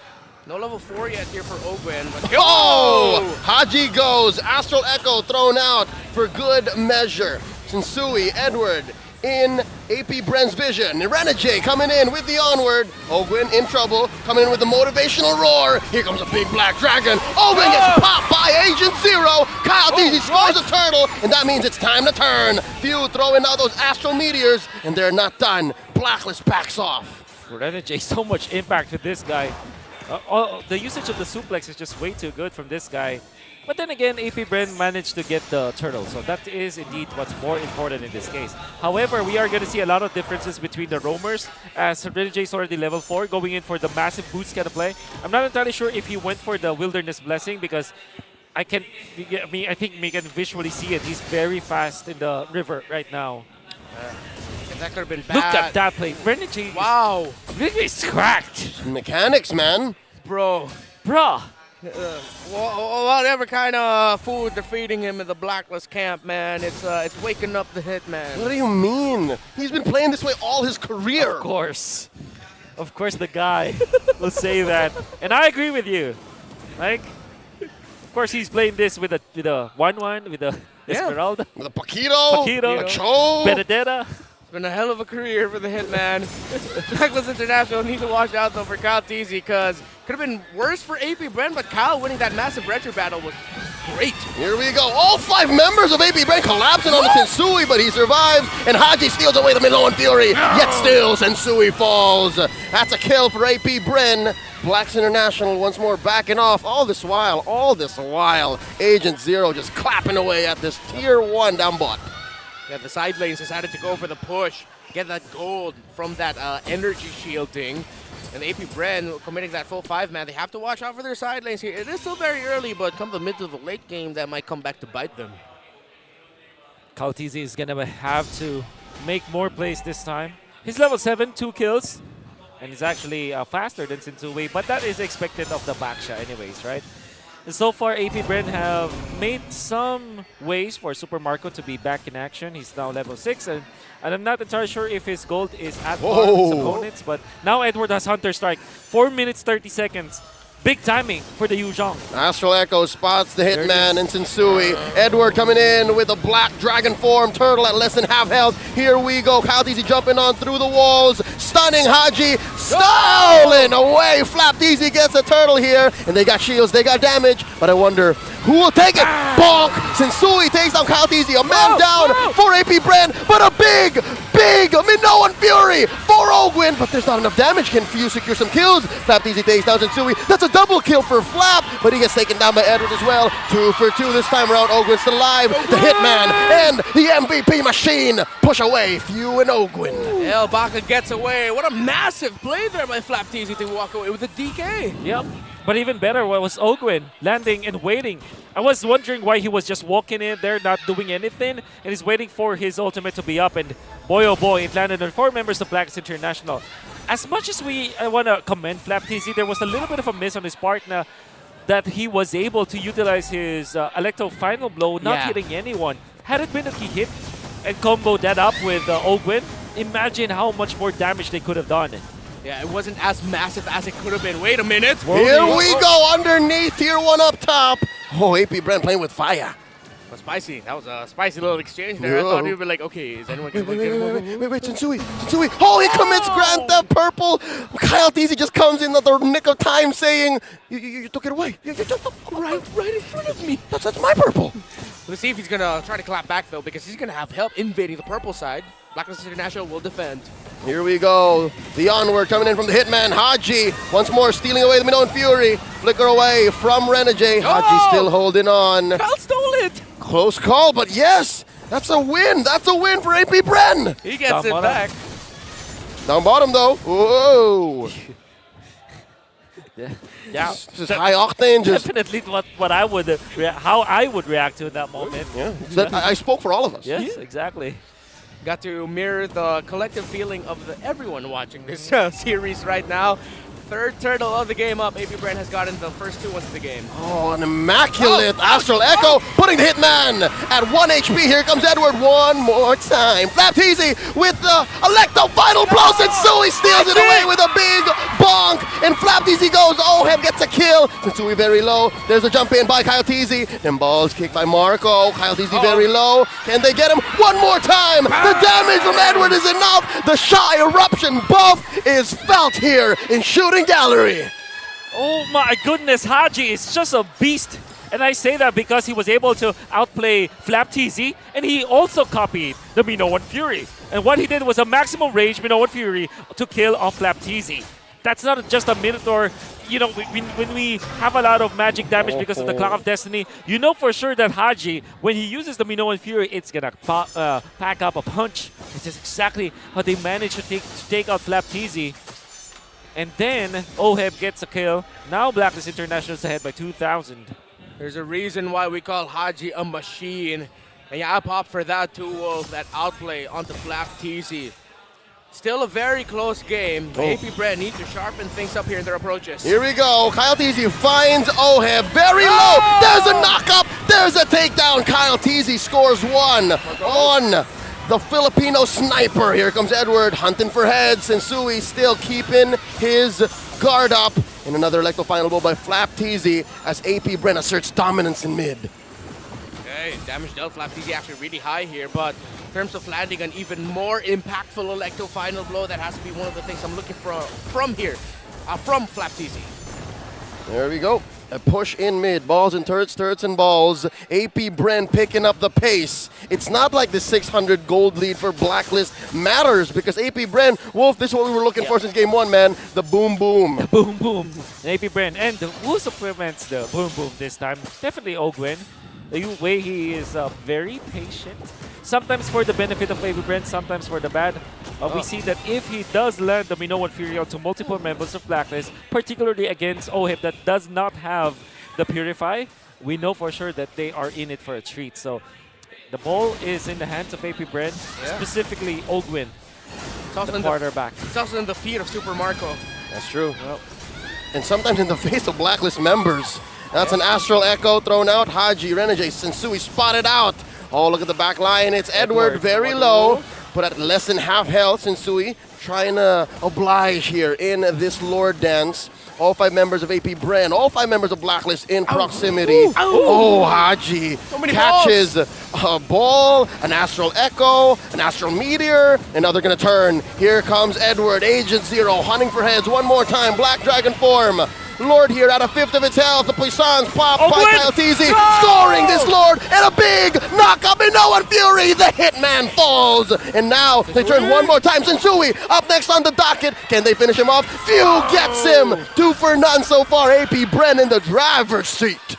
No level 4 yet here for Ogwen. But Oh! Haji goes. Astral Echo thrown out for good measure. Sensui, Edward in AP Bren's vision. Renege coming in with the onward. Ogwen in trouble, coming in with the motivational roar. Here comes a big black dragon. Ogwen gets popped by Agent Zero. Kyle Teasy scores a turtle, and that means it's time to turn. Few throwing out those astral meteors, and they're not done. Blacklist backs off. Renege, so much impact with this guy. The usage of the suplex is just way too good from this guy. But then again, AP Bren managed to get the turtle, so that is indeed what's more important in this case. However, we are going to see a lot of differences between the roamers, as Renege is already level 4, going in for the massive boost kind of play. I'm not entirely sure if he went for the Wilderness Blessing, because I think we can visually see it. He's very fast in the river right now. that could have been bad. Look at that play. Renege. Wow. Renege is cracked. Mechanics, man. Bro. Bruh. Whatever kind of food they're feeding him in the Blacklist camp, man, it's waking up the Hitman. What do you mean? He's been playing this way all his career. Of course the guy will say that, and I agree with you. Like, of course he's playing this with a 1-1, with a Esmeralda, with a Paquito, a Cho, Benedetta. It's been a hell of a career for the Hitman. Blacklist International need to watch out though for Kyle Teasy, because could have been worse for AP Bren, but Kyle winning that massive retro battle was great. Here we go. All 5 members of AP Bren collapsing on the Sensui, but he survives, and Haji steals away the Miloan Fury. No! Yet still, Sensui falls. That's a kill for AP Bren. Blacks International once more backing off. All this while, Agent Zero just clapping away at this Tier 1 down bot. Yeah, the side lanes decided to go for the push, get that gold from that energy shielding. And AP Bren committing that full 5-man. They have to watch out for their side lanes here. It is still very early, but come the mid to the late game, that might come back to bite them. Kyle Teasy is gonna have to make more plays this time. He's level 7, 2 kills, and he's actually faster than Sensui, but that is expected of the Baksha anyways, right? And so far, AP Bren have made some ways for Super Marco to be back in action. He's now level 6, and I'm not entirely sure if his gold is at par with his opponents, but now Edward has Hunter Strike. 4 minutes, 30 seconds. Big timing for the Yuzhong. Astral Echo spots the Hitman and Sensui. Edward coming in with a black dragon form turtle at less than half health. Here we go. Kyle Teasy jumping on through the walls. Stunning Haji. Stolen away. Flap Teasy gets a turtle here. And they got shields. They got damage. But I wonder who will take it. Bonk. Sensui takes down Kyle Teasy. A man down for AP Bren. But a big Minoan Fury for Ogwen. But there's not enough damage. Can Few secure some kills? Flap Teasy takes down Sensui. That's a double kill for Flap, but he gets taken down by Edward as well. 2 for 2 this time around. Ogwen's still alive. The Hitman and the MVP machine push away Few and Ogwen. El Baka gets away. What a massive play there by Flap Teasy to walk away with a DK. Yep. But even better was Ogwen landing and waiting. I was wondering why he was just walking in there, not doing anything, and he's waiting for his ultimate to be up. And boy, oh boy, it landed on 4 members of Blacklist International. As much as we want to commend Flap Teasy, there was a little bit of a miss on his part now that he was able to utilize his Electro Final Blow, not hitting anyone. Had it been that he hit and comboed that up with Ogwen, imagine how much more damage they could have done. Yeah, it wasn't as massive as it could have been. Wait a minute. Here we go underneath, Tier 1 up top. Oh, AP Bren playing with fire. Well, spicy. That was a spicy little exchange there. I thought we were like, okay, is anyone going to get him over? Wait, Sensui. Oh, he commits Grand Theft Purple. Kyle TZ just comes in at the nick of time saying, you took it away. You took right in front of me. That's my purple. Let's see if he's going to try to clap back, though, because he's going to have help invading the purple side. Blacklist International will defend. Here we go. The onward coming in from the hitman, Haji. Once more stealing away the Minoan Fury. Flicker away from Renegade. Haji still holding on. Kyle stole it. Close call, but yes, that's a win. That's a win for AP Bren. He gets it back. Down bottom, though. Whoa. Yeah. Just high octane. Just Definitely what I would how I would react to in that moment. Yeah. I spoke for all of us. Yes, exactly. Got to mirror the collective feeling of everyone watching this series right now. Third turtle of the game up. AP Bren has gotten the first 2 ones of the game. Oh, an immaculate Astral Echo putting the hitman at 1 HP. Here comes Edward one more time. Flap Teasy with the Electo final blow. Sensui steals it away with a big bonk. And Flap Teasy goes. Oheb gets a kill. Sensui very low. There's a jump in by Kyle Teasy. Then balls kicked by Marco. Kyle Teasy very low. Can they get him one more time? The damage from Edward is enough. The Shy Eruption buff is felt here in Shooting Gallery. Oh my goodness, Haji is just a beast. And I say that because he was able to outplay Flap TZ, and he also copied the Minoan Fury. And what he did was a maximum range Minoan Fury to kill off Flap TZ. That's not just a Minotaur. You know, when we have a lot of magic damage because of the Clock of Destiny, you know for sure that Haji, when he uses the Minoan Fury, it's gonna pack up a punch. This is exactly how they managed to take out Flap TZ. And then Oheb gets a kill. Now Blacklist International is ahead by 2,000. There's a reason why we call Haji a machine. And yeah, I pop for that too, Wolf, that outplay onto Flap TZ. Still a very close game. AP Bren need to sharpen things up here in their approaches. Here we go. Kyle TZ finds Oheb very low. There's a knock-up. There's a takedown. Kyle TZ scores 1 on the Filipino sniper. Here comes Edward hunting for heads. Sensui still keeping his guard up. And another Electro final blow by Flap TZ as AP Bren asserts dominance in mid. Okay, damage dealt Flap TZ actually really high here, but in terms of landing an even more impactful Electro final blow, that has to be one of the things I'm looking for from here, from Flap TZ. There we go. A push in mid, balls and turrets and balls. AP Bren picking up the pace. It's not like the 600 gold lead for Blacklist matters because AP Bren, Wolf, this is what we were looking for since game 1, man. The boom boom. The boom boom. AP Bren. And who supplements the boom boom this time? Definitely Ogwen. The way he is very patient. Sometimes for the benefit of AP Bren, sometimes for the bad. We see that if he does land the Minoan Fury onto multiple members of Blacklist, particularly against Oheb that does not have the Purify, we know for sure that they are in it for a treat. So the ball is in the hands of AP Bren, specifically Ogwin, the quarterback. It's also in the feet of Super Marco. That's true. Well, and sometimes in the face of Blacklist members. That's an Astral Echo thrown out. Haji, Renegade, Sensui spotted out. Oh, look at the back line. It's Edward very low. Put at less than half health. Sensui trying to oblige here in this Lord Dance. All 5 members of AP Bren, all 5 members of Blacklist in proximity. Oh, Haji catches a ball, an Astral Echo, an Astral Meteor, and now they're going to turn. Here comes Edward, Agent Zero, hunting for heads one more time. Black Dragon form. Lord here at a 5th of its health. The puissance pop by Kyle TZ. Scoring this Lord and a big knock-up in Minoan Fury. The Hitman falls. And now they turn one more time. Sensui up next on the docket. Can they finish him off? Few gets him. 2 for none so far. AP Bren in the driver's seat.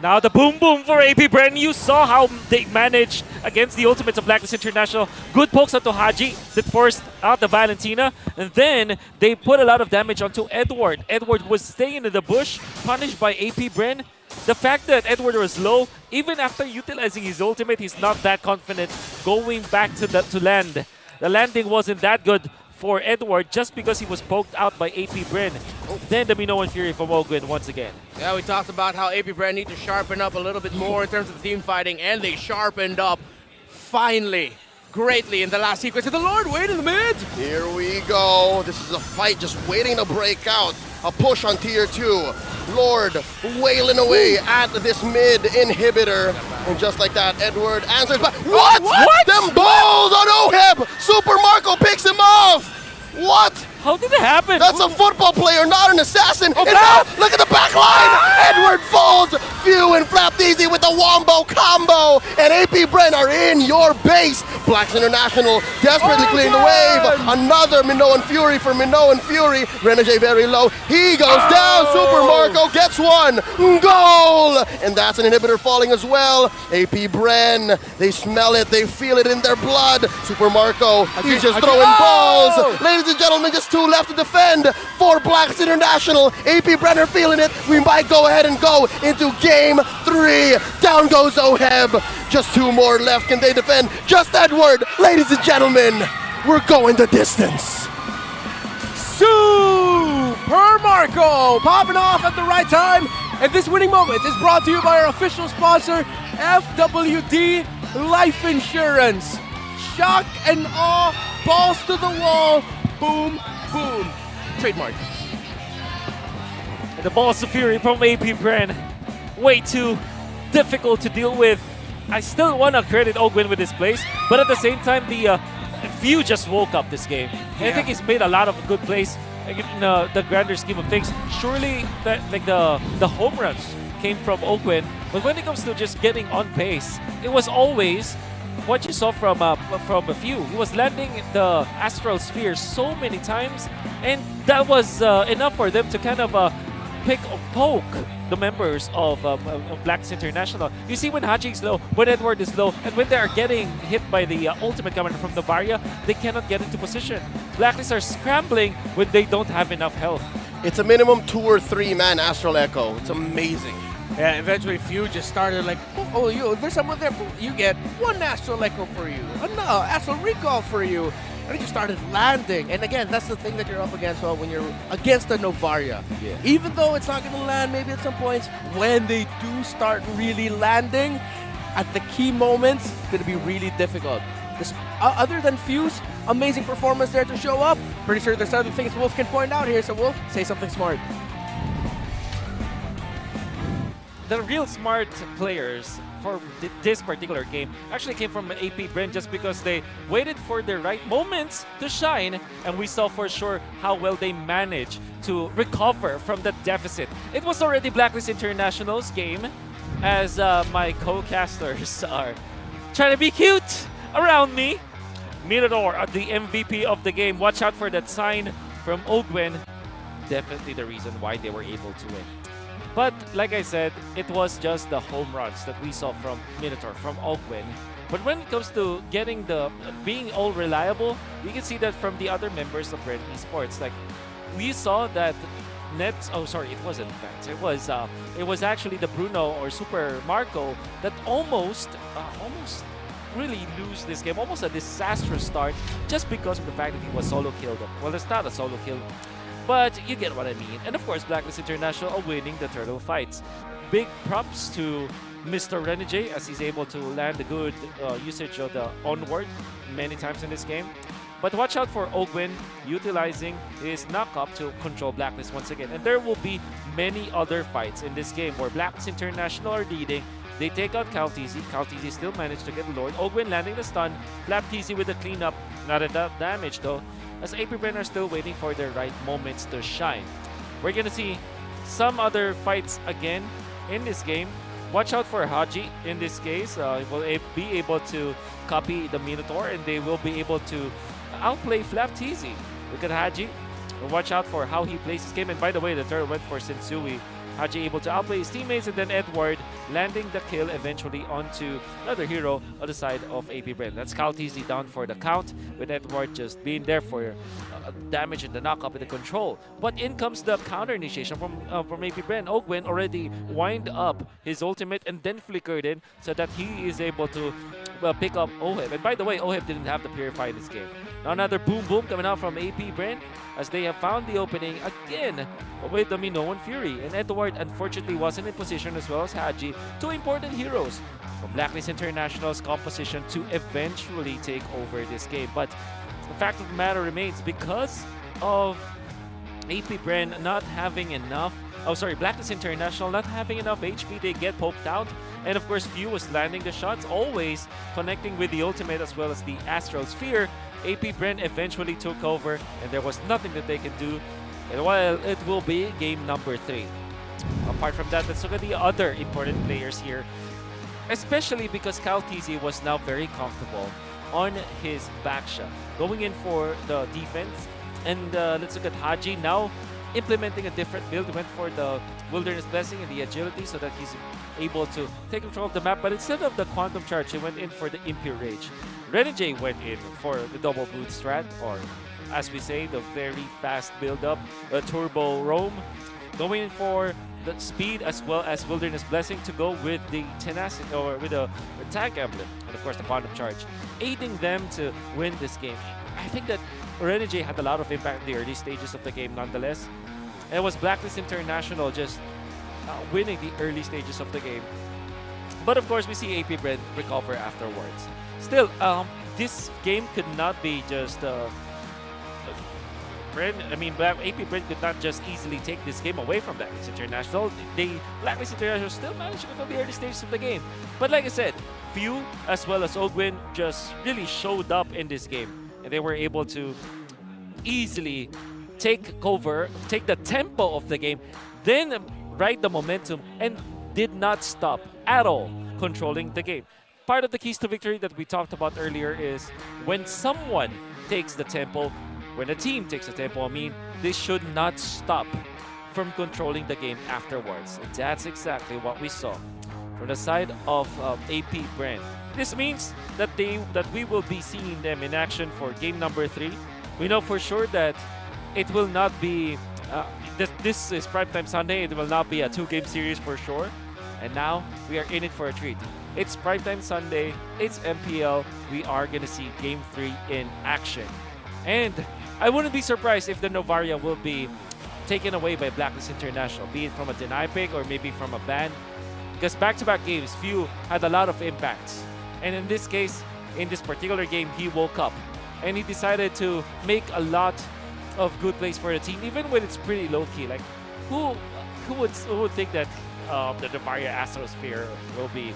Now the boom boom for AP Bren. You saw how they managed against the Ultimates of Blacklist International. Good pokes onto Haji that forced out the Valentina. And then they put a lot of damage onto Edward. Edward was staying in the bush, punished by AP Bren. The fact that Edward was low, even after utilizing his ultimate, he's not that confident going back to land. The landing wasn't that good for Edward just because he was poked out by AP Bren. Then the Minoan Fury from Ogwin once again. Yeah, we talked about how AP Bren need to sharpen up a little bit more in terms of the team fighting, and they sharpened up finally, greatly in the last sequence. And the Lord wait in the mid. Here we go. This is a fight just waiting to break out. A push on tier 2. Lord wailing away at this mid inhibitor. And just like that, Edward answers back. What? Them balls on Oheb! Super Marco picks him off! What? How did it happen? That's a football player, not an assassin. And now, look at the back line! Edward falls! Few and Flapteasy with the Wombo combo! And AP Bren are in your base! Blacks International desperately clearing the wave! Another Minoan Fury for Minoan Fury. Renege very low. He goes down! Super Marco gets one! Goal! And that's an inhibitor falling as well. AP Bren, they smell it, they feel it in their blood. Super Marco, he's just throwing balls! Ladies and gentlemen, just 2 left to defend for Blacks International. AP Brenner feeling it. We might go ahead and go into game 3. Down goes Oheb. Just 2 more left. Can they defend? Just Edward. Ladies and gentlemen, we're going the distance. Super Marco popping off at the right time. And this winning moment is brought to you by our official sponsor, FWD Life Insurance. Shock and awe, balls to the wall, boom, boom. Trademark. And the balls of fury from AP Bren. Way too difficult to deal with. I still want to credit Ogwin with his plays, but at the same time, the View just woke up this game. And I think he's made a lot of good plays in the grander scheme of things. Surely, the home runs came from Ogwin, but when it comes to just getting on base, it was always what you saw from a Few. He was landing the Astral Sphere so many times, and that was enough for them to kind of poke the members of Blacklist International. You see when Haji is low, when Edward is low, and when they are getting hit by the ultimate coming from the Varia, they cannot get into position. Blacklist are scrambling when they don't have enough health. It's a minimum 2 or 3 man Astral Echo. It's amazing. Yeah, eventually Few just started like, there's someone there. You get 1 Astral Echo for you, another Astral Recall for you. And he just started landing. And again, that's the thing that you're up against when you're against a Novaria. Yeah. Even though it's not going to land maybe at some points, when they do start really landing, at the key moments, it's going to be really difficult. This, other than Few's amazing performance there to show up, pretty sure there's other things Wolf can point out here. So Wolf, say something smart. The real smart players for this particular game actually came from AP Bren just because they waited for the right moments to shine, and we saw for sure how well they managed to recover from the deficit. It was already Blacklist International's game, as my co-casters are trying to be cute around me. Mirador, the MVP of the game. Watch out for that sign from Ogwin. Definitely the reason why they were able to win. But like I said, it was just the home runs that we saw from Minotaur, from Ogwin. But when it comes to getting being all reliable, we can see that from the other members of Bren Esports. Like, we saw that Nets, it wasn't Nets. It was actually the Bruno or Super Marco that almost really lose this game. Almost a disastrous start just because of the fact that he was solo killed. Well, it's not a solo kill, but you get what I mean. And of course, Blacklist International are winning the turtle fights. Big props to Mr. Renege as he's able to land a good usage of the onward many times in this game. But watch out for Ogwin utilizing his knock-up to control Blacklist once again. And there will be many other fights in this game where Blacklist International are leading. They take out Calteezy. Calteezy still managed to get the Lord. Ogwin landing the stun. Flapteasy with the cleanup. Not enough damage though, as AP Bren are still waiting for their right moments to shine. We're gonna see some other fights again in this game. Watch out for Haji in this case. Will be able to copy the Minotaur, and they will be able to outplay Flapteasy. Look at Haji. Watch out for how he plays this game. And by the way, the turtle went for Sensui. Haji able to outplay his teammates, and then Edward landing the kill eventually onto another hero on the side of AP Bren. That's Calteezy down for the count, with Edward just being there for damage and the knock-up and the control. But in comes the counter initiation from AP Bren. Ogwin already wind up his ultimate and then flickered in so that he is able to pick up Oheb. And by the way, Oheb didn't have to purify this game. Now another boom boom coming out from AP Bren as they have found the opening again with the Minoan Fury. And Edward unfortunately wasn't in position, as well as Haji, 2 important heroes from Blacklist International's composition to eventually take over this game. But the fact of the matter remains, because of AP Bren not having enough Blacklist International not having enough HP, they get poked out. And of course, Few was landing the shots, always connecting with the ultimate as well as the Astral Sphere. AP Bren eventually took over, and there was nothing that they can do. And while it will be game number 3. Apart from that, let's look at the other important players here. Especially because Kyle TZ was now very comfortable on his back shot, going in for the defense. And let's look at Haji now implementing a different build. He went for the Wilderness Blessing and the agility so that he's able to take control of the map. But instead of the Quantum Charge, he went in for the Mpl-Ph. Renegade went in for the double boot strat, or as we say, the very fast build-up, Turbo Roam, going in for the speed as well as Wilderness Blessing to go with the tenacity, or with the Tag Emblem, and of course the Quantum Charge, aiding them to win this game. I think that Renegade had a lot of impact in the early stages of the game nonetheless. And it was Blacklist International just winning the early stages of the game. But of course, we see AP Bren recover afterwards. Still, this game could not be just AP Bren could not just easily take this game away from Blacklist International. Blacklist International still managed to control the early stages of the game. But like I said, Few as well as Ogwin just really showed up in this game. And they were able to easily take the tempo of the game, then ride the momentum, and did not stop at all controlling the game. Part of the keys to victory that we talked about earlier is when someone takes the tempo, when a team takes the tempo, they should not stop from controlling the game afterwards. And that's exactly what we saw from the side of AP Bren. This means that we will be seeing them in action for game number 3. We know for sure that it will not be, this is Primetime Sunday, it will not be a 2-game series for sure. And now we are in it for a treat. It's Primetime Sunday, it's MPL, we are gonna see game 3 in action. And I wouldn't be surprised if the Novaria will be taken away by Blacklist International, be it from a deny pick or maybe from a ban. Because back-to-back games, Few had a lot of impacts. And in this case, in this particular game, he woke up. And he decided to make a lot of good plays for the team, even when it's pretty low-key. Like, who would think that the Novaria Astrosphere will be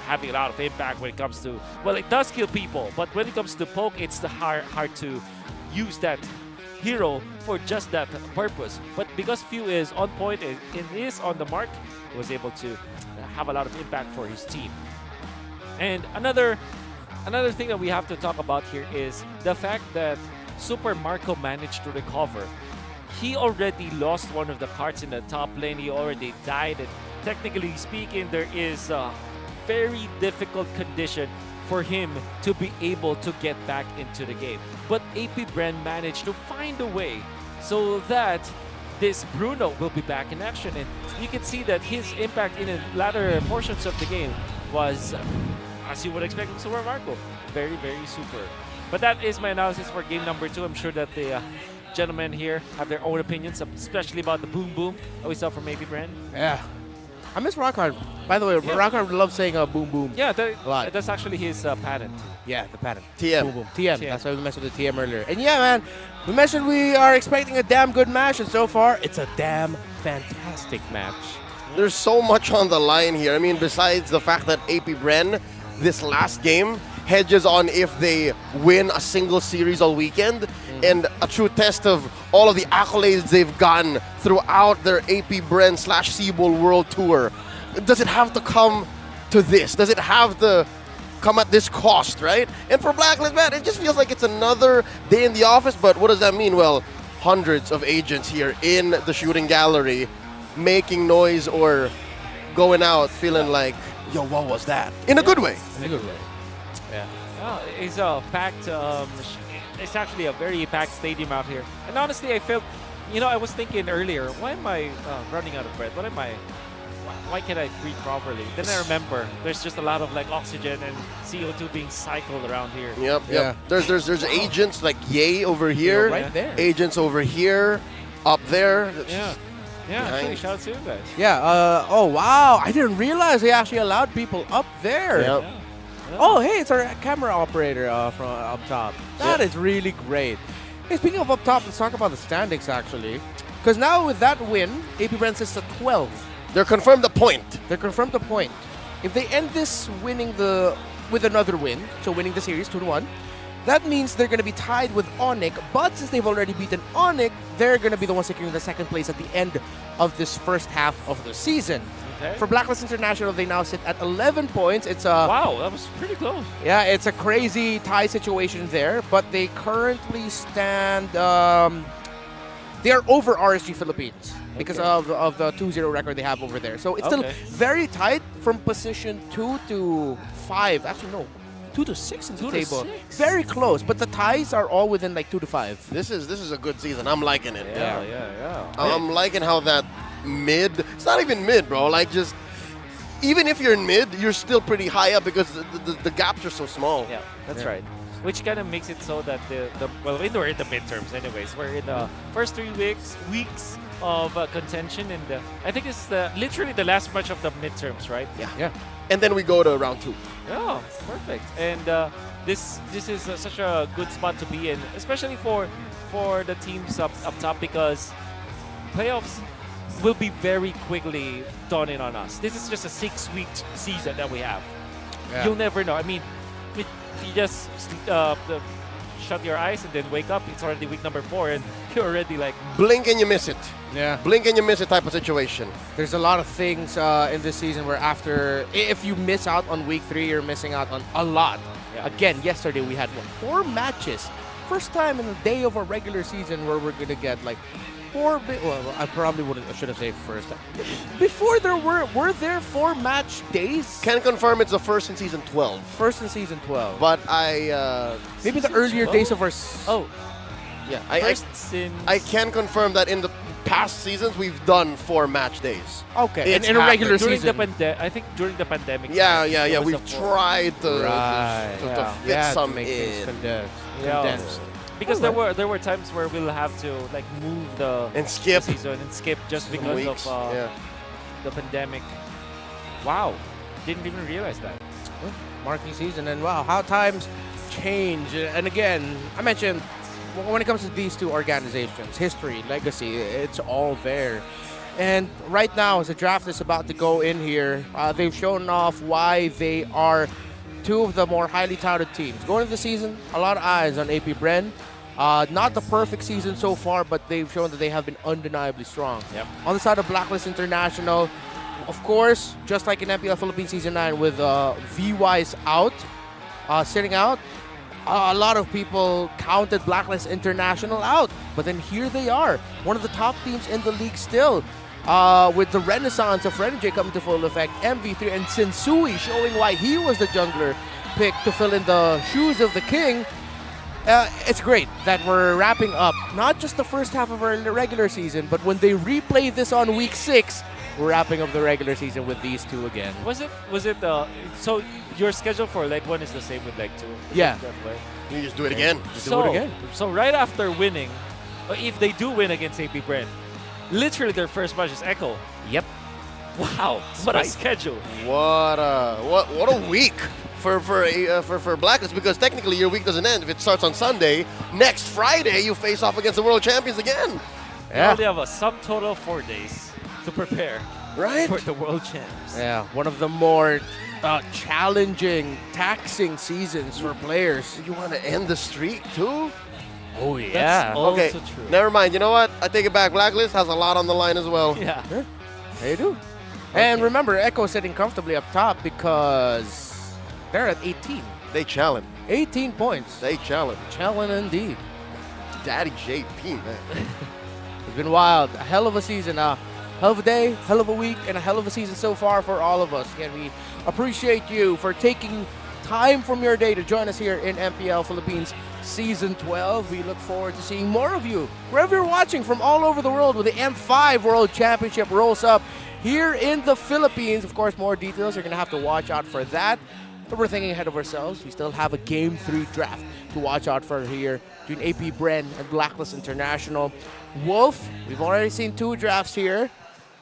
having a lot of impact when it comes to... Well, it does kill people, but when it comes to poke, it's hard to use that hero for just that purpose. But because Few is on point and is on the mark, he was able to have a lot of impact for his team. And another thing that we have to talk about here is the fact that Super Marco managed to recover. He already lost one of the cards in the top lane. He already died. And technically speaking, there is a very difficult condition for him to be able to get back into the game. But AP Bren managed to find a way so that this Bruno will be back in action. And you can see that his impact in the latter portions of the game was, as you would expect from Super Marco, very, very super. But that is my analysis for game number 2. I'm sure that the gentlemen here have their own opinions, especially about the boom boom that we saw from AP Bren. Yeah. I miss Rockhard. By the way, yeah. Rockhard loves saying boom boom. Yeah, that's actually his patent. Yeah, the patent. TM. Boom boom. TM. That's why we mentioned the TM earlier. And yeah, man, we mentioned we are expecting a damn good match, and so far, it's a damn fantastic match. There's so much on the line here. Besides the fact that AP Bren, this last game, hedges on if they win a single series all weekend, and a true test of all of the accolades they've gotten throughout their AP Bren / Seabull World Tour. Does it have to come to this? Does it have to come at this cost, right? And for Blacklist, man, it just feels like it's another day in the office, but what does that mean? Well, hundreds of agents here in the shooting gallery making noise or going out feeling like, yo, what was that? In a good way. In a good way. Yeah. It's a packed, it's actually a very packed stadium out here. And honestly, I felt, I was thinking earlier, why am I running out of breath? Why can't I breathe properly? Then I remember there's just a lot of oxygen and CO2 being cycled around here. Yep. There's agents like Yay over here, right there. Agents over here, up there. Yeah, actually, shout out to you guys. Yeah. Oh wow! I didn't realize they actually allowed people up there. Yep. Yeah. Oh, hey, it's our camera operator from up top. That is really great. Hey, speaking of up top, let's talk about the standings, actually. Because now with that win, AP Bren sits at 12. They're confirmed the point. They're confirmed the point. If they end this with another win, so winning the series 2-1, that means they're going to be tied with ONIC. But since they've already beaten ONIC, they're going to be the ones securing the second place at the end of this first half of the season. Okay. For Blacklist International, they now sit at 11 points. It's a wow, that was pretty close. Yeah, it's a crazy tie situation there, but they currently stand. They are over RSG Philippines because of the 2-0 record they have over there. So it's still very tight from position 2 to 5. Actually, no. 2 to 6 in the table. Very close, but the ties are all within like 2 to 5. This is a good season. I'm liking it. Yeah. I'm liking how that mid. It's not even mid, bro. Like just even if you're in mid, you're still pretty high up because the gaps are so small. Yeah, that's right. Which kind of makes it so that well, we're in the midterms anyways. We're in the first 3 weeks of contention, and I think it's literally the last match of the midterms, right? Yeah. And then we go to round 2. Yeah, perfect. And this is such a good spot to be in, especially for the teams up top, because playoffs will be very quickly dawning on us. This is just a 6-week season that we have. Yeah. You'll never know. I mean, if you just shut your eyes and then wake up, it's already week number 4, and you're already like blink and you miss it. Yeah. Blink and you miss it type of situation. There's a lot of things in this season where if you miss out on week 3, you're missing out on a lot. Yeah. Again, yesterday we had 4 matches. First time in a day of a regular season where we're gonna get like 4 well, I should have said first. Before there were there 4 match days? Can confirm it's the first in season 12. First in season 12. But maybe the earlier days of our yeah, I can confirm that in the past seasons we've done 4 match days. Okay, in a regular during season. I think during the pandemic. Yeah. We've tried to fit some to make in. things condensed. Because there were times where we'll have to like move the skip the season and skip just some because weeks. of the pandemic. Wow, didn't even realize that. Marking season, and wow, how times change. And again, I mentioned when it comes to these 2 organizations, history, legacy, it's all there. And right now, as the draft is about to go in here, they've shown off why they are 2 of the more highly touted teams. Going into the season, a lot of eyes on AP Bren. Not the perfect season so far, but they've shown that they have been undeniably strong. Yep. On the side of Blacklist International, of course, just like in Mpl Philippines Season 9 with VYs out, sitting out, a lot of people counted Blacklist International out. But then here they are, one of the top teams in the league still. With the renaissance of Renegade coming to full effect, MV3 and Sensui showing why he was the jungler pick to fill in the shoes of the king. It's great that we're wrapping up not just the first half of our regular season, but when they replay this on week 6, we're wrapping up the regular season with these 2 again. Was it so your schedule for leg 1 is the same with leg 2? Yeah. You just do it again. Do it again. So right after winning, if they do win against AP Bren, literally their first match is Echo. Yep. Wow, what a schedule! What a week for Blacklist, because technically your week doesn't end if it starts on Sunday. Next Friday you face off against the world champions again. You only have a sum total of 4 days to prepare for the world champs. Yeah, one of the more challenging, taxing seasons for players. You want to end the streak too? Oh yeah. That's also Okay, true. never mind. You know what? I take it back. Blacklist has a lot on the line as well. Yeah. They do. And remember, Echo sitting comfortably up top because they're at 18. They challenge. 18 points. They challenge. Challenge indeed. Daddy JP, man. It's been wild. A hell of a season. Hell of a day, hell of a week, and a hell of a season so far for all of us. Again, we appreciate you for taking time from your day to join us here in Mpl Philippines Season 12. We look forward to seeing more of you wherever you're watching from all over the world with the M5 World Championship rolls up here in the Philippines. Of course, more details. You're going to have to watch out for that. But we're thinking ahead of ourselves. We still have a Game 3 draft to watch out for here between AP Bren and Blacklist International. Wolf, we've already seen 2 drafts here.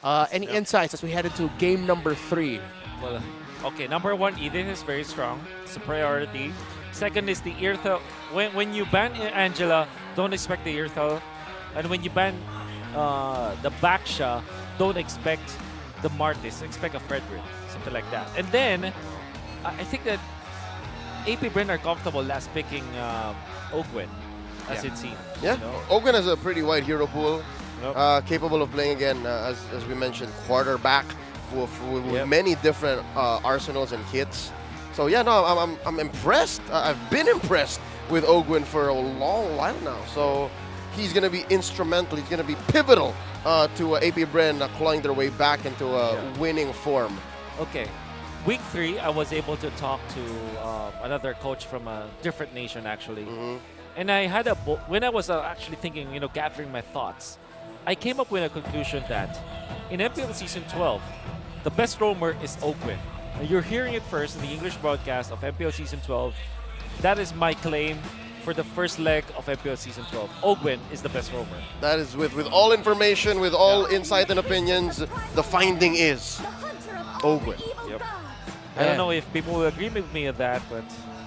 Any insights as we head into game number 3? Well, okay, number 1, Eden is very strong. It's a priority. Second is the Earthel. When you ban Angela, don't expect the Earthel. And when you ban the Baksha don't expect the Martis, expect a Fredrin, something like that. And then I think that AP Bren are comfortable last picking Ogwen, as it seems. Yeah, you know? Ogwen has a pretty wide hero pool, Yep. capable of playing again, as we mentioned, quarterback with Yep. many different arsenals and kits. So yeah, no, I'm impressed. I've been impressed with Ogwen for a long while now. So he's going to be instrumental. He's going to be pivotal to AP Bren clawing their way back into winning form. Okay. Week 3, I was able to talk to another coach from a different nation, actually. And I had when I was actually thinking, gathering my thoughts, I came up with a conclusion that in MPL Season 12, the best roamer is Ogwen. And you're hearing it first in the English broadcast of MPL Season 12. That is my claim for the first leg of MPL Season 12. Ogwen is the best roamer. That is with all information, with all insight and opinions, the finding is Ogwen. Yep. I don't know if people will agree with me on that, but...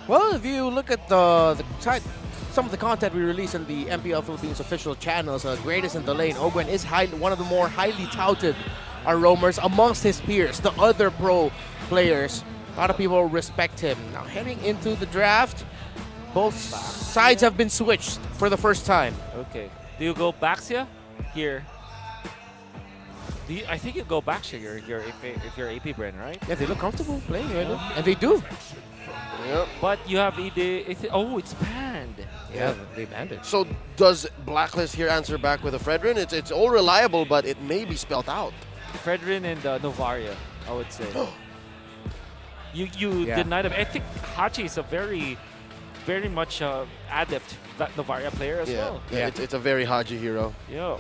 Well, if you look at some of the content we release on the MPL Philippines official channels, Greatest in the Lane, Ogwen is one of the more highly touted roamers amongst his peers, the other pro players. A lot of people respect him. Now, heading into the draft, both sides have been switched for the first time. Okay. Do you go Baxia here? I think you go Baxia here if you're AP Bren, right? Yeah, they look comfortable playing it, and they do. Yep. But you have oh, it's banned. Yeah, they banned it. So does Blacklist here answer back with a Fredrin? It's all reliable, but it may be spelled out. Fredrin and Novaria, I would say. You denied him. I think Hachi is a very much adept Novaria player as well. Yeah, it's a very Haji hero. Yeah.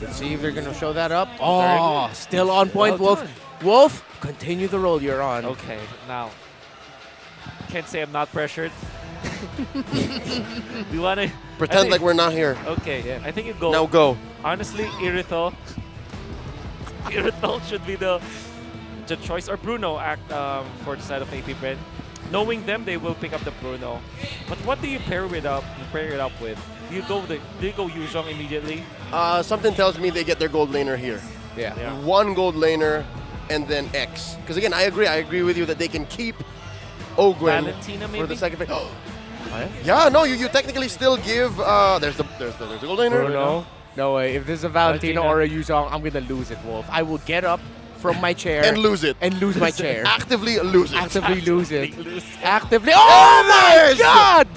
Let's see if they're going to show that up. Oh, still on point, Well Wolf. done. Wolf, continue the role you're on. Okay, now. Can't say I'm not pressured. You want to... Pretend like we're not here. Okay, I think you go... Now go. Honestly, Irithel. Irithel should be the choice. Or Bruno for the side of AP Bren. Knowing them, they will pick up the Bruno. But what do you pair it up with? Do you go Yuzhong immediately? Something tells me they get their gold laner here. Yeah. One gold laner and then X. Because again, I agree with you that they can keep Ogwen Valentina, for maybe? the second phase. Yeah, no, you technically still give. There's the gold laner. Bruno. No way. If this is a Valentina or a Yuzhong, I'm going to lose it, Wolf. I will get up from my chair. And lose it. And lose my chair. Actively lose it. Actively lose it. Actively. Oh my God!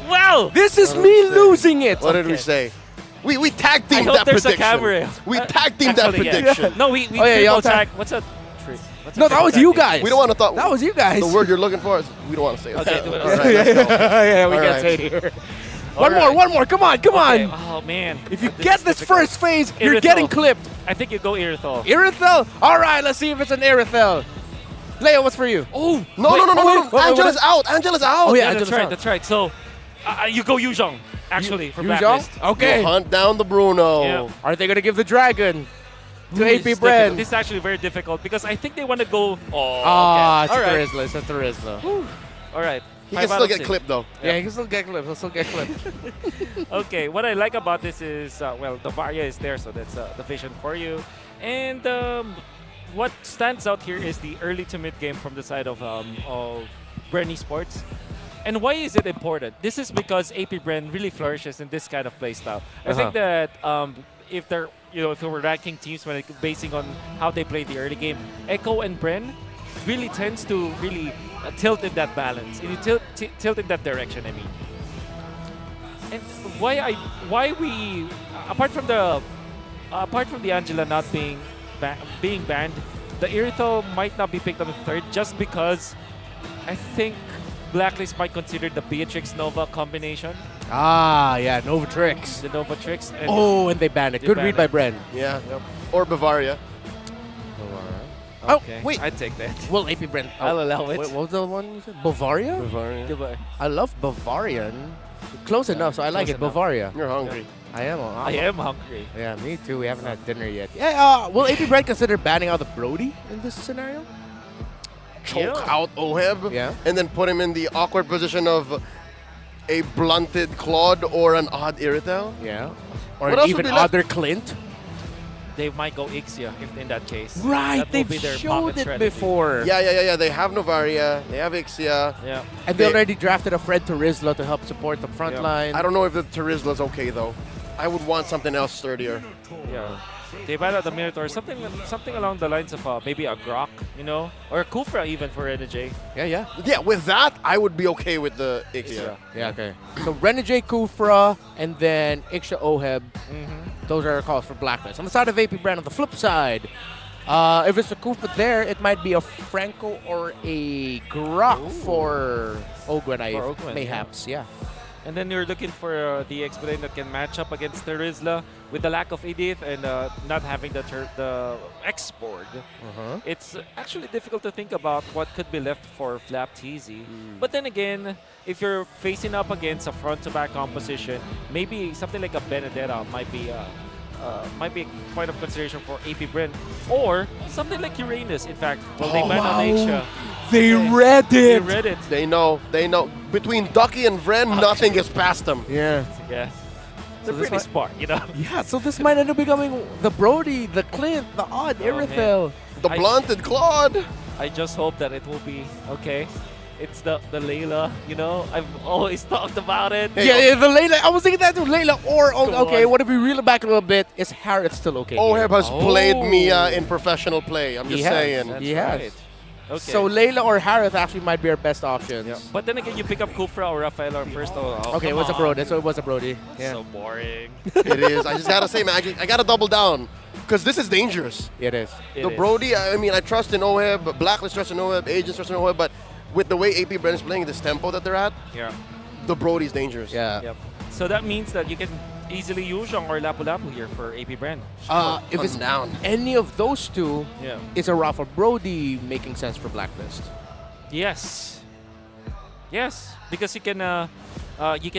Wow! This is me losing it. What did we say? We tag teamed I hope that there's prediction. a camera. We tag teamed that Actually, yeah. prediction. No, we y'all triple tag. What's a No, that was you guys. We don't want to talk. That was you guys. The word you're looking for is we don't want to say that. Okay, do it. All right, let's go. Yeah, we All can't right. say it here. All right. One more. Come on. Okay. Oh, man. If you This get is this difficult. first phase, you're Irithel. getting clipped. I think you go Irithel. Irithel? All right, let's see if it's an Irithel. Leo, what's for you? Oh, No. Angela's out. Angela's out. Oh, yeah, that's right. That's right. So, you go Yuzhong, actually, for Yuzhong? Blacklist. Okay. You hunt down the Bruno. Yeah. Are they going to give the dragon to Ooh, AP this is Bren? difficult. This is actually very difficult because I think they want to go. Oh, Ah, okay. it's a All right. Terizla. It's a Terizla. All right. He can still get clipped though. Yeah, he can still get clipped. He'll still get clipped. Okay, what I like about this is, well, the Varia is there, so that's the vision for you. And what stands out here is the early to mid game from the side of Bren Esports. And why is it important? This is because AP Bren really flourishes in this kind of playstyle. I think that if they're, if we were ranking teams when basing on how they play the early game, Echo and Bren really tends to really tilt in that balance, tilt in that direction. I mean, and why we apart from the Angela not being banned, the Irithel might not be picked up in third just because I think Blacklist might consider the Beatrix Nova combination. Ah, yeah, Nova Tricks. The Nova Tricks. And And they banned it. they Good banned read by it. Bren. Yeah. Or Bavaria. Okay, wait. I'd take that. Well, AP Bren. I'll allow it. Wait, what was the one you said? Bavaria? Bavaria. I love Bavarian. Close enough, so I like Close it. enough. Bavaria. You're hungry. I am. I am hungry. Yeah, me too. We haven't had dinner yet. Yeah, will AP Bren consider banning out the Brody in this scenario? Choke out Oheb. Yeah. And then put him in the awkward position of a blunted Claude or an odd Irithel. Yeah. Or What an else would even be left? odder Clint. they might go Ixia if in that case. Right, That will they've be their showed pocket it strategy. before. Yeah. They have Novaria. They have Ixia. Yeah. And they already drafted a Fred Turizla to help support the front line. I don't know if the Turizla's okay though. I would want something else sturdier. Yeah. They've added the Minotaur, something along the lines of maybe a Grok, or a Kufra even for Renegade. Yeah, with that, I would be okay with the Ixia. Yeah, okay. So Renegade, Kufra, and then Ixia Oheb. Those are our calls for Blacklist. On the side of AP Bren, on the flip side, if it's a Kufra there, it might be a Franco or a Grok for Ogwen, mayhaps. Yeah. And then you're looking for the X-Blade that can match up against Terizla with the lack of Edith and not having the X-Board. It's actually difficult to think about what could be left for Flap TZ. But then again, if you're facing up against a front-to-back composition, maybe something like a Benedetta might be a point of consideration for AP Bren. Or something like Uranus, in fact. Well, they might not Asia. They read it. They read it. They know. Between Ducky and Vren, nothing gets past them. Yeah. Yeah. They're pretty smart, Yeah, so this might end up becoming the Brody, the Clint, the Odd, Irithel. The Blunted Claude. I just hope that it will be okay. It's the Layla, I've always talked about it. Yeah, the Layla. I was thinking that too, Layla or on. what if we reel it back a little bit? Is Harriet still okay? Oheb has played Mia in professional play. I'm just saying. That's He has. right. Okay. So Layla or Harriet actually might be our best options. Yeah. But then again, you pick up Kufra or Rafaela first. Okay, it was a Brody. So it was a Brody. Yeah. So boring. It is. I just gotta say, man, I gotta double down because this is dangerous. It is. The Brody. I mean, I trust in Oheb. Blacklist trust in Oheb. Agents trust in Oheb. But with the way AP Bren is playing, this tempo that they're at, the Brody's dangerous. Yeah. Yep. So that means that you can easily use Yuzhong or Lapu-Lapu here for AP Bren. If it's down, any of those two, Yeah. is a Rafa Brody making sense for Blacklist? Yes. Yes, because you can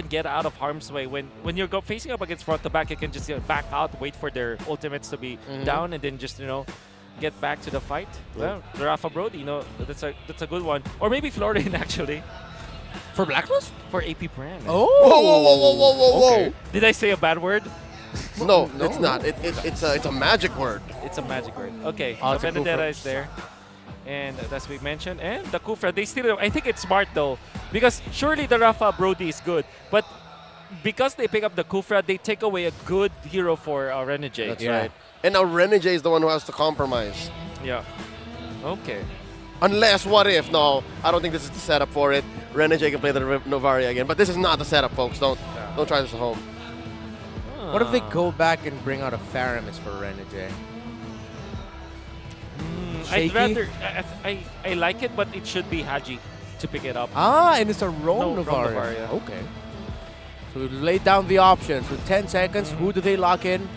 get out of harm's way when you're facing up against front to back. You can just back out, wait for their ultimates to be down, and then just get back to the fight. Well, the Rafa Brody, that's a good one, or maybe Florian actually. For Blacklist? For AP Bren. Oh. Whoa. Okay. Did I say a bad word? No, it's not. It's a magic word. It's a magic word. Okay, Oh, so it's a Benedetta Kufra. is there. And as we mentioned, and the Kufra, they still, I think it's smart though, because surely the Rafa Brody is good, but because they pick up the Kufra, they take away a good hero for Renegade. That's right. And now Renegade is the one who has to compromise. Yeah. Okay. Unless, what if? No, I don't think this is the setup for it. Renegade can play the Novaria again, but this is not the setup, folks. Don't try this at home. What if they go back and bring out a Faramis for Renegade? I'd rather, I like it, but it should be Haji to pick it up. And it's a Roam No, Novaria. Roam Novaria. Okay. So we've laid down the options. With 10 seconds, who do they lock in?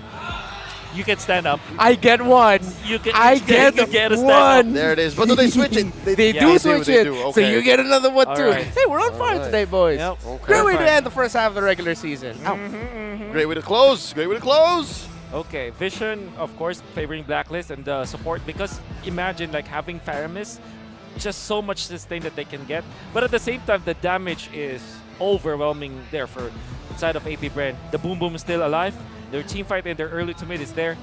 You can stand up. I get one. You get I you get a stand one. up. There it is. But do they switch it? They do switch it. Okay. So you get another one All too. right. Hey, we're on fire today, boys. Yep. Great way to Fine. end the first half of the regular season. Great way to close. Great way to close. Okay, Vision, of course, favoring Blacklist and the support, because imagine like having Faramis, just so much sustain that they can get. But at the same time, the damage is overwhelming there for side of AP Bren. The Boom Boom is still alive. Their team fight and their early to mid is there.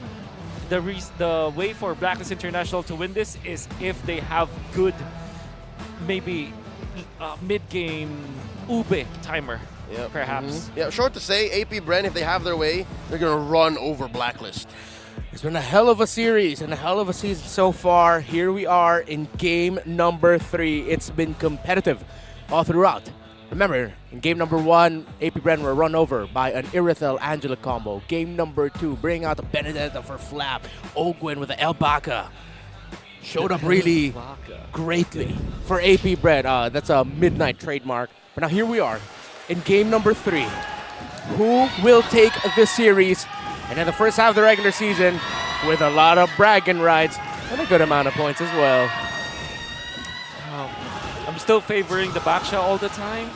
The way for Blacklist International to win this is if they have good, maybe mid-game Ube timer, perhaps. Yeah, short to say, AP Bren, if they have their way, they're going to run over Blacklist. It's been a hell of a series and a hell of a season so far. Here we are in game number 3. It's been competitive all throughout. Remember, in game number 1, AP Bren were run over by an Irithel Angela combo. Game number 2, bring out the Benedetta for Flap. Ogwen with the El Baka. Showed up really greatly for AP Bren. That's a midnight trademark. But now here we are in game number 3. Who will take this series? And in the first half of the regular season, with a lot of bragging rights and a good amount of points as well. I'm still favoring the Baksha all the time.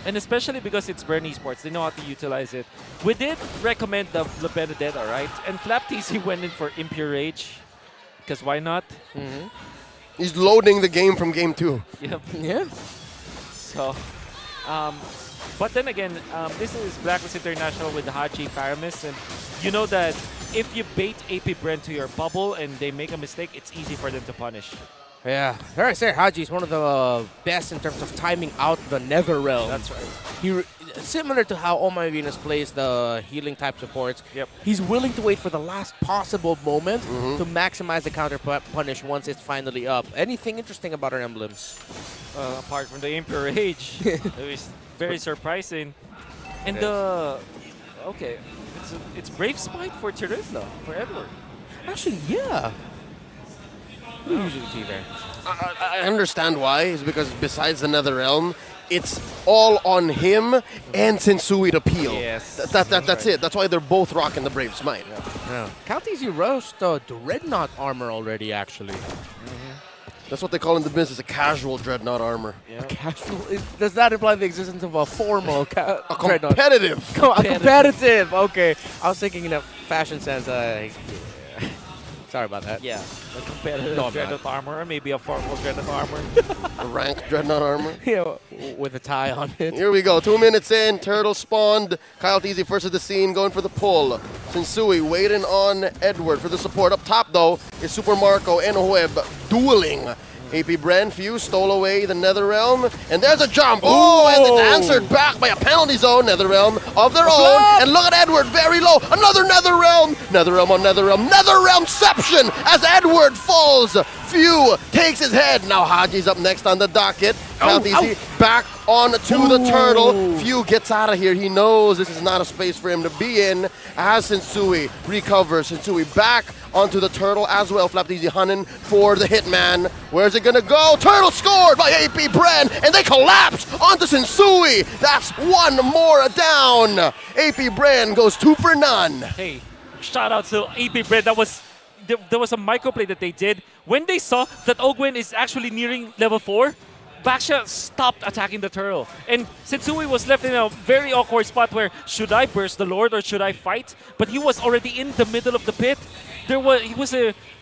And especially because it's Bren Esports, they know how to utilize it. We did recommend the Benedetta, right? And Flap TC went in for Mpl-Ph, because why not? He's loading the game from game 2. Yep. Yeah. So, but then again, this is Blacklist International with the Haji Faramis, and you know that if you bait AP Bren to your bubble and they make a mistake, it's easy for them to punish. Yeah, very say Haji is one of the best in terms of timing out the Nether Realm. That's right. Similar to how Oh My Venus plays the healing type supports. Yep. He's willing to wait for the last possible moment to maximize the counter punish once it's finally up. Anything interesting about our emblems? Apart from the Mpl-Ph, it was very surprising. And okay, it's Brave Spite for Charisma, for Edward. Actually, yeah. What do you usually see there? I understand why. It's because besides the Nether Realm, it's all on him and Sensui to peel. Yes. That's it. That's why they're both rocking the Brave Smite. Yeah. Kaltizi roast Dreadnought armor already, actually. That's what they call in the business a casual Dreadnought armor. A casual? Does that imply the existence of a formal a competitive. Competitive. Okay. I was thinking in a fashion sense. Sorry about that. Yeah, a competitive Dreadnought armor, or maybe a formal Dreadnought armor. A rank Dreadnought armor. Yeah, with a tie on it. Here we go. 2 minutes in. Turtle spawned. Kyle Teasy first at the scene, going for the pull. Sensui waiting on Edward for the support. Up top, though, is Super Marco and Web dueling. AP Bren, Fuse stole away the Nether Realm, and there's a jump. Oh, and it's answered back by a penalty zone. Nether Realm of their own, and look at Edward, very low. Another Nether Realm. Nether Realm on Nether Realm. Nether Realmception as Edward falls. Few takes his head. Now Haji's up next on the docket. Kaltizi back onto the turtle. Few gets out of here. He knows this is not a space for him to be in. As Sensui recovers, Sensui back onto the turtle as well. Flapteasy hunting for the hitman. Where's it gonna go? Turtle scored by AP Bren, and they collapse onto Sensui. That's one more down. AP Bren goes 2 for none. Hey, shout out to AP Bren. There was a microplay that they did. When they saw that Ogwen is actually nearing level 4, Baksha stopped attacking the turtle. And Sensui was left in a very awkward spot where, should I burst the Lord or should I fight? But he was already in the middle of the pit. He was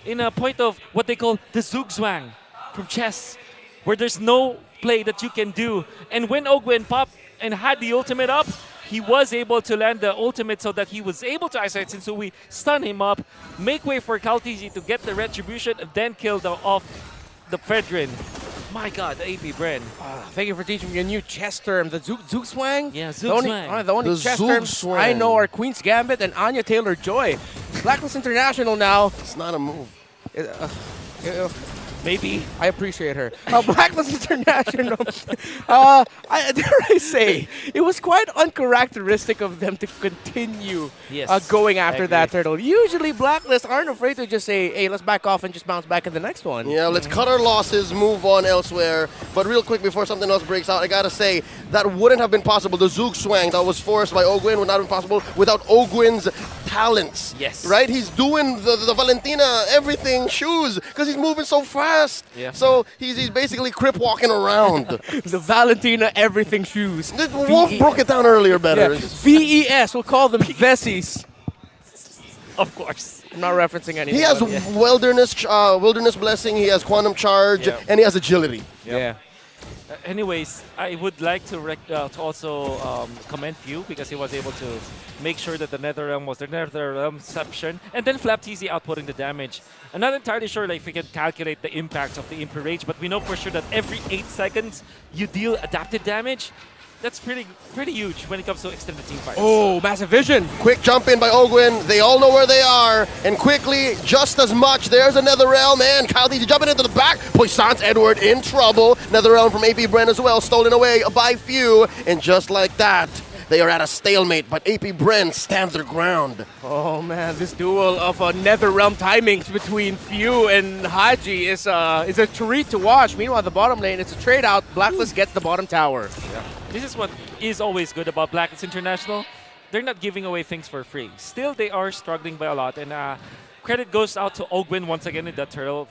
in a point of what they call the Zugzwang from chess, where there's no play that you can do. And when Ogwen popped and had the ultimate up, he was able to land the ultimate so that he was able to isolate Sensui, stun him up, make way for Kaltizi to get the retribution, and then kill off the Fredrin. My God, the AP Bren. Thank you for teaching me a new chess term, the Zugzwang. Yeah, Zugzwang. The only chess terms I know are Queen's Gambit and Anya Taylor-Joy. Blacklist International now. It's not a move. Maybe. I appreciate her. Blacklist International. Dare I say, it was quite uncharacteristic of them to continue going after that turtle. Usually Blacklist aren't afraid to just say, hey, let's back off and just bounce back in the next one. Yeah, let's cut our losses, move on elsewhere. But real quick, before something else breaks out, I gotta say, that wouldn't have been possible. The Zugzwang that was forced by Ogwen would not have been possible without Ogwen's talents. Yes. Right? He's doing the Valentina everything shoes because he's moving so fast. Yeah. So he's basically crip walking around. The Valentina everything shoes. Wolf broke it down earlier better. Yeah. VES, we'll call them Vessies. Of course. I'm not referencing anything. He has wilderness blessing, he has quantum charge, and he has agility. Yeah. Anyways, I would like to also commend Few because he was able to make sure that the Nether Realm was the Nether Realmception, and then Flapteasy outputting the damage. I'm not entirely sure if we can calculate the impact of the Mpl-Ph, but we know for sure that every 8 seconds you deal adapted damage. That's pretty huge when it comes to extended team fights. Oh, massive vision. Quick jump in by Ogwen. They all know where they are. And quickly, just as much, there's a Nether Realm. And Kaltizi jumping into the back. Poisson's Edward in trouble. Nether Realm from AP Bren as well, stolen away by Few. And just like that, they are at a stalemate, but AP Bren stands their ground. Oh man, this duel of Nether Realm timings between Few and Haji is a treat to watch. Meanwhile, the bottom lane, it's a trade out. Blacklist gets the bottom tower. Yeah. This is what is always good about Blacklist International. They're not giving away things for free. Still, they are struggling by a lot, and credit goes out to Ogwen once again in that turtle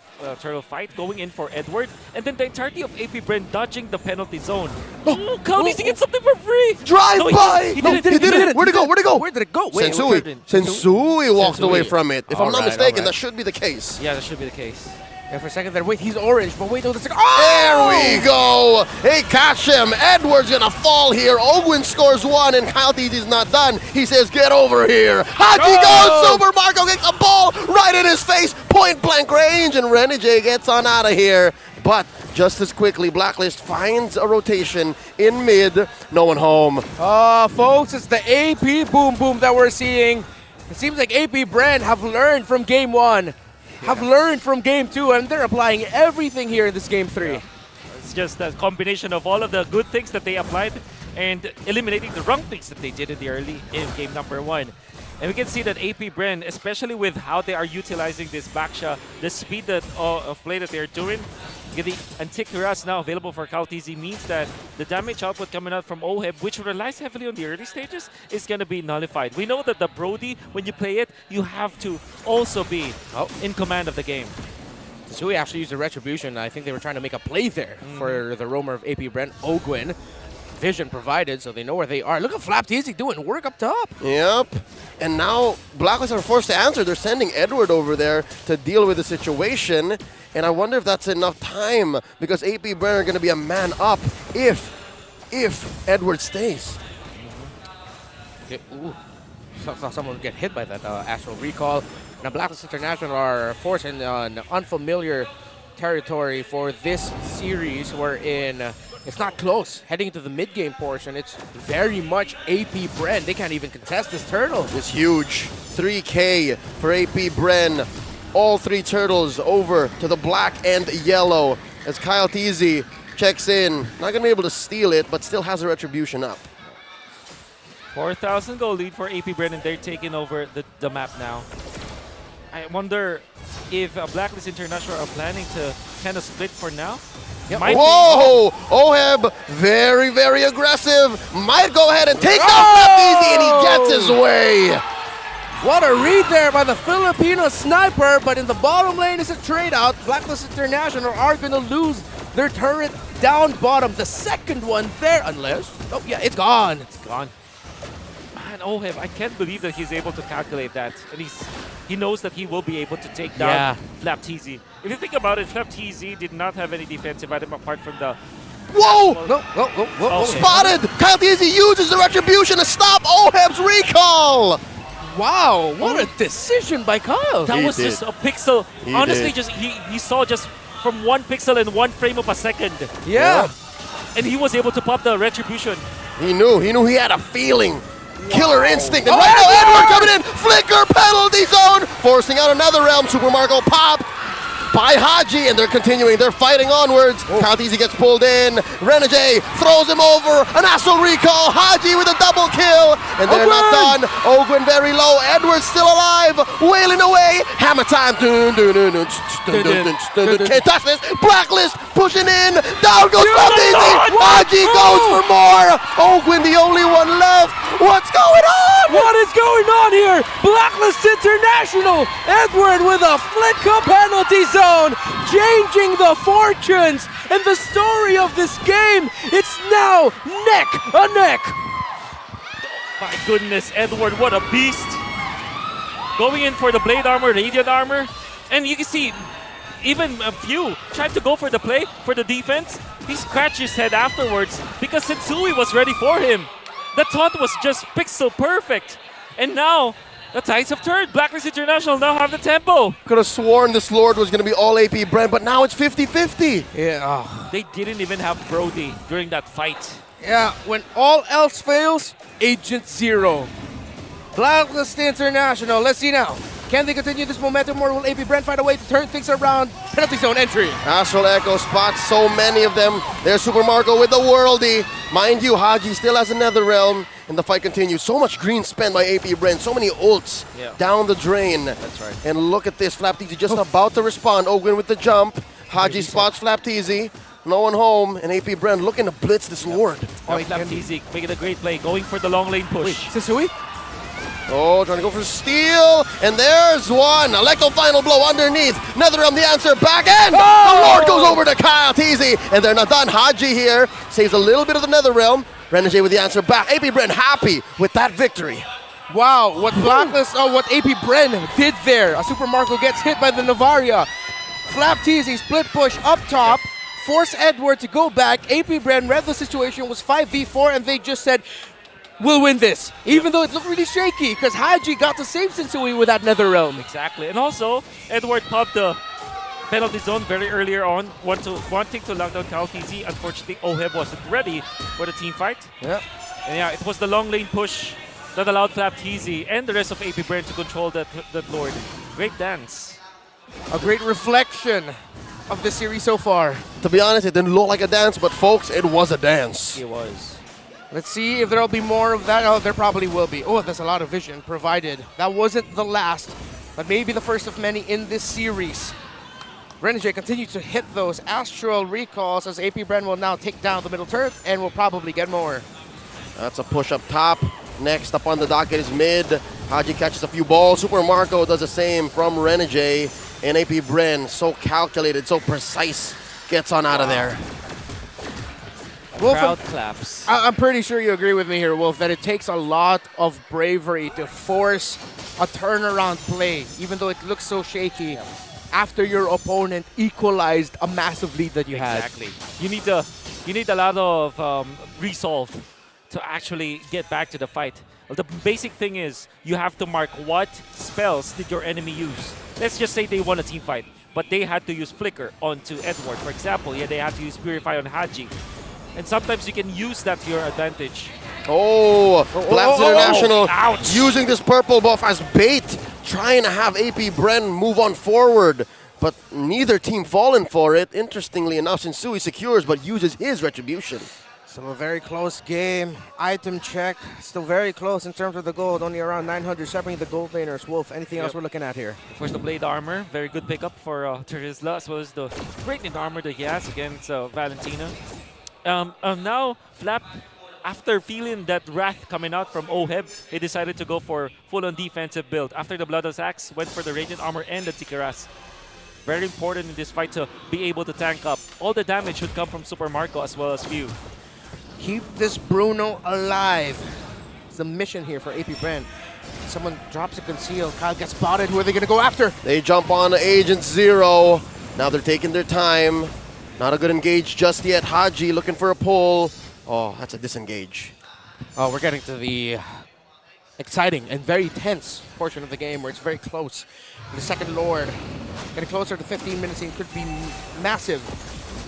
fight, going in for Edward, and then the entirety of AP Bren dodging the penalty zone. Cloud needs to get something for free! Drive by! He did it! Where'd it go? Where did it go? Wait, Sensui walked away from it. If I'm not mistaken, alright. that should be the case. Yeah, that should be the case. And for a second there, wait, he's orange, but wait, no, that's like, There we go! Hey, catch him! Edward's gonna fall here. Ogwin scores one, and Kyle TZ's not done. He says, get over here. Haji goes! Super Marco gets a ball right in his face, point blank range, and Renegade gets on out of here. But just as quickly, Blacklist finds a rotation in mid. No one home. Folks, it's the AP boom boom that we're seeing. It seems like AP Bren have learned from game one. Have learned from game two, and they're applying everything here in this game three. Yeah. It's just a combination of all of the good things that they applied and eliminating the wrong things that they did in game number one. And we can see that AP Bren, especially with how they are utilizing this backsha, the speed that, of play that they're doing, the Anticuras now available for Kyle TZ means that the damage output coming out from OHEB, which relies heavily on the early stages, is going to be nullified. We know that the Brody, when you play it, you have to also be in command of the game. Sui actually used the Retribution. I think they were trying to make a play there for the roamer of AP Bren, Ogwin. Vision provided, so they know where they are. Look at Flap TZ doing work up top. Yep. And now Blacklist are forced to answer. They're sending Edward over there to deal with the situation. And I wonder if that's enough time, because AP Bren are going to be a man up if Edward stays. Ooh. Saw someone get hit by that Astral Recall. Now Blacklist International are forced in an unfamiliar territory for this series, wherein it's not close. Heading into the mid-game portion, it's very much AP Bren. They can't even contest this turtle. It's huge. 3K for AP Bren. All three turtles over to the black and yellow as Kyle TZ checks in. Not going to be able to steal it, but still has a Retribution up. 4,000 goal lead for AP Bren, and they're taking over the map now. I wonder if Blacklist International are planning to kind of split for now. Yep. Whoa! OHEB, very, very aggressive. Might go ahead and take down Flap TZ, and he gets his way. What a read there by the Filipino sniper, but in the bottom lane is a trade out. Blacklist International are going to lose their turret down bottom. The second one there, unless... Oh, yeah, it's gone. It's gone. Man, OHEB, I can't believe that he's able to calculate that. And he knows that he will be able to take down Flap TZ. If you think about it, Flap TZ did not have any defensive item apart from the... Whoa! Whoa. Spotted! Kyle TZ uses the Retribution to stop OHEB's recall! Wow, what a decision by Kyle. That was just a pixel. Honestly, he saw just from one pixel in 1 frame of a second. Yeah. And he was able to pop the Retribution. He knew he had a feeling. Killer instinct. And right now, Edward coming in. Flicker penalty zone. Forcing out another realm. Super Marco pop by Haji, and they're continuing. They're fighting onwards. Kyle TZ gets pulled in. Renegade throws him over. An Astral Recall. Haji with a double kill. And they're not done. Ogwin very low. Edward's still alive. Wailing away. Hammer time. Can't touch this. Blacklist pushing in. Down goes Flap TZ. Haji goes for more. Ogwin the only one left. What's going on? What is going on here? Blacklist International. Edward with a flicker penalty zone, changing the fortunes and the story of this game. It's now neck and neck. My goodness, Edward, what a beast. Going in for the blade armor, radiant armor, and you can see even a few tried to go for the play, for the defense. He scratched his head afterwards because Sensui was ready for him. The taunt was just pixel perfect. And now, the tides have turned. Blacklist International now have the tempo. Could have sworn this Lord was going to be all AP Bren, but now it's 50-50. Yeah. They didn't even have Brody during that fight. Yeah, when all else fails, Agent Zero. Blacklist International, let's see now. Can they continue this momentum, or will AP Bren find a way to turn things around? Penalty zone entry. Astral Echo spots so many of them. There's Super Marco with the Worldie. Mind you, Haji still has another realm, and the fight continues. So much green spent by AP Bren, so many ults down the drain. That's right. And look at this, Flap TZ just about to respond. Ogwin with the jump. Haji spots Flap TZ. No one home, and AP Bren looking to blitz this Lord. Flap TZ making a great play, going for the long lane push. Sensui? Oh, trying to go for steal, and there's one. Electro final blow underneath. NetherRealm the answer, back end. The Lord goes over to Kyle TZ, and they're not done. Haji here saves a little bit of the NetherRealm. Renegade with the answer back. AP Bren happy with that victory. Wow, what Blacklist, what AP Bren did there. A Super Marco gets hit by the Navaria. Flap teasing, split push up top, force Edward to go back. AP Bren read the situation was 5v4 and they just said, we'll win this. Even though it looked really shaky because Haji got to save Sensui with that nether realm. Exactly. And also, Edward popped the penalty zone very earlier on, wanting to lock down KLTZ. Unfortunately, OHEB wasn't ready for the team fight. Yeah. And yeah, it was the long lane push that allowed Flap TZ and the rest of AP Bren to control that Lord. Great dance. A great reflection of the series so far. To be honest, it didn't look like a dance, but folks, it was a dance. It was. Let's see if there'll be more of that. Oh, there probably will be. Oh, there's a lot of vision provided. That wasn't the last, but maybe the first of many in this series. Renegade continues to hit those astral recalls as AP Bren will now take down the middle turret and will probably get more. That's a push up top. Next up on the docket is mid. Haji catches a few balls. Super Marco does the same from Renegade. And AP Bren, so calculated, so precise, gets on out of there. Wolf, Crowd claps. I'm pretty sure you agree with me here, Wolf, that it takes a lot of bravery to force a turnaround play, even though it looks so shaky, after your opponent equalized a massive lead that you had. Exactly. You need a lot of resolve to actually get back to the fight. Well, the basic thing is you have to mark what spells did your enemy use. Let's just say they won a team fight, but they had to use Flicker onto Edward, for example. Yeah, they had to use Purify on Haji. And sometimes you can use that to your advantage. Oh, Blacklist International Ouch. using this purple buff as bait, trying to have AP Bren move on forward, but neither team fallen for it. Interestingly enough, Sensui secures but uses his retribution. Still a very close game. Item check, still very close in terms of the gold. Only around 900 separating the gold laners. Wolf, anything else we're looking at here? Of course, the Blade Armor, very good pickup for Terizla, as well as the great net armor that he has against Valentina. Now, Flap, after feeling that wrath coming out from OHEB, he decided to go for full-on defensive build. After the Bloodless Axe, went for the Radiant Armor and the Tikeras. Very important in this fight to be able to tank up. All the damage should come from Super Marco as well as Few. Keep this Bruno alive. It's the mission here for AP Bren. Someone drops a conceal. Kyle gets spotted. Who are they going to go after? They jump on Agent Zero. Now they're taking their time. Not a good engage just yet. Haji looking for a pull. Oh, that's a disengage. Oh, we're getting to the exciting and very tense portion of the game where it's very close. The second Lord getting closer to 15 minutes and could be massive.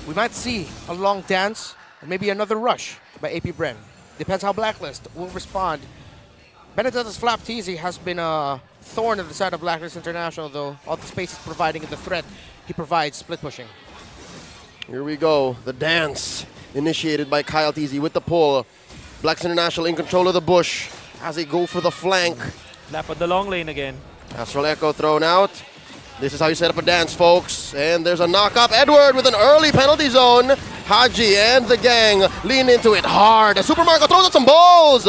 We might see a long dance and maybe another rush by AP Bren. Depends how Blacklist will respond. Benedetta's Flap TZ has been a thorn in the side of Blacklist International, though. All the space is providing and the threat he provides split pushing. Here we go. The dance initiated by KLTZ with the pull. Blacklist International in control of the bush as they go for the flank. Flap on the long lane again. Astral Echo thrown out. This is how you set up a dance, folks. And there's a knock-up. Edward with an early penalty zone. Haji and the gang lean into it hard. Super Marco throws out some balls.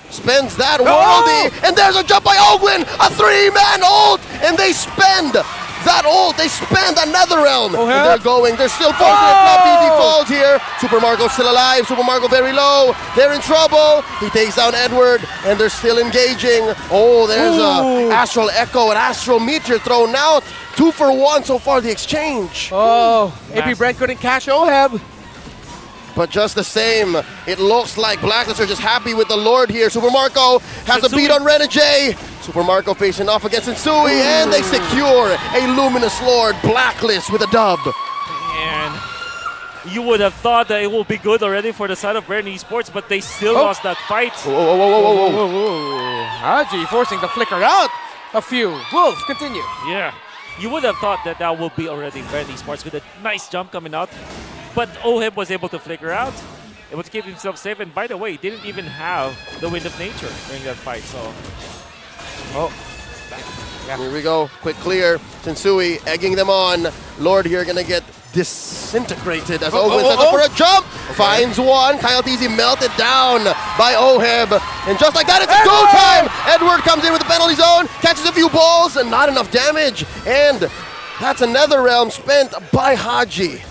Spends that worldy. And there's a jump by Ogwin. A three-man ult. And they spend that ult. They spend another realm. And they're going. They're still forcing it. Flap easy falls here. Super Marco still alive. Super Marco very low. They're in trouble. He takes down Edward. And they're still engaging. Oh, there's a Astral Echo and Astral Meteor thrown out. 2 for 1 so far, the exchange. Oh, AP Bren couldn't catch OHEB. But just the same, it looks like Blacklist are just happy with the Lord here. Super Marco has a beat on Renegade. Super Marco facing off against Sensui, and they secure a Luminous Lord. Blacklist with a dub. And you would have thought that it will be good already for the side of Bren Esports, but they still lost that fight. Whoa. Haji forcing the flicker out. A few. Wolf, continue. Yeah. You would have thought that that will be already Bren Esports with a nice jump coming out. But OHEB was able to flicker out, able to keep himself safe, and by the way, didn't even have the Wind of Nature during that fight, so... Here we go, quick clear. Sensui egging them on. Lord here gonna get disintegrated as Ogwin sets up for a jump. Finds one. KLTZ melted down by OHEB. And just like that, it's a go time! Edward comes in with the penalty zone, catches a few balls, and not enough damage. And that's another realm spent by Haji.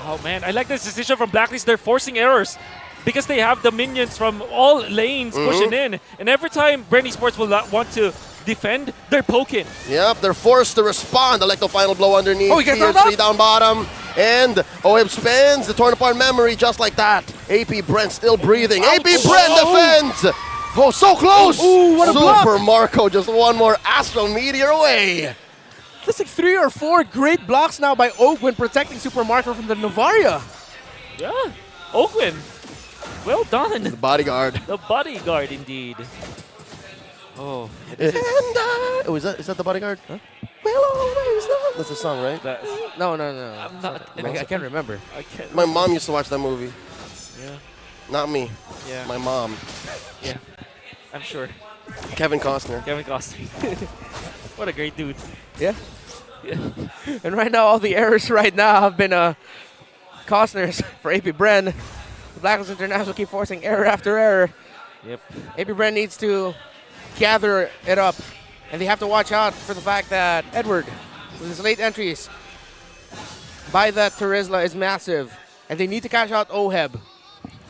Oh man, I like this decision from Blacklist. They're forcing errors because they have the minions from all lanes pushing in. And every time Bren Esports will want to defend, they're poking. Yep, they're forced to respond. Electo final blow underneath. Oh, he gets Tier thrown 3 down bottom. And OM spins the torn apart memory just like that. AP Bren still breathing. AP Bren defends. Oh, so close. Ooh, what a block. Super Marco just one more Astral Meteor away. That's like 3 or 4 great blocks now by Oak when protecting Super Marco from the Novaria. Yeah, Oakland. Well done. The bodyguard. The bodyguard, indeed. Oh. Is that the bodyguard? Huh? Well, always love. That's a song, right? No. I'm not. I can't remember. I can't. My mom used to watch that movie. Yeah. Not me. Yeah. My mom. Yeah. I'm sure. Kevin Costner. Kevin Costner. What a great dude. Yeah. Yeah. And right now, all the errors right now have been Costner's for AP Bren. The Blacklist International keep forcing error after error. Yep. AP Bren needs to gather it up. And they have to watch out for the fact that Edward, with his late entries, by that Terizla is massive. And they need to catch out Oheb.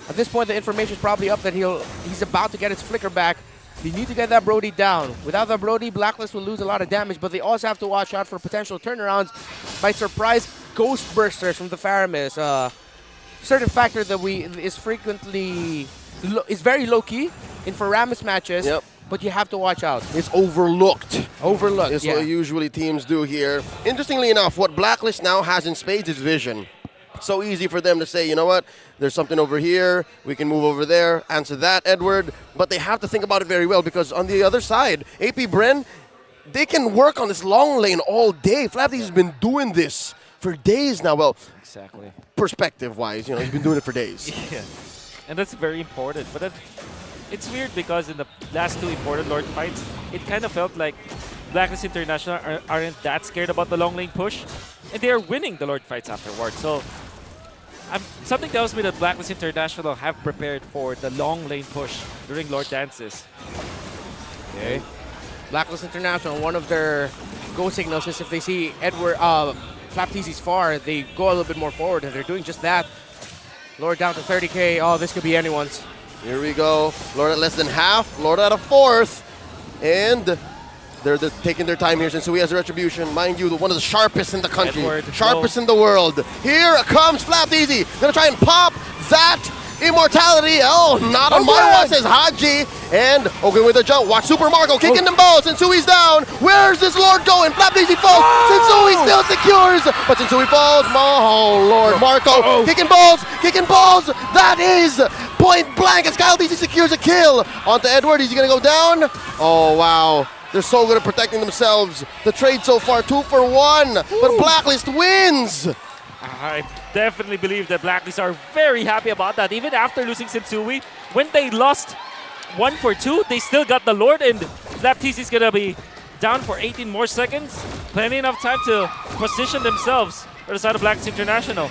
At this point, the information is probably up that he's about to get his flicker back. They need to get that Brody down. Without that Brody, Blacklist will lose a lot of damage, but they also have to watch out for potential turnarounds by surprise ghost bursters from the Faramis. Certain factor that is frequently is very low key in Faramis matches. Yep. But you have to watch out. It's overlooked. Overlooked, It's yeah. what usually teams do here. Interestingly enough, what Blacklist now has in spades is vision. So easy for them to say, you know what, there's something over here, we can move over there, answer that, Edward. But they have to think about it very well because on the other side, AP Bren, they can work on this long lane all day. Flapdy's been doing this for days now. Well, Exactly. perspective-wise, he's been doing it for days. Yeah. And that's very important. But it's weird because in the last 2 important Lord fights, it kind of felt like Blacklist International aren't that scared about the long lane push. And they are winning the Lord fights afterwards. So something tells me that Blacklist International have prepared for the long lane push during Lord dances. Okay. Blacklist International, one of their go signals is if they see Edward Flapteezy's far, they go a little bit more forward, and they're doing just that. Lord down to 30k. Oh, this could be anyone's. Here we go. Lord at less than half, Lord at a fourth. And they're taking their time here since he has a retribution. Mind you, one of the sharpest in the country. Edward, sharpest in the world. Here comes Flapteezy. Gonna try and pop that immortality. Oh, not on my one, says Haji. And okay with the jump. Watch Super Marco kicking them balls. Sensui's down. Where's this Lord going? Flapteezy falls. Sensui still secures. But Sensui falls. Oh, Lord Marco. Kicking balls. Kicking balls. That is point blank as Kyle DC secures a kill. Onto Edward. Is he going to go down? Oh, wow. They're so good at protecting themselves. The trade so far, 2 for 1. But Blacklist wins. I definitely believe that Blacklist are very happy about that. Even after losing Sensui, when they lost 1 for 2, they still got the Lord, and Flapteezy's gonna be down for 18 more seconds. Plenty enough time to position themselves for the side of Blacklist International.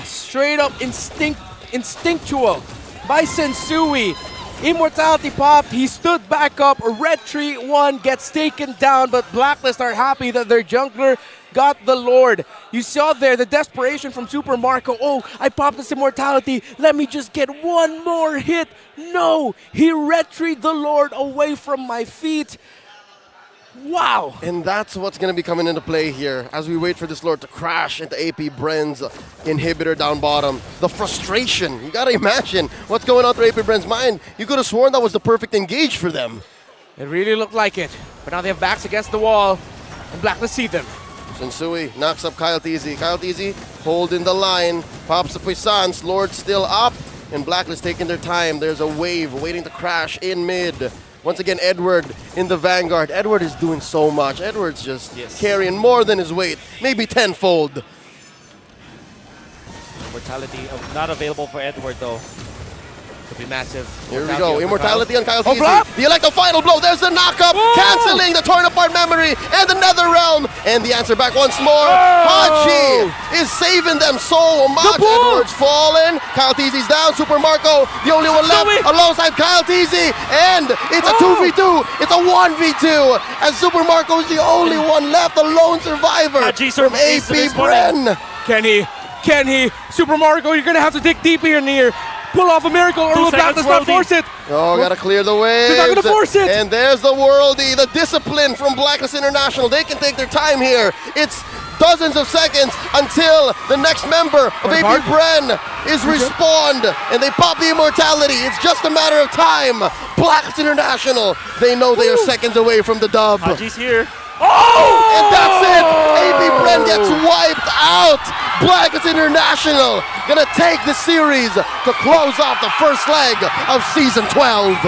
Straight up instinctual by Sensui. Immortality popped, he stood back up, a red tree 1 gets taken down, but Blacklist are happy that their jungler got the Lord. You saw there the desperation from Super Marco. Oh, I popped this immortality, let me just get one more hit. No, he red treed the Lord away from my feet. Wow. And that's what's going to be coming into play here as we wait for this Lord to crash into AP Bren's inhibitor down bottom. The frustration. You got to imagine what's going on through AP Bren's mind. You could have sworn that was the perfect engage for them. It really looked like it. But now they have backs against the wall. And Blacklist see them. Sensui knocks up Kyle Teasy. Kyle Teasy holding the line. Pops the Puissance. Lord still up. And Blacklist taking their time. There's a wave waiting to crash in mid. Once again, Edward in the vanguard. Edward is doing so much. Edward's just carrying more than his weight, maybe tenfold. Mortality not available for Edward, though. Could be massive. Here we go. Immortality on Kyle Oh, Teasy. flop! The Electro final blow. There's the knockup. Canceling the torn apart memory and the Nether Realm. And the answer back once more. Hachi is saving them so much. Edward's fallen. Kyle Teasy's down. Super Marco, the only one left alongside Kyle Teasy. And it's a 2v2. It's a 1v2. And Super Marco is the only one left. The lone survivor from AP Bren. Can he? Super Marco, you're going to have to dig deeper in here. pull off a miracle, or will Blacklist not force it? Oh, gotta clear the waves. They're not gonna force it. And there's the worldie, the discipline from Blacklist International. They can take their time here. It's dozens of seconds until the next member of AP Bren is respawned, and they pop the immortality. It's just a matter of time. Blacklist International, they know they are seconds away from the dub. Haji's here. Oh! And that's it! AP Bren gets wiped out! Blacklist International gonna take the series to close off the first leg of Season 12.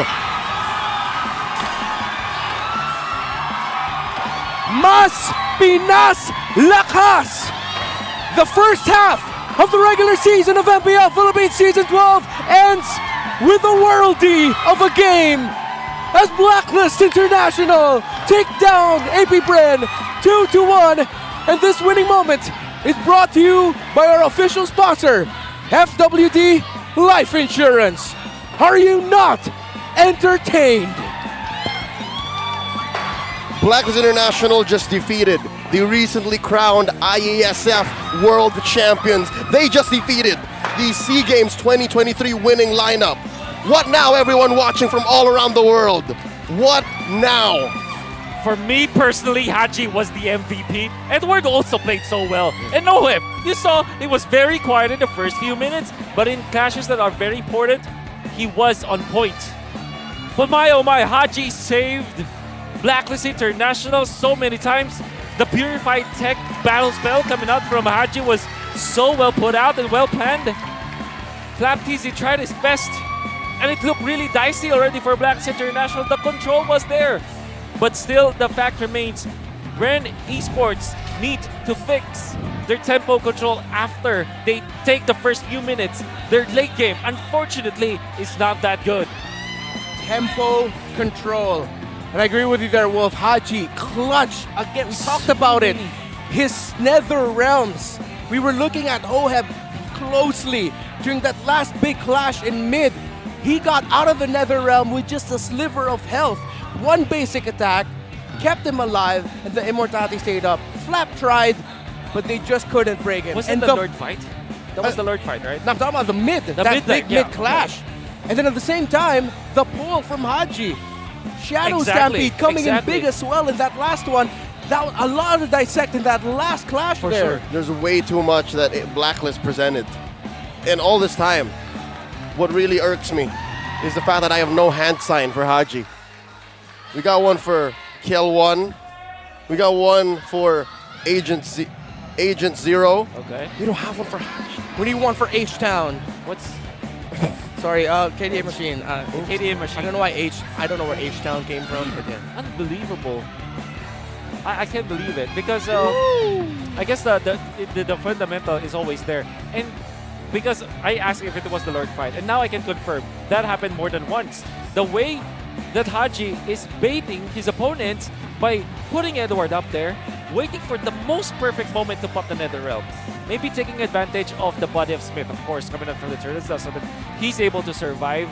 Mas Pinas Lakas! The first half of the regular season of MPL Philippines Season 12 ends with a worldie of a game as Blacklist International take down AP Bren 2-1. And this winning moment is brought to you by our official sponsor, FWD Life Insurance. Are you not entertained? Blacklist International just defeated the recently crowned IASF World Champions. They just defeated the SEA Games 2023 winning lineup. What now, everyone watching from all around the world? What now? For me personally, Haji was the MVP. Edward also played so well. And know him. You saw he was very quiet in the first few minutes, but in clashes that are very important, he was on point. But my oh my, Haji saved Blacklist International so many times. The Purified Tech battle spell coming out from Haji was so well put out and well planned. Flapteasy tried his best, and it looked really dicey already for Blacklist International. The control was there. But still, the fact remains, Bren Esports need to fix their tempo control after they take the first few minutes. Their late game, unfortunately, is not that good. Tempo control. And I agree with you there, Wolf. Haji, clutch. Again, we talked about it. His Nether Realms. We were looking at Oheb closely during that last big clash in mid. He got out of the Nether Realm with just a sliver of health. One basic attack kept him alive, and the immortality stayed up. Flap tried, but they just couldn't break him. Was and it the Lord fight? That was the Lord fight, right? No, I'm talking about the mid. That mid big yeah. mid clash. And then at the same time, the pull from Haji. Shadow Exactly, Stampede coming exactly. in big as well in that last one. That was a lot to dissect in that last clash For there. sure. There's way too much that Blacklist presented. And all this time, what really irks me is the fact that I have no hand sign for Haji. We got one for Kel1. We got one for Agent Zero. Okay. We don't have one for Haji. We need one for H-Town. What's... Sorry, KDA Machine. KDA Machine. I don't know why I don't know where H-Town came from. But yeah. Unbelievable. I can't believe it because I guess the fundamental is always there. And because I asked if it was the Lord fight, and now I can confirm that happened more than once. The way that Haji is baiting his opponents by putting Edward up there, waiting for the most perfect moment to pop the Nether Realm. Maybe taking advantage of the body of Smith, of course, coming up from the turrets, so that he's able to survive.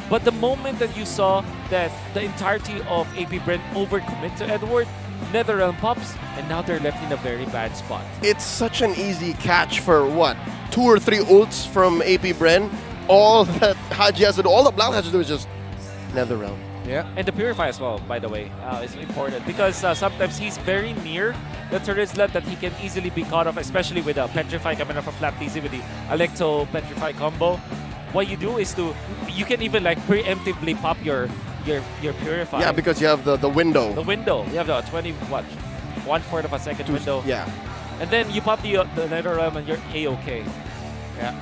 But the moment that you saw that the entirety of AP Bren overcommit to Edward, Nether Realm pops, and now they're left in a very bad spot. It's such an easy catch for what? 2 or 3 ults from AP Bren. All that Haji has to do, all that Black has to do is just Nether Realm. Yeah. And the Purify as well, by the way, is important because sometimes he's very near the turret slot that he can easily be caught off, especially with a Petrify coming off a Flapteasy with the Electo Petrify combo. What you do is you can even like preemptively pop your Purify. Yeah, because you have the window. The window. You have the 1/4 of a second window. Yeah. And then you pop the Nether Realm and you're A-okay. Yeah.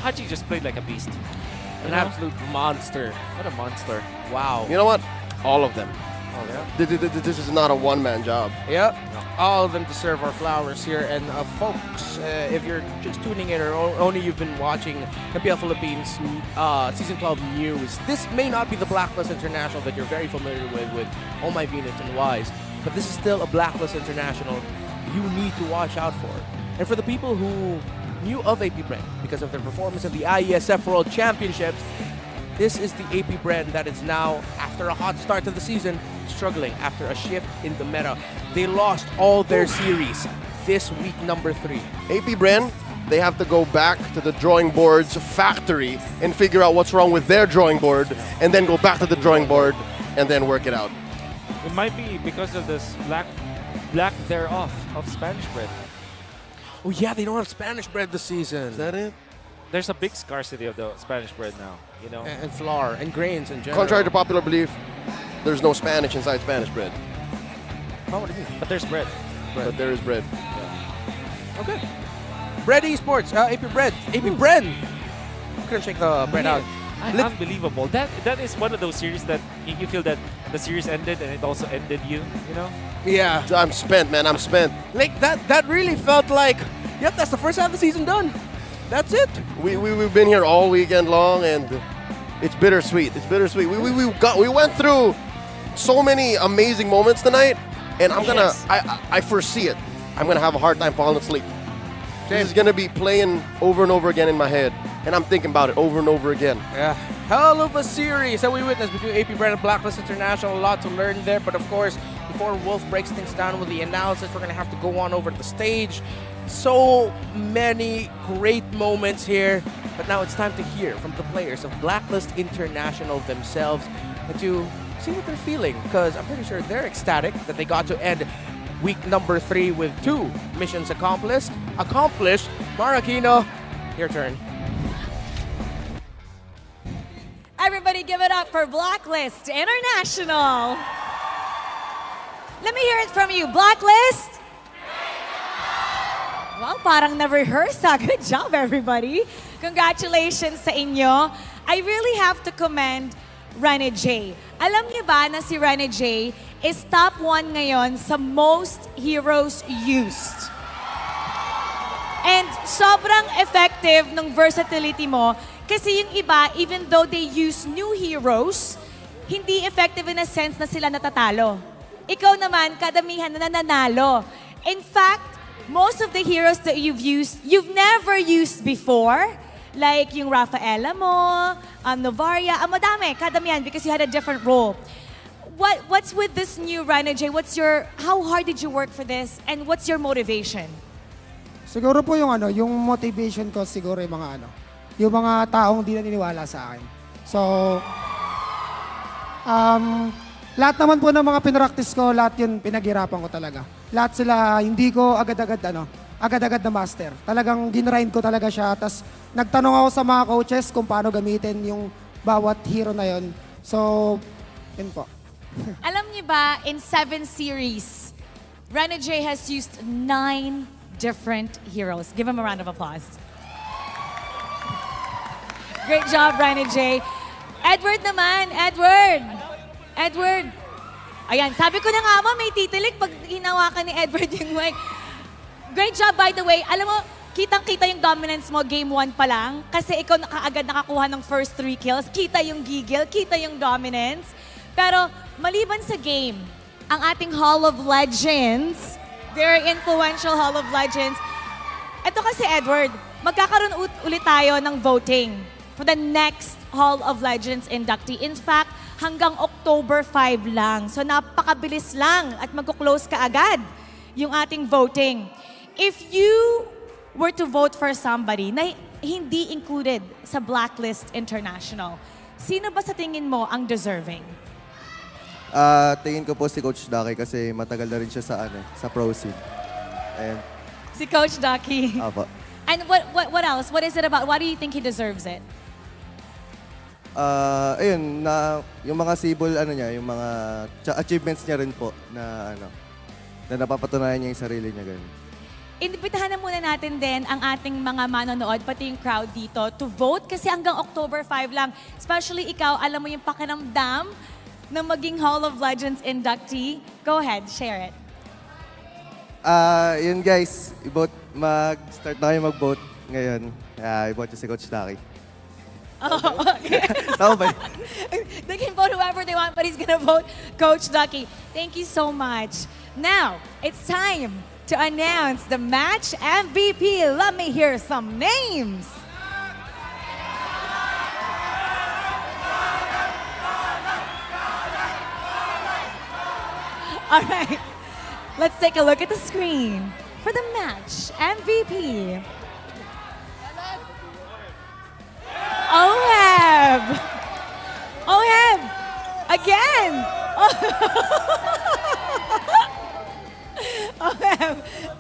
Haji just played like a beast. An absolute monster. What a monster. Wow. You know what? All of them. Oh, yeah? This is not a one-man job. Yep. All of them deserve our flowers here. And folks, if you're just tuning in or only you've been watching MPL Philippines Season 12 news, this may not be the Blacklist International that you're very familiar with Oh My Venus and Wise, but this is still a Blacklist International you need to watch out for. And for the people who knew of AP Bren because of their performance at the IESF World Championships, this is the AP Bren that is now, after a hot start to the season, struggling after a shift in the meta. They lost all their series this week number 3. AP Bren they have to go back to the drawing board's factory and figure out what's wrong with their drawing board, and then go back to the drawing board and then work it out. It might be because of this lack thereof of Spanish bread. Oh yeah, they don't have Spanish bread this season. Is that it? There's a big scarcity of the Spanish bread now, you know? And flour and grains in general. Contrary to popular belief, there's no Spanish inside Spanish bread. Oh, what do you mean? But there's bread. But there is bread. Okay. Bread Esports, AP Bread, AP Bren. Couldn't shake the bread out. Unbelievable. That is one of those series that you feel that the series ended and it also ended you know? Yeah. I'm spent, man. I'm spent. Like that really felt like, yep, that's the first half of the season done. That's it. We've been here all weekend long, and it's bittersweet. It's bittersweet. We went through so many amazing moments tonight, and I foresee it. I'm gonna have a hard time falling asleep. This is gonna be playing over and over again in my head, and I'm thinking about it over and over again. Yeah, hell of a series that we witnessed between AP Bren and Blacklist International. A lot to learn there, but of course, before Wolf breaks things down with the analysis, we're gonna have to go on over to the stage. So many great moments here, but now it's time to hear from the players of Blacklist International themselves and to see what they're feeling, because I'm pretty sure they're ecstatic that they got to end week number 3 with 2 missions accomplished. Marakino, your turn. Everybody give it up for Blacklist International. Let me hear it from you. Blacklist? Well, parang na-rehearse ha. Good job, everybody. Congratulations sa inyo. I really have to commend Rene J. Alam niyo ba na si Rene J is top 1 ngayon sa most heroes used. And sobrang effective ng versatility mo kasi yung iba, even though they use new heroes, hindi effective in a sense na sila natatalo. Ikaw naman, kadamihan na nananalo. In fact, most of the heroes that you've used, you've never used before. Like yung Rafaela mo, Novaria, madami, kadamihan because you had a different role. What's with this new Rene J? How hard did you work for this? And what's your motivation? Siguro po yung yung motivation ko siguro yung yung mga taong di naniniwala sa akin. So, lahat naman po ng mga pinractice ko, lahat yun pinaghirapan ko talaga. Lahat sila, hindi ko agad-agad na master. Talagang ginrind ko talaga siya. Tapos nagtanong ako sa mga coaches kung paano gamitin yung bawat hero na yun. So, yun po. Alam niyo ba, in 7 series, Rene J has used 9 different heroes. Give him a round of applause. Great job, Rene J. Edward naman, Edward. Ayan, sabi ko na nga mo, may titilik pag hinawakan ni Edward yung mic. Great job, by the way. Alam mo, kitang-kita yung dominance mo game 1 pa lang kasi ikaw agad nakakuha ng first 3 kills. Kita yung gigil, kita yung dominance. Pero maliban sa game, ang ating Hall of Legends, very influential Hall of Legends, ito kasi Edward, magkakaroon ulit tayo ng voting for the next Hall of Legends inductee. In fact, hanggang October 5 lang. So napakabilis lang at magko-close ka agad yung ating voting. If you were to vote for somebody na hindi included sa Blacklist International, sino ba sa tingin mo ang deserving? Tingin ko po si Coach Daki kasi matagal na rin siya sa Pro Scene. And Si Coach Ducky. Apo. And what else? What is it about? Why do you think he deserves it? Ayun, yung mga civil niya, yung mga achievements niya rin po na na napapatunayan niya yung sarili niya ganun. Inibitahan na muna natin din ang ating mga manonood, pati yung crowd dito, to vote kasi hanggang October 5 lang. Especially ikaw, alam mo yung pakiramdam na maging Hall of Legends inductee. Go ahead, share it. Yun guys, mag-start na kayo mag-vote ngayon. I-vote si Coach Daki. Oh, okay. Tama ba? They can vote whoever they want, but he's gonna vote Coach Ducky. Thank you so much. Now, it's time to announce the match MVP. Let me hear some names. All right, let's take a look at the screen for the match MVP.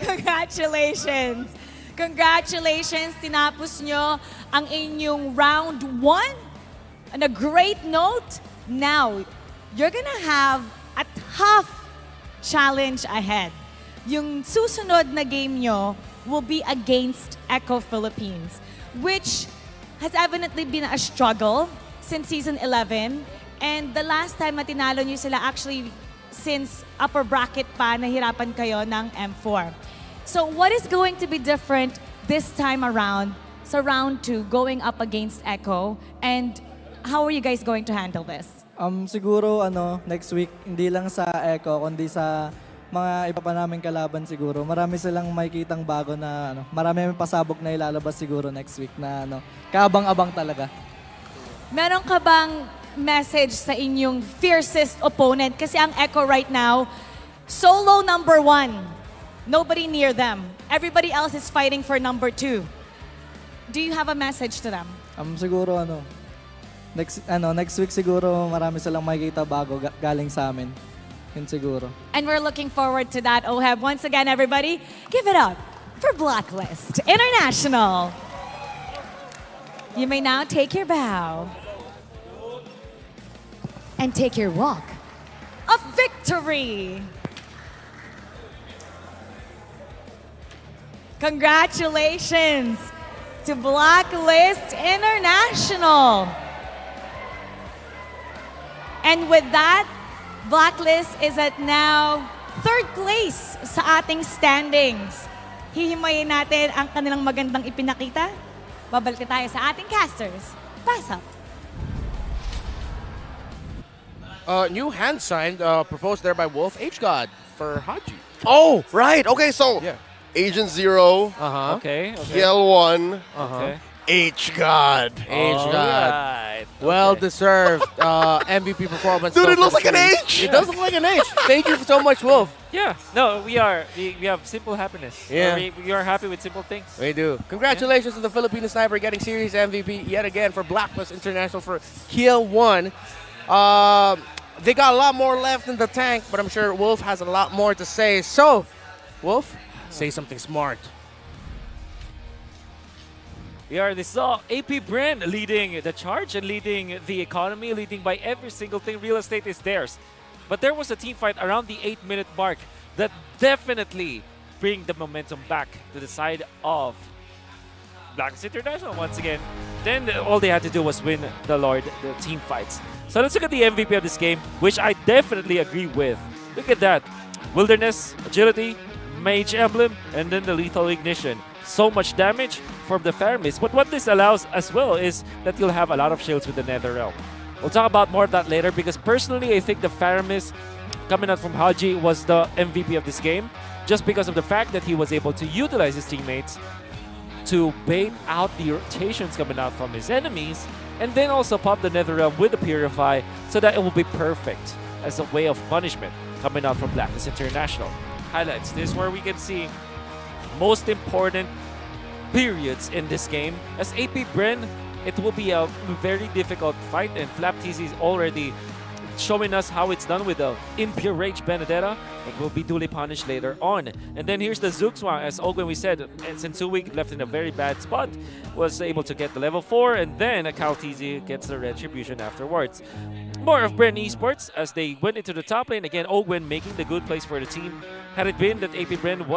Congratulations. Congratulations. Tinapos nyo ang inyong round 1 on a great note. Now, you're gonna have a tough challenge ahead. Yung susunod na game nyo will be against Echo Philippines, which has evidently been a struggle since season 11. And the last time na tinalo nyo sila, actually, since upper bracket pa, nahirapan kayo ng M4. So what is going to be different this time around sa round 2 going up against Echo? And how are you guys going to handle this? Siguro next week, hindi lang sa Echo, kundi sa mga iba pa naming kalaban siguro. Marami silang makikitang bago na marami may pasabog na ilalabas siguro next week na kaabang-abang talaga. Meron ka bang message sa inyong fiercest opponent? Kasi ang Echo right now, solo number 1. Nobody near them. Everybody else is fighting for number 2. Do you have a message to them? Siguro next week siguro marami silang makikita bago galing sa amin. Yun siguro. And we're looking forward to that, OHEB. Once again, everybody, give it up for Blacklist International. You may now take your bow and take your walk of victory. Congratulations to Blacklist International. And with that, Blacklist is at now 3rd place sa ating standings. Hihimayin natin ang kanilang magandang ipinakita. Babalik tayo sa ating casters. Pass up. New hand signed, proposed there by Wolf, H-God for Haji. Oh, right. Okay, so Agent Zero, Okay. PL1, Okay. H-God. H-God. Alright, Well deserved MVP performance. Dude, though it looks for like an the H. It does look like an H. Thank you so much, Wolf. Yeah. No, we have simple happiness. Yeah. We are happy with simple things. We do. Congratulations to the Filipino Sniper getting series MVP yet again for Blacklist International for Kill 1. They got a lot more left in the tank, but I'm sure Wolf has a lot more to say. So, Wolf, say something smart. This is AP Bren leading the charge and leading the economy, leading by every single thing. Real estate is theirs. But there was a team fight around the 8-minute mark that definitely bring the momentum back to the side of Blacklist International once again. Then all they had to do was win the team fights. So let's look at the MVP of this game, which I definitely agree with. Look at that. Wilderness, Agility, Mage Emblem, and then the Lethal Ignition. So much damage from the Faramis. But what this allows as well is that you'll have a lot of shields with the Netherrealm. We'll talk about more of that later because personally I think the Faramis coming out from Haji was the MVP of this game just because of the fact that he was able to utilize his teammates to bait out the rotations coming out from his enemies and then also pop the Netherrealm with the Purify so that it will be perfect as a way of punishment coming out from Blacklist International. Highlights. This is where we can see most important periods in this game. As AP Bren, it will be a very difficult fight, and Flap TC is already showing us how it's done with the Mpl-Ph Benedetta. It will be duly punished later on. And then here's the Zugzwang, as Ogwen we said, and Sensuik left in a very bad spot, was able to get the level 4, and then Cal TZ gets the retribution afterwards. More of Bren Esports as they went into the top lane. Again, Ogwen making the good plays for the team. Had it been that AP Bren was